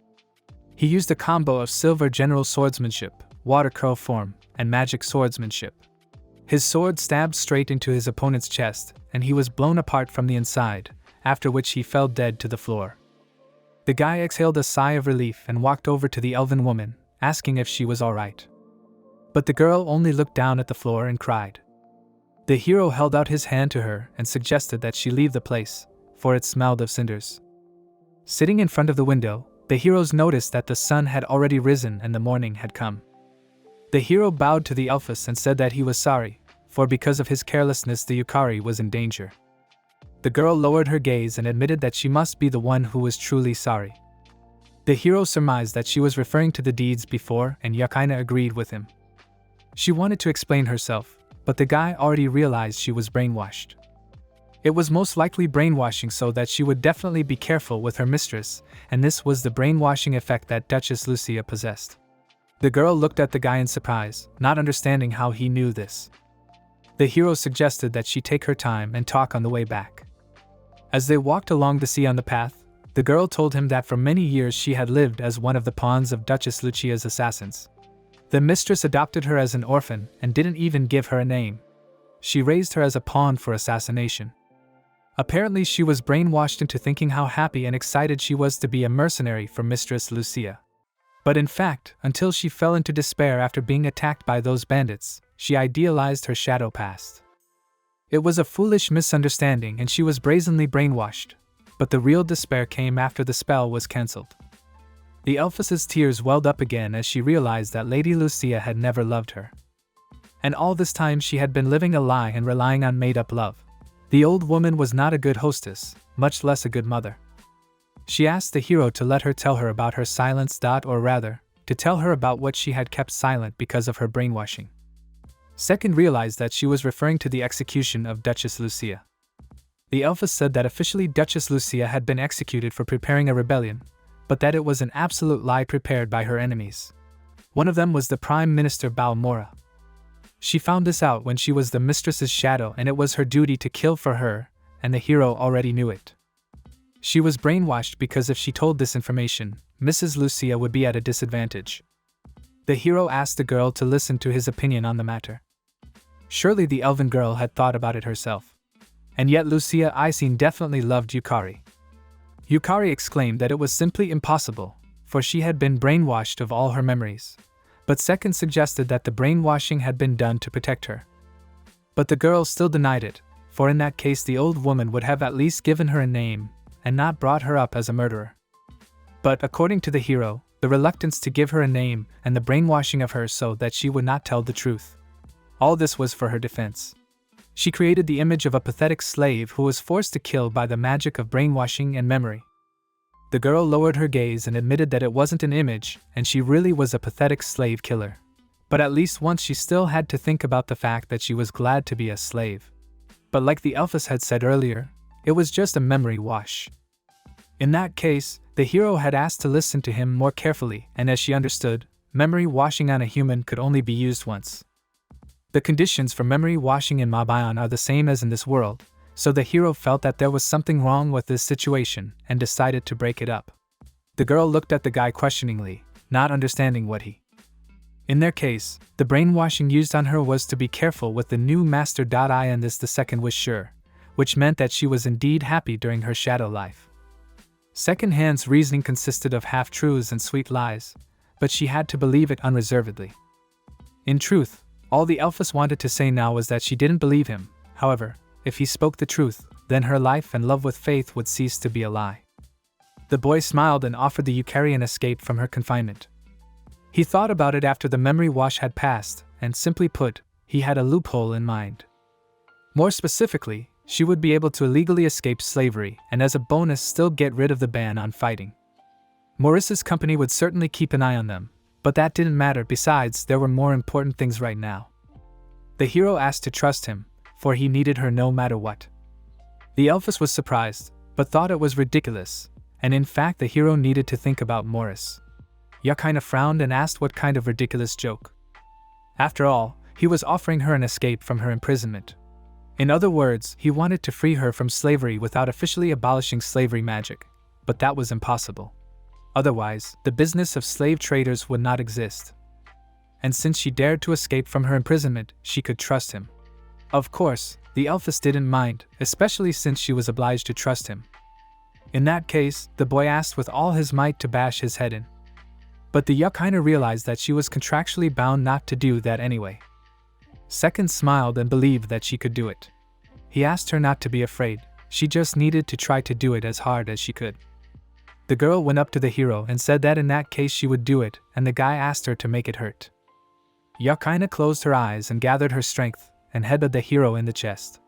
He used a combo of Silver General Swordsmanship, Water Curl Form, and Magic Swordsmanship. His sword stabbed straight into his opponent's chest, and he was blown apart from the inside, after which he fell dead to the floor. The guy exhaled a sigh of relief and walked over to the elven woman, asking if she was alright. But the girl only looked down at the floor and cried. The hero held out his hand to her and suggested that she leave the place, for it smelled of cinders. Sitting in front of the window, the heroes noticed that the sun had already risen and the morning had come. The hero bowed to the elfess and said that he was sorry, for because of his carelessness the Yukari was in danger. The girl lowered her gaze and admitted that she must be the one who was truly sorry. The hero surmised that she was referring to the deeds before, and Isekai'd agreed with him. She wanted to explain herself, but the guy already realized she was brainwashed. It was most likely brainwashing so that she would definitely be careful with her mistress, and this was the brainwashing effect that Duchess Lucia possessed. The girl looked at the guy in surprise, not understanding how he knew this. The hero suggested that she take her time and talk on the way back. As they walked along the sea on the path, the girl told him that for many years she had lived as one of the pawns of Duchess Lucia's assassins. The mistress adopted her as an orphan and didn't even give her a name. She raised her as a pawn for assassination. Apparently she was brainwashed into thinking how happy and excited she was to be a mercenary for Mistress Lucia. But in fact, until she fell into despair after being attacked by those bandits, she idealized her shadow past. It was a foolish misunderstanding and she was brazenly brainwashed, but the real despair came after the spell was cancelled. The elfess's tears welled up again as she realized that Lady Lucia had never loved her. And all this time she had been living a lie and relying on made-up love. The old woman was not a good hostess, much less a good mother. She asked the hero to let her tell her about her silence, or rather, to tell her about what she had kept silent because of her brainwashing. Second realized that she was referring to the execution of Duchess Lucia. The elfess said that officially Duchess Lucia had been executed for preparing a rebellion, but that it was an absolute lie prepared by her enemies. One of them was the Prime Minister Balmora. She found this out when she was the mistress's shadow and it was her duty to kill for her, and the hero already knew it. She was brainwashed because if she told this information, Mrs. Lucia would be at a disadvantage. The hero asked the girl to listen to his opinion on the matter. Surely the elven girl had thought about it herself. And yet Lucia Isekai'd definitely loved Yukari. Yukari exclaimed that it was simply impossible, for she had been brainwashed of all her memories. But Second suggested that the brainwashing had been done to protect her. But the girl still denied it, for in that case the old woman would have at least given her a name, and not brought her up as a murderer. But according to the hero, the reluctance to give her a name and the brainwashing of her so that she would not tell the truth. All this was for her defense. She created the image of a pathetic slave who was forced to kill by the magic of brainwashing and memory. The girl lowered her gaze and admitted that it wasn't an image, and she really was a pathetic slave killer. But at least once she still had to think about the fact that she was glad to be a slave. But like the elfess had said earlier, it was just a memory wash. In that case, the hero had asked to listen to him more carefully, and as she understood, memory washing on a human could only be used once. The conditions for memory washing in Mabayan are the same as in this world, so the hero felt that there was something wrong with this situation and decided to break it up. The girl looked at the guy questioningly, not understanding what he. In their case, the brainwashing used on her was to be careful with the new master. I and this the second was sure, which meant that she was indeed happy during her shadow life. Second-hand's reasoning consisted of half-truths and sweet lies, but she had to believe it unreservedly. In truth, all the elfess wanted to say now was that she didn't believe him. However, if he spoke the truth, then her life and love with Faith would cease to be a lie. The boy smiled and offered the Yukari an escape from her confinement. He thought about it after the memory wash had passed, and simply put, he had a loophole in mind. More specifically, she would be able to illegally escape slavery and as a bonus still get rid of the ban on fighting. Maurice's company would certainly keep an eye on them, but that didn't matter. Besides, there were more important things right now. The hero asked to trust him, for he needed her no matter what. The elfess was surprised, but thought it was ridiculous, and in fact the hero needed to think about Maurice. Isekai'd frowned and asked what kind of ridiculous joke. After all, he was offering her an escape from her imprisonment. In other words, he wanted to free her from slavery without officially abolishing slavery magic, but that was impossible. Otherwise, the business of slave traders would not exist. And since she dared to escape from her imprisonment, she could trust him. Of course, the elfess didn't mind, especially since she was obliged to trust him. In that case, the boy asked with all his might to bash his head in. But the Isekai'd realized that she was contractually bound not to do that anyway. Second smiled and believed that she could do it. He asked her not to be afraid, she just needed to try to do it as hard as she could. The girl went up to the hero and said that in that case she would do it, and the guy asked her to make it hurt. Isekai'd closed her eyes and gathered her strength, and headbutted the hero in the chest.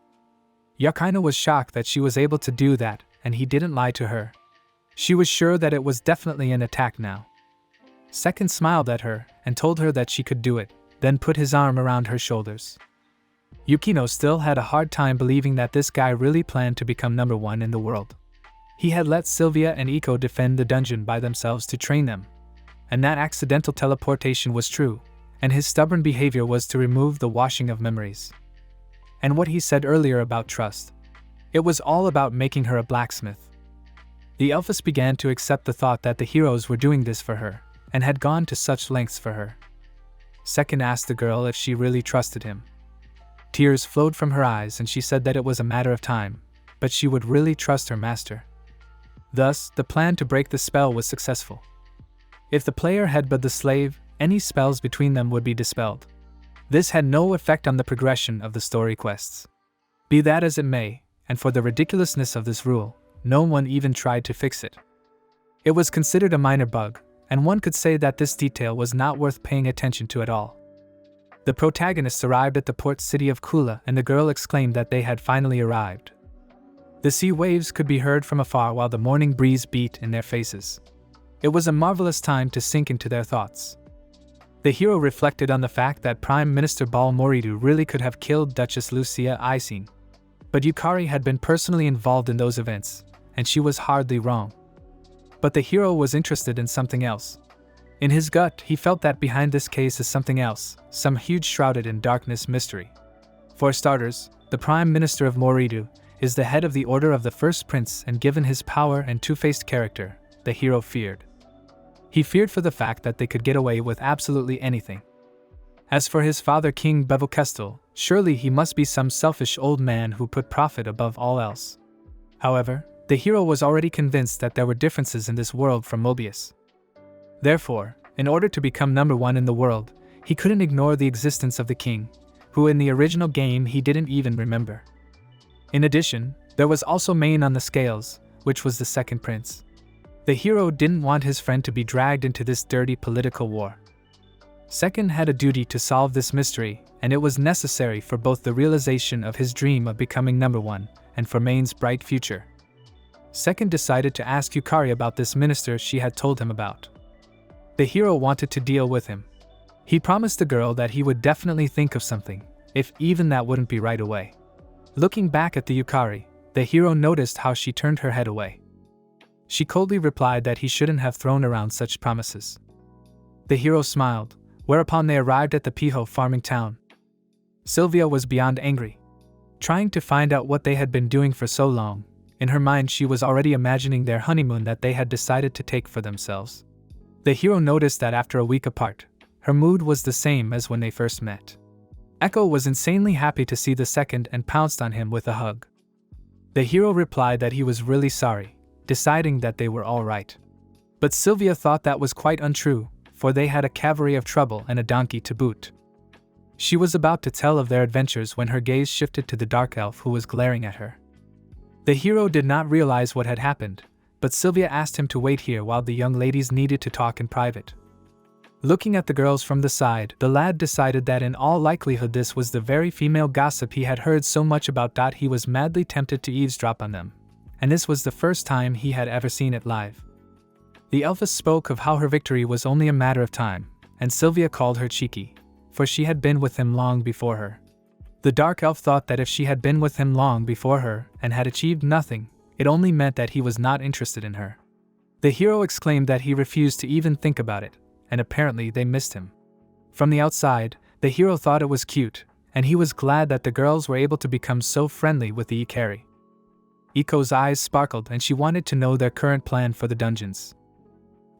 Yukino was shocked that she was able to do that, and he didn't lie to her. She was sure that it was definitely an attack now. Second smiled at her and told her that she could do it, then put his arm around her shoulders. Yukino still had a hard time believing that this guy really planned to become number one in the world. He had let Sylvia and Iko defend the dungeon by themselves to train them. And that accidental teleportation was true, and his stubborn behavior was to remove the washing of memories. And what he said earlier about trust. It was all about making her a blacksmith. The Elphus began to accept the thought that the heroes were doing this for her, and had gone to such lengths for her. Second asked the girl if she really trusted him. Tears flowed from her eyes and she said that it was a matter of time, but she would really trust her master. Thus, the plan to break the spell was successful. If the player headbutted the slave, any spells between them would be dispelled. This had no effect on the progression of the story quests. Be that as it may, and for the ridiculousness of this rule, no one even tried to fix it. It was considered a minor bug, and one could say that this detail was not worth paying attention to at all. The protagonists arrived at the port city of Kula and the girl exclaimed that they had finally arrived. The sea waves could be heard from afar while the morning breeze beat in their faces. It was a marvelous time to sink into their thoughts. The hero reflected on the fact that Prime Minister Balmoridu really could have killed Duchess Lucia Isekai'd. But Yukari had been personally involved in those events, and she was hardly wrong. But the hero was interested in something else. In his gut, he felt that behind this case is something else, some huge shrouded in darkness mystery. For starters, the Prime Minister of Moridu is the head of the Order of the First Prince, and given his power and two-faced character, the hero feared. He feared for the fact that they could get away with absolutely anything. As for his father King Bevokestel, surely he must be some selfish old man who put profit above all else. However, the hero was already convinced that there were differences in this world from Mobius. Therefore, in order to become number one in the world, he couldn't ignore the existence of the king, who in the original game he didn't even remember. In addition, there was also Main on the scales, which was the second prince. The hero didn't want his friend to be dragged into this dirty political war. Second had a duty to solve this mystery, and it was necessary for both the realization of his dream of becoming number one, and for Main's bright future. Second decided to ask Yukari about this minister she had told him about. The hero wanted to deal with him. He promised the girl that he would definitely think of something, if even that wouldn't be right away. Looking back at the Yukari, the hero noticed how she turned her head away. She coldly replied that he shouldn't have thrown around such promises. The hero smiled, whereupon they arrived at the Piho farming town. Sylvia was beyond angry. Trying to find out what they had been doing for so long, in her mind she was already imagining their honeymoon that they had decided to take for themselves. The hero noticed that after a week apart, her mood was the same as when they first met. Echo was insanely happy to see the second and pounced on him with a hug. The hero replied that he was really sorry, deciding that they were all right. But Sylvia thought that was quite untrue, for they had a cavalry of trouble and a donkey to boot. She was about to tell of their adventures when her gaze shifted to the dark elf who was glaring at her. The hero did not realize what had happened, but Sylvia asked him to wait here while the young ladies needed to talk in private. Looking at the girls from the side, the lad decided that in all likelihood this was the very female gossip he had heard so much about. He was madly tempted to eavesdrop on them, and this was the first time he had ever seen it live. The elfess spoke of how her victory was only a matter of time, and Sylvia called her cheeky, for she had been with him long before her. The dark elf thought that if she had been with him long before her and had achieved nothing, it only meant that he was not interested in her. The hero exclaimed that he refused to even think about it, and apparently they missed him. From the outside, the hero thought it was cute, and he was glad that the girls were able to become so friendly with the Ikari. Iko's eyes sparkled and she wanted to know their current plan for the dungeons.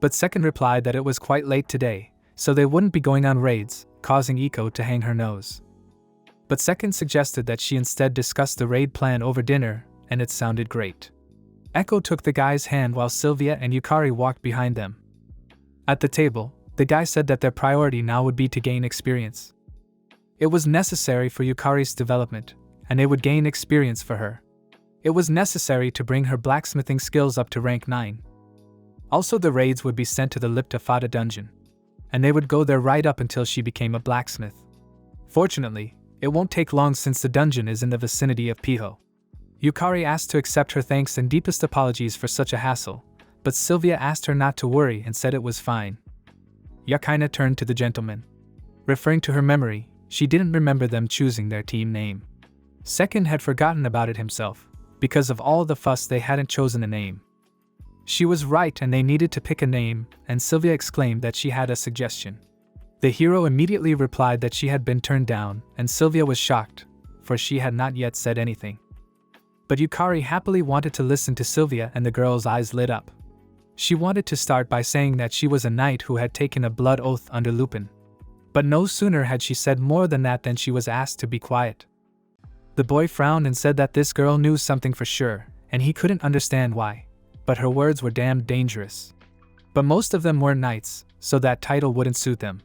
But Second replied that it was quite late today, so they wouldn't be going on raids, causing Iko to hang her nose. But Second suggested that she instead discuss the raid plan over dinner, and it sounded great. Echo took the guy's hand while Sylvia and Yukari walked behind them. At the table, the guy said that their priority now would be to gain experience. It was necessary for Yukari's development, and they would gain experience for her. It was necessary to bring her blacksmithing skills up to rank 9. Also the raids would be sent to the Lipta Fada dungeon, and they would go there right up until she became a blacksmith. Fortunately, it won't take long since the dungeon is in the vicinity of Piho. Yukari asked to accept her thanks and deepest apologies for such a hassle, but Sylvia asked her not to worry and said it was fine. Yakaina turned to the gentleman. Referring to her memory, she didn't remember them choosing their team name. Second had forgotten about it himself, because of all the fuss they hadn't chosen a name. She was right and they needed to pick a name, and Sylvia exclaimed that she had a suggestion. The hero immediately replied that she had been turned down, and Sylvia was shocked, for she had not yet said anything. But Yukari happily wanted to listen to Sylvia and the girl's eyes lit up. She wanted to start by saying that she was a knight who had taken a blood oath under Lupin. But no sooner had she said more than that than she was asked to be quiet. The boy frowned and said that this girl knew something for sure, and he couldn't understand why. But her words were damned dangerous. But most of them weren't knights, so that title wouldn't suit them.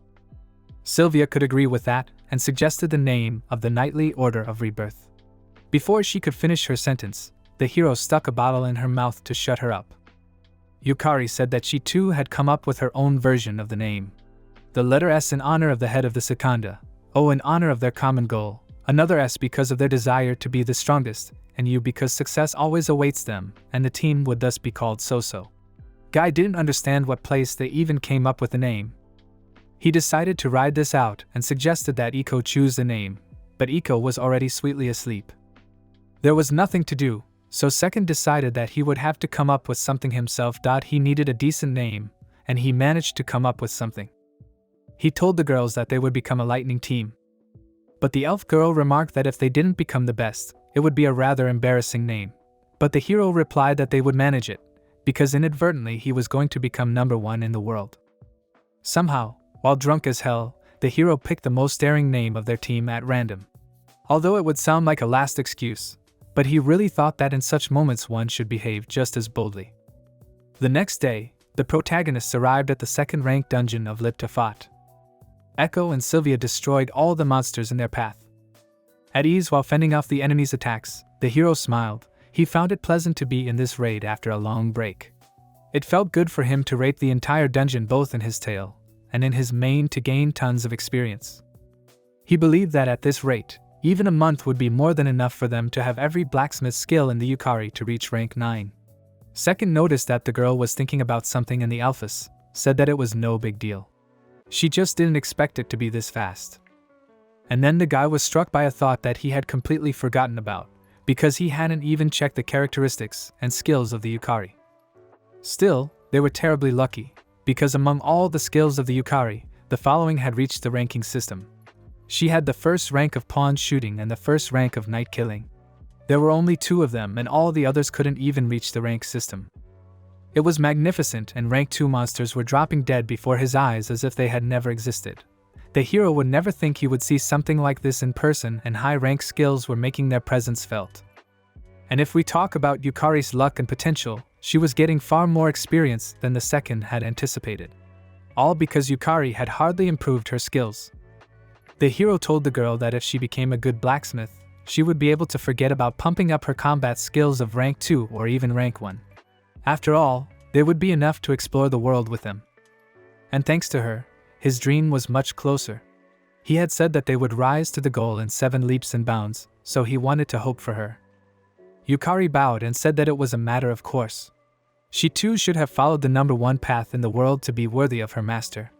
Sylvia could agree with that, and suggested the name of the Knightly Order of Rebirth. Before she could finish her sentence, the hero stuck a bottle in her mouth to shut her up. Yukari said that she too had come up with her own version of the name. The letter S in honor of the head of the Secunda, O in honor of their common goal, another S because of their desire to be the strongest, and U because success always awaits them, and the team would thus be called So-So. Guy didn't understand what place they even came up with the name. He decided to ride this out and suggested that Iko choose the name, but Iko was already sweetly asleep. There was nothing to do, so Second decided that he would have to come up with something himself. He needed a decent name, and he managed to come up with something. He told the girls that they would become a lightning team. But the elf girl remarked that if they didn't become the best, it would be a rather embarrassing name. But the hero replied that they would manage it, because inadvertently he was going to become number one in the world. Somehow, while drunk as hell, the hero picked the most daring name of their team at random. Although it would sound like a last excuse, but he really thought that in such moments one should behave just as boldly. The next day, the protagonists arrived at the second-ranked dungeon of Liptafat. Echo and Sylvia destroyed all the monsters in their path. At ease while fending off the enemy's attacks, the hero smiled. He found it pleasant to be in this raid after a long break. It felt good for him to rape the entire dungeon both in his tail and in his mane to gain tons of experience. He believed that at this rate, even a month would be more than enough for them to have every blacksmith skill in the Yukari to reach rank 9. Second noticed that the girl was thinking about something in the alphas, said that it was no big deal. She just didn't expect it to be this fast. And then the guy was struck by a thought that he had completely forgotten about, because he hadn't even checked the characteristics and skills of the Yukari. Still, they were terribly lucky, because among all the skills of the Yukari, the following had reached the ranking system. She had the first rank of pawn shooting and the first rank of knight killing. There were only 2 of them and all the others couldn't even reach the rank system. It was magnificent, and rank 2 monsters were dropping dead before his eyes as if they had never existed. The hero would never think he would see something like this in person, and high-rank skills were making their presence felt. And if we talk about Yukari's luck and potential, she was getting far more experience than the second had anticipated. All because Yukari had hardly improved her skills. The hero told the girl that if she became a good blacksmith, she would be able to forget about pumping up her combat skills of rank 2 or even rank 1. After all, there would be enough to explore the world with them. And thanks to her, his dream was much closer. He had said that they would rise to the goal in 7 leaps and bounds, so he wanted to hope for her. Yukari bowed and said that it was a matter of course. She too should have followed the number 1 path in the world to be worthy of her master.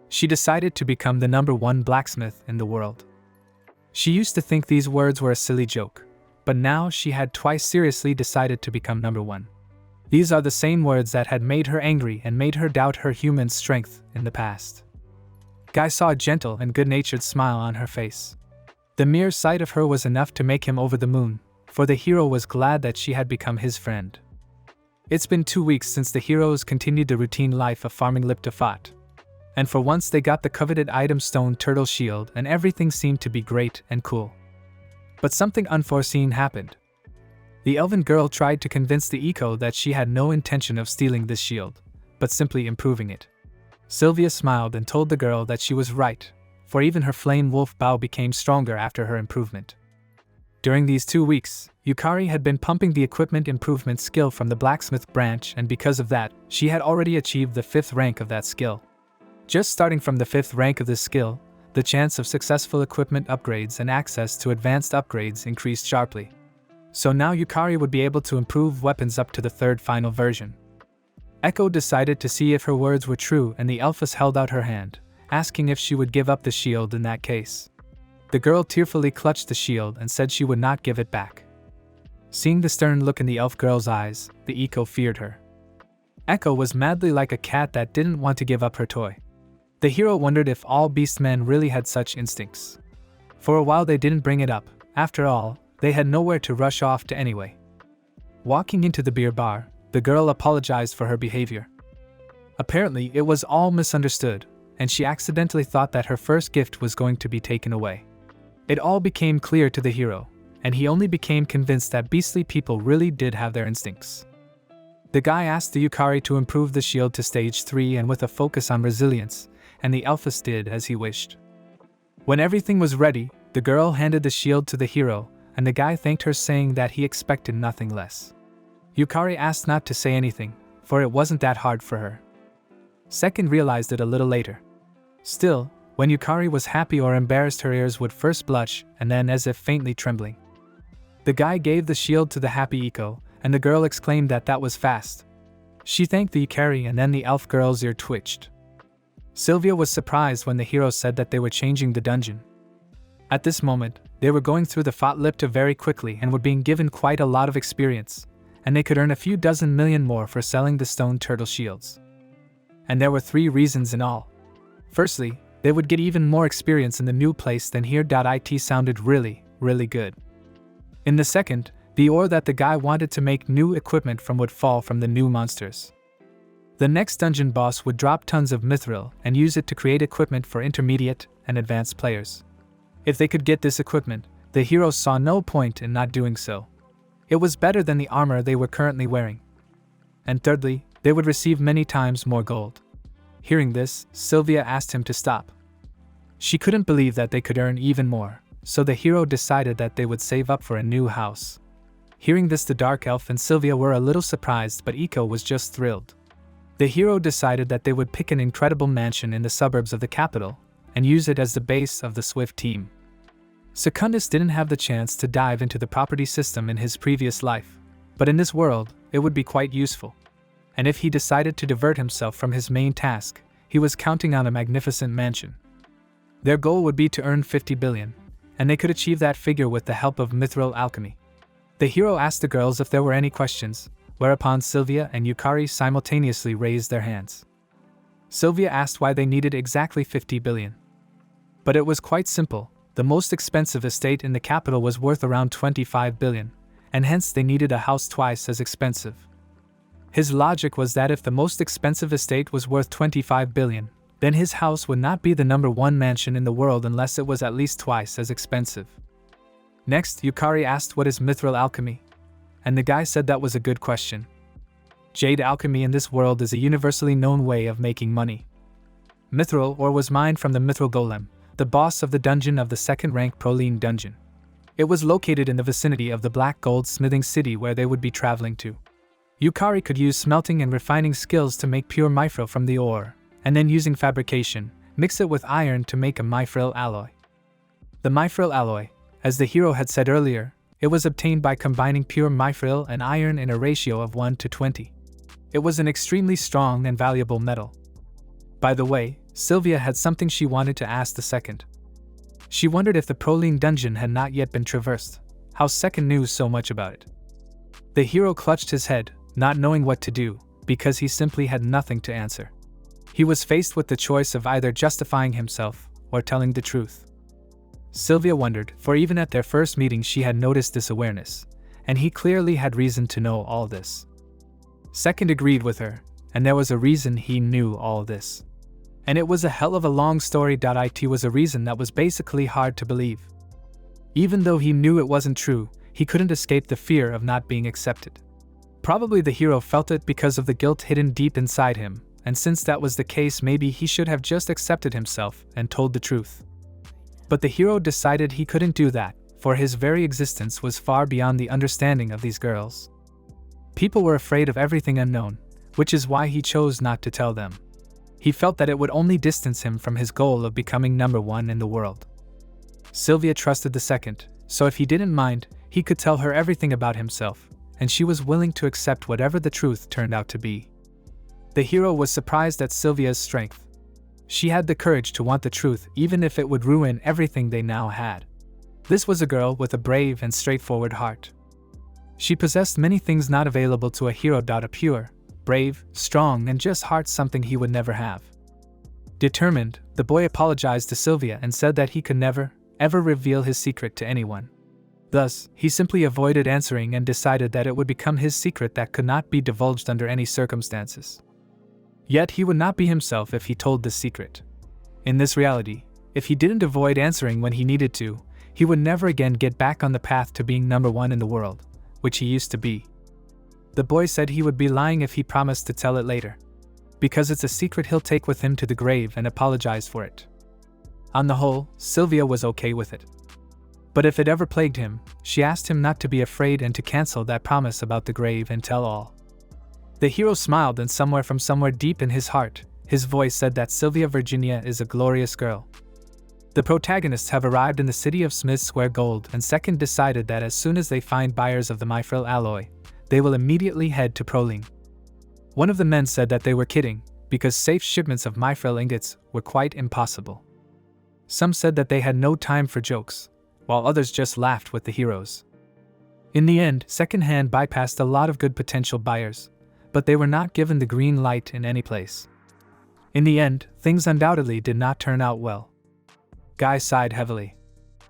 She decided to become the number 1 blacksmith in the world. She used to think these words were a silly joke, but now she had twice seriously decided to become number 1. These are the same words that had made her angry and made her doubt her human strength in the past. Guy saw a gentle and good-natured smile on her face. The mere sight of her was enough to make him over the moon, for the hero was glad that she had become his friend. It's been 2 weeks since the heroes continued the routine life of farming Liptafat. And for once they got the coveted item Stone Turtle Shield and everything seemed to be great and cool. But something unforeseen happened. The elven girl tried to convince the Eco that she had no intention of stealing this shield, but simply improving it. Sylvia smiled and told the girl that she was right, for even her flame wolf bow became stronger after her improvement. During these 2 weeks, Yukari had been pumping the equipment improvement skill from the blacksmith branch, and because of that, she had already achieved the 5th rank of that skill. Just starting from the 5th rank of this skill, the chance of successful equipment upgrades and access to advanced upgrades increased sharply. So now Yukari would be able to improve weapons up to the third final version. Echo decided to see if her words were true, and the elfess held out her hand, asking if she would give up the shield in that case. The girl tearfully clutched the shield and said she would not give it back. Seeing the stern look in the elf girl's eyes, the Echo feared her. Echo was madly like a cat that didn't want to give up her toy. The hero wondered if all beastmen really had such instincts. For a while they didn't bring it up. After all, they had nowhere to rush off to anyway. Walking into the beer bar, the girl apologized for her behavior. Apparently, it was all misunderstood, and she accidentally thought that her first gift was going to be taken away. It all became clear to the hero, and he only became convinced that beastly people really did have their instincts. The guy asked the Yukari to improve the shield to stage 3 and with a focus on resilience, and the elfess did as he wished. When everything was ready, the girl handed the shield to the hero, and the guy thanked her, saying that he expected nothing less. Yukari asked not to say anything, for it wasn't that hard for her. Second realized it a little later. Still, when Yukari was happy or embarrassed, her ears would first blush and then as if faintly trembling. The guy gave the shield to the happy Echo, and the girl exclaimed that that was fast. She thanked the Yukari, and then the elf girl's ear twitched. Sylvia was surprised when the hero said that they were changing the dungeon. At this moment, they were going through the Fort very quickly and were being given quite a lot of experience, and they could earn a few dozen million more for selling the stone turtle shields. And there were 3 reasons in all. Firstly, they would get even more experience in the new place than here. It sounded really, really good. In the second, the ore that the guy wanted to make new equipment from would fall from the new monsters. The next dungeon boss would drop tons of mithril and use it to create equipment for intermediate and advanced players. If they could get this equipment, the heroes saw no point in not doing so. It was better than the armor they were currently wearing. And thirdly, they would receive many times more gold. Hearing this, Sylvia asked him to stop. She couldn't believe that they could earn even more, so the hero decided that they would save up for a new house. Hearing this, the dark elf and Sylvia were a little surprised, but Echo was just thrilled. The hero decided that they would pick an incredible mansion in the suburbs of the capital and use it as the base of the Swift team. Secundus didn't have the chance to dive into the property system in his previous life, but in this world, it would be quite useful. And if he decided to divert himself from his main task, he was counting on a magnificent mansion. Their goal would be to earn 50 billion, and they could achieve that figure with the help of mithril alchemy. The hero asked the girls if there were any questions, whereupon Sylvia and Yukari simultaneously raised their hands. Sylvia asked why they needed exactly 50 billion. But it was quite simple. The most expensive estate in the capital was worth around 25 billion, and hence they needed a house twice as expensive. His logic was that if the most expensive estate was worth 25 billion, then his house would not be the #1 mansion in the world unless it was at least twice as expensive. Next, Yukari asked what is mithril alchemy, and the guy said that was a good question. Jade alchemy in this world is a universally known way of making money. Mithril ore was mined from the mithril golem, the boss of the dungeon of the second-rank Proline dungeon. It was located in the vicinity of the black gold smithing city where they would be traveling to. Yukari could use smelting and refining skills to make pure mithril from the ore, and then using fabrication, mix it with iron to make a mithril alloy. The mithril alloy, as the hero had said earlier, it was obtained by combining pure mithril and iron in a ratio of 1 to 20. It was an extremely strong and valuable metal. By the way, Sylvia had something she wanted to ask the second. She wondered if the Proline dungeon had not yet been traversed, how Second knew so much about it. The hero clutched his head, not knowing what to do, because he simply had nothing to answer. He was faced with the choice of either justifying himself or telling the truth. Sylvia wondered, for even at their first meeting she had noticed this awareness, and he clearly had reason to know all this. Second agreed with her, and there was a reason he knew all this. And it was a hell of a long story. It was a reason that was basically hard to believe. Even though he knew it wasn't true, he couldn't escape the fear of not being accepted. Probably the hero felt it because of the guilt hidden deep inside him, and since that was the case, maybe he should have just accepted himself and told the truth. But the hero decided he couldn't do that, for his very existence was far beyond the understanding of these girls. People were afraid of everything unknown, which is why he chose not to tell them. He felt that it would only distance him from his goal of becoming #1 in the world. Sylvia trusted the second, so if he didn't mind, he could tell her everything about himself, and she was willing to accept whatever the truth turned out to be. The hero was surprised at Sylvia's strength. She had the courage to want the truth even if it would ruin everything they now had. This was a girl with a brave and straightforward heart. She possessed many things not available to a hero. A pure, brave, strong, and just heart, something he would never have. Determined, the boy apologized to Sylvia and said that he could never, ever reveal his secret to anyone. Thus, he simply avoided answering and decided that it would become his secret that could not be divulged under any circumstances. Yet he would not be himself if he told this secret. In this reality, if he didn't avoid answering when he needed to, he would never again get back on the path to being number one in the world, which he used to be. The boy said he would be lying if he promised to tell it later, because it's a secret he'll take with him to the grave and apologize for it. On the whole, Sylvia was okay with it. But if it ever plagued him, she asked him not to be afraid and to cancel that promise about the grave and tell all. The hero smiled, and somewhere deep in his heart, his voice said that Sylvia Virginia is a glorious girl. The protagonists have arrived in the city of Smith's Square Gold, and Second decided that as soon as they find buyers of the mithril alloy, they will immediately head to Proling. One of the men said that they were kidding, because safe shipments of mithril ingots were quite impossible. Some said that they had no time for jokes, while others just laughed with the heroes. In the end, Second-hand bypassed a lot of good potential buyers, but they were not given the green light in any place. In the end, things undoubtedly did not turn out well. Guy sighed heavily.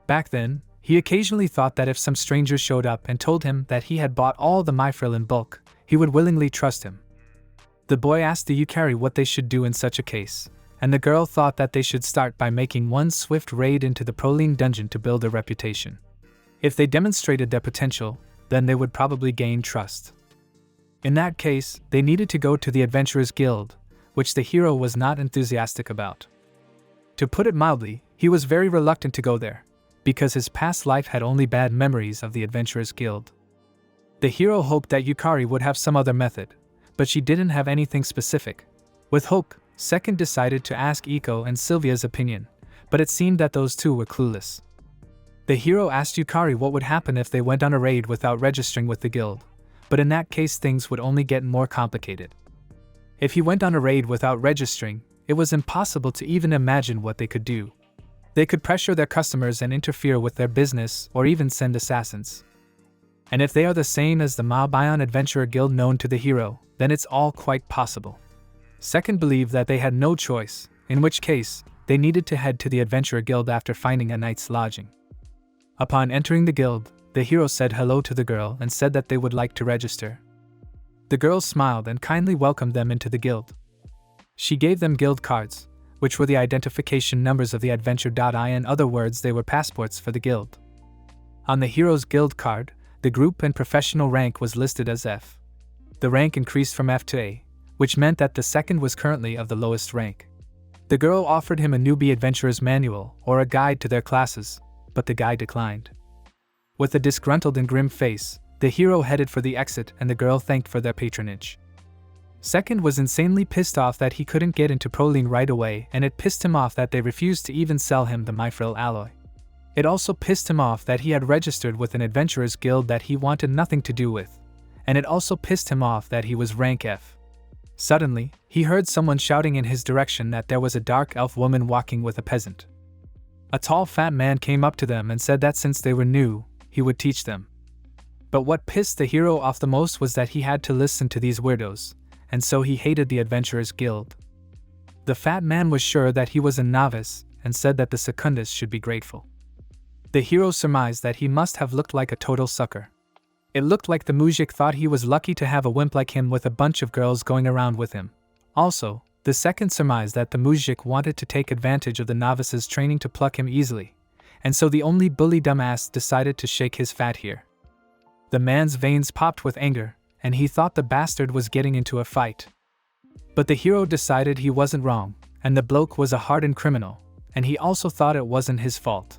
Back then, he occasionally thought that if some stranger showed up and told him that he had bought all the mithril in bulk, he would willingly trust him. The boy asked the Yukari what they should do in such a case, and the girl thought that they should start by making one swift raid into the Proling dungeon to build a reputation. If they demonstrated their potential, then they would probably gain trust. In that case, they needed to go to the Adventurers Guild, which the hero was not enthusiastic about. To put it mildly, he was very reluctant to go there, because his past life had only bad memories of the Adventurers Guild. The hero hoped that Yukari would have some other method, but she didn't have anything specific. With hope, Second decided to ask Iko and Sylvia's opinion, but it seemed that those two were clueless. The hero asked Yukari what would happen if they went on a raid without registering with the guild, but in that case things would only get more complicated. If he went on a raid without registering, it was impossible to even imagine what they could do. They could pressure their customers and interfere with their business, or even send assassins. And if they are the same as the Maobion Adventurer Guild known to the hero, then it's all quite possible. Second believed that they had no choice, in which case, they needed to head to the Adventurer Guild after finding a night's lodging. Upon entering the guild, the hero said hello to the girl and said that they would like to register. The girl smiled and kindly welcomed them into the guild. She gave them guild cards, which were the identification numbers of the adventure.I. In other words, they were passports for the guild. On the hero's guild card, the group and professional rank was listed as F. The rank increased from F to A, which meant that the second was currently of the lowest rank. The girl offered him a newbie adventurer's manual or a guide to their classes, but the guy declined. With a disgruntled and grim face, the hero headed for the exit and the girl thanked for their patronage. Second was insanely pissed off that he couldn't get into Proling right away, and it pissed him off that they refused to even sell him the mithril alloy. It also pissed him off that he had registered with an adventurer's guild that he wanted nothing to do with, and it also pissed him off that he was rank F. Suddenly, he heard someone shouting in his direction that there was a dark elf woman walking with a peasant. A tall fat man came up to them and said that since they were new, he would teach them. But what pissed the hero off the most was that he had to listen to these weirdos, and so he hated the Adventurers Guild. The fat man was sure that he was a novice, and said that the secundus should be grateful. The hero surmised that he must have looked like a total sucker. It looked like the mujik thought he was lucky to have a wimp like him with a bunch of girls going around with him. Also, the second surmised that the mujik wanted to take advantage of the novice's training to pluck him easily, and so the only bully dumbass decided to shake his fat here. The man's veins popped with anger, and he thought the bastard was getting into a fight. But the hero decided he wasn't wrong, and the bloke was a hardened criminal, and he also thought it wasn't his fault.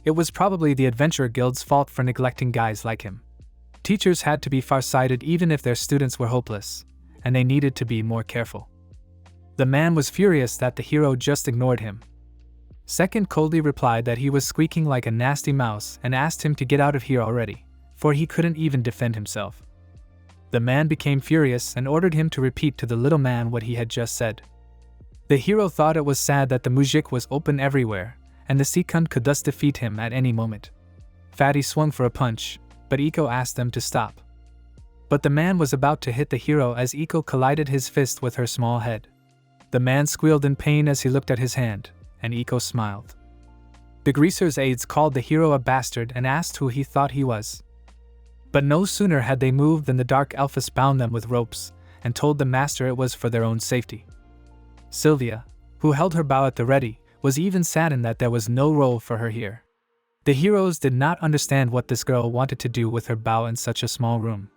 It was probably the Adventurer Guild's fault for neglecting guys like him. Teachers had to be far-sighted even if their students were hopeless, and they needed to be more careful. The man was furious that the hero just ignored him. Second coldly replied that he was squeaking like a nasty mouse and asked him to get out of here already, for he couldn't even defend himself. The man became furious and ordered him to repeat to the little man what he had just said. The hero thought it was sad that the mujik was open everywhere, and the Sekai could thus defeat him at any moment. Fatty swung for a punch, but Iko asked them to stop. But the man was about to hit the hero as Iko collided his fist with her small head. The man squealed in pain as he looked at his hand, and Iko smiled. The greaser's aides called the hero a bastard and asked who he thought he was. But no sooner had they moved than the dark elfess bound them with ropes and told the master it was for their own safety. Sylvia, who held her bow at the ready, was even saddened that there was no role for her here. The heroes did not understand what this girl wanted to do with her bow in such a small room.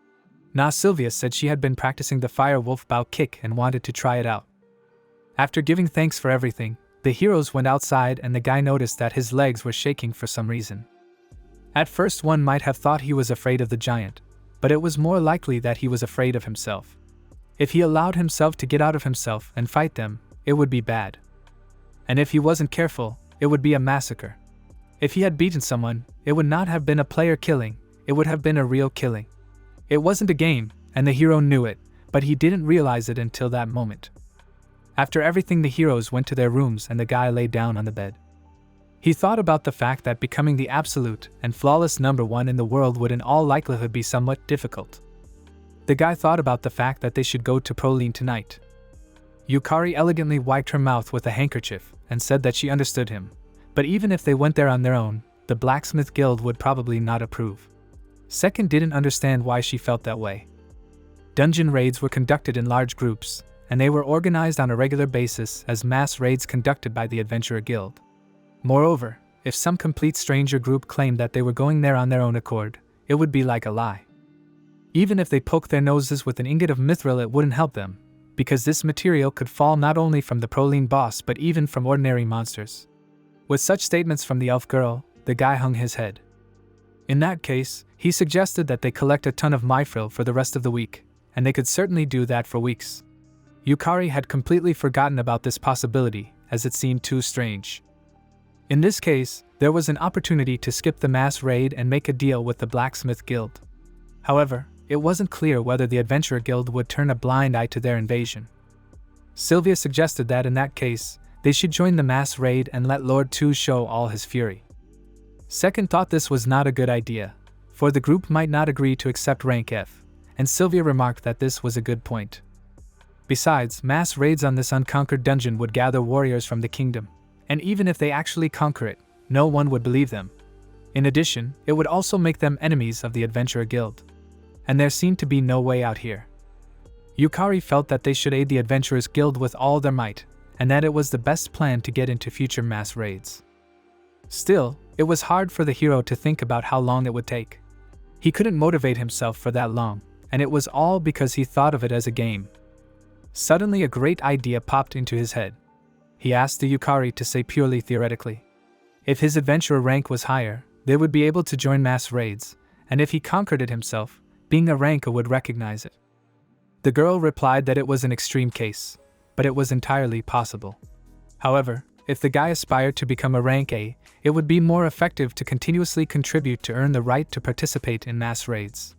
Now Sylvia said she had been practicing the fire wolf bow kick and wanted to try it out. After giving thanks for everything, the heroes went outside and the guy noticed that his legs were shaking for some reason. At first one might have thought he was afraid of the giant, but it was more likely that he was afraid of himself. If he allowed himself to get out of himself and fight them, it would be bad. And if he wasn't careful, it would be a massacre. If he had beaten someone, it would not have been a player killing, it would have been a real killing. It wasn't a game, and the hero knew it, but he didn't realize it until that moment. After everything, the heroes went to their rooms and the guy lay down on the bed. He thought about the fact that becoming the absolute and flawless number one in the world would in all likelihood be somewhat difficult. The guy thought about the fact that they should go to Proline tonight. Yukari elegantly wiped her mouth with a handkerchief and said that she understood him, but even if they went there on their own, the Blacksmith Guild would probably not approve. Second didn't understand why she felt that way. Dungeon raids were conducted in large groups, and they were organized on a regular basis as mass raids conducted by the Adventurer Guild. Moreover, if some complete stranger group claimed that they were going there on their own accord, it would be like a lie. Even if they poked their noses with an ingot of mithril, it wouldn't help them, because this material could fall not only from the Proline boss but even from ordinary monsters. With such statements from the elf girl, the guy hung his head. In that case, he suggested that they collect a ton of mithril for the rest of the week, and they could certainly do that for weeks. Yukari had completely forgotten about this possibility, as it seemed too strange. In this case, there was an opportunity to skip the mass raid and make a deal with the Blacksmith Guild. However, it wasn't clear whether the Adventurer Guild would turn a blind eye to their invasion. Sylvia suggested that in that case, they should join the mass raid and let Lord 2 show all his fury. Second thought this was not a good idea, for the group might not agree to accept rank F, and Sylvia remarked that this was a good point. Besides, mass raids on this unconquered dungeon would gather warriors from the kingdom, and even if they actually conquer it, no one would believe them. In addition, it would also make them enemies of the Adventurer Guild. And there seemed to be no way out here. Yukari felt that they should aid the Adventurers Guild with all their might, and that it was the best plan to get into future mass raids. Still, it was hard for the hero to think about how long it would take. He couldn't motivate himself for that long, and it was all because he thought of it as a game. Suddenly a great idea popped into his head. He asked the Yukari to say purely theoretically. If his adventurer rank was higher, they would be able to join mass raids, and if he conquered it himself, being a ranker would recognize it. The girl replied that it was an extreme case, but it was entirely possible. However, if the guy aspired to become a rank A, it would be more effective to continuously contribute to earn the right to participate in mass raids.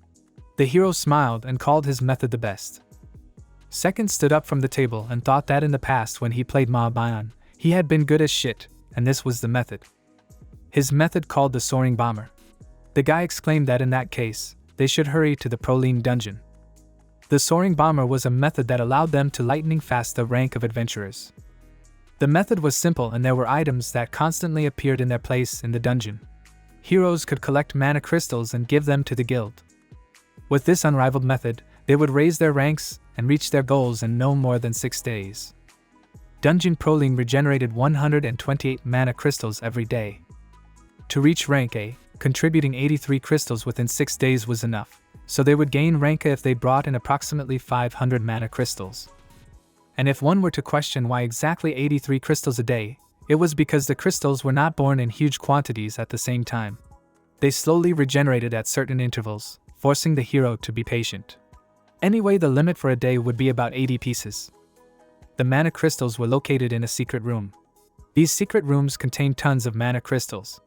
The hero smiled and called his method the best. Second stood up from the table and thought that in the past when he played Mabayan, he had been good as shit, and this was the method. His method called the Soaring Bomber. The guy exclaimed that in that case, they should hurry to the Proline dungeon. The Soaring Bomber was a method that allowed them to lightning fast the rank of adventurers. The method was simple and there were items that constantly appeared in their place in the dungeon. Heroes could collect mana crystals and give them to the guild. With this unrivaled method, they would raise their ranks and reach their goals in no more than 6 days. Dungeon Proline regenerated 128 mana crystals every day. To reach rank A, contributing 83 crystals within 6 days was enough, so they would gain rank A if they brought in approximately 500 mana crystals. And if one were to question why exactly 83 crystals a day, it was because the crystals were not born in huge quantities at the same time. They slowly regenerated at certain intervals, forcing the hero to be patient. Anyway, the limit for a day would be about 80 pieces. The mana crystals were located in a secret room. These secret rooms contained tons of mana crystals,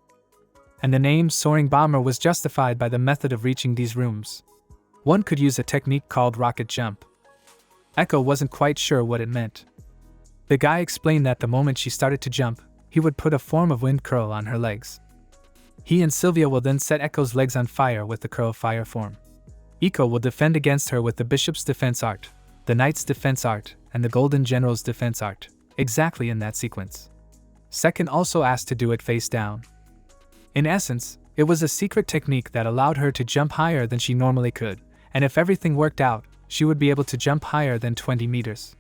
and the name Soaring Bomber was justified by the method of reaching these rooms. One could use a technique called rocket jump. Echo wasn't quite sure what it meant. The guy explained that the moment she started to jump, he would put a form of wind curl on her legs. He and Sylvia will then set Echo's legs on fire with the curl fire form. Echo will defend against her with the Bishop's Defense Art, the Knight's Defense Art, and the Golden General's Defense Art, exactly in that sequence. Second also asked to do it face down. In essence, it was a secret technique that allowed her to jump higher than she normally could, and if everything worked out, she would be able to jump higher than 20 meters.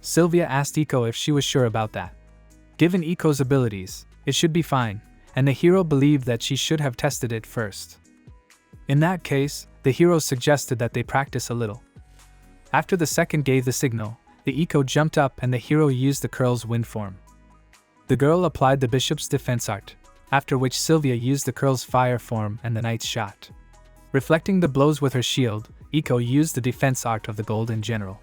Sylvia asked Echo if she was sure about that. Given Echo's abilities, it should be fine, and the hero believed that she should have tested it first. In that case, the hero suggested that they practice a little. After the second gave the signal, the Echo jumped up and the hero used the curl's wind form. The girl applied the Bishop's Defense Art, after which Sylvia used the curl's fire form and the Knight's shot. Reflecting the blows with her shield, Echo used the defense art of the Golden General.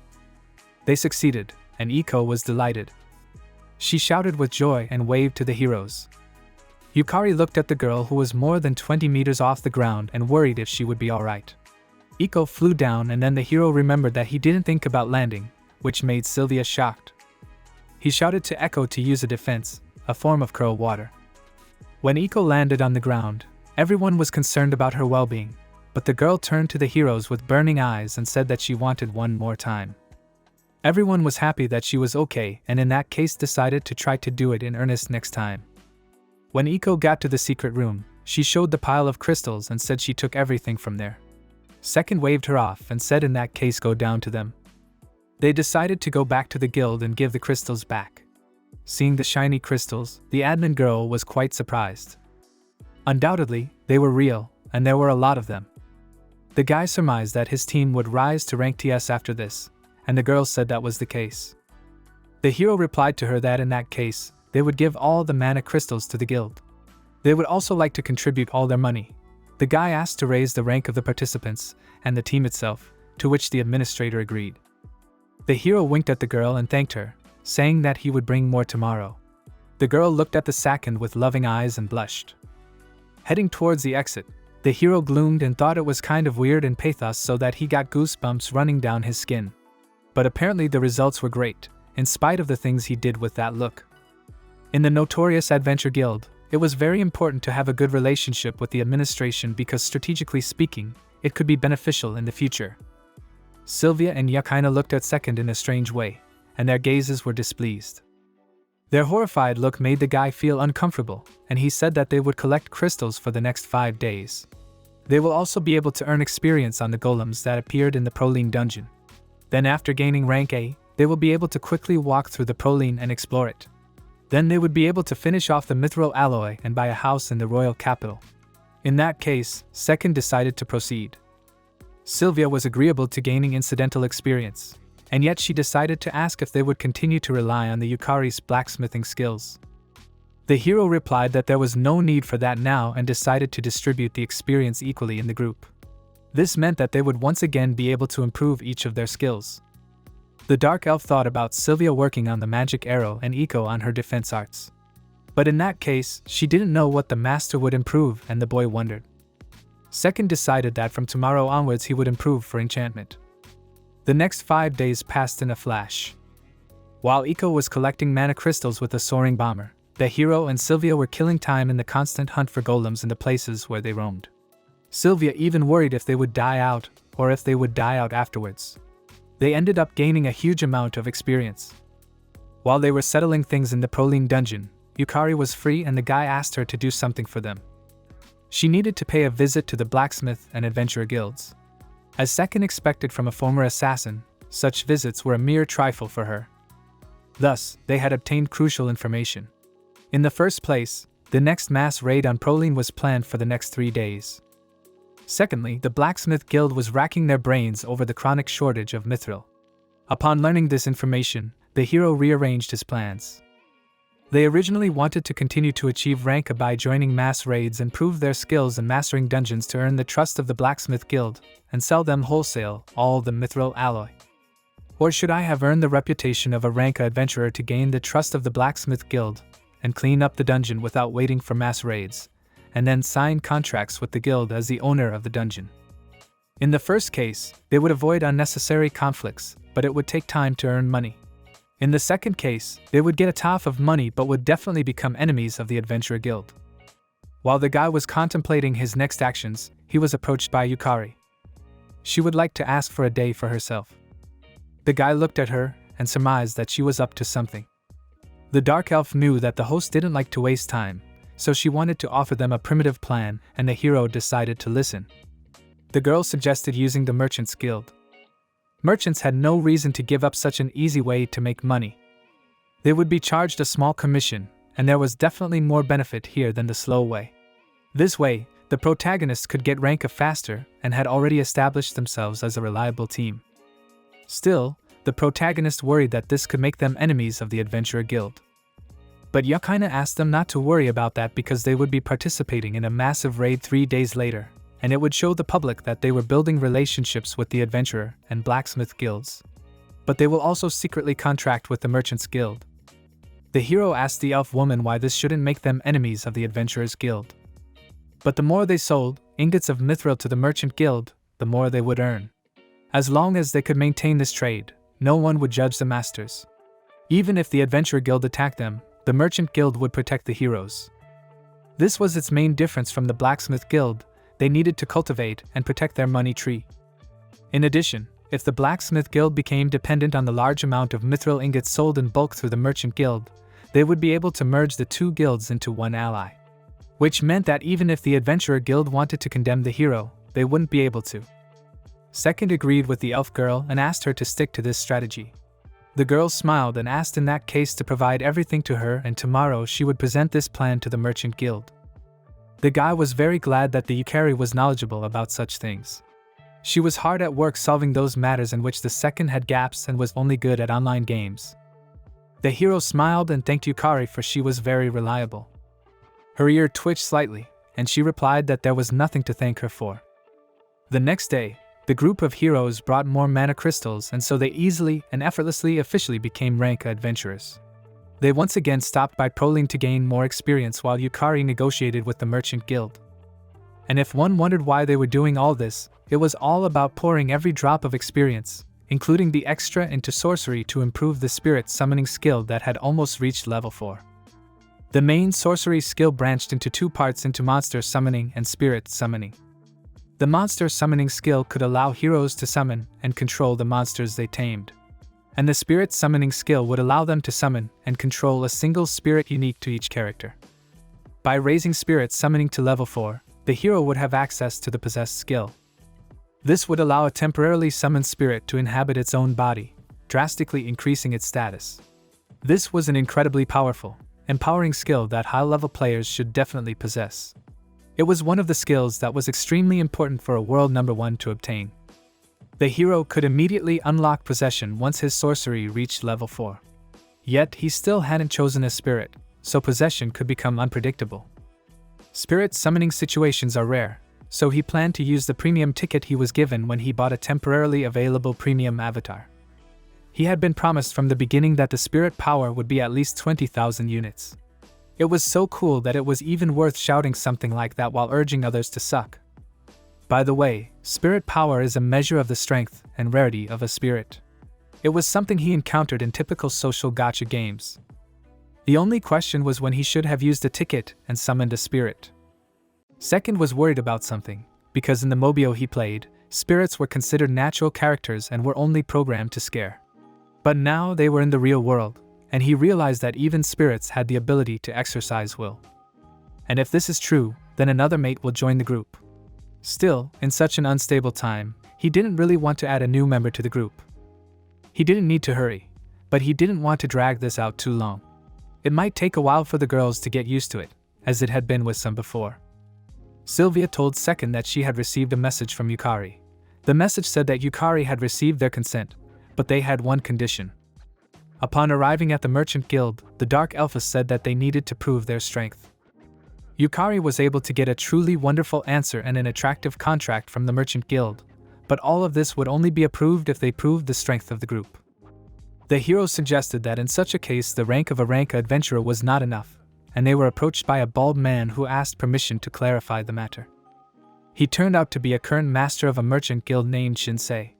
They succeeded, and Echo was delighted. She shouted with joy and waved to the heroes. Yukari looked at the girl who was more than 20 meters off the ground and worried if she would be alright. Echo flew down and then the hero remembered that he didn't think about landing, which made Sylvia shocked. He shouted to Echo to use a defense, a form of curl water. When Echo landed on the ground, everyone was concerned about her well-being, but the girl turned to the heroes with burning eyes and said that she wanted one more time. Everyone was happy that she was okay and in that case decided to try to do it in earnest next time. When Echo got to the secret room, she showed the pile of crystals and said she took everything from there. Second waved her off and said in that case go down to them. They decided to go back to the guild and give the crystals back. Seeing the shiny crystals, the admin girl was quite surprised. Undoubtedly, they were real, and there were a lot of them. The guy surmised that his team would rise to rank TS after this, and the girl said that was the case. The hero replied to her that in that case, they would give all the mana crystals to the guild. They would also like to contribute all their money. The guy asked to raise the rank of the participants, and the team itself, to which the administrator agreed. The hero winked at the girl and thanked her, saying that he would bring more tomorrow. The girl looked at the second with loving eyes and blushed. Heading towards the exit, the hero gloomed and thought it was kind of weird and pathos so that he got goosebumps running down his skin. But apparently the results were great, in spite of the things he did with that look. In the notorious Adventure Guild, it was very important to have a good relationship with the administration because strategically speaking, it could be beneficial in the future. Sylvia and Yakaina looked at Second in a strange way, and their gazes were displeased. Their horrified look made the guy feel uncomfortable, and he said that they would collect crystals for the next 5 days. They will also be able to earn experience on the golems that appeared in the Proline dungeon. Then after gaining rank A, they will be able to quickly walk through the Proline and explore it. Then they would be able to finish off the mithril alloy and buy a house in the royal capital. In that case, Second decided to proceed. Sylvia was agreeable to gaining incidental experience, and yet she decided to ask if they would continue to rely on the Yukari's blacksmithing skills. The hero replied that there was no need for that now and decided to distribute the experience equally in the group. This meant that they would once again be able to improve each of their skills. The Dark Elf thought about Sylvia working on the magic arrow and Echo on her defense arts. But in that case, she didn't know what the master would improve and the boy wondered. Second decided that from tomorrow onwards he would improve for enchantment. The next 5 days passed in a flash. While Echo was collecting mana crystals with the soaring bomber, the hero and Sylvia were killing time in the constant hunt for golems in the places where they roamed. Sylvia even worried if they would die out, or if they would die out afterwards. They ended up gaining a huge amount of experience. While they were settling things in the Proline dungeon, Yukari was free and the guy asked her to do something for them. She needed to pay a visit to the blacksmith and adventurer guilds. As Second expected from a former assassin, such visits were a mere trifle for her. Thus, they had obtained crucial information. In the first place, the next mass raid on Proline was planned for the next 3 days. Secondly, the blacksmith guild was racking their brains over the chronic shortage of mithril. Upon learning this information, the hero rearranged his plans. They originally wanted to continue to achieve rank A by joining mass raids and prove their skills in mastering dungeons to earn the trust of the blacksmith guild, and sell them wholesale all the mithril alloy. Or should I have earned the reputation of a rank adventurer to gain the trust of the Blacksmith Guild, and clean up the dungeon without waiting for mass raids, and then sign contracts with the guild as the owner of the dungeon? In the first case, they would avoid unnecessary conflicts, but it would take time to earn money. In the second case, they would get a ton of money but would definitely become enemies of the Adventurer Guild. While the guy was contemplating his next actions, he was approached by Yukari. She would like to ask for a day for herself. The guy looked at her and surmised that she was up to something. The dark elf knew that the host didn't like to waste time, so she wanted to offer them a primitive plan, and the hero decided to listen. The girl suggested using the Merchants Guild. Merchants had no reason to give up such an easy way to make money. They would be charged a small commission, and there was definitely more benefit here than the slow way. This way, the protagonists could get rank up faster and had already established themselves as a reliable team. Still, the protagonists worried that this could make them enemies of the Adventurer Guild. But Yukina asked them not to worry about that because they would be participating in a massive raid 3 days later, and it would show the public that they were building relationships with the Adventurer and Blacksmith Guilds. But they will also secretly contract with the Merchants Guild. The hero asked the elf woman why this shouldn't make them enemies of the Adventurers Guild. But the more they sold ingots of mithril to the Merchant Guild, the more they would earn. As long as they could maintain this trade, no one would judge the masters. Even if the Adventurer Guild attacked them, the Merchant Guild would protect the heroes. This was its main difference from the Blacksmith Guild. They needed to cultivate and protect their money tree. In addition, if the Blacksmith Guild became dependent on the large amount of mithril ingots sold in bulk through the Merchant Guild, they would be able to merge the two guilds into one ally. Which meant that even if the Adventurer Guild wanted to condemn the hero, they wouldn't be able to. Second agreed with the elf girl and asked her to stick to this strategy. The girl smiled and asked in that case to provide everything to her, and tomorrow she would present this plan to the Merchant Guild. The guy was very glad that the Yukari was knowledgeable about such things. She was hard at work solving those matters in which the second had gaps and was only good at online games. The hero smiled and thanked Yukari for she was very reliable. Her ear twitched slightly, and she replied that there was nothing to thank her for. The next day, the group of heroes brought more mana crystals, and so they easily and effortlessly officially became rank adventurers. They once again stopped by Proling to gain more experience while Yukari negotiated with the Merchant Guild. And if one wondered why they were doing all this, it was all about pouring every drop of experience, including the extra, into sorcery to improve the spirit summoning skill that had almost reached level 4. The main sorcery skill branched into two parts, into monster summoning and spirit summoning. The monster summoning skill could allow heroes to summon and control the monsters they tamed. And the spirit summoning skill would allow them to summon and control a single spirit unique to each character. By raising spirit summoning to level 4, the hero would have access to the possessed skill. This would allow a temporarily summoned spirit to inhabit its own body, drastically increasing its status. This was an incredibly powerful, empowering skill that high-level players should definitely possess. It was one of the skills that was extremely important for a world number 1 to obtain. The hero could immediately unlock possession once his sorcery reached level 4. Yet he still hadn't chosen a spirit, so possession could become unpredictable. Spirit summoning situations are rare, so he planned to use the premium ticket he was given when he bought a temporarily available premium avatar. He had been promised from the beginning that the spirit power would be at least 20,000 units. It was so cool that it was even worth shouting something like that while urging others to suck. By the way, spirit power is a measure of the strength and rarity of a spirit. It was something he encountered in typical social gacha games. The only question was when he should have used a ticket and summoned a spirit. Second was worried about something, because in the Mobio he played, spirits were considered natural characters and were only programmed to scare. But now they were in the real world, and he realized that even spirits had the ability to exercise will. And if this is true, then another mate will join the group. Still, in such an unstable time, he didn't really want to add a new member to the group. He didn't need to hurry, but he didn't want to drag this out too long. It might take a while for the girls to get used to it, as it had been with some before. Sylvia told Second that she had received a message from Yukari. The message said that Yukari had received their consent, but they had one condition. Upon arriving at the Merchant Guild, the Dark Elfess said that they needed to prove their strength. Yukari was able to get a truly wonderful answer and an attractive contract from the Merchant Guild, but all of this would only be approved if they proved the strength of the group. The hero suggested that in such a case the rank of a rank adventurer was not enough, and they were approached by a bald man who asked permission to clarify the matter. He turned out to be a current master of a merchant guild named Shinsei.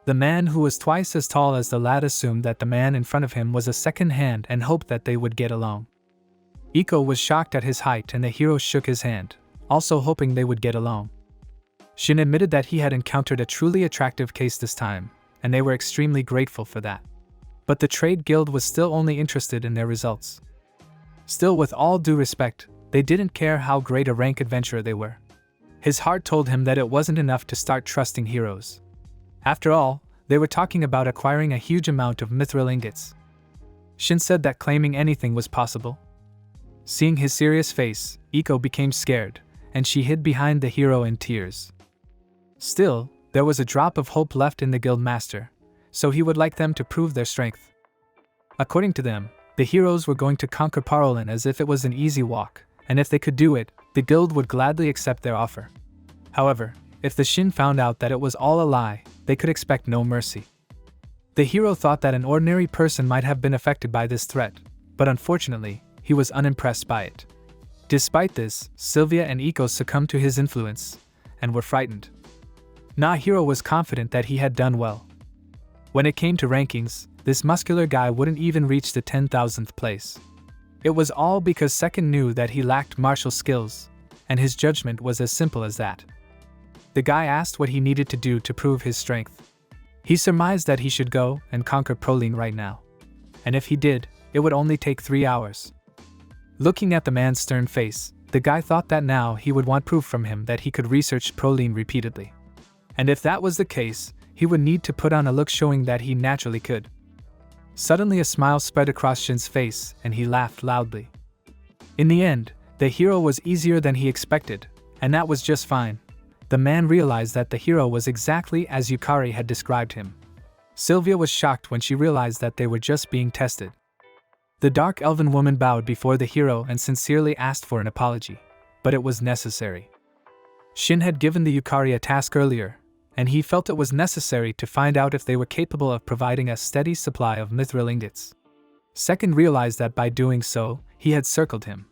The man, who was twice as tall as the lad, assumed that the man in front of him was a second hand and hoped that they would get along. Iko was shocked at his height and the hero shook his hand, also hoping they would get along. Shin admitted that he had encountered a truly attractive case this time, and they were extremely grateful for that. But the trade guild was still only interested in their results. Still, with all due respect, they didn't care how great a rank adventurer they were. His heart told him that it wasn't enough to start trusting heroes. After all, they were talking about acquiring a huge amount of mithril ingots. Shin said that claiming anything was possible. Seeing his serious face, Iko became scared, and she hid behind the hero in tears. Still, there was a drop of hope left in the guild master, so he would like them to prove their strength. According to them, the heroes were going to conquer Parolin as if it was an easy walk, and if they could do it, the guild would gladly accept their offer. However, if the Shin found out that it was all a lie, they could expect no mercy. The hero thought that an ordinary person might have been affected by this threat, but unfortunately, he was unimpressed by it. Despite this, Sylvia and Iko succumbed to his influence, and were frightened. Hiro was confident that he had done well. When it came to rankings, this muscular guy wouldn't even reach the 10,000th place. It was all because Second knew that he lacked martial skills, and his judgment was as simple as that. The guy asked what he needed to do to prove his strength. He surmised that he should go and conquer Proline right now. And if he did, it would only take 3 hours. Looking at the man's stern face, the guy thought that now he would want proof from him that he could research Proline repeatedly. And if that was the case, he would need to put on a look showing that he naturally could. Suddenly a smile spread across Shin's face and he laughed loudly. In the end, the hero was easier than he expected, and that was just fine. The man realized that the hero was exactly as Yukari had described him. Sylvia was shocked when she realized that they were just being tested. The dark elven woman bowed before the hero and sincerely asked for an apology, but it was necessary. Shin had given the Yukari a task earlier, and he felt it was necessary to find out if they were capable of providing a steady supply of mithril ingots. Second realized that by doing so, he had circled him.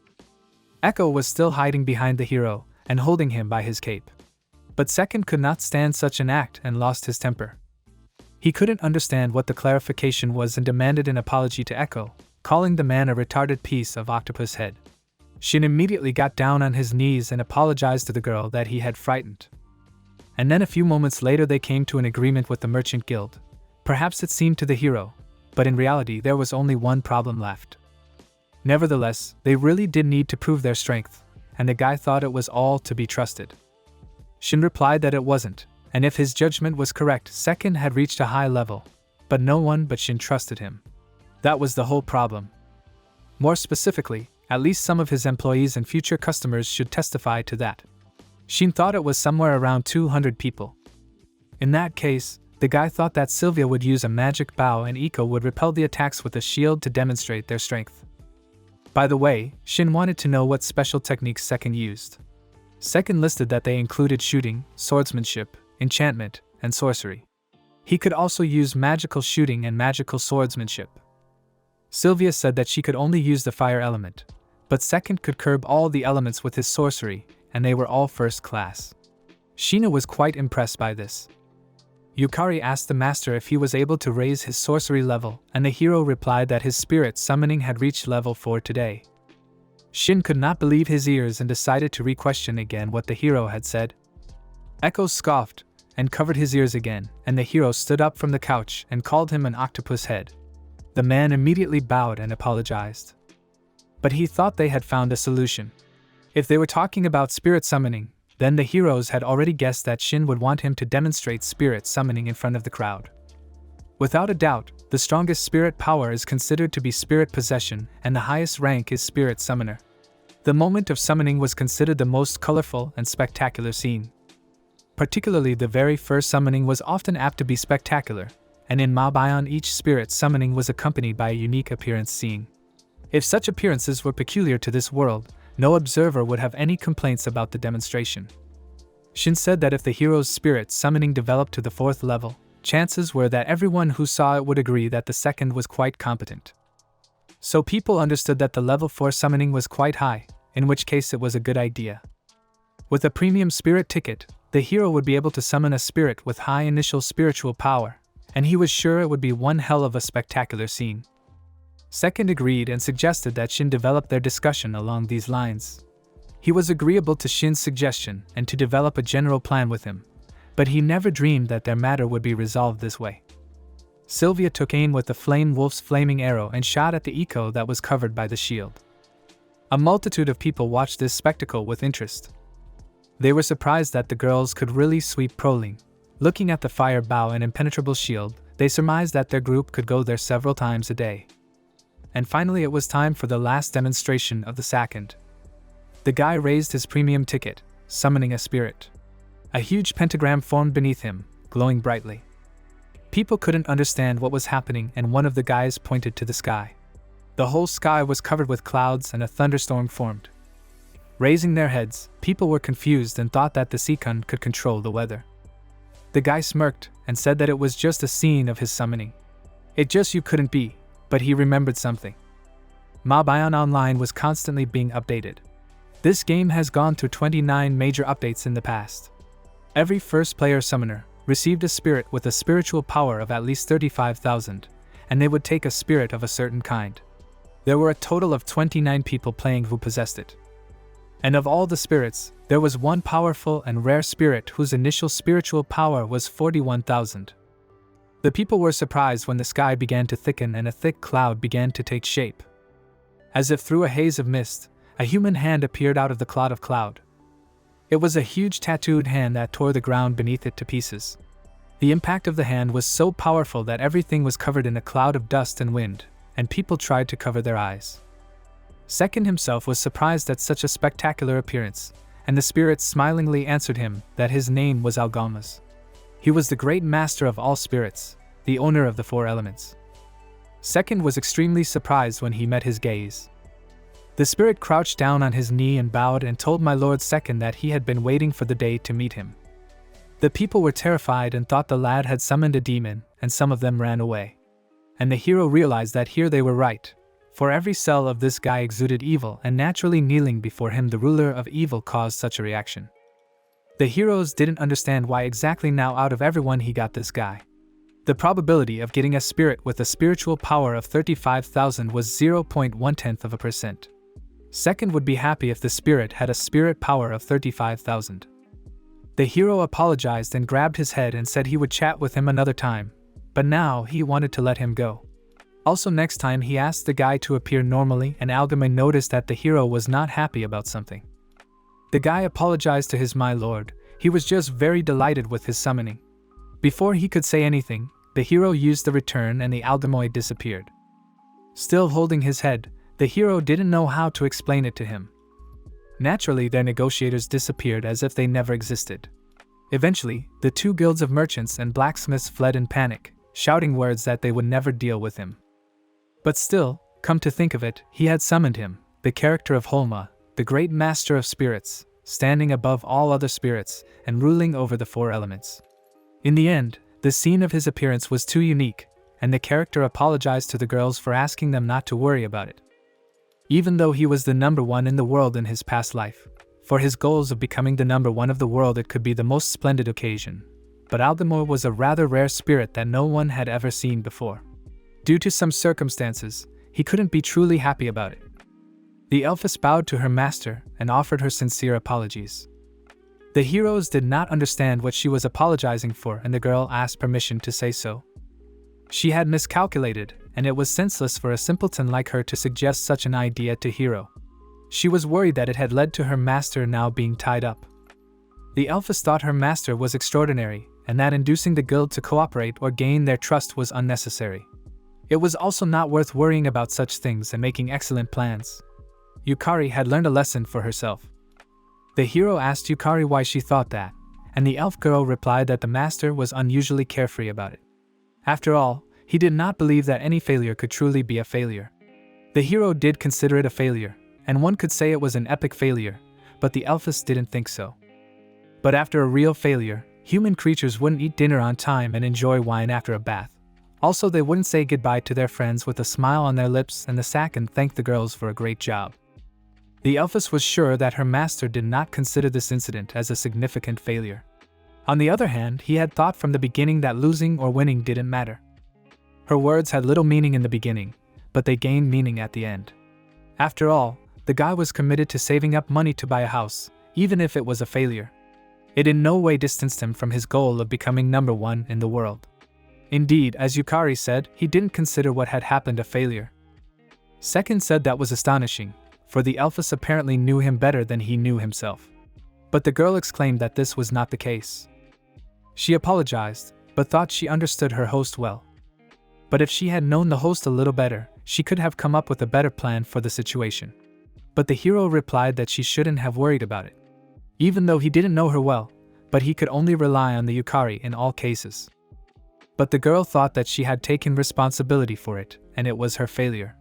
Echo was still hiding behind the hero and holding him by his cape. But Second could not stand such an act and lost his temper. He couldn't understand what the clarification was and demanded an apology to Echo, calling the man a retarded piece of octopus head. Shin immediately got down on his knees and apologized to the girl that he had frightened. And then a few moments later they came to an agreement with the merchant guild. Perhaps it seemed to the hero, but in reality there was only one problem left. Nevertheless, they really did need to prove their strength, and the guy thought it was all to be trusted. Shin replied that it wasn't, and if his judgment was correct, Second had reached a high level, but no one but Shin trusted him. That was the whole problem. More specifically, at least some of his employees and future customers should testify to that. Shin thought it was somewhere around 200 people. In that case, the guy thought that Sylvia would use a magic bow and Iko would repel the attacks with a shield to demonstrate their strength. By the way, Shin wanted to know what special techniques Second used. Second listed that they included shooting, swordsmanship, enchantment, and sorcery. He could also use magical shooting and magical swordsmanship. Sylvia said that she could only use the fire element, but Second could curb all the elements with his sorcery, and they were all first class. Sheena was quite impressed by this. Yukari asked the master if he was able to raise his sorcery level, and the hero replied that his spirit summoning had reached level 4 today. Shin could not believe his ears and decided to re-question again what the hero had said. Echo scoffed and covered his ears again, and the hero stood up from the couch and called him an octopus head. The man immediately bowed and apologized. But he thought they had found a solution. If they were talking about spirit summoning, then the heroes had already guessed that Shin would want him to demonstrate spirit summoning in front of the crowd. Without a doubt, the strongest spirit power is considered to be spirit possession, and the highest rank is spirit summoner. The moment of summoning was considered the most colorful and spectacular scene. Particularly the very first summoning was often apt to be spectacular, and in Mabion each spirit summoning was accompanied by a unique appearance scene. If such appearances were peculiar to this world, no observer would have any complaints about the demonstration. Shin said that if the hero's spirit summoning developed to the 4th level, chances were that everyone who saw it would agree that the second was quite competent. So people understood that the level 4 summoning was quite high, in which case it was a good idea. With a premium spirit ticket, the hero would be able to summon a spirit with high initial spiritual power, and he was sure it would be one hell of a spectacular scene. Second agreed and suggested that Shin develop their discussion along these lines. He was agreeable to Shin's suggestion and to develop a general plan with him, but he never dreamed that their matter would be resolved this way. Sylvia took aim with the Flame Wolf's flaming arrow and shot at the echo that was covered by the shield. A multitude of people watched this spectacle with interest. They were surprised that the girls could really sweep Proling. Looking at the fire bow and impenetrable shield, they surmised that their group could go there several times a day. And finally it was time for the last demonstration of the second. The guy raised his premium ticket, summoning a spirit. A huge pentagram formed beneath him, glowing brightly. People couldn't understand what was happening and one of the guys pointed to the sky. The whole sky was covered with clouds and a thunderstorm formed. Raising their heads, people were confused and thought that the Sekai could control the weather. The guy smirked and said that it was just a scene of his summoning. It just you couldn't be, but he remembered something. Mabion Online was constantly being updated. This game has gone through 29 major updates in the past. Every first-player summoner received a spirit with a spiritual power of at least 35,000, and they would take a spirit of a certain kind. There were a total of 29 people playing who possessed it. And of all the spirits, there was one powerful and rare spirit whose initial spiritual power was 41,000. The people were surprised when the sky began to thicken and a thick cloud began to take shape. As if through a haze of mist, a human hand appeared out of the cloud of cloud. It was a huge tattooed hand that tore the ground beneath it to pieces. The impact of the hand was so powerful that everything was covered in a cloud of dust and wind, and people tried to cover their eyes. Second himself was surprised at such a spectacular appearance, and the spirit smilingly answered him that his name was Algamas. He was the great master of all spirits, the owner of the 4 elements. Second was extremely surprised when he met his gaze. The spirit crouched down on his knee and bowed and told my lord Second that he had been waiting for the day to meet him. The people were terrified and thought the lad had summoned a demon, and some of them ran away. And the hero realized that here they were right, for every cell of this guy exuded evil, and naturally kneeling before him the ruler of evil caused such a reaction. The heroes didn't understand why exactly now out of everyone he got this guy. The probability of getting a spirit with a spiritual power of 35,000 was 0.1%. Second would be happy if the spirit had a spirit power of 35,000. The hero apologized and grabbed his head and said he would chat with him another time, but now he wanted to let him go. Also next time he asked the guy to appear normally, and Algamay noticed that the hero was not happy about something. The guy apologized to his my lord. He was just very delighted with his summoning. Before he could say anything, the hero used the return and the Algamoy disappeared. Still holding his head, the hero didn't know how to explain it to him. Naturally, their negotiators disappeared as if they never existed. Eventually, the 2 guilds of merchants and blacksmiths fled in panic, shouting words that they would never deal with him. But still, come to think of it, he had summoned him, the character of Holma, the great master of spirits, standing above all other spirits and ruling over the 4 elements. In the end, the scene of his appearance was too unique, and the character apologized to the girls for asking them not to worry about it. Even though he was the number 1 in the world in his past life, for his goals of becoming the number 1 of the world it could be the most splendid occasion. But Algamor was a rather rare spirit that no one had ever seen before. Due to some circumstances, he couldn't be truly happy about it. The elfess bowed to her master and offered her sincere apologies. The heroes did not understand what she was apologizing for, and the girl asked permission to say so. She had miscalculated, and it was senseless for a simpleton like her to suggest such an idea to Hero. She was worried that it had led to her master now being tied up. The elfess thought her master was extraordinary, and that inducing the guild to cooperate or gain their trust was unnecessary. It was also not worth worrying about such things and making excellent plans. Yukari had learned a lesson for herself. The hero asked Yukari why she thought that, and the elf girl replied that the master was unusually carefree about it. After all, he did not believe that any failure could truly be a failure. The hero did consider it a failure, and one could say it was an epic failure, but the elfess didn't think so. But after a real failure, Human creatures wouldn't eat dinner on time and enjoy wine after a bath. Also, they wouldn't say goodbye to their friends with a smile on their lips and the sack and thank the girls for a great job. The elfess was sure that her master did not consider this incident as a significant failure. On the other hand, he had thought from the beginning that losing or winning didn't matter. Her words had little meaning in the beginning, but they gained meaning at the end. After all, the guy was committed to saving up money to buy a house, even if it was a failure. It in no way distanced him from his goal of becoming number one in the world. Indeed, as Yukari said, he didn't consider what had happened a failure. Second said that was astonishing, for the elfess apparently knew him better than he knew himself. But the girl exclaimed that this was not the case. She apologized, but thought she understood her host well. But if she had known the host a little better, she could have come up with a better plan for the situation. But the hero replied that she shouldn't have worried about it. Even though he didn't know her well, but he could only rely on the Yukari in all cases. But the girl thought that she had taken responsibility for it, and it was her failure.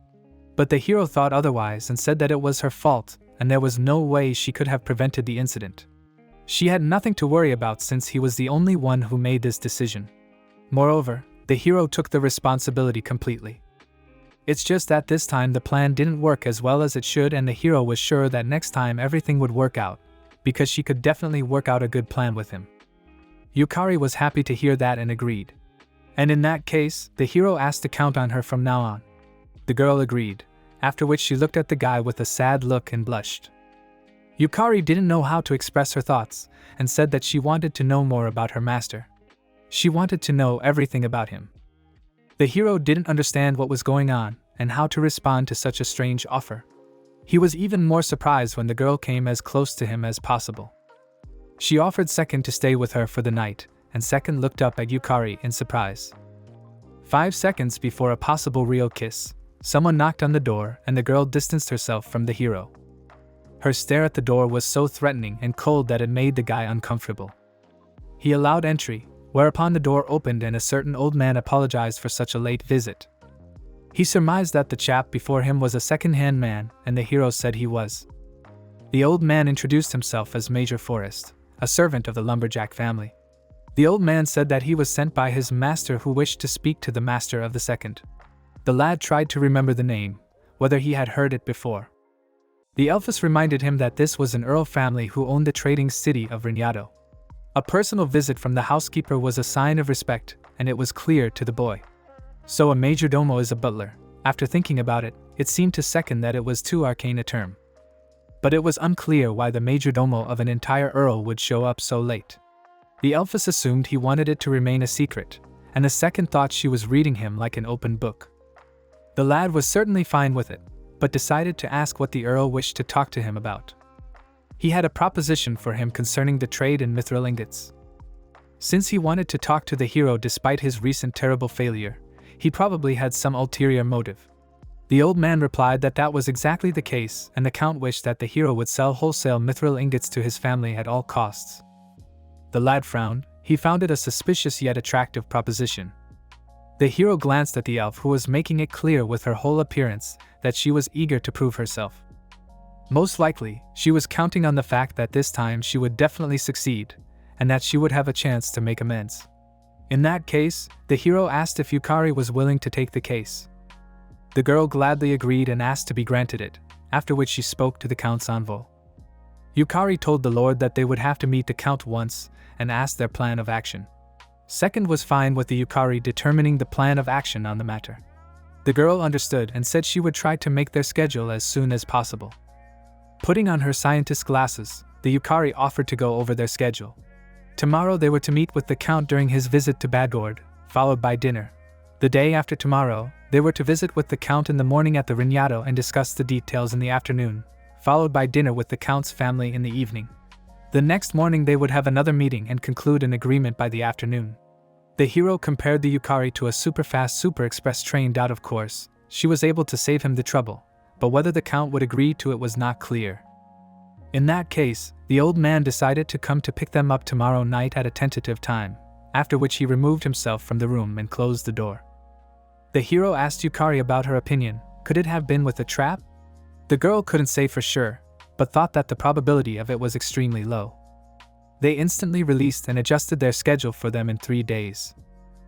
But the hero thought otherwise and said that it was her fault, and there was no way she could have prevented the incident. She had nothing to worry about since he was the only one who made this decision. Moreover, the hero took the responsibility completely. It's just that this time the plan didn't work as well as it should, and the hero was sure that next time everything would work out, because she could definitely work out a good plan with him. Yukari was happy to hear that and agreed. And in that case, the hero asked to count on her from now on. The girl agreed, after which she looked at the guy with a sad look and blushed. Yukari didn't know how to express her thoughts, and said that she wanted to know more about her master. She wanted to know everything about him. The hero didn't understand what was going on, and how to respond to such a strange offer. He was even more surprised when the girl came as close to him as possible. She offered Second to stay with her for the night, and Second looked up at Yukari in surprise. 5 seconds before a possible real kiss, someone knocked on the door and the girl distanced herself from the hero. Her stare at the door was so threatening and cold that it made the guy uncomfortable. He allowed entry, whereupon the door opened and a certain old man apologized for such a late visit. He surmised that the chap before him was a second-hand man, and the hero said he was. The old man introduced himself as Major Forrest, a servant of the lumberjack family. The old man said that he was sent by his master who wished to speak to the master of the second. The lad tried to remember the name, whether he had heard it before. The elfess reminded him that this was an earl family who owned the trading city of Rinyado. A personal visit from the housekeeper was a sign of respect, and it was clear to the boy. So a majordomo is a butler. After thinking about it, it seemed to Second that it was too arcane a term. But it was unclear why the majordomo of an entire earl would show up so late. The elfess assumed he wanted it to remain a secret, and the Second thought she was reading him like an open book. The lad was certainly fine with it, but decided to ask what the earl wished to talk to him about. He had a proposition for him concerning the trade in mithril ingots. Since he wanted to talk to the hero despite his recent terrible failure, he probably had some ulterior motive. The old man replied that that was exactly the case, and the count wished that the hero would sell wholesale mithril ingots to his family at all costs. The lad frowned. He found it a suspicious yet attractive proposition. The hero glanced at the elf, who was making it clear with her whole appearance that she was eager to prove herself. Most likely, she was counting on the fact that this time she would definitely succeed, and that she would have a chance to make amends. In that case, the hero asked if Yukari was willing to take the case. The girl gladly agreed and asked to be granted it, after which she spoke to the count's envoy. Yukari told the lord that they would have to meet the count once, and asked their plan of action. Second was fine with the Yukari determining the plan of action on the matter. The girl understood and said she would try to make their schedule as soon as possible. Putting on her scientist glasses, the Yukari offered to go over their schedule. Tomorrow they were to meet with the count during his visit to Badgord, followed by dinner. The day after tomorrow, they were to visit with the count in the morning at the Rinyado and discuss the details in the afternoon, followed by dinner with the count's family in the evening. The next morning they would have another meeting and conclude an agreement by the afternoon. The hero compared the Yukari to a super-fast super express train. Of course, she was able to save him the trouble, but whether the count would agree to it was not clear. In that case, the old man decided to come to pick them up tomorrow night at a tentative time, after which he removed himself from the room and closed the door. The hero asked Yukari about her opinion. Could it have been with a trap? The girl couldn't say for sure, but thought that the probability of it was extremely low. They instantly released and adjusted their schedule for them in 3 days.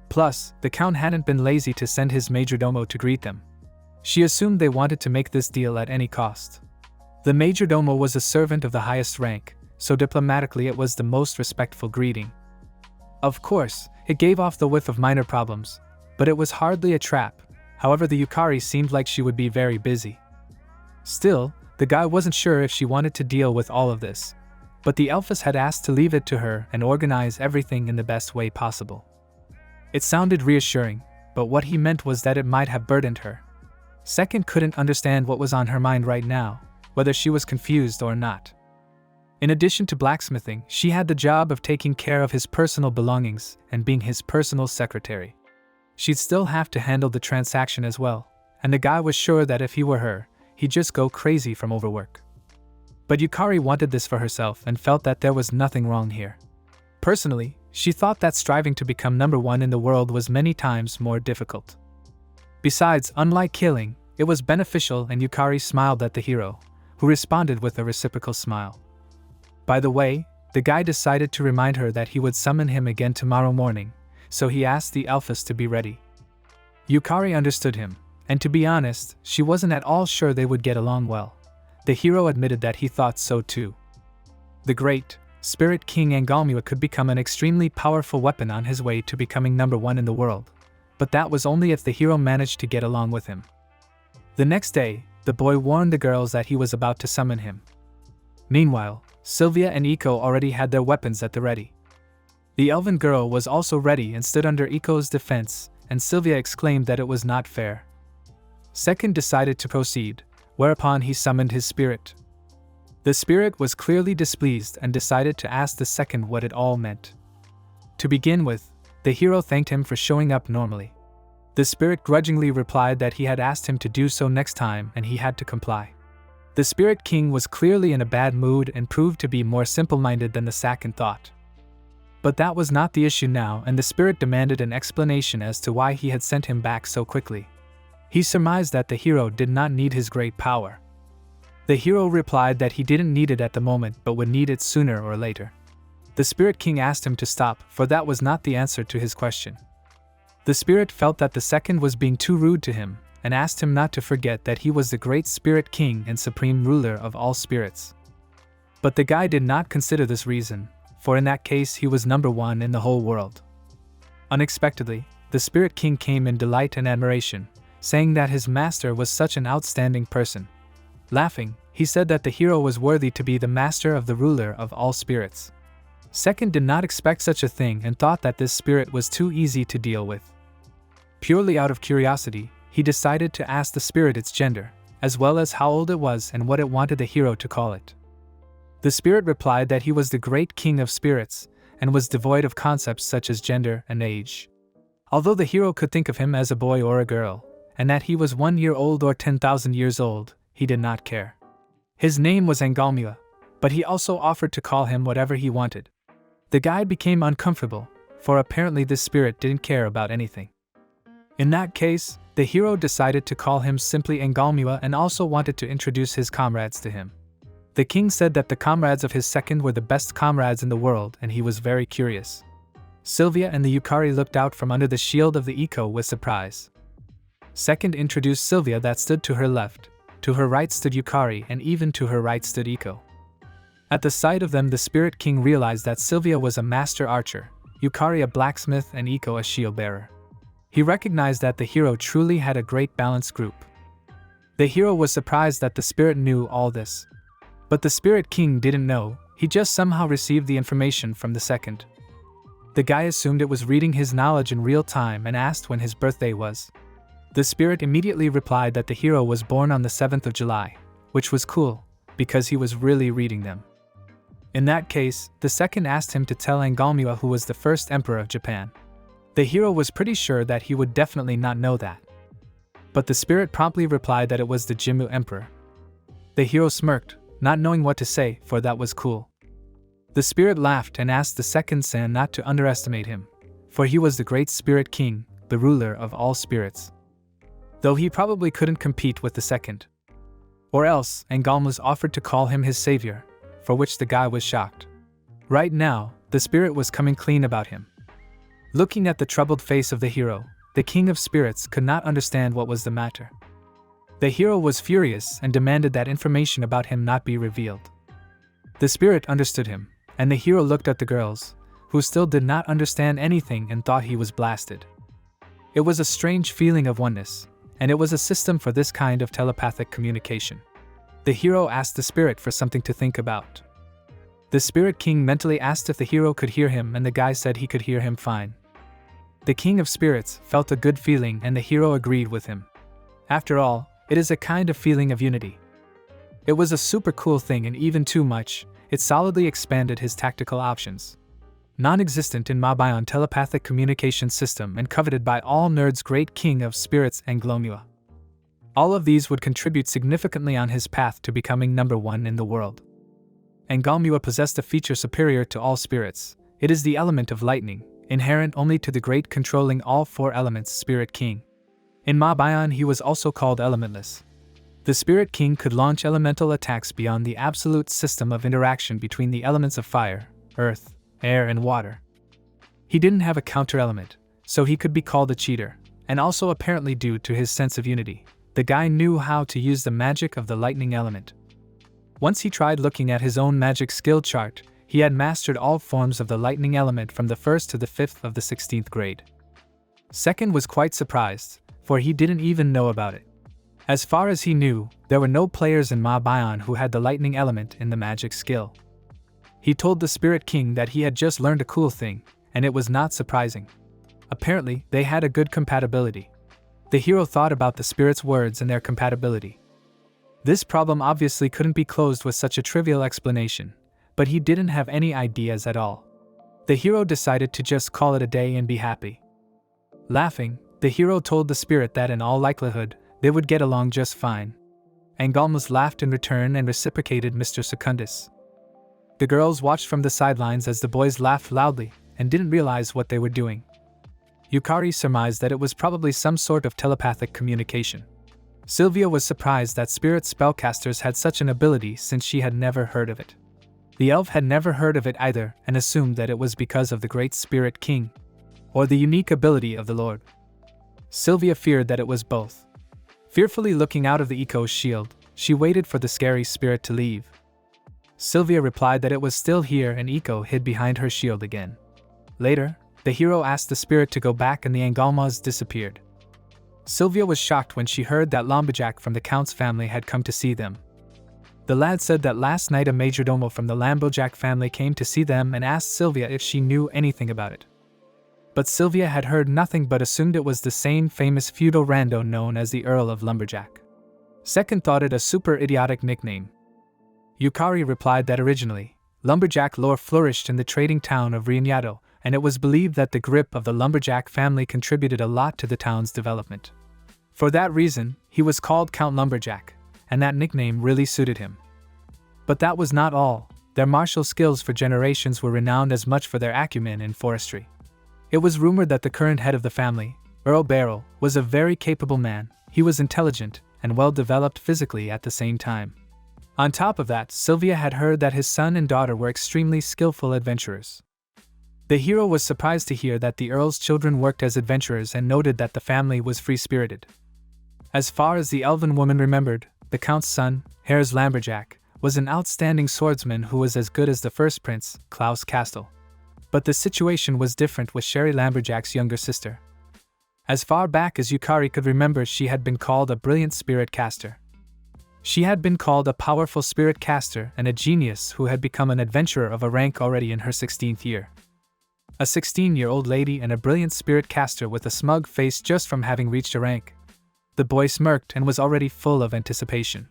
Plus, the Count hadn't been lazy to send his majordomo to greet them. She assumed they wanted to make this deal at any cost. The majordomo was a servant of the highest rank, so diplomatically it was the most respectful greeting. Of course, it gave off the whiff of minor problems, but it was hardly a trap. However, the Yukari seemed like she would be very busy. Still, the guy wasn't sure if she wanted to deal with all of this, but the Elphus had asked to leave it to her and organize everything in the best way possible. It sounded reassuring, but what he meant was that it might have burdened her. Second couldn't understand what was on her mind right now, whether she was confused or not. In addition to blacksmithing, she had the job of taking care of his personal belongings and being his personal secretary. She'd still have to handle the transaction as well, and the guy was sure that if he were her, he'd just go crazy from overwork. But Yukari wanted this for herself and felt that there was nothing wrong here. Personally, she thought that striving to become number one in the world was many times more difficult. Besides, unlike killing, it was beneficial, and Yukari smiled at the hero, who responded with a reciprocal smile. By the way, the guy decided to remind her that he would summon him again tomorrow morning, so he asked the Elphus to be ready. Yukari understood him, and to be honest, she wasn't at all sure they would get along well. The hero admitted that he thought so too. The great Spirit King Angalmua could become an extremely powerful weapon on his way to becoming number one in the world, but that was only if the hero managed to get along with him. The next day, the boy warned the girls that he was about to summon him. Meanwhile, Sylvia and Iko already had their weapons at the ready. The elven girl was also ready and stood under Iko's defense, and Sylvia exclaimed that it was not fair. Second decided to proceed, whereupon he summoned his spirit. The spirit was clearly displeased and decided to ask the second what it all meant. To begin with, the hero thanked him for showing up normally. The spirit grudgingly replied that he had asked him to do so next time and he had to comply. The Spirit King was clearly in a bad mood and proved to be more simple-minded than the second thought. But that was not the issue now, and the spirit demanded an explanation as to why he had sent him back so quickly. He surmised that the hero did not need his great power. The hero replied that he didn't need it at the moment but would need it sooner or later. The Spirit King asked him to stop, for that was not the answer to his question. The spirit felt that the second was being too rude to him, and asked him not to forget that he was the great Spirit King and supreme ruler of all spirits. But the guy did not consider this reason, for in that case he was number one in the whole world. Unexpectedly, the Spirit King came in delight and admiration, saying that his master was such an outstanding person. Laughing, he said that the hero was worthy to be the master of the ruler of all spirits. Second did not expect such a thing and thought that this spirit was too easy to deal with. Purely out of curiosity, he decided to ask the spirit its gender, as well as how old it was and what it wanted the hero to call it. The spirit replied that he was the great king of spirits, and was devoid of concepts such as gender and age. Although the hero could think of him as a boy or a girl, and that he was 1 year old or 10,000 years old, he did not care. His name was Angalmua, but he also offered to call him whatever he wanted. The guy became uncomfortable, for apparently this spirit didn't care about anything. In that case, the hero decided to call him simply Angalmua and also wanted to introduce his comrades to him. The king said that the comrades of his second were the best comrades in the world, and he was very curious. Sylvia and the Yukari looked out from under the shield of the Iko with surprise. Second introduced Sylvia that stood to her left, to her right stood Yukari, and even to her right stood Iko. At the sight of them, the Spirit King realized that Sylvia was a master archer, Yukari a blacksmith, and Iko a shield bearer. He recognized that the hero truly had a great balanced group. The hero was surprised that the spirit knew all this. But the Spirit King didn't know, he just somehow received the information from the second. The guy assumed it was reading his knowledge in real time and asked when his birthday was. The spirit immediately replied that the hero was born on the 7th of July, which was cool, because he was really reading them. In that case, the second asked him to tell Angalmua who was the first emperor of Japan. The hero was pretty sure that he would definitely not know that. But the spirit promptly replied that it was the Jimmu emperor. The hero smirked, not knowing what to say, for that was cool. The spirit laughed and asked the second son not to underestimate him, for he was the great Spirit King, the ruler of all spirits. Though he probably couldn't compete with the second. Or else, Angalmus offered to call him his savior, for which the guy was shocked. Right now, the spirit was coming clean about him. Looking at the troubled face of the hero, the king of spirits could not understand what was the matter. The hero was furious and demanded that information about him not be revealed. The spirit understood him, and the hero looked at the girls, who still did not understand anything and thought he was blasted. It was a strange feeling of oneness, and it was a system for this kind of telepathic communication. The hero asked the spirit for something to think about. The spirit king mentally asked if the hero could hear him, and the guy said he could hear him fine. The king of spirits felt a good feeling, and the hero agreed with him. After all, it is a kind of feeling of unity. It was a super cool thing, and even too much, it solidly expanded his tactical options. Non-existent in Mabayon telepathic communication system and coveted by all nerds, great king of spirits Anglomua. All of these would contribute significantly on his path to becoming number one in the world. Anglomua possessed a feature superior to all spirits. It is the element of lightning, inherent only to the great controlling all four elements Spirit King. In Mabayon he was also called elementless. The Spirit King could launch elemental attacks beyond the absolute system of interaction between the elements of fire, earth, air and water. He didn't have a counter-element, so he could be called a cheater, and also apparently due to his sense of unity, the guy knew how to use the magic of the lightning element. Once he tried looking at his own magic skill chart, he had mastered all forms of the lightning element from the 1st to the 5th of the 16th grade. Second was quite surprised, for he didn't even know about it. As far as he knew, there were no players in Mabayon who had the lightning element in the magic skill. He told the Spirit King that he had just learned a cool thing, and it was not surprising. Apparently, they had a good compatibility. The hero thought about the spirit's words and their compatibility. This problem obviously couldn't be closed with such a trivial explanation, but he didn't have any ideas at all. The hero decided to just call it a day and be happy. Laughing, the hero told the spirit that in all likelihood, they would get along just fine. Angalmus laughed in return and reciprocated Mr. Secundus. The girls watched from the sidelines as the boys laughed loudly and didn't realize what they were doing. Yukari surmised that it was probably some sort of telepathic communication. Sylvia was surprised that spirit spellcasters had such an ability since she had never heard of it. The elf had never heard of it either and assumed that it was because of the great Spirit King, or the unique ability of the Lord. Sylvia feared that it was both. Fearfully looking out of the Eco's shield, she waited for the scary spirit to leave. Sylvia replied that it was still here and Eco hid behind her shield again. Later, the hero asked the spirit to go back and the Angalmas disappeared. Sylvia was shocked when she heard that Lumberjack from the Count's family had come to see them. The lad said that last night a majordomo from the Lumberjack family came to see them and asked Sylvia if she knew anything about it. But Sylvia had heard nothing but assumed it was the same famous feudal rando known as the Earl of Lumberjack. Second thought it a super idiotic nickname. Yukari replied that originally, Lumberjack lore flourished in the trading town of Rianyado, and it was believed that the grip of the Lumberjack family contributed a lot to the town's development. For that reason, he was called Count Lumberjack, and that nickname really suited him. But that was not all. Their martial skills for generations were renowned as much for their acumen in forestry. It was rumored that the current head of the family, Earl Beryl, was a very capable man. He was intelligent and well-developed physically at the same time. On top of that, Sylvia had heard that his son and daughter were extremely skillful adventurers. The hero was surprised to hear that the Earl's children worked as adventurers and noted that the family was free-spirited. As far as the elven woman remembered, the Count's son, Hare's Lumberjack, was an outstanding swordsman who was as good as the first prince, Klaus Castle. But the situation was different with Sherry Lumberjack's younger sister. As far back as Yukari could remember, she had been called a brilliant spirit caster. She had been called a powerful spirit caster and a genius who had become an adventurer of a rank already in her 16th year. A 16-year-old lady and a brilliant spirit caster with a smug face just from having reached a rank. The boy smirked and was already full of anticipation.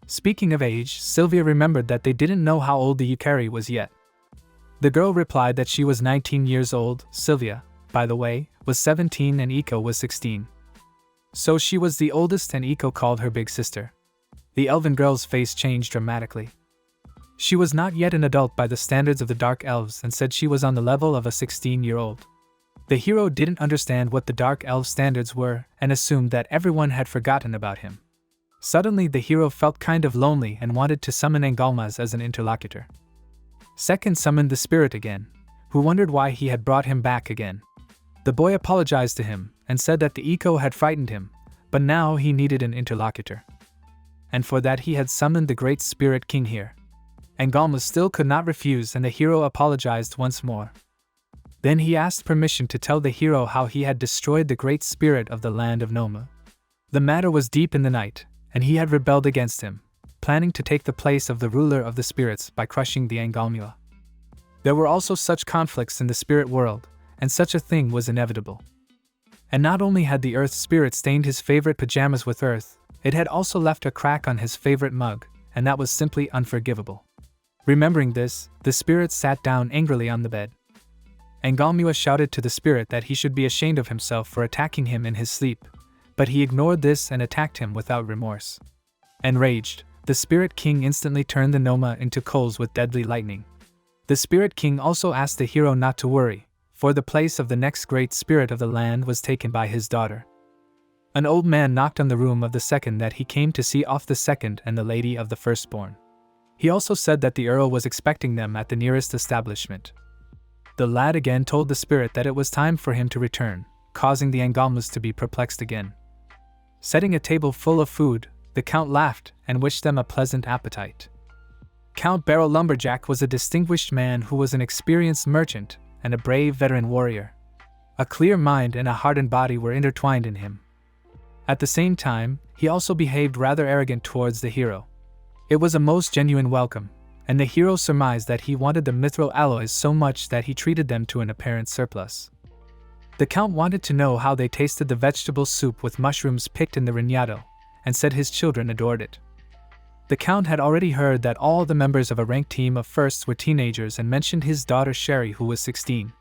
Speaking of age, Sylvia remembered that they didn't know how old the Yukari was yet. The girl replied that she was 19 years old. Sylvia, by the way, was 17 and Eco was 16. So she was the oldest and Eco called her big sister. The elven girl's face changed dramatically. She was not yet an adult by the standards of the Dark Elves and said she was on the level of a 16-year-old. The hero didn't understand what the Dark Elf standards were and assumed that everyone had forgotten about him. Suddenly the hero felt kind of lonely and wanted to summon Angalmas as an interlocutor. Second summoned the spirit again, who wondered why he had brought him back again. The boy apologized to him and said that the echo had frightened him, but now he needed an interlocutor. And for that he had summoned the great spirit king here. Angalma still could not refuse, and the hero apologized once more. Then he asked permission to tell the hero how he had destroyed the great spirit of the land of Noma. The matter was deep in the night, and he had rebelled against him, planning to take the place of the ruler of the spirits by crushing the Angalma. There were also such conflicts in the spirit world, and such a thing was inevitable. And not only had the earth spirit stained his favorite pajamas with earth, it had also left a crack on his favorite mug, and that was simply unforgivable. Remembering this, the spirit sat down angrily on the bed. Angalma shouted to the spirit that he should be ashamed of himself for attacking him in his sleep, but he ignored this and attacked him without remorse. Enraged, the spirit king instantly turned the Noma into coals with deadly lightning. The spirit king also asked the hero not to worry, for the place of the next great spirit of the land was taken by his daughter. An old man knocked on the room of the second that he came to see off the second and the lady of the firstborn. He also said that the earl was expecting them at the nearest establishment. The lad again told the spirit that it was time for him to return, causing the Angalmas to be perplexed again. Setting a table full of food, the count laughed and wished them a pleasant appetite. Count Barrel Lumberjack was a distinguished man who was an experienced merchant and a brave veteran warrior. A clear mind and a hardened body were intertwined in him. At the same time, he also behaved rather arrogant towards the hero. It was a most genuine welcome, and the hero surmised that he wanted the mithril alloys so much that he treated them to an apparent surplus. The count wanted to know how they tasted the vegetable soup with mushrooms picked in the rignado, and said his children adored it. The count had already heard that all the members of a ranked team of firsts were teenagers and mentioned his daughter Sherry, who was 16.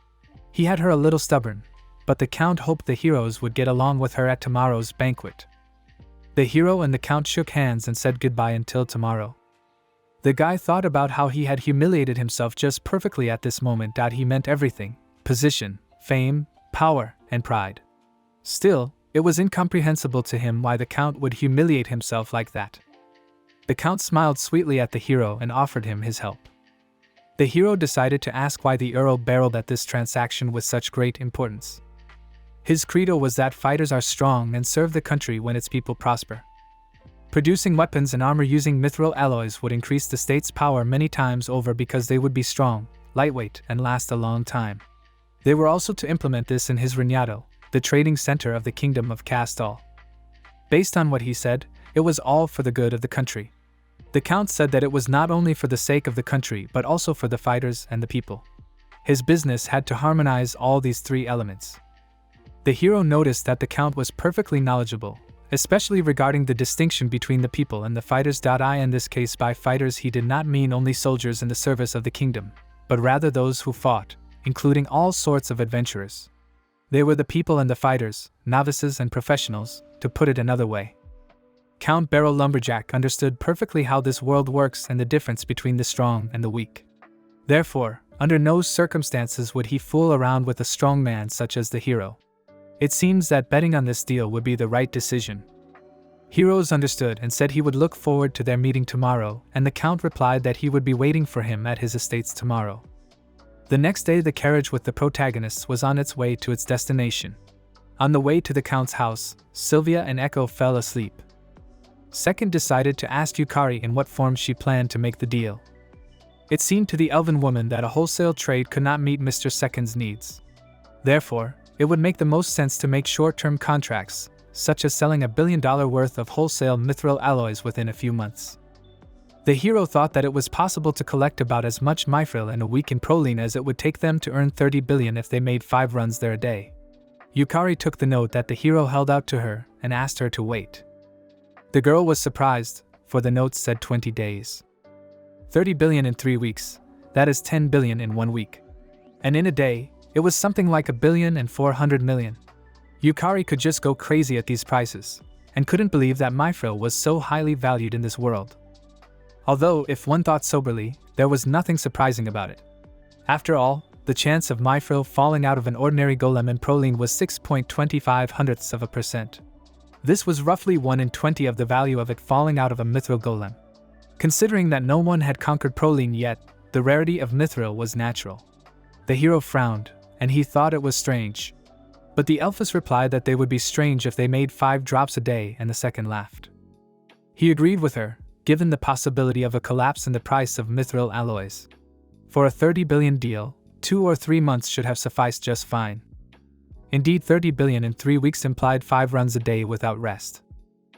He had her a little stubborn, but the count hoped the heroes would get along with her at tomorrow's banquet. The hero and the count shook hands and said goodbye until tomorrow. The guy thought about how he had humiliated himself just perfectly at this moment. He meant everything: position, fame, power, and pride. Still, it was incomprehensible to him why the count would humiliate himself like that. The count smiled sweetly at the hero and offered him his help. The hero decided to ask why the earl barreled at this transaction with such great importance. His credo was that fighters are strong and serve the country when its people prosper. Producing weapons and armor using mithril alloys would increase the state's power many times over because they would be strong, lightweight, and last a long time. They were also to implement this in his Rignado, the trading center of the kingdom of Castal. Based on what he said, it was all for the good of the country. The count said that it was not only for the sake of the country but also for the fighters and the people. His business had to harmonize all these three elements. The hero noticed that the count was perfectly knowledgeable, especially regarding the distinction between the people and the fighters. In this case, by fighters he did not mean only soldiers in the service of the kingdom, but rather those who fought, including all sorts of adventurers. They were the people and the fighters, novices and professionals, to put it another way. Count Barrel Lumberjack understood perfectly how this world works and the difference between the strong and the weak. Therefore, under no circumstances would he fool around with a strong man such as the hero. It seems that betting on this deal would be the right decision. Heroes understood and said he would look forward to their meeting tomorrow, and the count replied that he would be waiting for him at his estates tomorrow. The next day the carriage with the protagonists was on its way to its destination. On the way to the count's house, Sylvia and Echo fell asleep. Second decided to ask Yukari in what form she planned to make the deal. It seemed to the elven woman that a wholesale trade could not meet Mr. Second's needs. Therefore, it would make the most sense to make short-term contracts, such as selling $1 billion worth of wholesale mithril alloys within a few months. The hero thought that it was possible to collect about as much mithril in a week in Proline as it would take them to earn 30 billion if they made 5 runs there a day. Yukari took the note that the hero held out to her and asked her to wait. The girl was surprised, for the note said 20 days. 30 billion in 3 weeks, that is 10 billion in 1 week. And in a day, it was something like 1,400 million. Yukari could just go crazy at these prices, and couldn't believe that mithril was so highly valued in this world. Although, if one thought soberly, there was nothing surprising about it. After all, the chance of mithril falling out of an ordinary golem in Proline was 6.25%. This was roughly 1 in 20 of the value of it falling out of a mithril golem. Considering that no one had conquered Proline yet, The rarity of mithril was natural. The hero frowned, and he thought it was strange. But the elfess replied that they would be strange if they made 5 drops a day, and the second laughed. He agreed with her, given the possibility of a collapse in the price of mithril alloys. For a 30 billion deal, 2 or 3 months should have sufficed just fine. Indeed, 30 billion in 3 weeks implied 5 runs a day without rest.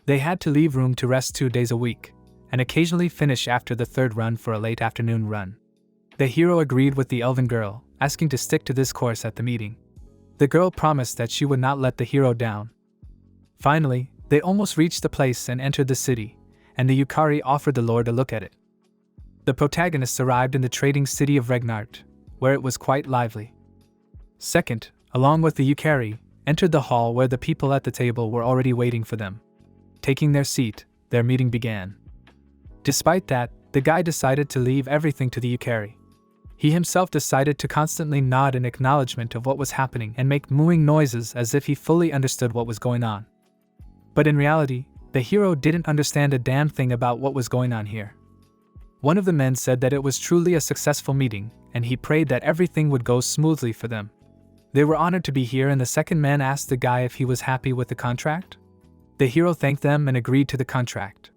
They had to leave room to rest 2 days a week, and occasionally finish after the 3rd run for a late afternoon run. The hero agreed with the elven girl, asking to stick to this course at the meeting. The girl promised that she would not let the hero down. Finally, they almost reached the place and entered the city, and the Yukari offered the lord a look at it. The protagonists arrived in the trading city of Regnart, where it was quite lively. Second, along with the Yukari, entered the hall where the people at the table were already waiting for them. Taking their seat, their meeting began. Despite that, the guy decided to leave everything to the Yukari. He himself decided to constantly nod in acknowledgement of what was happening and make mooing noises as if he fully understood what was going on. But in reality, the hero didn't understand a damn thing about what was going on here. One of the men said that it was truly a successful meeting, and he prayed that everything would go smoothly for them. They were honored to be here, and the second man asked the guy if he was happy with the contract. The hero thanked them and agreed to the contract.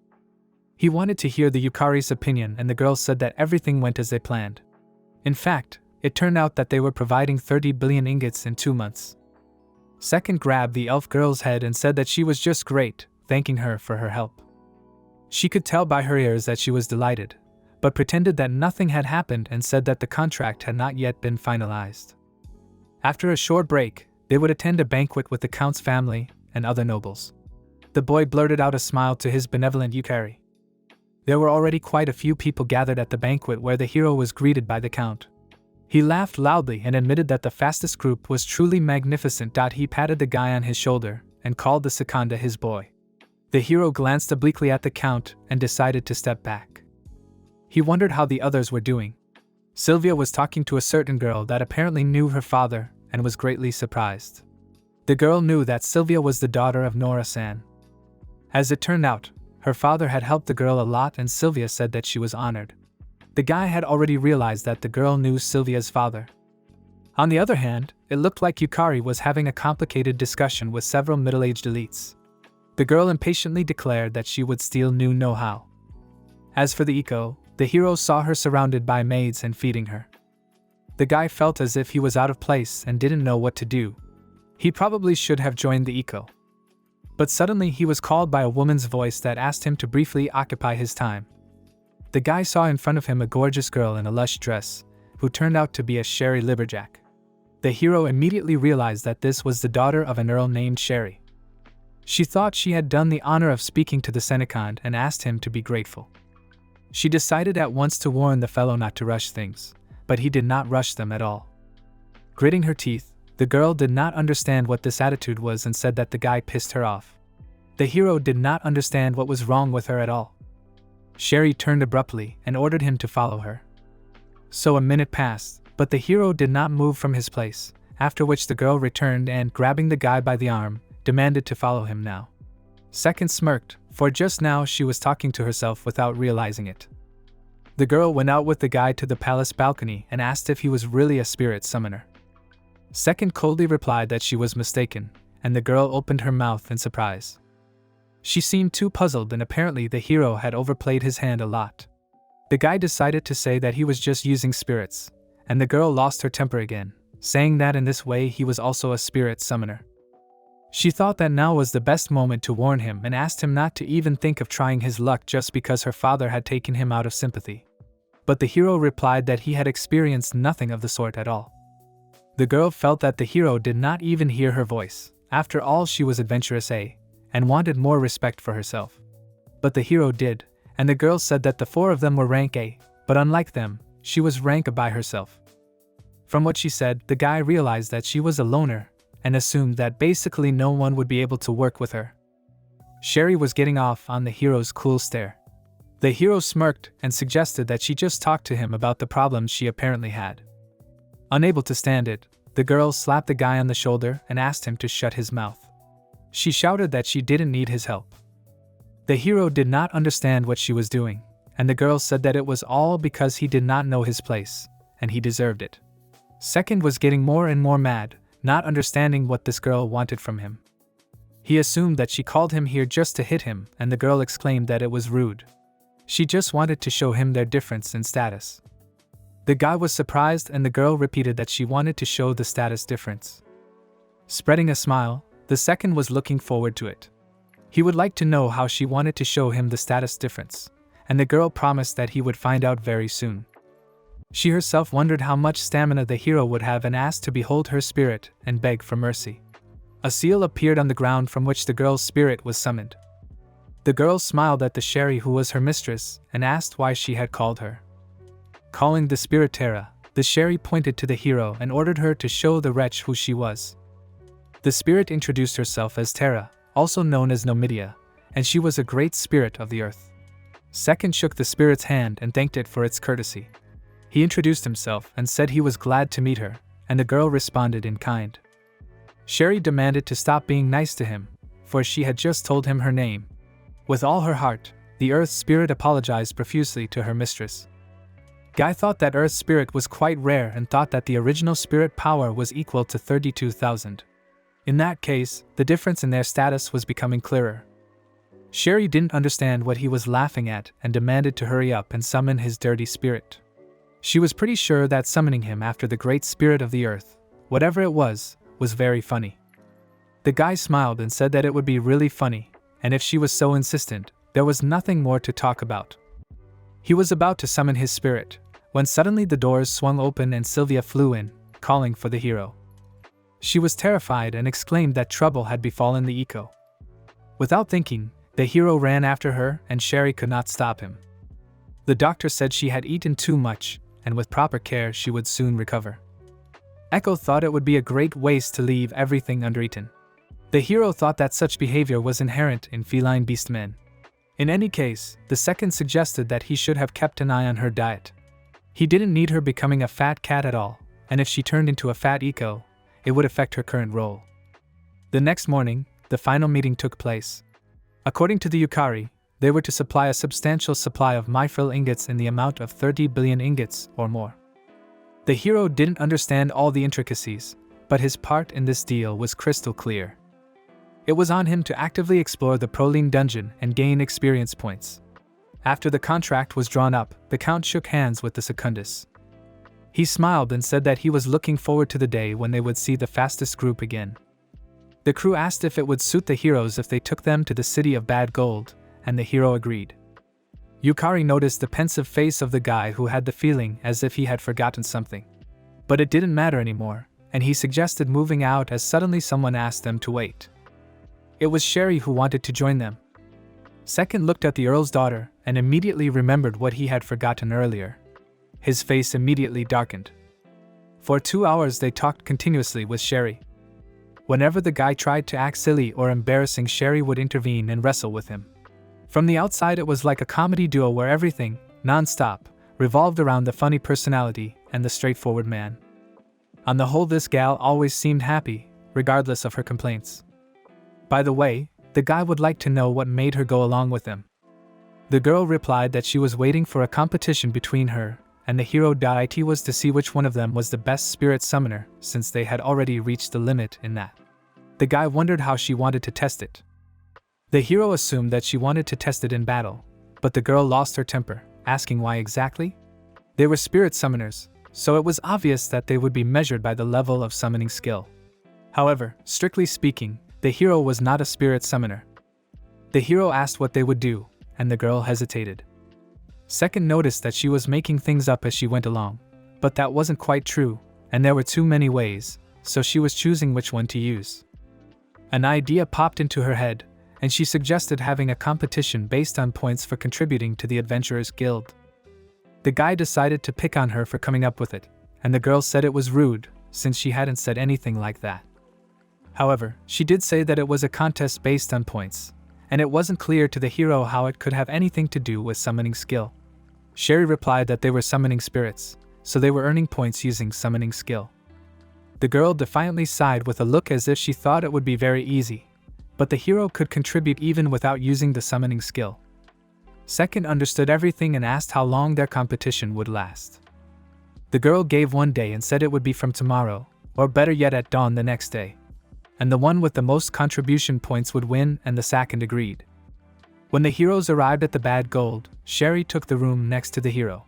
He wanted to hear the Yukari's opinion, and the girl said that everything went as they planned. In fact, it turned out that they were providing 30 billion ingots in 2 months. Second grabbed the elf girl's head and said that she was just great, thanking her for her help. She could tell by her ears that she was delighted, but pretended that nothing had happened and said that the contract had not yet been finalized. After a short break, they would attend a banquet with the count's family and other nobles. The boy blurted out a smile to his benevolent Yukari. There were already quite a few people gathered at the banquet where the hero was greeted by the count. He laughed loudly and admitted that the fastest group was truly magnificent. He patted the guy on his shoulder and called the secunda his boy. The hero glanced obliquely at the count and decided to step back. He wondered how the others were doing. Sylvia was talking to a certain girl that apparently knew her father and was greatly surprised. The girl knew that Sylvia was the daughter of Nora-san. As it turned out, her father had helped the girl a lot, and Sylvia said that she was honored. The guy had already realized that the girl knew Sylvia's father. On the other hand, it looked like Yukari was having a complicated discussion with several middle-aged elites. The girl impatiently declared that she would steal new know-how. As for the Iko, the hero saw her surrounded by maids and feeding her. The guy felt as if he was out of place and didn't know what to do. He probably should have joined the Iko. But suddenly he was called by a woman's voice that asked him to briefly occupy his time. The guy saw in front of him a gorgeous girl in a lush dress, who turned out to be a Sherry Liberjack. The hero immediately realized that this was the daughter of an earl named Sherry. She thought she had done the honor of speaking to the Sekai and asked him to be grateful. She decided at once to warn the fellow not to rush things, but he did not rush them at all. Gritting her teeth, the girl did not understand what this attitude was and said that the guy pissed her off. The hero did not understand what was wrong with her at all. Sherry turned abruptly and ordered him to follow her. So a minute passed, but the hero did not move from his place, after which the girl returned and, grabbing the guy by the arm, demanded to follow him now. Second smirked, for just now she was talking to herself without realizing it. The girl went out with the guy to the palace balcony and asked if he was really a spirit summoner. Second coldly replied that she was mistaken, and the girl opened her mouth in surprise. She seemed too puzzled, and apparently the hero had overplayed his hand a lot. The guy decided to say that he was just using spirits, and the girl lost her temper again, saying that in this way he was also a spirit summoner. She thought that now was the best moment to warn him and asked him not to even think of trying his luck just because her father had taken him out of sympathy. But the hero replied that he had experienced nothing of the sort at all. The girl felt that the hero did not even hear her voice. After all, she was adventurous A, and wanted more respect for herself. But the hero did, and the girl said that the 4 of them were rank A, but unlike them, she was rank A by herself. From what she said, the guy realized that she was a loner, and assumed that basically no one would be able to work with her. Sherry was getting off on the hero's cool stare. The hero smirked and suggested that she just talk to him about the problems she apparently had. Unable to stand it, the girl slapped the guy on the shoulder and asked him to shut his mouth. She shouted that she didn't need his help. The hero did not understand what she was doing, and the girl said that it was all because he did not know his place, and he deserved it. Second was getting more and more mad, not understanding what this girl wanted from him. He assumed that she called him here just to hit him, and the girl exclaimed that it was rude. She just wanted to show him their difference in status. The guy was surprised, and the girl repeated that she wanted to show the status difference. Spreading a smile, the second was looking forward to it. He would like to know how she wanted to show him the status difference, and the girl promised that he would find out very soon. She herself wondered how much stamina the hero would have and asked to behold her spirit and beg for mercy. A seal appeared on the ground from which the girl's spirit was summoned. The girl smiled at the Sherry who was her mistress and asked why she had called her. Calling the spirit Tara, the Sherry pointed to the hero and ordered her to show the wretch who she was. The spirit introduced herself as Tara, also known as Nomidia, and she was a great spirit of the earth. Second shook the spirit's hand and thanked it for its courtesy. He introduced himself and said he was glad to meet her, and the girl responded in kind. Sherry demanded to stop being nice to him, for she had just told him her name. With all her heart, the earth spirit apologized profusely to her mistress. Guy thought that earth spirit was quite rare and thought that the original spirit power was equal to 32,000. In that case, the difference in their status was becoming clearer. Sherry didn't understand what he was laughing at and demanded to hurry up and summon his dirty spirit. She was pretty sure that summoning him after the great spirit of the earth, whatever it was very funny. The guy smiled and said that it would be really funny, and if she was so insistent, there was nothing more to talk about. He was about to summon his spirit, when suddenly the doors swung open and Sylvia flew in, calling for the hero. She was terrified and exclaimed that trouble had befallen the Iko. Without thinking, the hero ran after her and Sherry could not stop him. The doctor said she had eaten too much, and with proper care she would soon recover. Echo thought it would be a great waste to leave everything undereaten. The hero thought that such behavior was inherent in feline beast men. In any case, the second suggested that he should have kept an eye on her diet. He didn't need her becoming a fat cat at all, and if she turned into a fat Iko, it would affect her current role. The next morning, the final meeting took place. According to the Yukari, they were to supply a substantial supply of mithril ingots in the amount of 30 billion ingots or more. The hero didn't understand all the intricacies, but his part in this deal was crystal clear. It was on him to actively explore the Proline dungeon and gain experience points. After the contract was drawn up, the Count shook hands with the Secundus. He smiled and said that he was looking forward to the day when they would see the fastest group again. The crew asked if it would suit the heroes if they took them to the city of Bad Gold, and the hero agreed. Yukari noticed the pensive face of the guy who had the feeling as if he had forgotten something. But it didn't matter anymore, and he suggested moving out as suddenly someone asked them to wait. It was Sherry who wanted to join them. Second looked at the Earl's daughter and immediately remembered what he had forgotten earlier. His face immediately darkened. For 2 hours they talked continuously with Sherry. Whenever the guy tried to act silly or embarrassing, Sherry would intervene and wrestle with him. From the outside it was like a comedy duo where everything, non-stop, revolved around the funny personality and the straightforward man. On the whole, this gal always seemed happy, regardless of her complaints. By the way, the guy would like to know what made her go along with him. The girl replied that she was waiting for a competition between her and the hero. It was to see which one of them was the best spirit summoner, since they had already reached the limit in that. The guy wondered how she wanted to test it. The hero assumed that she wanted to test it in battle, but the girl lost her temper, asking why exactly? They were spirit summoners, so it was obvious that they would be measured by the level of summoning skill. However, strictly speaking, the hero was not a spirit summoner. The hero asked what they would do, and the girl hesitated. Second noticed that she was making things up as she went along, but that wasn't quite true, and there were too many ways, so she was choosing which one to use. An idea popped into her head, and she suggested having a competition based on points for contributing to the Adventurers Guild. The guy decided to pick on her for coming up with it, and the girl said it was rude, since she hadn't said anything like that. However, she did say that it was a contest based on points, and it wasn't clear to the hero how it could have anything to do with summoning skill. Sherry replied that they were summoning spirits, so they were earning points using summoning skill. The girl defiantly sighed with a look as if she thought it would be very easy, but the hero could contribute even without using the summoning skill. Second understood everything and asked how long their competition would last. The girl gave one day and said it would be from tomorrow, or better yet at dawn the next day. And the one with the most contribution points would win, and the second agreed. When the heroes arrived at the bad gold, Sherry took the room next to the hero.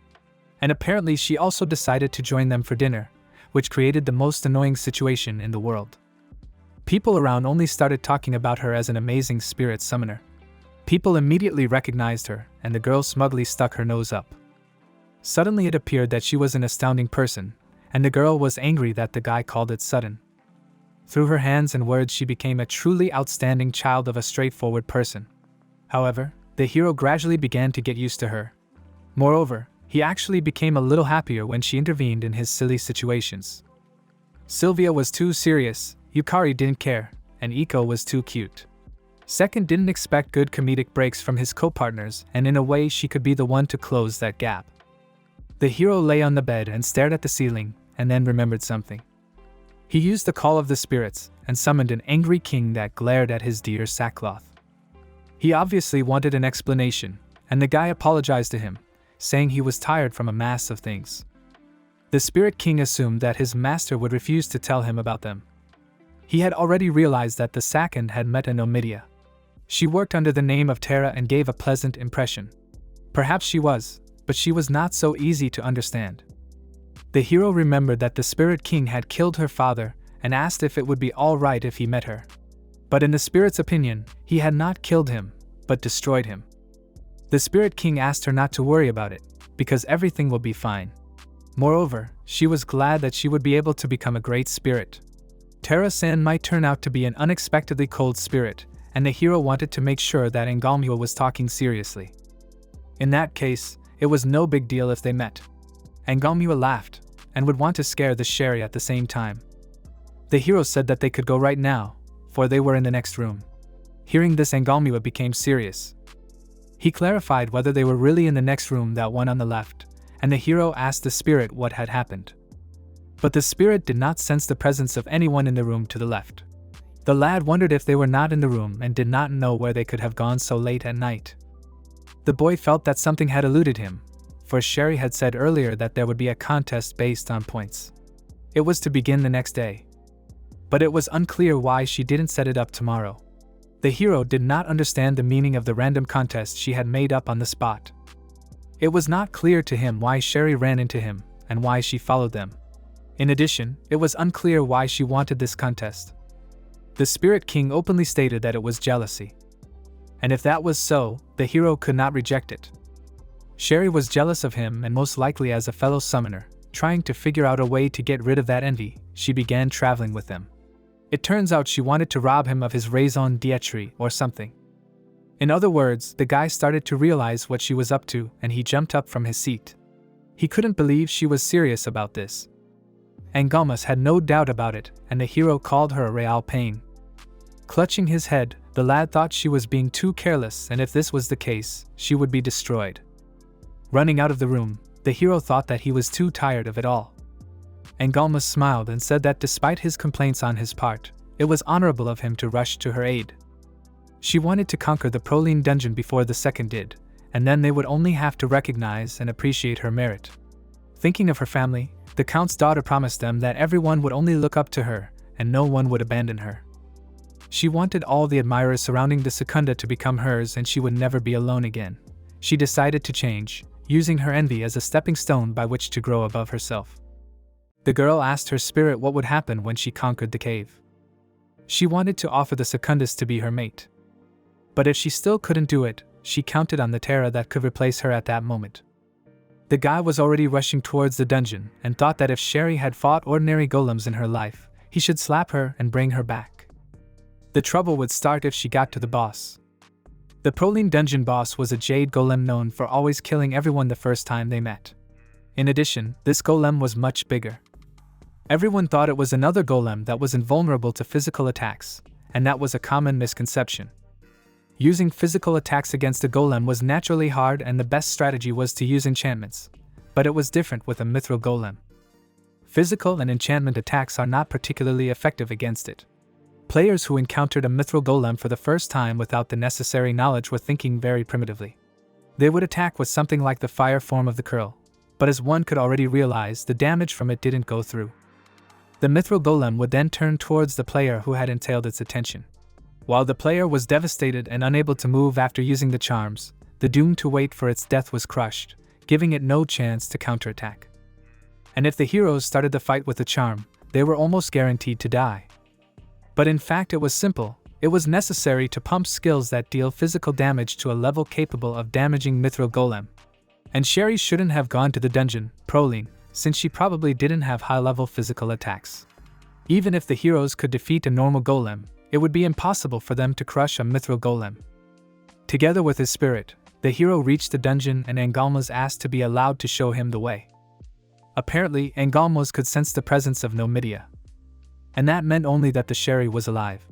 And apparently she also decided to join them for dinner, which created the most annoying situation in the world. People around only started talking about her as an amazing spirit summoner. People immediately recognized her, and the girl smugly stuck her nose up. Suddenly it appeared that she was an astounding person, and the girl was angry that the guy called it sudden. Through her hands and words she became a truly outstanding child of a straightforward person. However, the hero gradually began to get used to her. Moreover, he actually became a little happier when she intervened in his silly situations. Sylvia was too serious, Yukari didn't care, and Iko was too cute. Second didn't expect good comedic breaks from his co-partners, and in a way she could be the one to close that gap. The hero lay on the bed and stared at the ceiling, and then remembered something. He used the call of the spirits, and summoned an angry king that glared at his dear sackcloth. He obviously wanted an explanation, and the guy apologized to him, saying he was tired from a mass of things. The Spirit King assumed that his master would refuse to tell him about them. He had already realized that the second had met an Omidia. She worked under the name of Terra and gave a pleasant impression. Perhaps she was, but she was not so easy to understand. The hero remembered that the Spirit King had killed her father and asked if it would be all right if he met her. But in the Spirit's opinion, he had not killed him, but destroyed him. The Spirit King asked her not to worry about it, because everything will be fine. Moreover, she was glad that she would be able to become a great spirit. Terra-san might turn out to be an unexpectedly cold spirit, and the hero wanted to make sure that MANHWA was talking seriously. In that case, it was no big deal if they met. MANHWA laughed, and would want to scare the Sherry at the same time. The hero said that they could go right now, for they were in the next room. Hearing this, MANHWA became serious. He clarified whether they were really in the next room, that one on the left, and the hero asked the spirit what had happened. But the spirit did not sense the presence of anyone in the room to the left. The lad wondered if they were not in the room and did not know where they could have gone so late at night. The boy felt that something had eluded him, for Sherry had said earlier that there would be a contest based on points. It was to begin the next day. But it was unclear why she didn't set it up tomorrow. The hero did not understand the meaning of the random contest she had made up on the spot. It was not clear to him why Sherry ran into him, and why she followed them. In addition, it was unclear why she wanted this contest. The Spirit King openly stated that it was jealousy. And if that was so, the hero could not reject it. Sherry was jealous of him, and most likely as a fellow summoner, trying to figure out a way to get rid of that envy, she began traveling with them. It turns out she wanted to rob him of his raison d'etre or something. In other words, the guy started to realize what she was up to, and he jumped up from his seat. He couldn't believe she was serious about this. Angalmas had no doubt about it, and the hero called her a real pain. Clutching his head, the lad thought she was being too careless, and if this was the case, she would be destroyed. Running out of the room, the hero thought that he was too tired of it all. Angalmas smiled and said that despite his complaints on his part, it was honorable of him to rush to her aid. She wanted to conquer the Proline dungeon before the second did, and then they would only have to recognize and appreciate her merit. Thinking of her family, the Count's daughter promised them that everyone would only look up to her, and no one would abandon her. She wanted all the admirers surrounding the Secunda to become hers, and she would never be alone again. She decided to change, using her envy as a stepping stone by which to grow above herself. The girl asked her spirit what would happen when she conquered the cave. She wanted to offer the Secundus to be her mate. But if she still couldn't do it, she counted on the Terra that could replace her at that moment. The guy was already rushing towards the dungeon, and thought that if Sherry had fought ordinary golems in her life, he should slap her and bring her back. The trouble would start if she got to the boss. The Proline dungeon boss was a jade golem known for always killing everyone the first time they met. In addition, this golem was much bigger. Everyone thought it was another golem that was invulnerable to physical attacks, and that was a common misconception. Using physical attacks against a golem was naturally hard, and the best strategy was to use enchantments, but it was different with a mithril golem. Physical and enchantment attacks are not particularly effective against it. Players who encountered a mithril golem for the first time without the necessary knowledge were thinking very primitively. They would attack with something like the fire form of the curl, but as one could already realize, the damage from it didn't go through. The mithril golem would then turn towards the player who had entailed its attention. While the player was devastated and unable to move after using the charms, the doom to wait for its death was crushed, giving it no chance to counterattack. And if the heroes started the fight with the charm, they were almost guaranteed to die. But in fact it was simple. It was necessary to pump skills that deal physical damage to a level capable of damaging mithril golem. And Sherry shouldn't have gone to the dungeon, proling, since she probably didn't have high-level physical attacks. Even if the heroes could defeat a normal golem, it would be impossible for them to crush a mithril golem. Together with his spirit, the hero reached the dungeon and Angalmaz asked to be allowed to show him the way. Apparently, Angalmaz could sense the presence of Nomidia. And that meant only that the Sherry was alive.